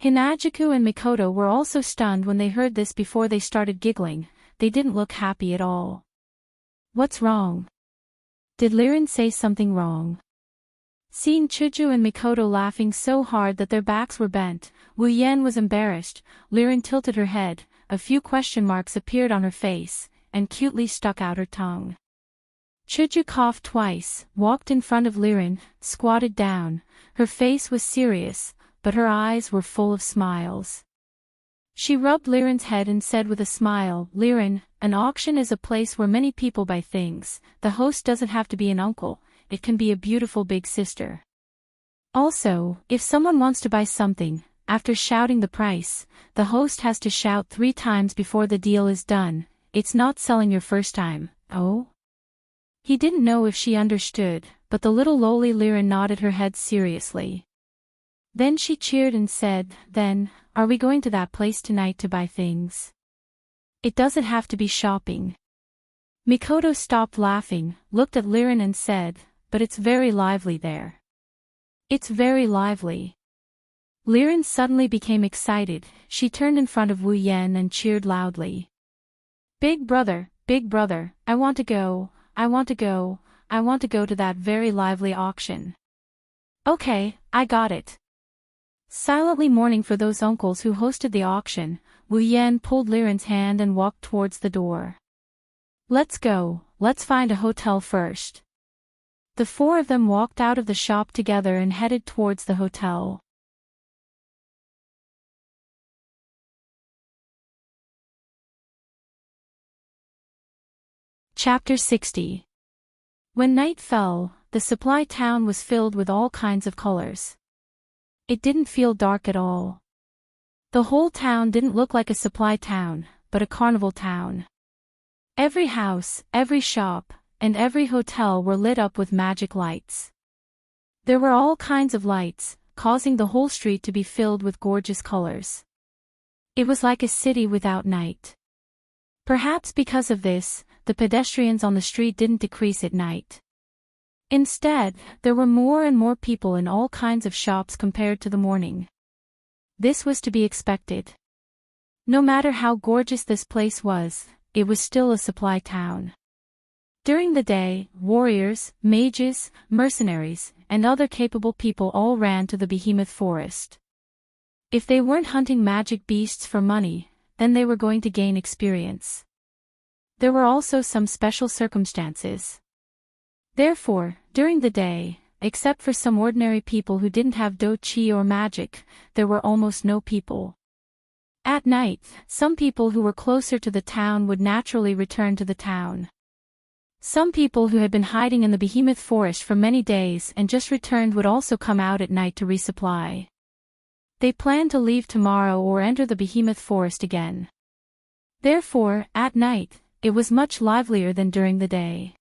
Hinajuku and Mikoto were also stunned when they heard this. Before they started giggling, they didn't look happy at all. "What's wrong? Did Liren say something wrong?" Seeing Chuju and Mikoto laughing so hard that their backs were bent, Wu Yan was embarrassed. Liren tilted her head, a few question marks appeared on her face, and cutely stuck out her tongue. Chuju coughed twice, walked in front of Liren, squatted down. Her face was serious, but her eyes were full of smiles. She rubbed Liren's head and said with a smile, "Liren, an auction is a place where many people buy things. The host doesn't have to be an uncle, it can be a beautiful big sister. Also, if someone wants to buy something, after shouting the price, the host has to shout 3 times before the deal is done. It's not selling your first time." "Oh?" He didn't know if she understood, but the little lowly Liren nodded her head seriously. Then she cheered and said, "Then, are we going to that place tonight to buy things? It doesn't have to be shopping." Mikoto stopped laughing, looked at Liren and said, "But it's very lively there." "It's very lively." Liren suddenly became excited. She turned in front of Wu Yan and cheered loudly. Big brother, I want to go, I want to go, I want to go to that very lively auction." "Okay, I got it." Silently mourning for those uncles who hosted the auction, Wu Yan pulled Liren's hand and walked towards the door. "Let's go, let's find a hotel first." The 4 of them walked out of the shop together and headed towards the hotel. Chapter 60. When night fell, the supply town was filled with all kinds of colors. It didn't feel dark at all. The whole town didn't look like a supply town, but a carnival town. Every house, every shop, and every hotel were lit up with magic lights. There were all kinds of lights, causing the whole street to be filled with gorgeous colors. It was like a city without night. Perhaps because of this, the pedestrians on the street didn't decrease at night. Instead, there were more and more people in all kinds of shops compared to the morning. This was to be expected. No matter how gorgeous this place was, it was still a supply town. During the day, warriors, mages, mercenaries, and other capable people all ran to the behemoth forest. If they weren't hunting magic beasts for money, then they were going to gain experience. There were also some special circumstances. Therefore, during the day, except for some ordinary people who didn't have do-chi or magic, there were almost no people. At night, some people who were closer to the town would naturally return to the town. Some people who had been hiding in the behemoth forest for many days and just returned would also come out at night to resupply. They planned to leave tomorrow or enter the behemoth forest again. Therefore, at night, it was much livelier than during the day.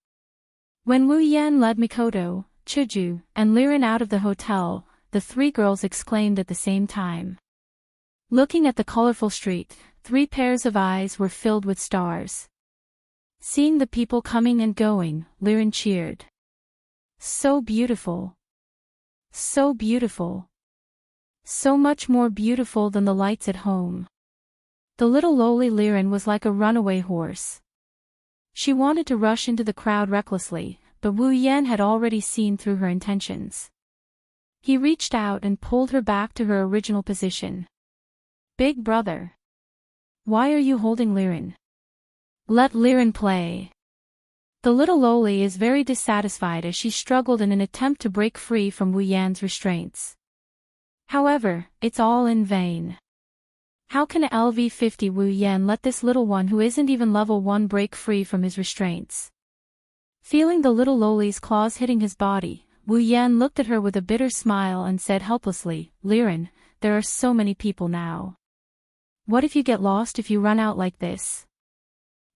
When Wu Yan led Mikoto, Chuju, and Liren out of the hotel, the 3 girls exclaimed at the same time. Looking at the colorful street, 3 pairs of eyes were filled with stars. Seeing the people coming and going, Liren cheered. So beautiful. So beautiful. So much more beautiful than the lights at home. The little lowly Liren was like a runaway horse. She wanted to rush into the crowd recklessly, but Wu Yan had already seen through her intentions. He reached out and pulled her back to her original position. Big brother. Why are you holding Liren? Let Liren play. The little loli is very dissatisfied as she struggled in an attempt to break free from Wu Yan's restraints. However, it's all in vain. How can a LV50 Wu Yan let this little one who isn't even level 1 break free from his restraints? Feeling the little loli's claws hitting his body, Wu Yan looked at her with a bitter smile and said helplessly, "Liren, there are so many people now. What if you get lost if you run out like this?"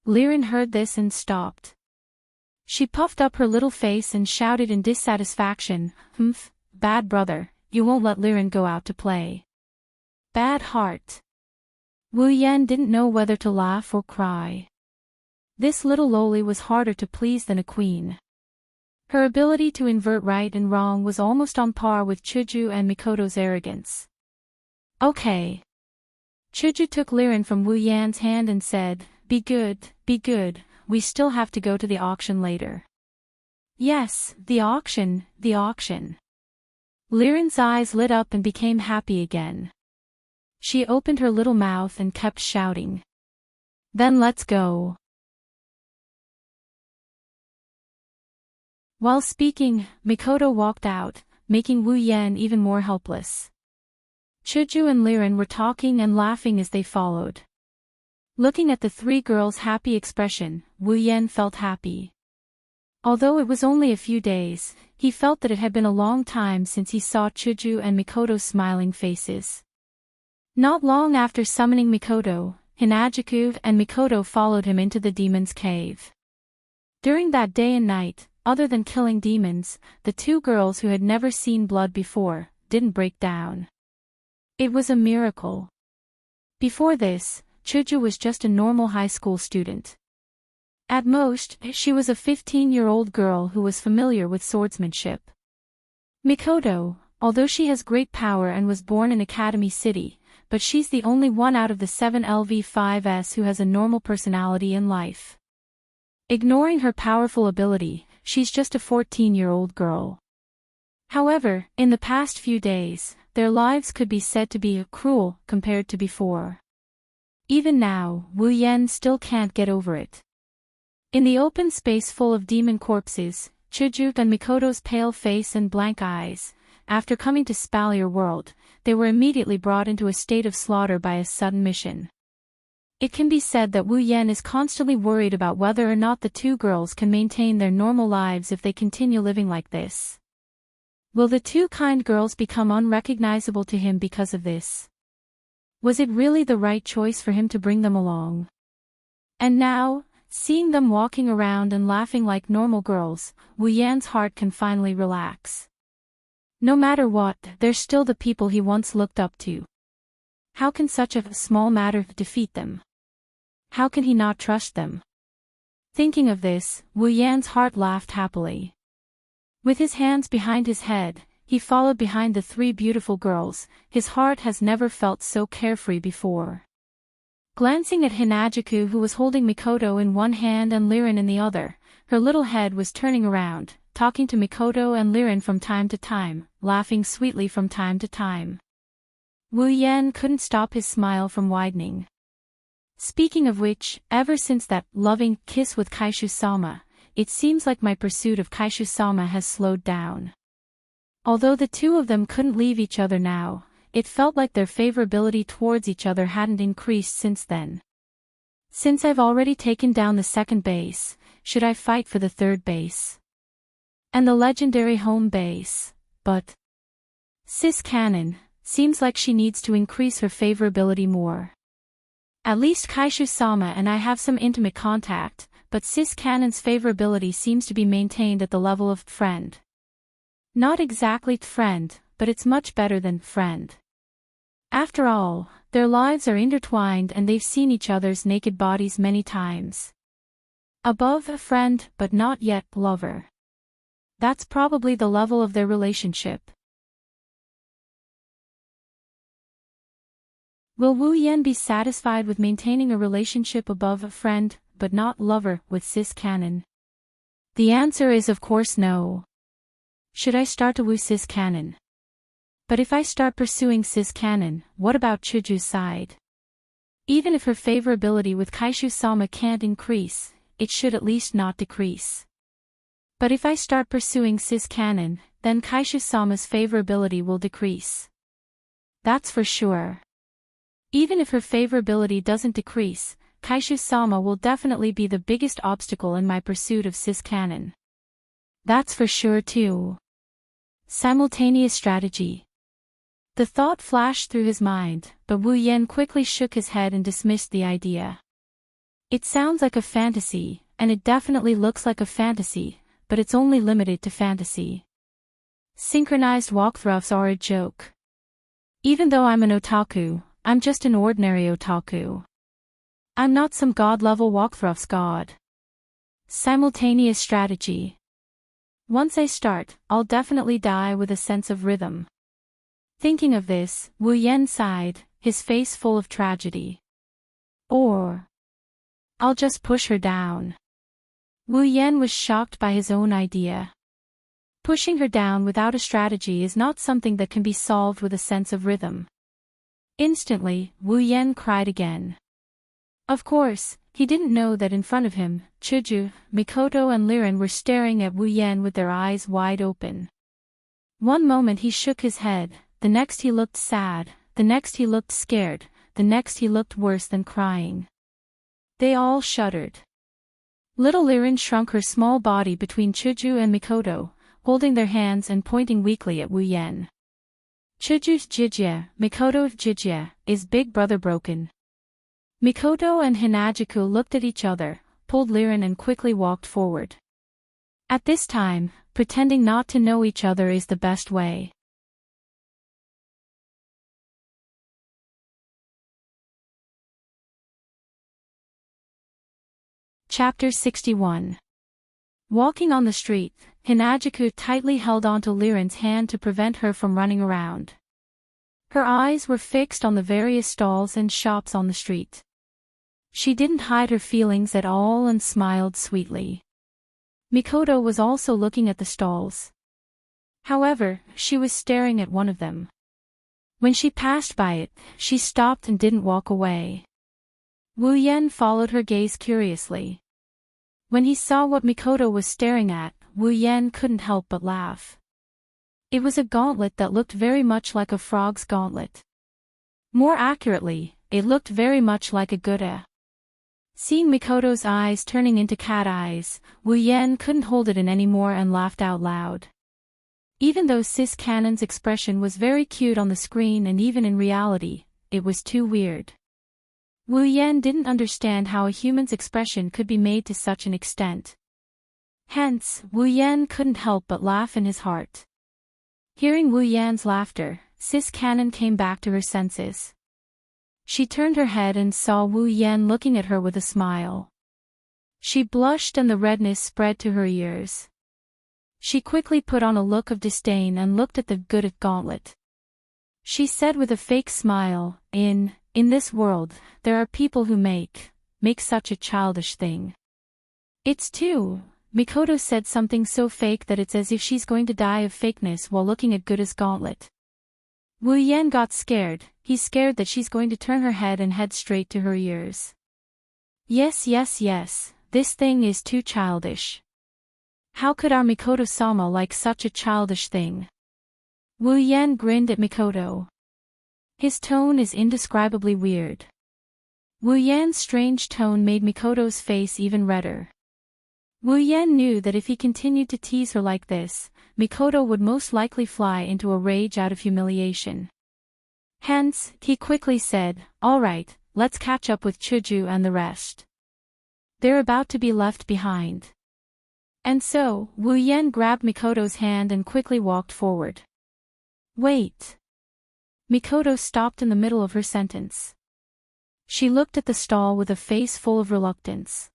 Liren heard this and stopped. She puffed up her little face and shouted in dissatisfaction, "Humph, bad brother, you won't let Liren go out to play. Bad heart." Wu Yan didn't know whether to laugh or cry. This little loli was harder to please than a queen. Her ability to invert right and wrong was almost on par with Chuju and Mikoto's arrogance. "Okay." Chuju took Liren from Wu Yan's hand and said, be good, we still have to go to the auction later." "Yes, the auction, the auction." Liren's eyes lit up and became happy again. She opened her little mouth and kept shouting, "Then let's go." While speaking, Mikoto walked out, making Wu Yan even more helpless. Chuju and Liren were talking and laughing as they followed. Looking at the three girls' happy expression, Wu Yan felt happy. Although it was only a few days, he felt that it had been a long time since he saw Chuju and Mikoto's smiling faces. Not long after summoning Mikoto, Hinajuku and Mikoto followed him into the demon's cave. During that day and night, other than killing demons, the two girls who had never seen blood before, didn't break down. It was a miracle. Before this, Chuju was just a normal high school student. At most, she was a 15-year-old girl who was familiar with swordsmanship. Mikoto, although she has great power and was born in Academy City, but she's the only one out of the 7 LV5s who has a normal personality in life. Ignoring her powerful ability, she's just a 14-year-old girl. However, in the past few days, their lives could be said to be cruel compared to before. Even now, Wu Yan still can't get over it. In the open space full of demon corpses, Chuju and Mikoto's pale face and blank eyes, after coming to Spalier World, they were immediately brought into a state of slaughter by a sudden mission. It can be said that Wu Yan is constantly worried about whether or not the two girls can maintain their normal lives if they continue living like this. Will the two kind girls become unrecognizable to him because of this? Was it really the right choice for him to bring them along? And now, seeing them walking around and laughing like normal girls, Wu Yan's heart can finally relax. No matter what, they're still the people he once looked up to. How can such a small matter defeat them? How can he not trust them? Thinking of this, Wu Yan's heart laughed happily. With his hands behind his head, he followed behind the three beautiful girls. His heart has never felt so carefree before. Glancing at Hinajuku, who was holding Mikoto in one hand and Liren in the other, her little head was turning around, talking to Mikoto and Liren from time to time, laughing sweetly from time to time. Wu Yan couldn't stop his smile from widening. Speaking of which, ever since that loving kiss with Kaishu-sama, it seems like my pursuit of Kaishu-sama has slowed down. Although the two of them couldn't leave each other now, it felt like their favorability towards each other hadn't increased since then. Since I've already taken down the second base, should I fight for the third base? And the legendary home base, but Sis Cannon, seems like she needs to increase her favorability more. At least Kaishu-sama and I have some intimate contact, but Sis Cannon's favorability seems to be maintained at the level of friend. Not exactly friend, but it's much better than friend. After all, their lives are intertwined and they've seen each other's naked bodies many times. Above a friend, but not yet lover. That's probably the level of their relationship. Will Wu Yan be satisfied with maintaining a relationship above a friend, but not lover, with Sis Cannon? The answer is of course no. Should I start to woo Sis Cannon? But if I start pursuing Sis Cannon, what about Chuju's side? Even if her favorability with Kaishu-sama can't increase, it should at least not decrease. But if I start pursuing cis canon, then Kaishu-sama's favorability will decrease. That's for sure. Even if her favorability doesn't decrease, Kaishu-sama will definitely be the biggest obstacle in my pursuit of cis canon. That's for sure too. Simultaneous strategy. The thought flashed through his mind, but Wu Yan quickly shook his head and dismissed the idea. It sounds like a fantasy, and it definitely looks like a fantasy, but it's only limited to fantasy. Synchronized walkthroughs are a joke. Even though I'm an otaku, I'm just an ordinary otaku. I'm not some god-level walkthroughs god. Simultaneous strategy. Once I start, I'll definitely die with a sense of rhythm. Thinking of this, Wu Yan sighed, his face full of tragedy. Or I'll just push her down. Wu Yan was shocked by his own idea. Pushing her down without a strategy is not something that can be solved with a sense of rhythm. Instantly, Wu Yan cried again. Of course, he didn't know that in front of him, Chuju, Mikoto and Liren were staring at Wu Yan with their eyes wide open. One moment he shook his head, the next he looked sad, the next he looked scared, the next he looked worse than crying. They all shuddered. Little Liren shrunk her small body between Chuju and Mikoto, holding their hands and pointing weakly at Wu Yan. Chuju's jijia, Mikoto's jijia, is big brother broken. Mikoto and Hinajuku looked at each other, pulled Liren and quickly walked forward. At this time, pretending not to know each other is the best way. Chapter 61. Walking on the street, Hinajuku tightly held onto Liren's hand to prevent her from running around. Her eyes were fixed on the various stalls and shops on the street. She didn't hide her feelings at all and smiled sweetly. Mikoto was also looking at the stalls. However, she was staring at one of them. When she passed by it, she stopped and didn't walk away. Wu Yan followed her gaze curiously. When he saw what Mikoto was staring at, Wu Yan couldn't help but laugh. It was a gauntlet that looked very much like a frog's gauntlet. More accurately, it looked very much like a gura. Seeing Mikoto's eyes turning into cat eyes, Wu Yan couldn't hold it in anymore and laughed out loud. Even though Sis Cannon's expression was very cute on the screen and even in reality, it was too weird. Wu Yan didn't understand how a human's expression could be made to such an extent. Hence, Wu Yan couldn't help but laugh in his heart. Hearing Wu Yan's laughter, Sis Cannon came back to her senses. She turned her head and saw Wu Yan looking at her with a smile. She blushed and the redness spread to her ears. She quickly put on a look of disdain and looked at the good gauntlet. She said with a fake smile, In this world, there are people who make such a childish thing. It's too. Mikoto said something so fake that it's as if she's going to die of fakeness while looking at Gura's gauntlet. Wu Yan got scared, he's scared that she's going to turn her head and head straight to her ears. Yes, this thing is too childish. How could our Mikoto-sama like such a childish thing? Wu Yan grinned at Mikoto. His tone is indescribably weird. Wu Yan's strange tone made Mikoto's face even redder. Wu Yan knew that if he continued to tease her like this, Mikoto would most likely fly into a rage out of humiliation. Hence, he quickly said, "All right, let's catch up with Chuju and the rest. They're about to be left behind." And so, Wu Yan grabbed Mikoto's hand and quickly walked forward. Wait. Mikoto stopped in the middle of her sentence. She looked at the stall with a face full of reluctance.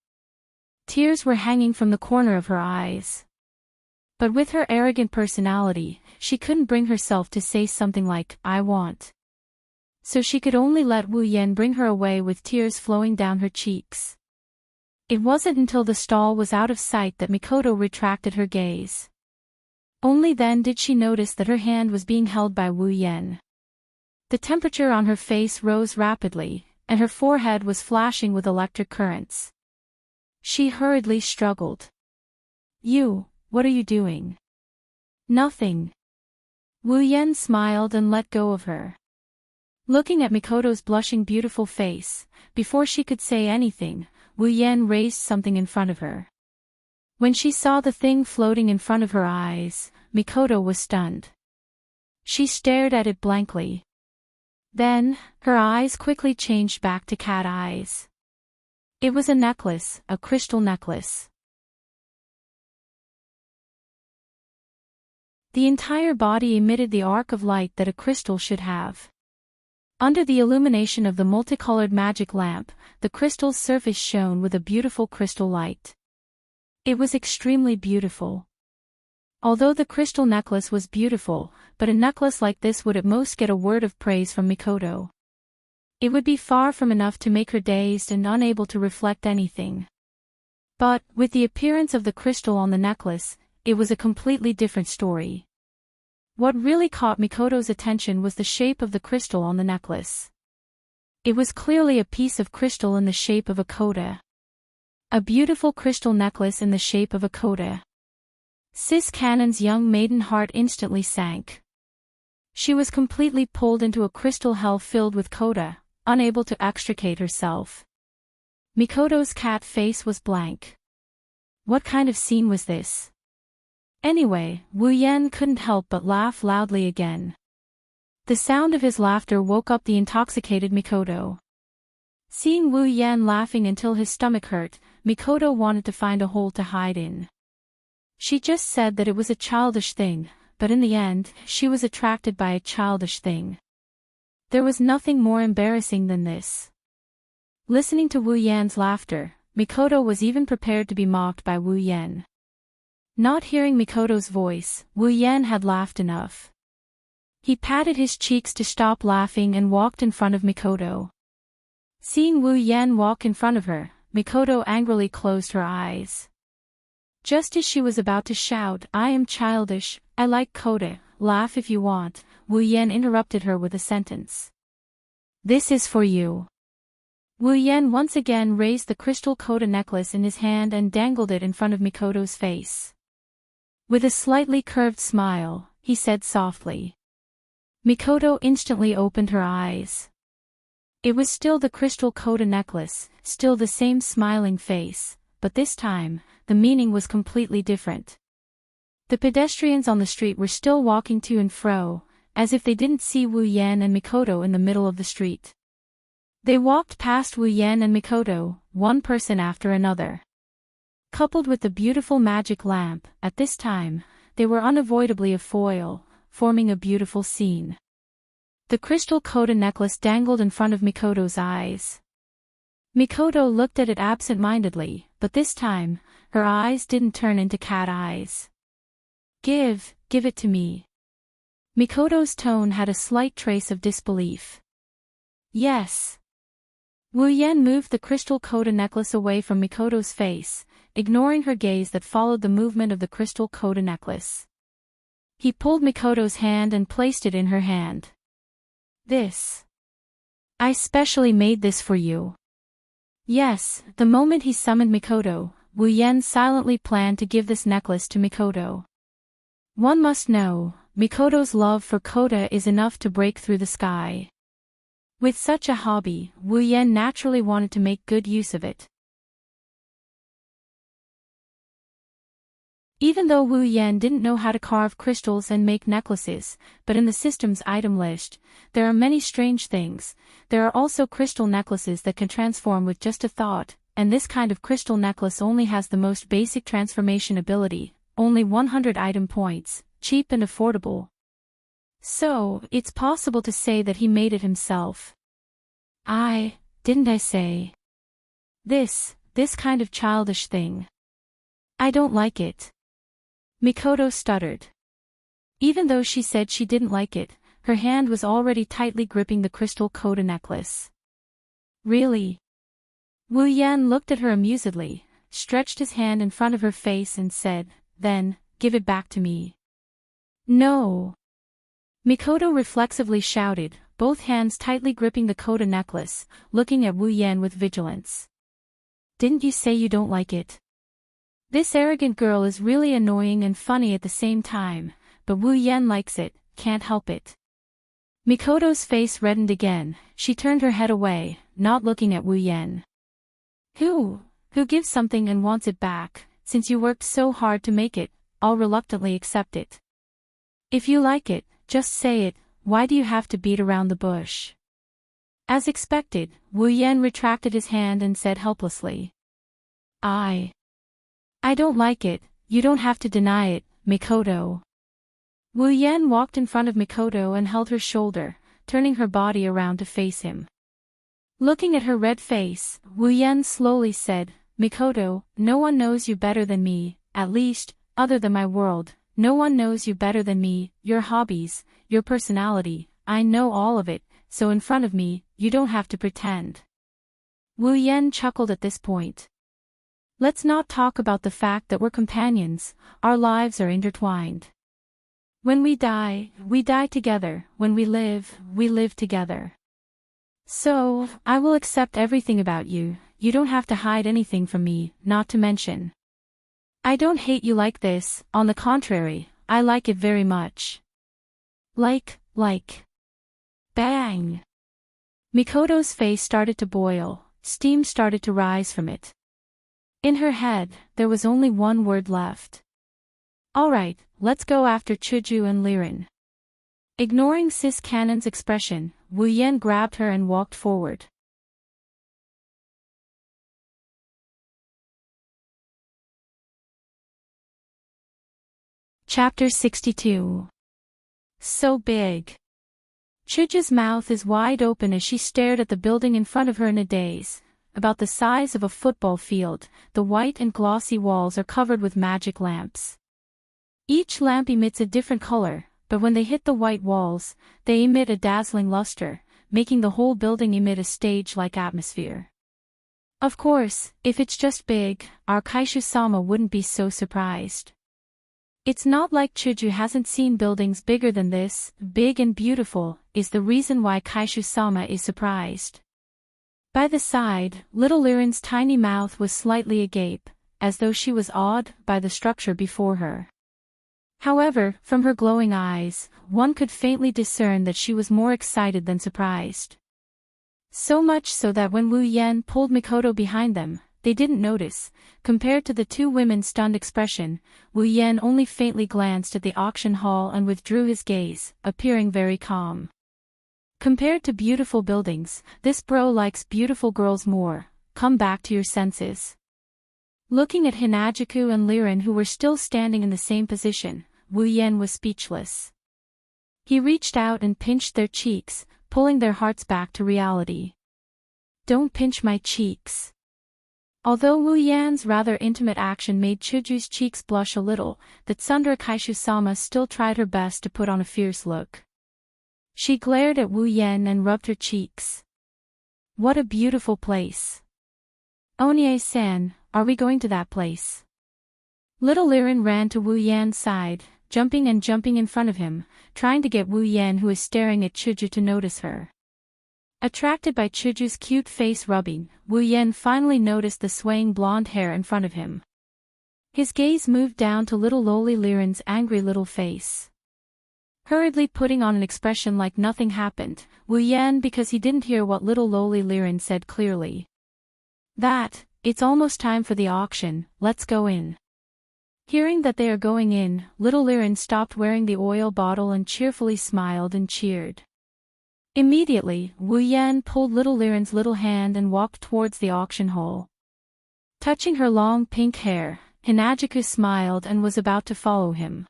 Tears were hanging from the corner of her eyes. But with her arrogant personality, she couldn't bring herself to say something like, "I want." So she could only let Wu Yan bring her away with tears flowing down her cheeks. It wasn't until the stall was out of sight that Mikoto retracted her gaze. Only then did she notice that her hand was being held by Wu Yan. The temperature on her face rose rapidly, and her forehead was flashing with electric currents. She hurriedly struggled. What are you doing? Nothing. Wu Yan smiled and let go of her. Looking at Mikoto's blushing beautiful face, before she could say anything, Wu Yan raised something in front of her. When she saw the thing floating in front of her eyes, Mikoto was stunned. She stared at it blankly. Then, her eyes quickly changed back to cat eyes. It was a necklace, a crystal necklace. The entire body emitted the arc of light that a crystal should have. Under the illumination of the multicolored magic lamp, the crystal's surface shone with a beautiful crystal light. It was extremely beautiful. Although the crystal necklace was beautiful, but a necklace like this would at most get a word of praise from Mikoto. It would be far from enough to make her dazed and unable to reflect anything. But, with the appearance of the crystal on the necklace, it was a completely different story. What really caught Mikoto's attention was the shape of the crystal on the necklace. It was clearly a piece of crystal in the shape of a coda. A beautiful crystal necklace in the shape of a coda. Sis Cannon's young maiden heart instantly sank. She was completely pulled into a crystal hell filled with coda, unable to extricate herself. Mikoto's cat face was blank. What kind of scene was this? Anyway, Wu Yan couldn't help but laugh loudly again. The sound of his laughter woke up the intoxicated Mikoto. Seeing Wu Yan laughing until his stomach hurt, Mikoto wanted to find a hole to hide in. She just said that it was a childish thing, but in the end, she was attracted by a childish thing. There was nothing more embarrassing than this. Listening to Wu Yan's laughter, Mikoto was even prepared to be mocked by Wu Yan. Not hearing Mikoto's voice, Wu Yan had laughed enough. He patted his cheeks to stop laughing and walked in front of Mikoto. Seeing Wu Yan walk in front of her, Mikoto angrily closed her eyes. Just as she was about to shout, "I am childish, I like coda, laugh if you want," Wu Yan interrupted her with a sentence. "This is for you." Wu Yan once again raised the crystal coda necklace in his hand and dangled it in front of Mikoto's face. With a slightly curved smile, he said softly. Mikoto instantly opened her eyes. It was still the crystal coda necklace, still the same smiling face, but this time, the meaning was completely different. The pedestrians on the street were still walking to and fro, as if they didn't see Wu Yan and Mikoto in the middle of the street. They walked past Wu Yan and Mikoto, one person after another. Coupled with the beautiful magic lamp, at this time, they were unavoidably a foil, forming a beautiful scene. The crystal coda necklace dangled in front of Mikoto's eyes. Mikoto looked at it absent-mindedly, but this time, her eyes didn't turn into cat eyes. Give it to me." Mikoto's tone had a slight trace of disbelief. "Yes." Wu Yan moved the crystal coda necklace away from Mikoto's face, ignoring her gaze that followed the movement of the crystal coda necklace. He pulled Mikoto's hand and placed it in her hand. "This. I specially made this for you." Yes, the moment he summoned Mikoto, Wu Yan silently planned to give this necklace to Mikoto. One must know, Mikoto's love for coda is enough to break through the sky. With such a hobby, Wu Yan naturally wanted to make good use of it. Even though Wu Yan didn't know how to carve crystals and make necklaces, but in the system's item list, there are many strange things. There are also crystal necklaces that can transform with just a thought, and this kind of crystal necklace only has the most basic transformation ability, only 100 item points, cheap and affordable. So, it's possible to say that he made it himself. Didn't I say? This kind of childish thing. I don't like it. Mikoto stuttered. Even though she said she didn't like it, her hand was already tightly gripping the crystal coda necklace. Really? Wu Yan looked at her amusedly, stretched his hand in front of her face and said, "Then, give it back to me." "No!" Mikoto reflexively shouted, both hands tightly gripping the coda necklace, looking at Wu Yan with vigilance. Didn't you say you don't like it? This arrogant girl is really annoying and funny at the same time, but Wu Yan likes it, can't help it. Mikoto's face reddened again, she turned her head away, not looking at Wu Yan. Who gives something and wants it back, since you worked so hard to make it, I'll reluctantly accept it. If you like it, just say it, why do you have to beat around the bush? As expected, Wu Yan retracted his hand and said helplessly. I don't like it, you don't have to deny it, Mikoto. Wu Yan walked in front of Mikoto and held her shoulder, turning her body around to face him. Looking at her red face, Wu Yan slowly said, Mikoto, no one knows you better than me, at least, other than my world, no one knows you better than me, your hobbies, your personality, I know all of it, so in front of me, you don't have to pretend. Wu Yan chuckled at this point. Let's not talk about the fact that we're companions, our lives are intertwined. When we die together, when we live together. So, I will accept everything about you, you don't have to hide anything from me, not to mention. I don't hate you like this, on the contrary, I like it very much. Like. Bang! Mikoto's face started to boil, steam started to rise from it. In her head, there was only one word left. Alright, let's go after Chuju and Liren. Ignoring Sis Cannon's expression, Wu Yan grabbed her and walked forward. Chapter 62. So big. Chuju's mouth is wide open as she stared at the building in front of her in a daze. About the size of a football field, the white and glossy walls are covered with magic lamps. Each lamp emits a different color, but when they hit the white walls, they emit a dazzling luster, making the whole building emit a stage-like atmosphere. Of course, if it's just big, our Kaishu-sama wouldn't be so surprised. It's not like Chuju hasn't seen buildings bigger than this, big and beautiful, is the reason why Kaishu-sama is surprised. By the side, little Liren's tiny mouth was slightly agape, as though she was awed by the structure before her. However, from her glowing eyes, one could faintly discern that she was more excited than surprised. So much so that when Wu Yan pulled Mikoto behind them, they didn't notice. Compared to the two women's stunned expression, Wu Yan only faintly glanced at the auction hall and withdrew his gaze, appearing very calm. Compared to beautiful buildings, this bro likes beautiful girls more, come back to your senses. Looking at Hinajuku and Liren who were still standing in the same position, Wu Yan was speechless. He reached out and pinched their cheeks, pulling their hearts back to reality. Don't pinch my cheeks. Although Wu Yan's rather intimate action made Chuju's cheeks blush a little, the Tsundere Kaishu-sama still tried her best to put on a fierce look. She glared at Wu Yan and rubbed her cheeks. What a beautiful place. Onie-san, are we going to that place? Little Liren ran to Wu Yan's side, jumping in front of him, trying to get Wu Yan who is staring at Chuju to notice her. Attracted by Chuju's cute face rubbing, Wu Yan finally noticed the swaying blonde hair in front of him. His gaze moved down to little lowly Liren's angry little face. Hurriedly putting on an expression like nothing happened, Wu Yan because he didn't hear what little lowly Liren said clearly. It's almost time for the auction, let's go in. Hearing that they are going in, little Liren stopped wearing the oil bottle and cheerfully smiled and cheered. Immediately, Wu Yan pulled little Liren's little hand and walked towards the auction hall. Touching her long pink hair, Hinajuku smiled and was about to follow him.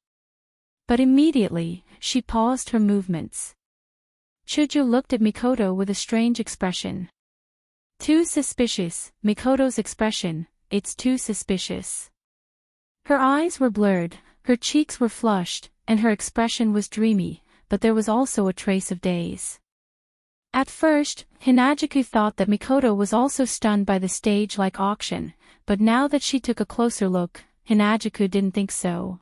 But immediately, she paused her movements. Chuju looked at Mikoto with a strange expression. Too suspicious, Mikoto's expression, it's too suspicious. Her eyes were blurred, her cheeks were flushed, and her expression was dreamy, but there was also a trace of daze. At first, Hinajuku thought that Mikoto was also stunned by the stage-like auction, but now that she took a closer look, Hinajuku didn't think so.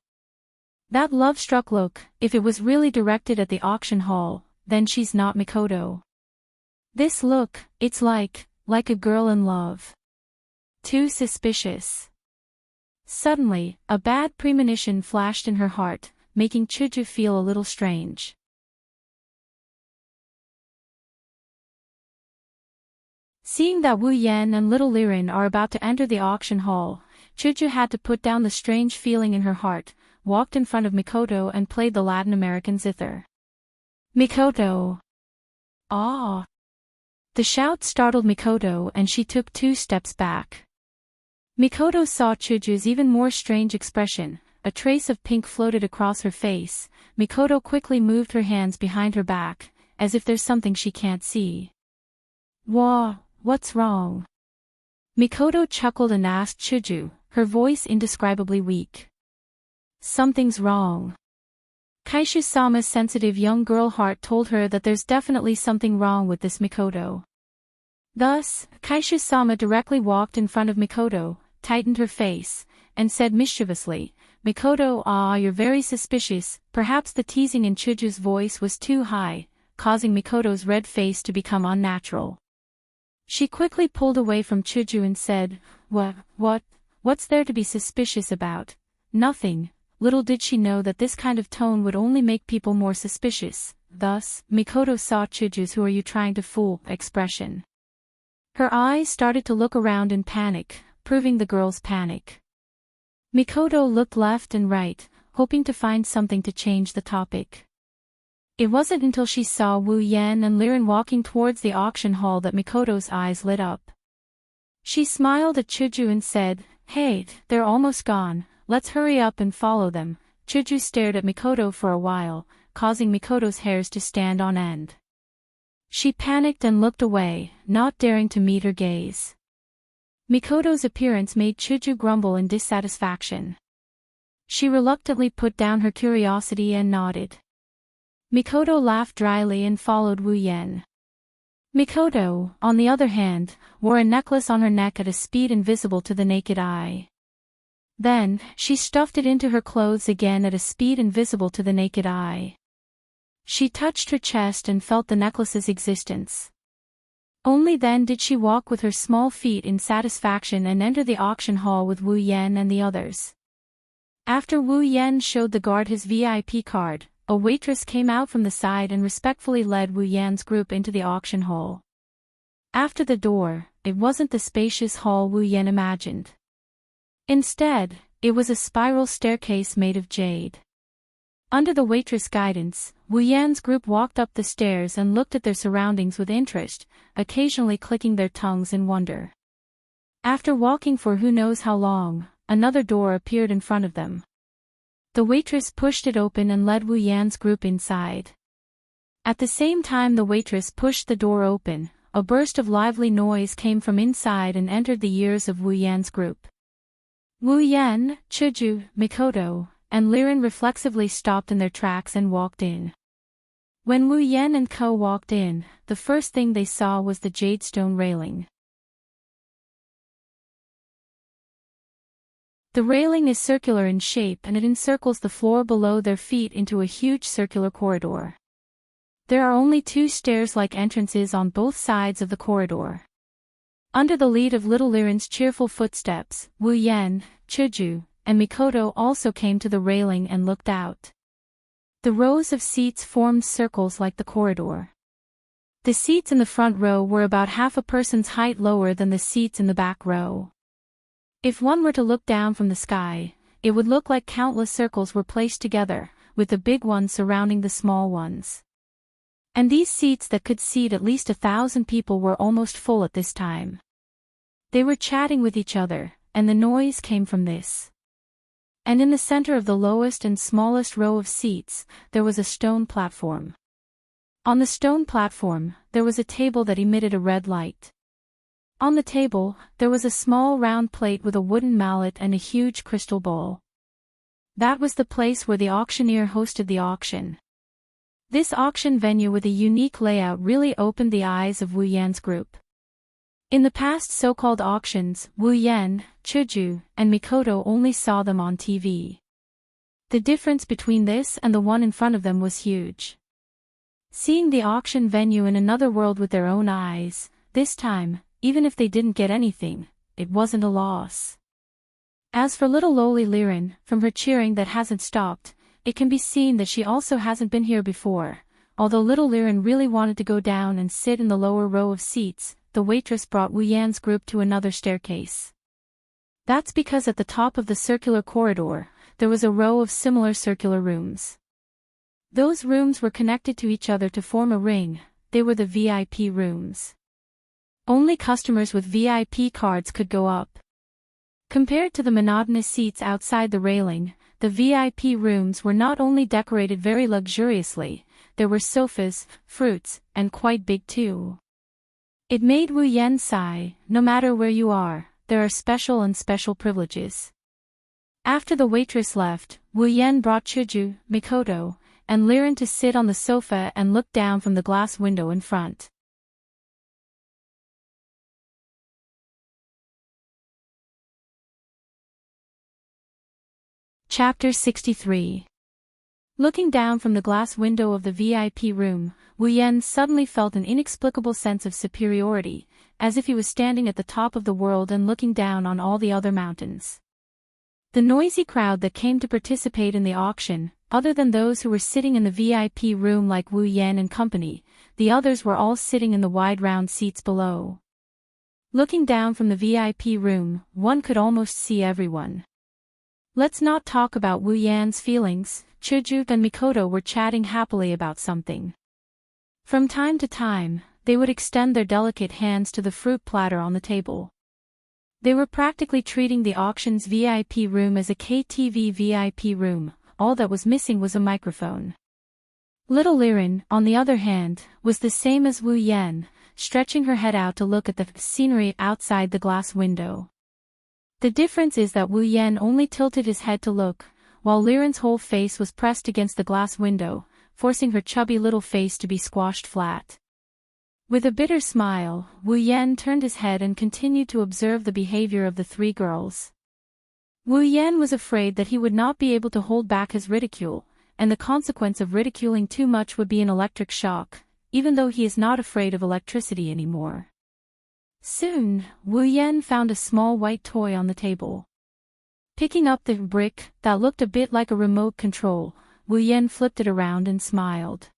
That love-struck look, if it was really directed at the auction hall, then she's not Mikoto. This look, it's like a girl in love. Too suspicious. Suddenly, a bad premonition flashed in her heart, making Chuju feel a little strange. Seeing that Wu Yan and little Liren are about to enter the auction hall, Chuju had to put down the strange feeling in her heart, walked in front of Mikoto and played the Latin American zither. Mikoto! Ah! The shout startled Mikoto and she took 2 steps back. Mikoto saw Chuju's even more strange expression, a trace of pink floated across her face. Mikoto quickly moved her hands behind her back, as if there's something she can't see. What's wrong? Mikoto chuckled and asked Chuju, her voice indescribably weak. Something's wrong. Kaishu-sama's sensitive young girl heart told her that there's definitely something wrong with this Mikoto. Thus, Kaishu-sama directly walked in front of Mikoto, tightened her face, and said mischievously, Mikoto, you're very suspicious. Perhaps the teasing in Chuju's voice was too high, causing Mikoto's red face to become unnatural. She quickly pulled away from Chuju and said, What's there to be suspicious about? Nothing. Little did she know that this kind of tone would only make people more suspicious. Thus, Mikoto saw Chuju's "who are you trying to fool" expression. Her eyes started to look around in panic, proving the girl's panic. Mikoto looked left and right, hoping to find something to change the topic. It wasn't until she saw Wu Yan and Liren walking towards the auction hall that Mikoto's eyes lit up. She smiled at Chuju and said, Hey, they're almost gone, let's hurry up and follow them. Chuju stared at Mikoto for a while, causing Mikoto's hairs to stand on end. She panicked and looked away, not daring to meet her gaze. Mikoto's appearance made Chuju grumble in dissatisfaction. She reluctantly put down her curiosity and nodded. Mikoto laughed dryly and followed Wu Yan. Mikoto, on the other hand, wore a necklace on her neck at a speed invisible to the naked eye. Then, she stuffed it into her clothes again at a speed invisible to the naked eye. She touched her chest and felt the necklace's existence. Only then did she walk with her small feet in satisfaction and enter the auction hall with Wu Yan and the others. After Wu Yan showed the guard his VIP card, a waitress came out from the side and respectfully led Wu Yan's group into the auction hall. After the door, it wasn't the spacious hall Wu Yan imagined. Instead, it was a spiral staircase made of jade. Under the waitress' guidance, Wu Yan's group walked up the stairs and looked at their surroundings with interest, occasionally clicking their tongues in wonder. After walking for who knows how long, another door appeared in front of them. The waitress pushed it open and led Wu Yan's group inside. At the same time the waitress pushed the door open, a burst of lively noise came from inside and entered the ears of Wu Yan's group. Wu Yan, Chuju, Mikoto, and Liren reflexively stopped in their tracks and walked in. When Wu Yan and Ko walked in, the first thing they saw was the jade stone railing. The railing is circular in shape and it encircles the floor below their feet into a huge circular corridor. There are only 2 stairs-like entrances on both sides of the corridor. Under the lead of little Liren's cheerful footsteps, Wu Yan, Chuju, and Mikoto also came to the railing and looked out. The rows of seats formed circles like the corridor. The seats in the front row were about half a person's height lower than the seats in the back row. If one were to look down from the sky, it would look like countless circles were placed together, with the big ones surrounding the small ones. And these seats that could seat at least 1,000 people were almost full at this time. They were chatting with each other, and the noise came from this. And in the center of the lowest and smallest row of seats, there was a stone platform. On the stone platform, there was a table that emitted a red light. On the table, there was a small round plate with a wooden mallet and a huge crystal bowl. That was the place where the auctioneer hosted the auction. This auction venue with a unique layout really opened the eyes of Wu Yan's group. In the past so-called auctions, Wu Yan, Chuju, and Mikoto only saw them on TV. The difference between this and the one in front of them was huge. Seeing the auction venue in another world with their own eyes, this time, even if they didn't get anything, it wasn't a loss. As for little lowly Liren, from her cheering that hasn't stopped, it can be seen that she also hasn't been here before. Although little Liren really wanted to go down and sit in the lower row of seats, the waitress brought Wu Yan's group to another staircase. That's because at the top of the circular corridor, there was a row of similar circular rooms. Those rooms were connected to each other to form a ring. They were the VIP rooms. Only customers with VIP cards could go up. Compared to the monotonous seats outside the railing, the VIP rooms were not only decorated very luxuriously, there were sofas, fruits, and quite big too. It made Wu Yan sigh. No matter where you are, there are special privileges. After the waitress left, Wu Yan brought Chuju, Mikoto, and Liren to sit on the sofa and look down from the glass window in front. Chapter 63. Looking down from the glass window of the VIP room, Wu Yan suddenly felt an inexplicable sense of superiority, as if he was standing at the top of the world and looking down on all the other mountains. The noisy crowd that came to participate in the auction, other than those who were sitting in the VIP room like Wu Yan and company, the others were all sitting in the wide round seats below. Looking down from the VIP room, one could almost see everyone. Let's not talk about Wu Yan's feelings. Chuju and Mikoto were chatting happily about something. From time to time, they would extend their delicate hands to the fruit platter on the table. They were practically treating the auction's VIP room as a KTV VIP room. All that was missing was a microphone. Little Liren, on the other hand, was the same as Wu Yan, stretching her head out to look at the scenery outside the glass window. The difference is that Wu Yan only tilted his head to look, while Liren's whole face was pressed against the glass window, forcing her chubby little face to be squashed flat. With a bitter smile, Wu Yan turned his head and continued to observe the behavior of the three girls. Wu Yan was afraid that he would not be able to hold back his ridicule, and the consequence of ridiculing too much would be an electric shock, even though he is not afraid of electricity anymore. Soon, Wu Yan found a small white toy on the table. Picking up the brick that looked a bit like a remote control, Wu Yan flipped it around and smiled.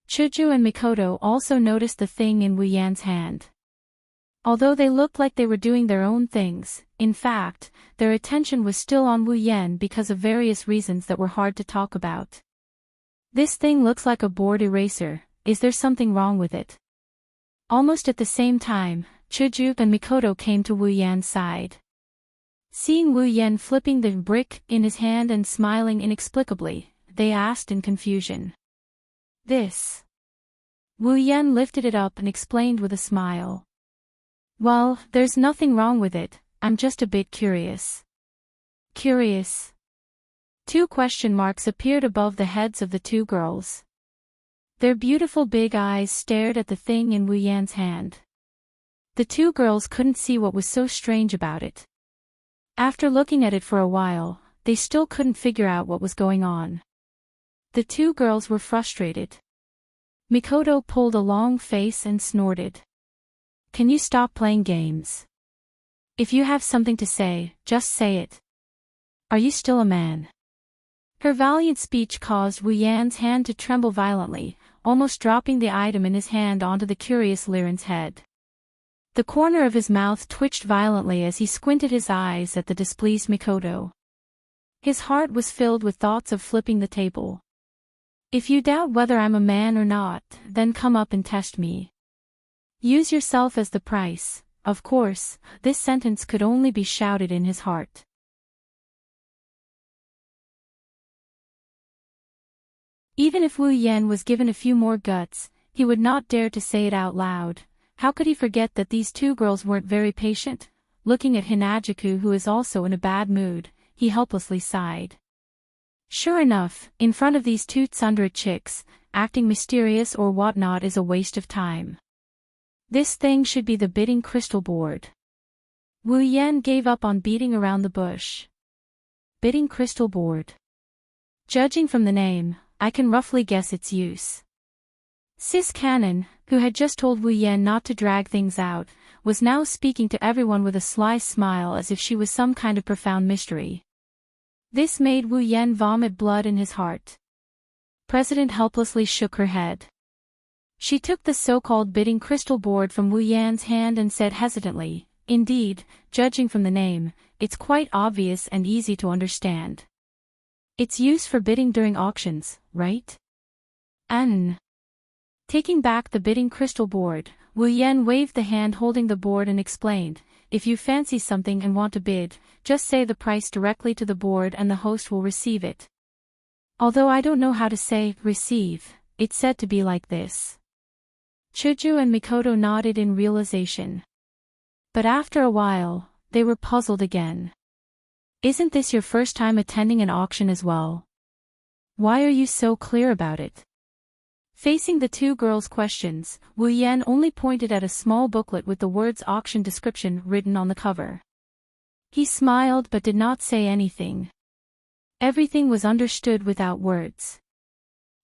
Chuju and Mikoto also noticed the thing in Wu Yan's hand. Although they looked like they were doing their own things, in fact, their attention was still on Wu Yan because of various reasons that were hard to talk about. This thing looks like a board eraser. Is there something wrong with it? Almost at the same time, Chuju and Mikoto came to Wu Yan's side. Seeing Wu Yan flipping the brick in his hand and smiling inexplicably, they asked in confusion. This. Wu Yan lifted it up and explained with a smile. Well, there's nothing wrong with it, I'm just a bit curious. Curious? 2 question marks appeared above the heads of the 2 girls. Their beautiful big eyes stared at the thing in Wu Yan's hand. The 2 girls couldn't see what was so strange about it. After looking at it for a while, they still couldn't figure out what was going on. The 2 girls were frustrated. Mikoto pulled a long face and snorted. Can you stop playing games? If you have something to say, just say it. Are you still a man? Her valiant speech caused Wu Yan's hand to tremble violently, almost dropping the item in his hand onto the curious Liren's head. The corner of his mouth twitched violently as he squinted his eyes at the displeased Mikoto. His heart was filled with thoughts of flipping the table. If you doubt whether I'm a man or not, then come up and test me. Use yourself as the price. Of course, this sentence could only be shouted in his heart. Even if Wu Yan was given a few more guts, he would not dare to say it out loud. How could he forget that these 2 girls weren't very patient? Looking at Hinajuku, who is also in a bad mood, he helplessly sighed. Sure enough, in front of these 2 tsundere chicks, acting mysterious or whatnot is a waste of time. This thing should be the bidding crystal board. Wu Yan gave up on beating around the bush. Bidding crystal board. Judging from the name, I can roughly guess its use. Sis Cannon, who had just told Wu Yan not to drag things out, was now speaking to everyone with a sly smile as if she was some kind of profound mystery. This made Wu Yan vomit blood in his heart. President helplessly shook her head. She took the so-called bidding crystal board from Wu Yan's hand and said hesitantly, "Indeed, judging from the name, it's quite obvious and easy to understand. It's used for bidding during auctions, right?" Taking back the bidding crystal board, Wu Yan waved the hand holding the board and explained, "If you fancy something and want to bid, just say the price directly to the board and the host will receive it." Although I don't know how to say receive, it's said to be like this. Chuju and Mikoto nodded in realization. But after a while, they were puzzled again. "Isn't this your first time attending an auction as well? Why are you so clear about it?" Facing the two girls' questions, Wu Yan only pointed at a small booklet with the words auction description written on the cover. He smiled but did not say anything. Everything was understood without words.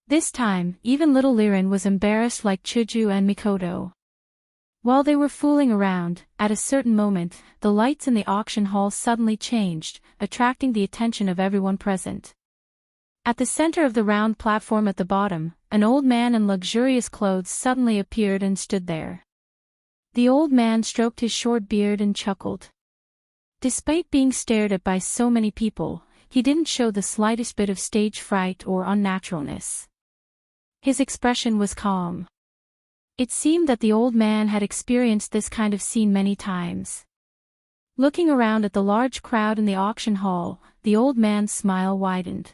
This time, even little Liren was embarrassed like Chuju and Mikoto. While they were fooling around, at a certain moment, the lights in the auction hall suddenly changed, attracting the attention of everyone present. At the center of the round platform at the bottom, an old man in luxurious clothes suddenly appeared and stood there. The old man stroked his short beard and chuckled. Despite being stared at by so many people, he didn't show the slightest bit of stage fright or unnaturalness. His expression was calm. It seemed that the old man had experienced this kind of scene many times. Looking around at the large crowd in the auction hall, the old man's smile widened.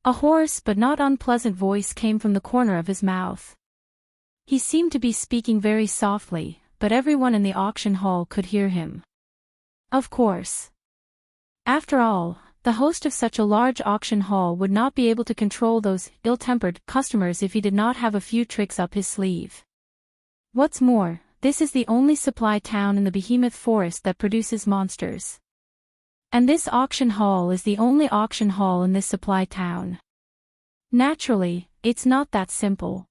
A hoarse but not unpleasant voice came from the corner of his mouth. He seemed to be speaking very softly, but everyone in the auction hall could hear him. Of course. After all, the host of such a large auction hall would not be able to control those ill-tempered customers if he did not have a few tricks up his sleeve. What's more, this is the only supply town in the behemoth forest that produces monsters. And this auction hall is the only auction hall in this supply town. Naturally, it's not that simple.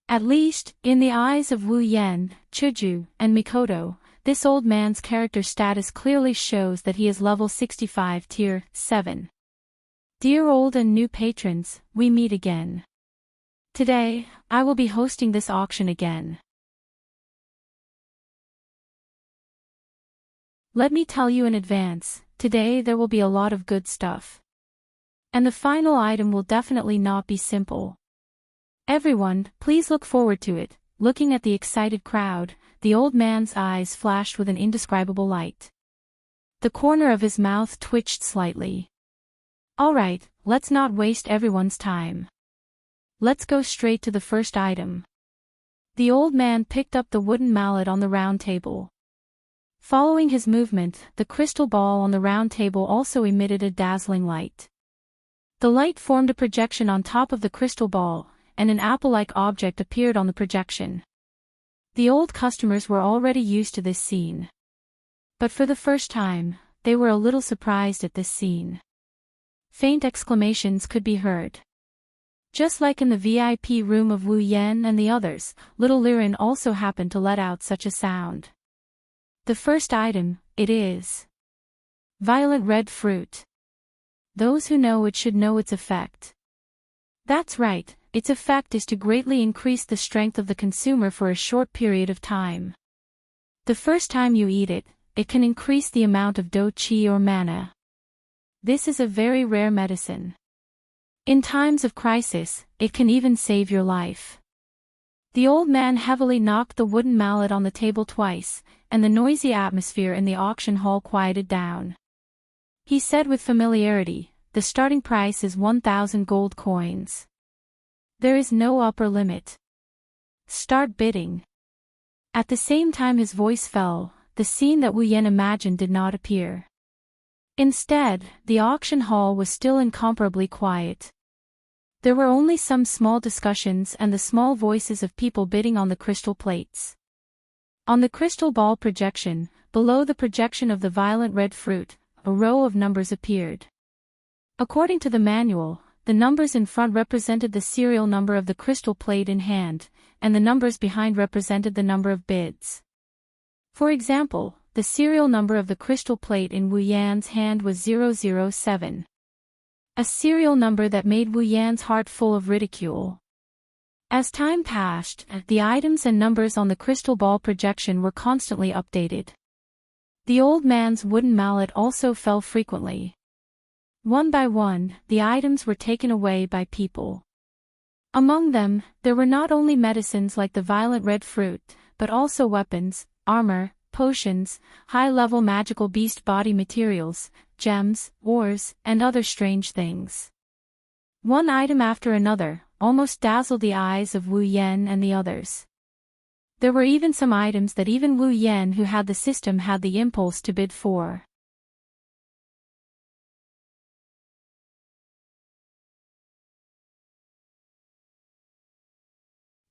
At least, in the eyes of Wu Yan, Chuju, and Mikoto, this old man's character status clearly shows that he is level 65 tier 7. Dear old and new patrons, we meet again. Today, I will be hosting this auction again. Let me tell you in advance, today there will be a lot of good stuff. And the final item will definitely not be simple. Everyone, please look forward to it. Looking at the excited crowd, the old man's eyes flashed with an indescribable light. The corner of his mouth twitched slightly. All right, let's not waste everyone's time. Let's go straight to the first item. The old man picked up the wooden mallet on the round table. Following his movement, the crystal ball on the round table also emitted a dazzling light. The light formed a projection on top of the crystal ball, and an apple-like object appeared on the projection. The old customers were already used to this scene. But for the first time, they were a little surprised at this scene. Faint exclamations could be heard. Just like in the VIP room of Wu Yan and the others, little Liren also happened to let out such a sound. The first item, it is violet red fruit. Those who know it should know its effect. That's right. Its effect is to greatly increase the strength of the consumer for a short period of time. The first time you eat it, it can increase the amount of do chi or mana. This is a very rare medicine. In times of crisis, it can even save your life. The old man heavily knocked the wooden mallet on the table twice, and the noisy atmosphere in the auction hall quieted down. He said with familiarity, "The starting price is 1,000 gold coins. There is no upper limit. Start bidding." At the same time his voice fell, the scene that Wu Yan imagined did not appear. Instead, the auction hall was still incomparably quiet. There were only some small discussions and the small voices of people bidding on the crystal plates. On the crystal ball projection, below the projection of the violet red fruit, a row of numbers appeared. According to the manual, the numbers in front represented the serial number of the crystal plate in hand, and the numbers behind represented the number of bids. For example, the serial number of the crystal plate in Wu Yan's hand was 007. A serial number that made Wu Yan's heart full of ridicule. As time passed, the items and numbers on the crystal ball projection were constantly updated. The old man's wooden mallet also fell frequently. One by one, the items were taken away by people. Among them, there were not only medicines like the violent red fruit, but also weapons, armor, potions, high-level magical beast body materials, gems, ores, and other strange things. One item after another almost dazzled the eyes of Wu Yan and the others. There were even some items that even Wu Yan, who had the system, had the impulse to bid for.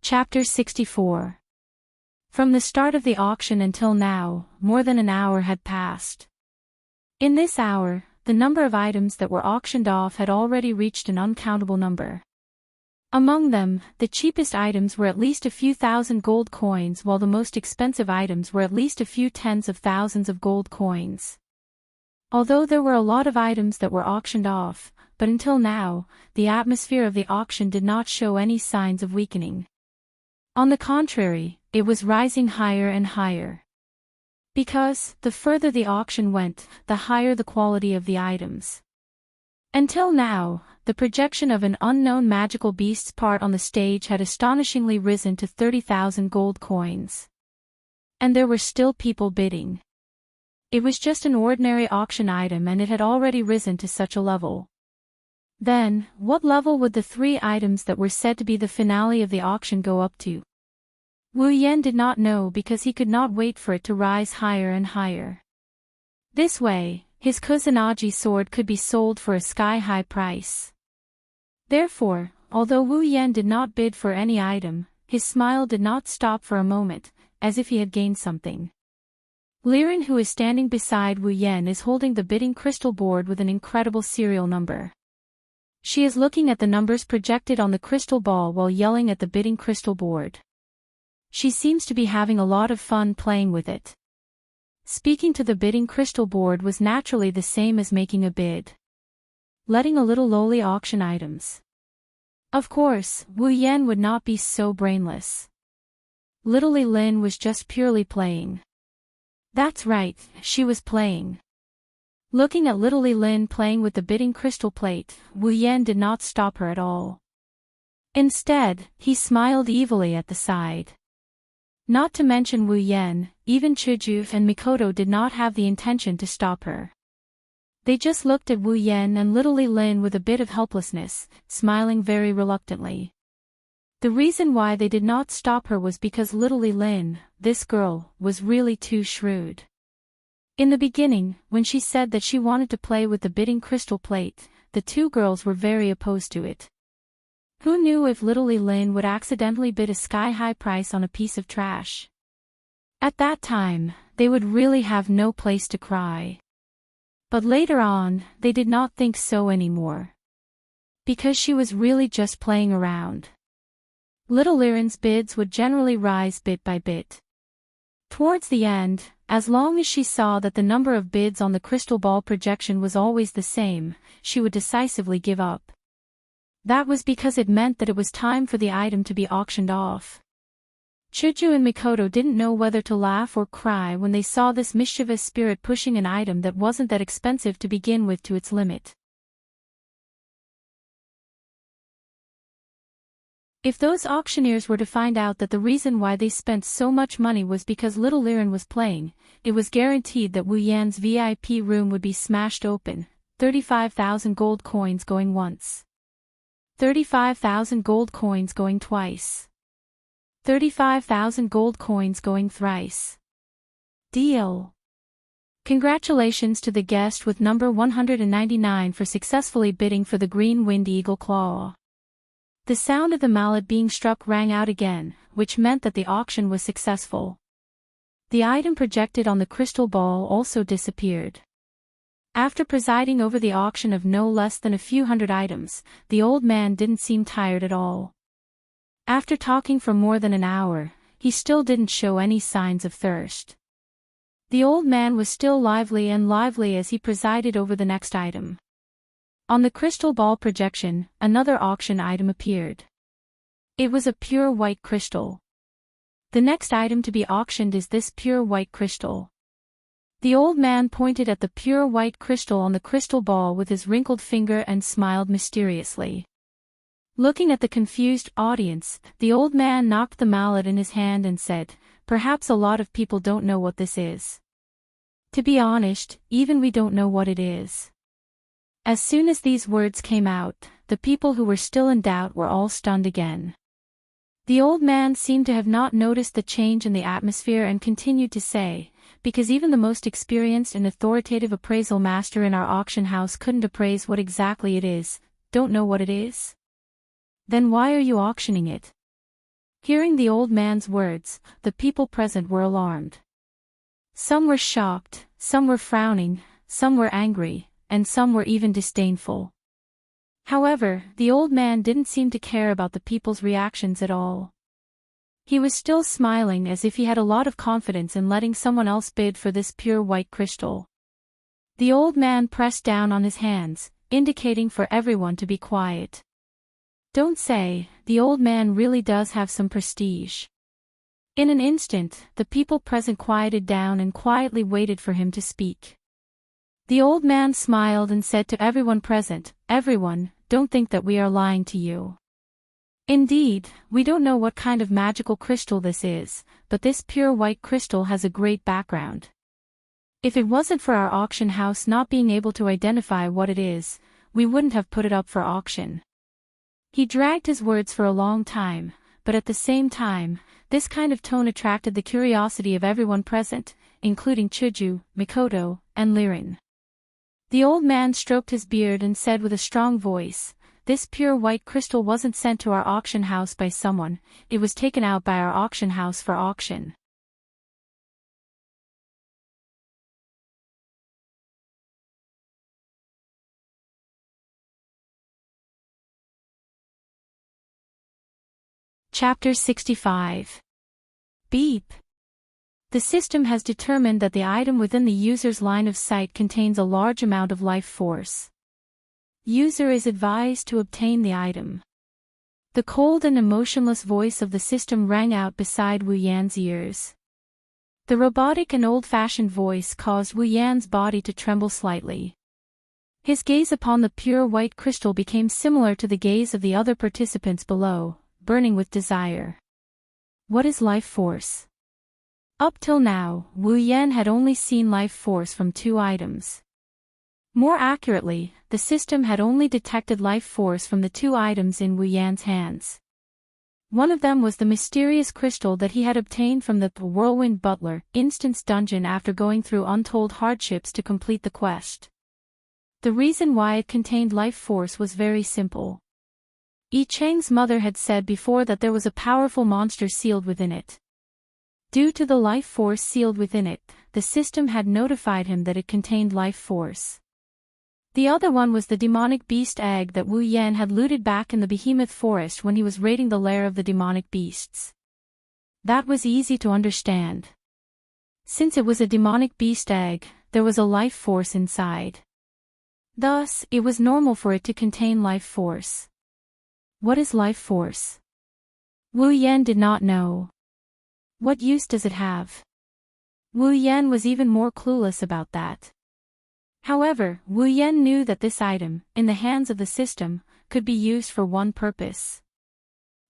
Chapter 64. From the start of the auction until now, more than an hour had passed. In this hour, the number of items that were auctioned off had already reached an uncountable number. Among them, the cheapest items were at least a few thousand gold coins, while the most expensive items were at least a few tens of thousands of gold coins. Although there were a lot of items that were auctioned off, but until now, the atmosphere of the auction did not show any signs of weakening. On the contrary, it was rising higher and higher. Because, the further the auction went, the higher the quality of the items. Until now, the projection of an unknown magical beast's part on the stage had astonishingly risen to 30,000 gold coins. And there were still people bidding. It was just an ordinary auction item and it had already risen to such a level. Then, what level would the three items that were said to be the finale of the auction go up to? Wu Yan did not know because he could not wait for it to rise higher and higher. This way, his Kusanagi sword could be sold for a sky-high price. Therefore, although Wu Yan did not bid for any item, his smile did not stop for a moment, as if he had gained something. Liren, who is standing beside Wu Yan, is holding the bidding crystal board with an incredible serial number. She is looking at the numbers projected on the crystal ball while yelling at the bidding crystal board. She seems to be having a lot of fun playing with it. Speaking to the bidding crystal board was naturally the same as making a bid. Letting a little lowly auction items. Of course, Wu Yan would not be so brainless. Little Li Lin was just purely playing. That's right, she was playing. Looking at little Li Lin playing with the bidding crystal plate, Wu Yan did not stop her at all. Instead, he smiled evilly at the side. Not to mention Wu Yan, even Chuju and Mikoto did not have the intention to stop her. They just looked at Wu Yan and little Li Lin with a bit of helplessness, smiling very reluctantly. The reason why they did not stop her was because little Li Lin, this girl, was really too shrewd. In the beginning, when she said that she wanted to play with the bidding crystal plate, the two girls were very opposed to it. Who knew if little Li Lin would accidentally bid a sky-high price on a piece of trash? At that time, they would really have no place to cry. But later on, they did not think so anymore. Because she was really just playing around. Little Liren's bids would generally rise bit by bit. Towards the end, as long as she saw that the number of bids on the crystal ball projection was always the same, she would decisively give up. That was because it meant that it was time for the item to be auctioned off. Chuju and Mikoto didn't know whether to laugh or cry when they saw this mischievous spirit pushing an item that wasn't that expensive to begin with to its limit. If those auctioneers were to find out that the reason why they spent so much money was because little Liren was playing, it was guaranteed that Wu Yan's VIP room would be smashed open, 35,000 gold coins going once. 35,000 gold coins going twice. 35,000 gold coins going thrice. Deal. Congratulations to the guest with number 199 for successfully bidding for the green wind eagle claw. The sound of the mallet being struck rang out again, which meant that the auction was successful. The item projected on the crystal ball also disappeared. After presiding over the auction of no less than a few hundred items, the old man didn't seem tired at all. After talking for more than an hour, he still didn't show any signs of thirst. The old man was still lively as he presided over the next item. On the crystal ball projection, another auction item appeared. It was a pure white crystal. The next item to be auctioned is this pure white crystal. The old man pointed at the pure white crystal on the crystal ball with his wrinkled finger and smiled mysteriously. Looking at the confused audience, the old man knocked the mallet in his hand and said, "Perhaps a lot of people don't know what this is. To be honest, even we don't know what it is." As soon as these words came out, the people who were still in doubt were all stunned again. The old man seemed to have not noticed the change in the atmosphere and continued to say, "Because even the most experienced and authoritative appraisal master in our auction house couldn't appraise what exactly it is, don't know what it is? Then why are you auctioning it?" Hearing the old man's words, the people present were alarmed. Some were shocked, some were frowning, some were angry, and some were even disdainful. However, the old man didn't seem to care about the people's reactions at all. He was still smiling as if he had a lot of confidence in letting someone else bid for this pure white crystal. The old man pressed down on his hands, indicating for everyone to be quiet. Don't say, the old man really does have some prestige. In an instant, the people present quieted down and quietly waited for him to speak. The old man smiled and said to everyone present, "Everyone, don't think that we are lying to you. Indeed, we don't know what kind of magical crystal this is, but this pure white crystal has a great background. If it wasn't for our auction house not being able to identify what it is, we wouldn't have put it up for auction." He dragged his words for a long time, but at the same time, this kind of tone attracted the curiosity of everyone present, including Chuju, Mikoto, and Lirin. The old man stroked his beard and said with a strong voice, "This pure white crystal wasn't sent to our auction house by someone, it was taken out by our auction house for auction." Chapter 65. Beep. The system has determined that the item within the user's line of sight contains a large amount of life force. User is advised to obtain the item. The cold and emotionless voice of the system rang out beside Wu Yan's ears. The robotic and old-fashioned voice caused Wu Yan's body to tremble slightly. His gaze upon the pure white crystal became similar to the gaze of the other participants below, burning with desire. What is life force? Up till now, Wu Yan had only seen life force from two items. More accurately, the system had only detected life force from the two items in Wu Yan's hands. One of them was the mysterious crystal that he had obtained from the Whirlwind Butler instance dungeon after going through untold hardships to complete the quest. The reason why it contained life force was very simple. Yi Cheng's mother had said before that there was a powerful monster sealed within it. Due to the life force sealed within it, the system had notified him that it contained life force. The other one was the demonic beast egg that Wu Yan had looted back in the behemoth forest when he was raiding the lair of the demonic beasts. That was easy to understand. Since it was a demonic beast egg, there was a life force inside. Thus, it was normal for it to contain life force. What is life force? Wu Yan did not know. What use does it have? Wu Yan was even more clueless about that. However, Wu Yan knew that this item, in the hands of the system, could be used for one purpose.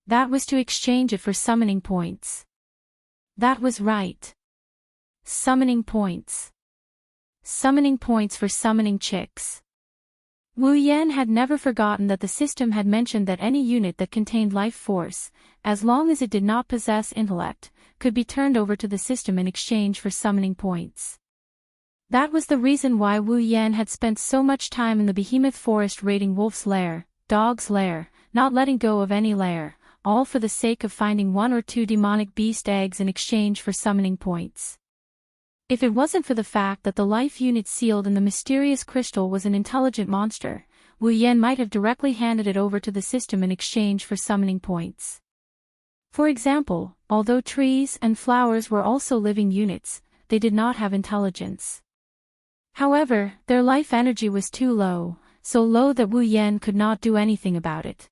That was to exchange it for summoning points. That was right. Summoning points. Summoning points for summoning chicks. Wu Yan had never forgotten that the system had mentioned that any unit that contained life force, as long as it did not possess intellect, could be turned over to the system in exchange for summoning points. That was the reason why Wu Yan had spent so much time in the behemoth forest raiding Wolf's lair, Dog's lair, not letting go of any lair, all for the sake of finding one or two demonic beast eggs in exchange for summoning points. If it wasn't for the fact that the life unit sealed in the mysterious crystal was an intelligent monster, Wu Yan might have directly handed it over to the system in exchange for summoning points. For example, although trees and flowers were also living units, they did not have intelligence. However, their life energy was too low, so low that Wu Yan could not do anything about it.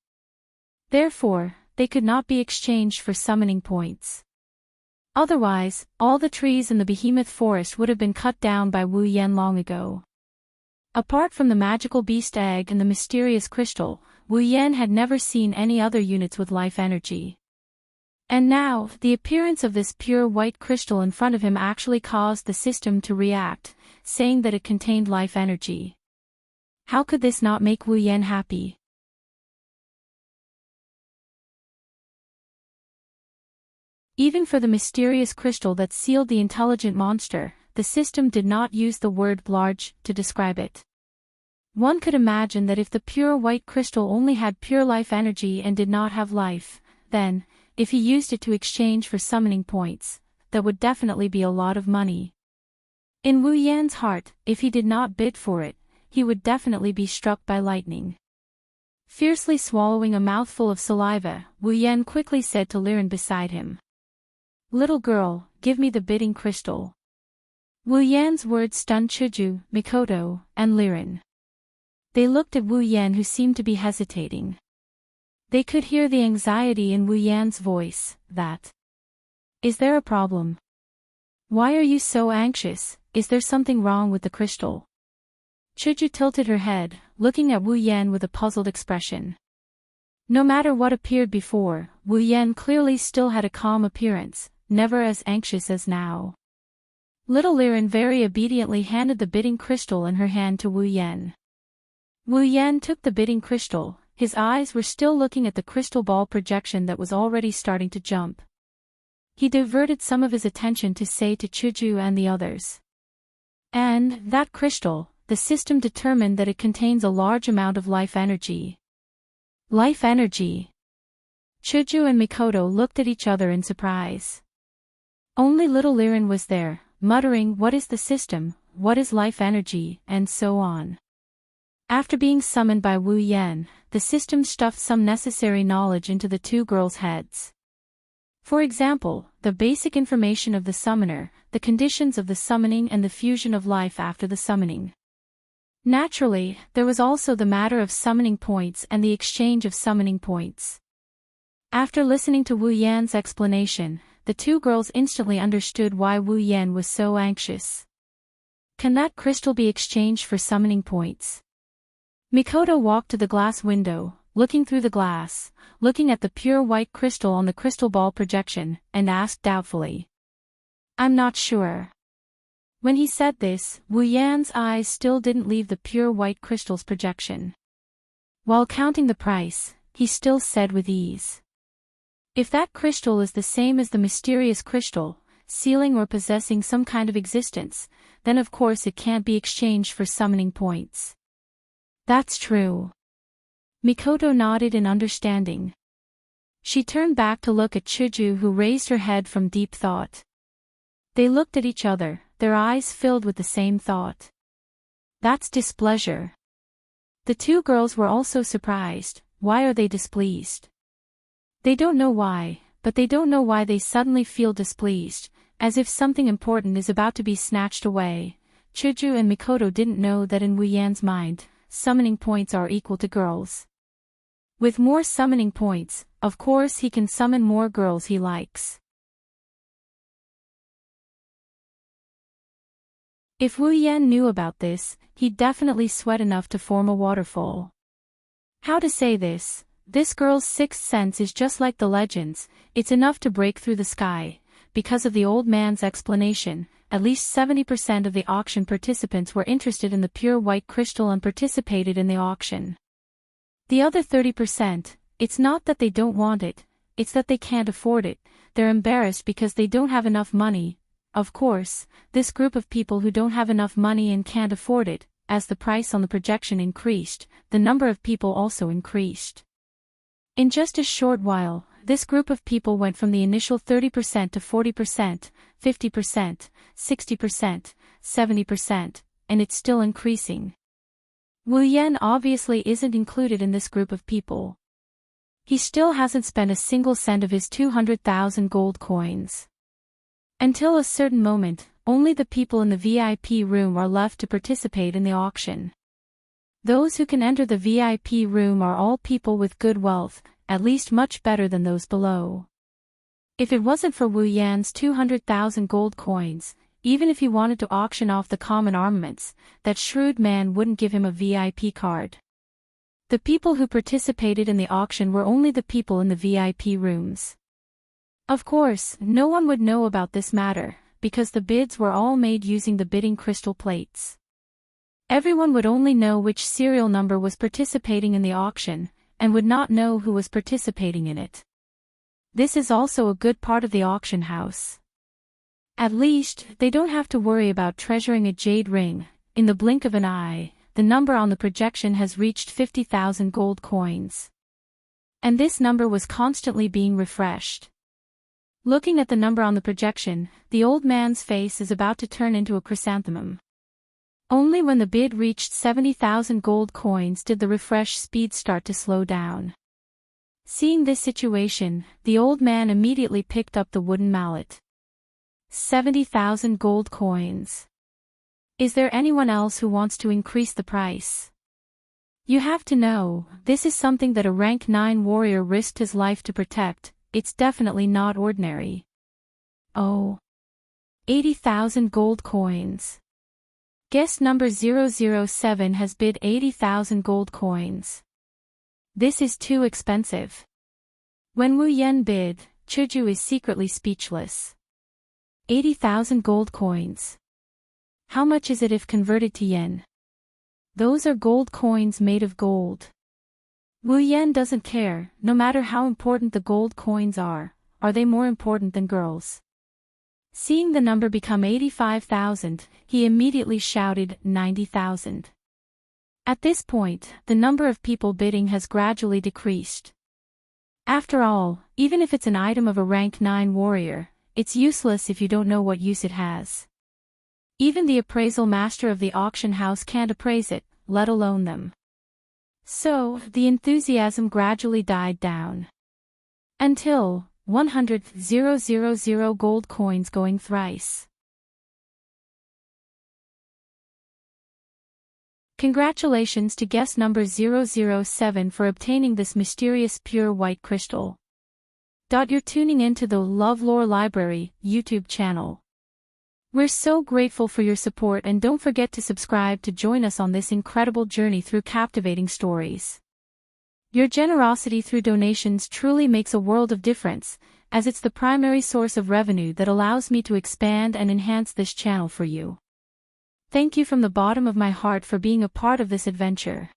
Therefore, they could not be exchanged for summoning points. Otherwise, all the trees in the behemoth forest would have been cut down by Wu Yan long ago. Apart from the magical beast egg and the mysterious crystal, Wu Yan had never seen any other units with life energy. And now, the appearance of this pure white crystal in front of him actually caused the system to react, saying that it contained life energy. How could this not make Wu Yan happy? Even for the mysterious crystal that sealed the intelligent monster, the system did not use the word large to describe it. One could imagine that if the pure white crystal only had pure life energy and did not have life, then, if he used it to exchange for summoning points, that would definitely be a lot of money. In Wu Yan's heart, if he did not bid for it, he would definitely be struck by lightning. Fiercely swallowing a mouthful of saliva, Wu Yan quickly said to Liren beside him, "Little girl, give me the bidding crystal." Wu Yan's words stunned Chuju, Mikoto, and Liren. They looked at Wu Yan, who seemed to be hesitating. They could hear the anxiety in Wu Yan's voice. Is there a problem? Why are you so anxious? Is there something wrong with the crystal? Chuju tilted her head, looking at Wu Yan with a puzzled expression. No matter what appeared before, Wu Yan clearly still had a calm appearance, never as anxious as now. Little Liren very obediently handed the bidding crystal in her hand to Wu Yan. Wu Yan took the bidding crystal. His eyes were still looking at the crystal ball projection that was already starting to jump. He diverted some of his attention to say to Chuju and the others. And that crystal, the system determined that it contains a large amount of life energy. Life energy? Chuju and Mikoto looked at each other in surprise. Only little Liren was there, muttering, "What is the system, what is life energy," and so on. After being summoned by Wu Yan, the system stuffed some necessary knowledge into the two girls' heads. For example, the basic information of the summoner, the conditions of the summoning and the fusion of life after the summoning. Naturally, there was also the matter of summoning points and the exchange of summoning points. After listening to Wu Yan's explanation, the two girls instantly understood why Wu Yan was so anxious. Can that crystal be exchanged for summoning points? Mikoto walked to the glass window, looking through the glass, looking at the pure white crystal on the crystal ball projection, and asked doubtfully. "I'm not sure." When he said this, Wu Yan's eyes still didn't leave the pure white crystal's projection. While counting the price, he still said with ease, "If that crystal is the same as the mysterious crystal, sealing or possessing some kind of existence, then of course it can't be exchanged for summoning points." "That's true." Mikoto nodded in understanding. She turned back to look at Chuju, who raised her head from deep thought. They looked at each other, their eyes filled with the same thought. That's displeasure. The two girls were also surprised. Why are they displeased? They don't know why, but they don't know why they suddenly feel displeased, as if something important is about to be snatched away. Chuju and Mikoto didn't know that in Wu Yan's mind, summoning points are equal to girls. With more summoning points, of course he can summon more girls he likes. If Wu Yan knew about this, he'd definitely sweat enough to form a waterfall. How to say this? This girl's sixth sense is just like the legends, it's enough to break through the sky. Because of the old man's explanation, at least 70% of the auction participants were interested in the pure white crystal and participated in the auction. The other 30%, it's not that they don't want it, it's that they can't afford it, they're embarrassed because they don't have enough money. Of course, this group of people who don't have enough money and can't afford it, as the price on the projection increased, the number of people also increased. In just a short while, this group of people went from the initial 30% to 40%, 50%, 60%, 70%, and it's still increasing. Wu Yan obviously isn't included in this group of people. He still hasn't spent a single cent of his 200,000 gold coins. Until a certain moment, only the people in the VIP room are left to participate in the auction. Those who can enter the VIP room are all people with good wealth, at least much better than those below. If it wasn't for Wu Yan's 200,000 gold coins, even if he wanted to auction off the common armaments, that shrewd man wouldn't give him a VIP card. The people who participated in the auction were only the people in the VIP rooms. Of course, no one would know about this matter, because the bids were all made using the bidding crystal plates. Everyone would only know which serial number was participating in the auction, and would not know who was participating in it. This is also a good part of the auction house. At least, they don't have to worry about treasuring a jade ring. In the blink of an eye, the number on the projection has reached 50,000 gold coins. And this number was constantly being refreshed. Looking at the number on the projection, the old man's face is about to turn into a chrysanthemum. Only when the bid reached 70,000 gold coins did the refresh speed start to slow down. Seeing this situation, the old man immediately picked up the wooden mallet. 70,000 gold coins. Is there anyone else who wants to increase the price? You have to know, this is something that a rank 9 warrior risked his life to protect. It's definitely not ordinary. Oh. 80,000 gold coins. Guest number 007 has bid 80,000 gold coins. This is too expensive. When Wu Yan bid, Chuju is secretly speechless. 80,000 gold coins. How much is it if converted to yen? Those are gold coins made of gold. Wu Yan doesn't care, no matter how important the gold coins are they more important than girls? Seeing the number become 85,000, he immediately shouted 90,000. At this point, the number of people bidding has gradually decreased. After all, even if it's an item of a rank 9 warrior, it's useless if you don't know what use it has. Even the appraisal master of the auction house can't appraise it, let alone them. So, the enthusiasm gradually died down. Until 100,000 gold coins going thrice. Congratulations to guest number 007 for obtaining this mysterious pure white crystal. You're tuning into the LoveLore Library YouTube channel. We're so grateful for your support, and don't forget to subscribe to join us on this incredible journey through captivating stories. Your generosity through donations truly makes a world of difference, as it's the primary source of revenue that allows me to expand and enhance this channel for you. Thank you from the bottom of my heart for being a part of this adventure.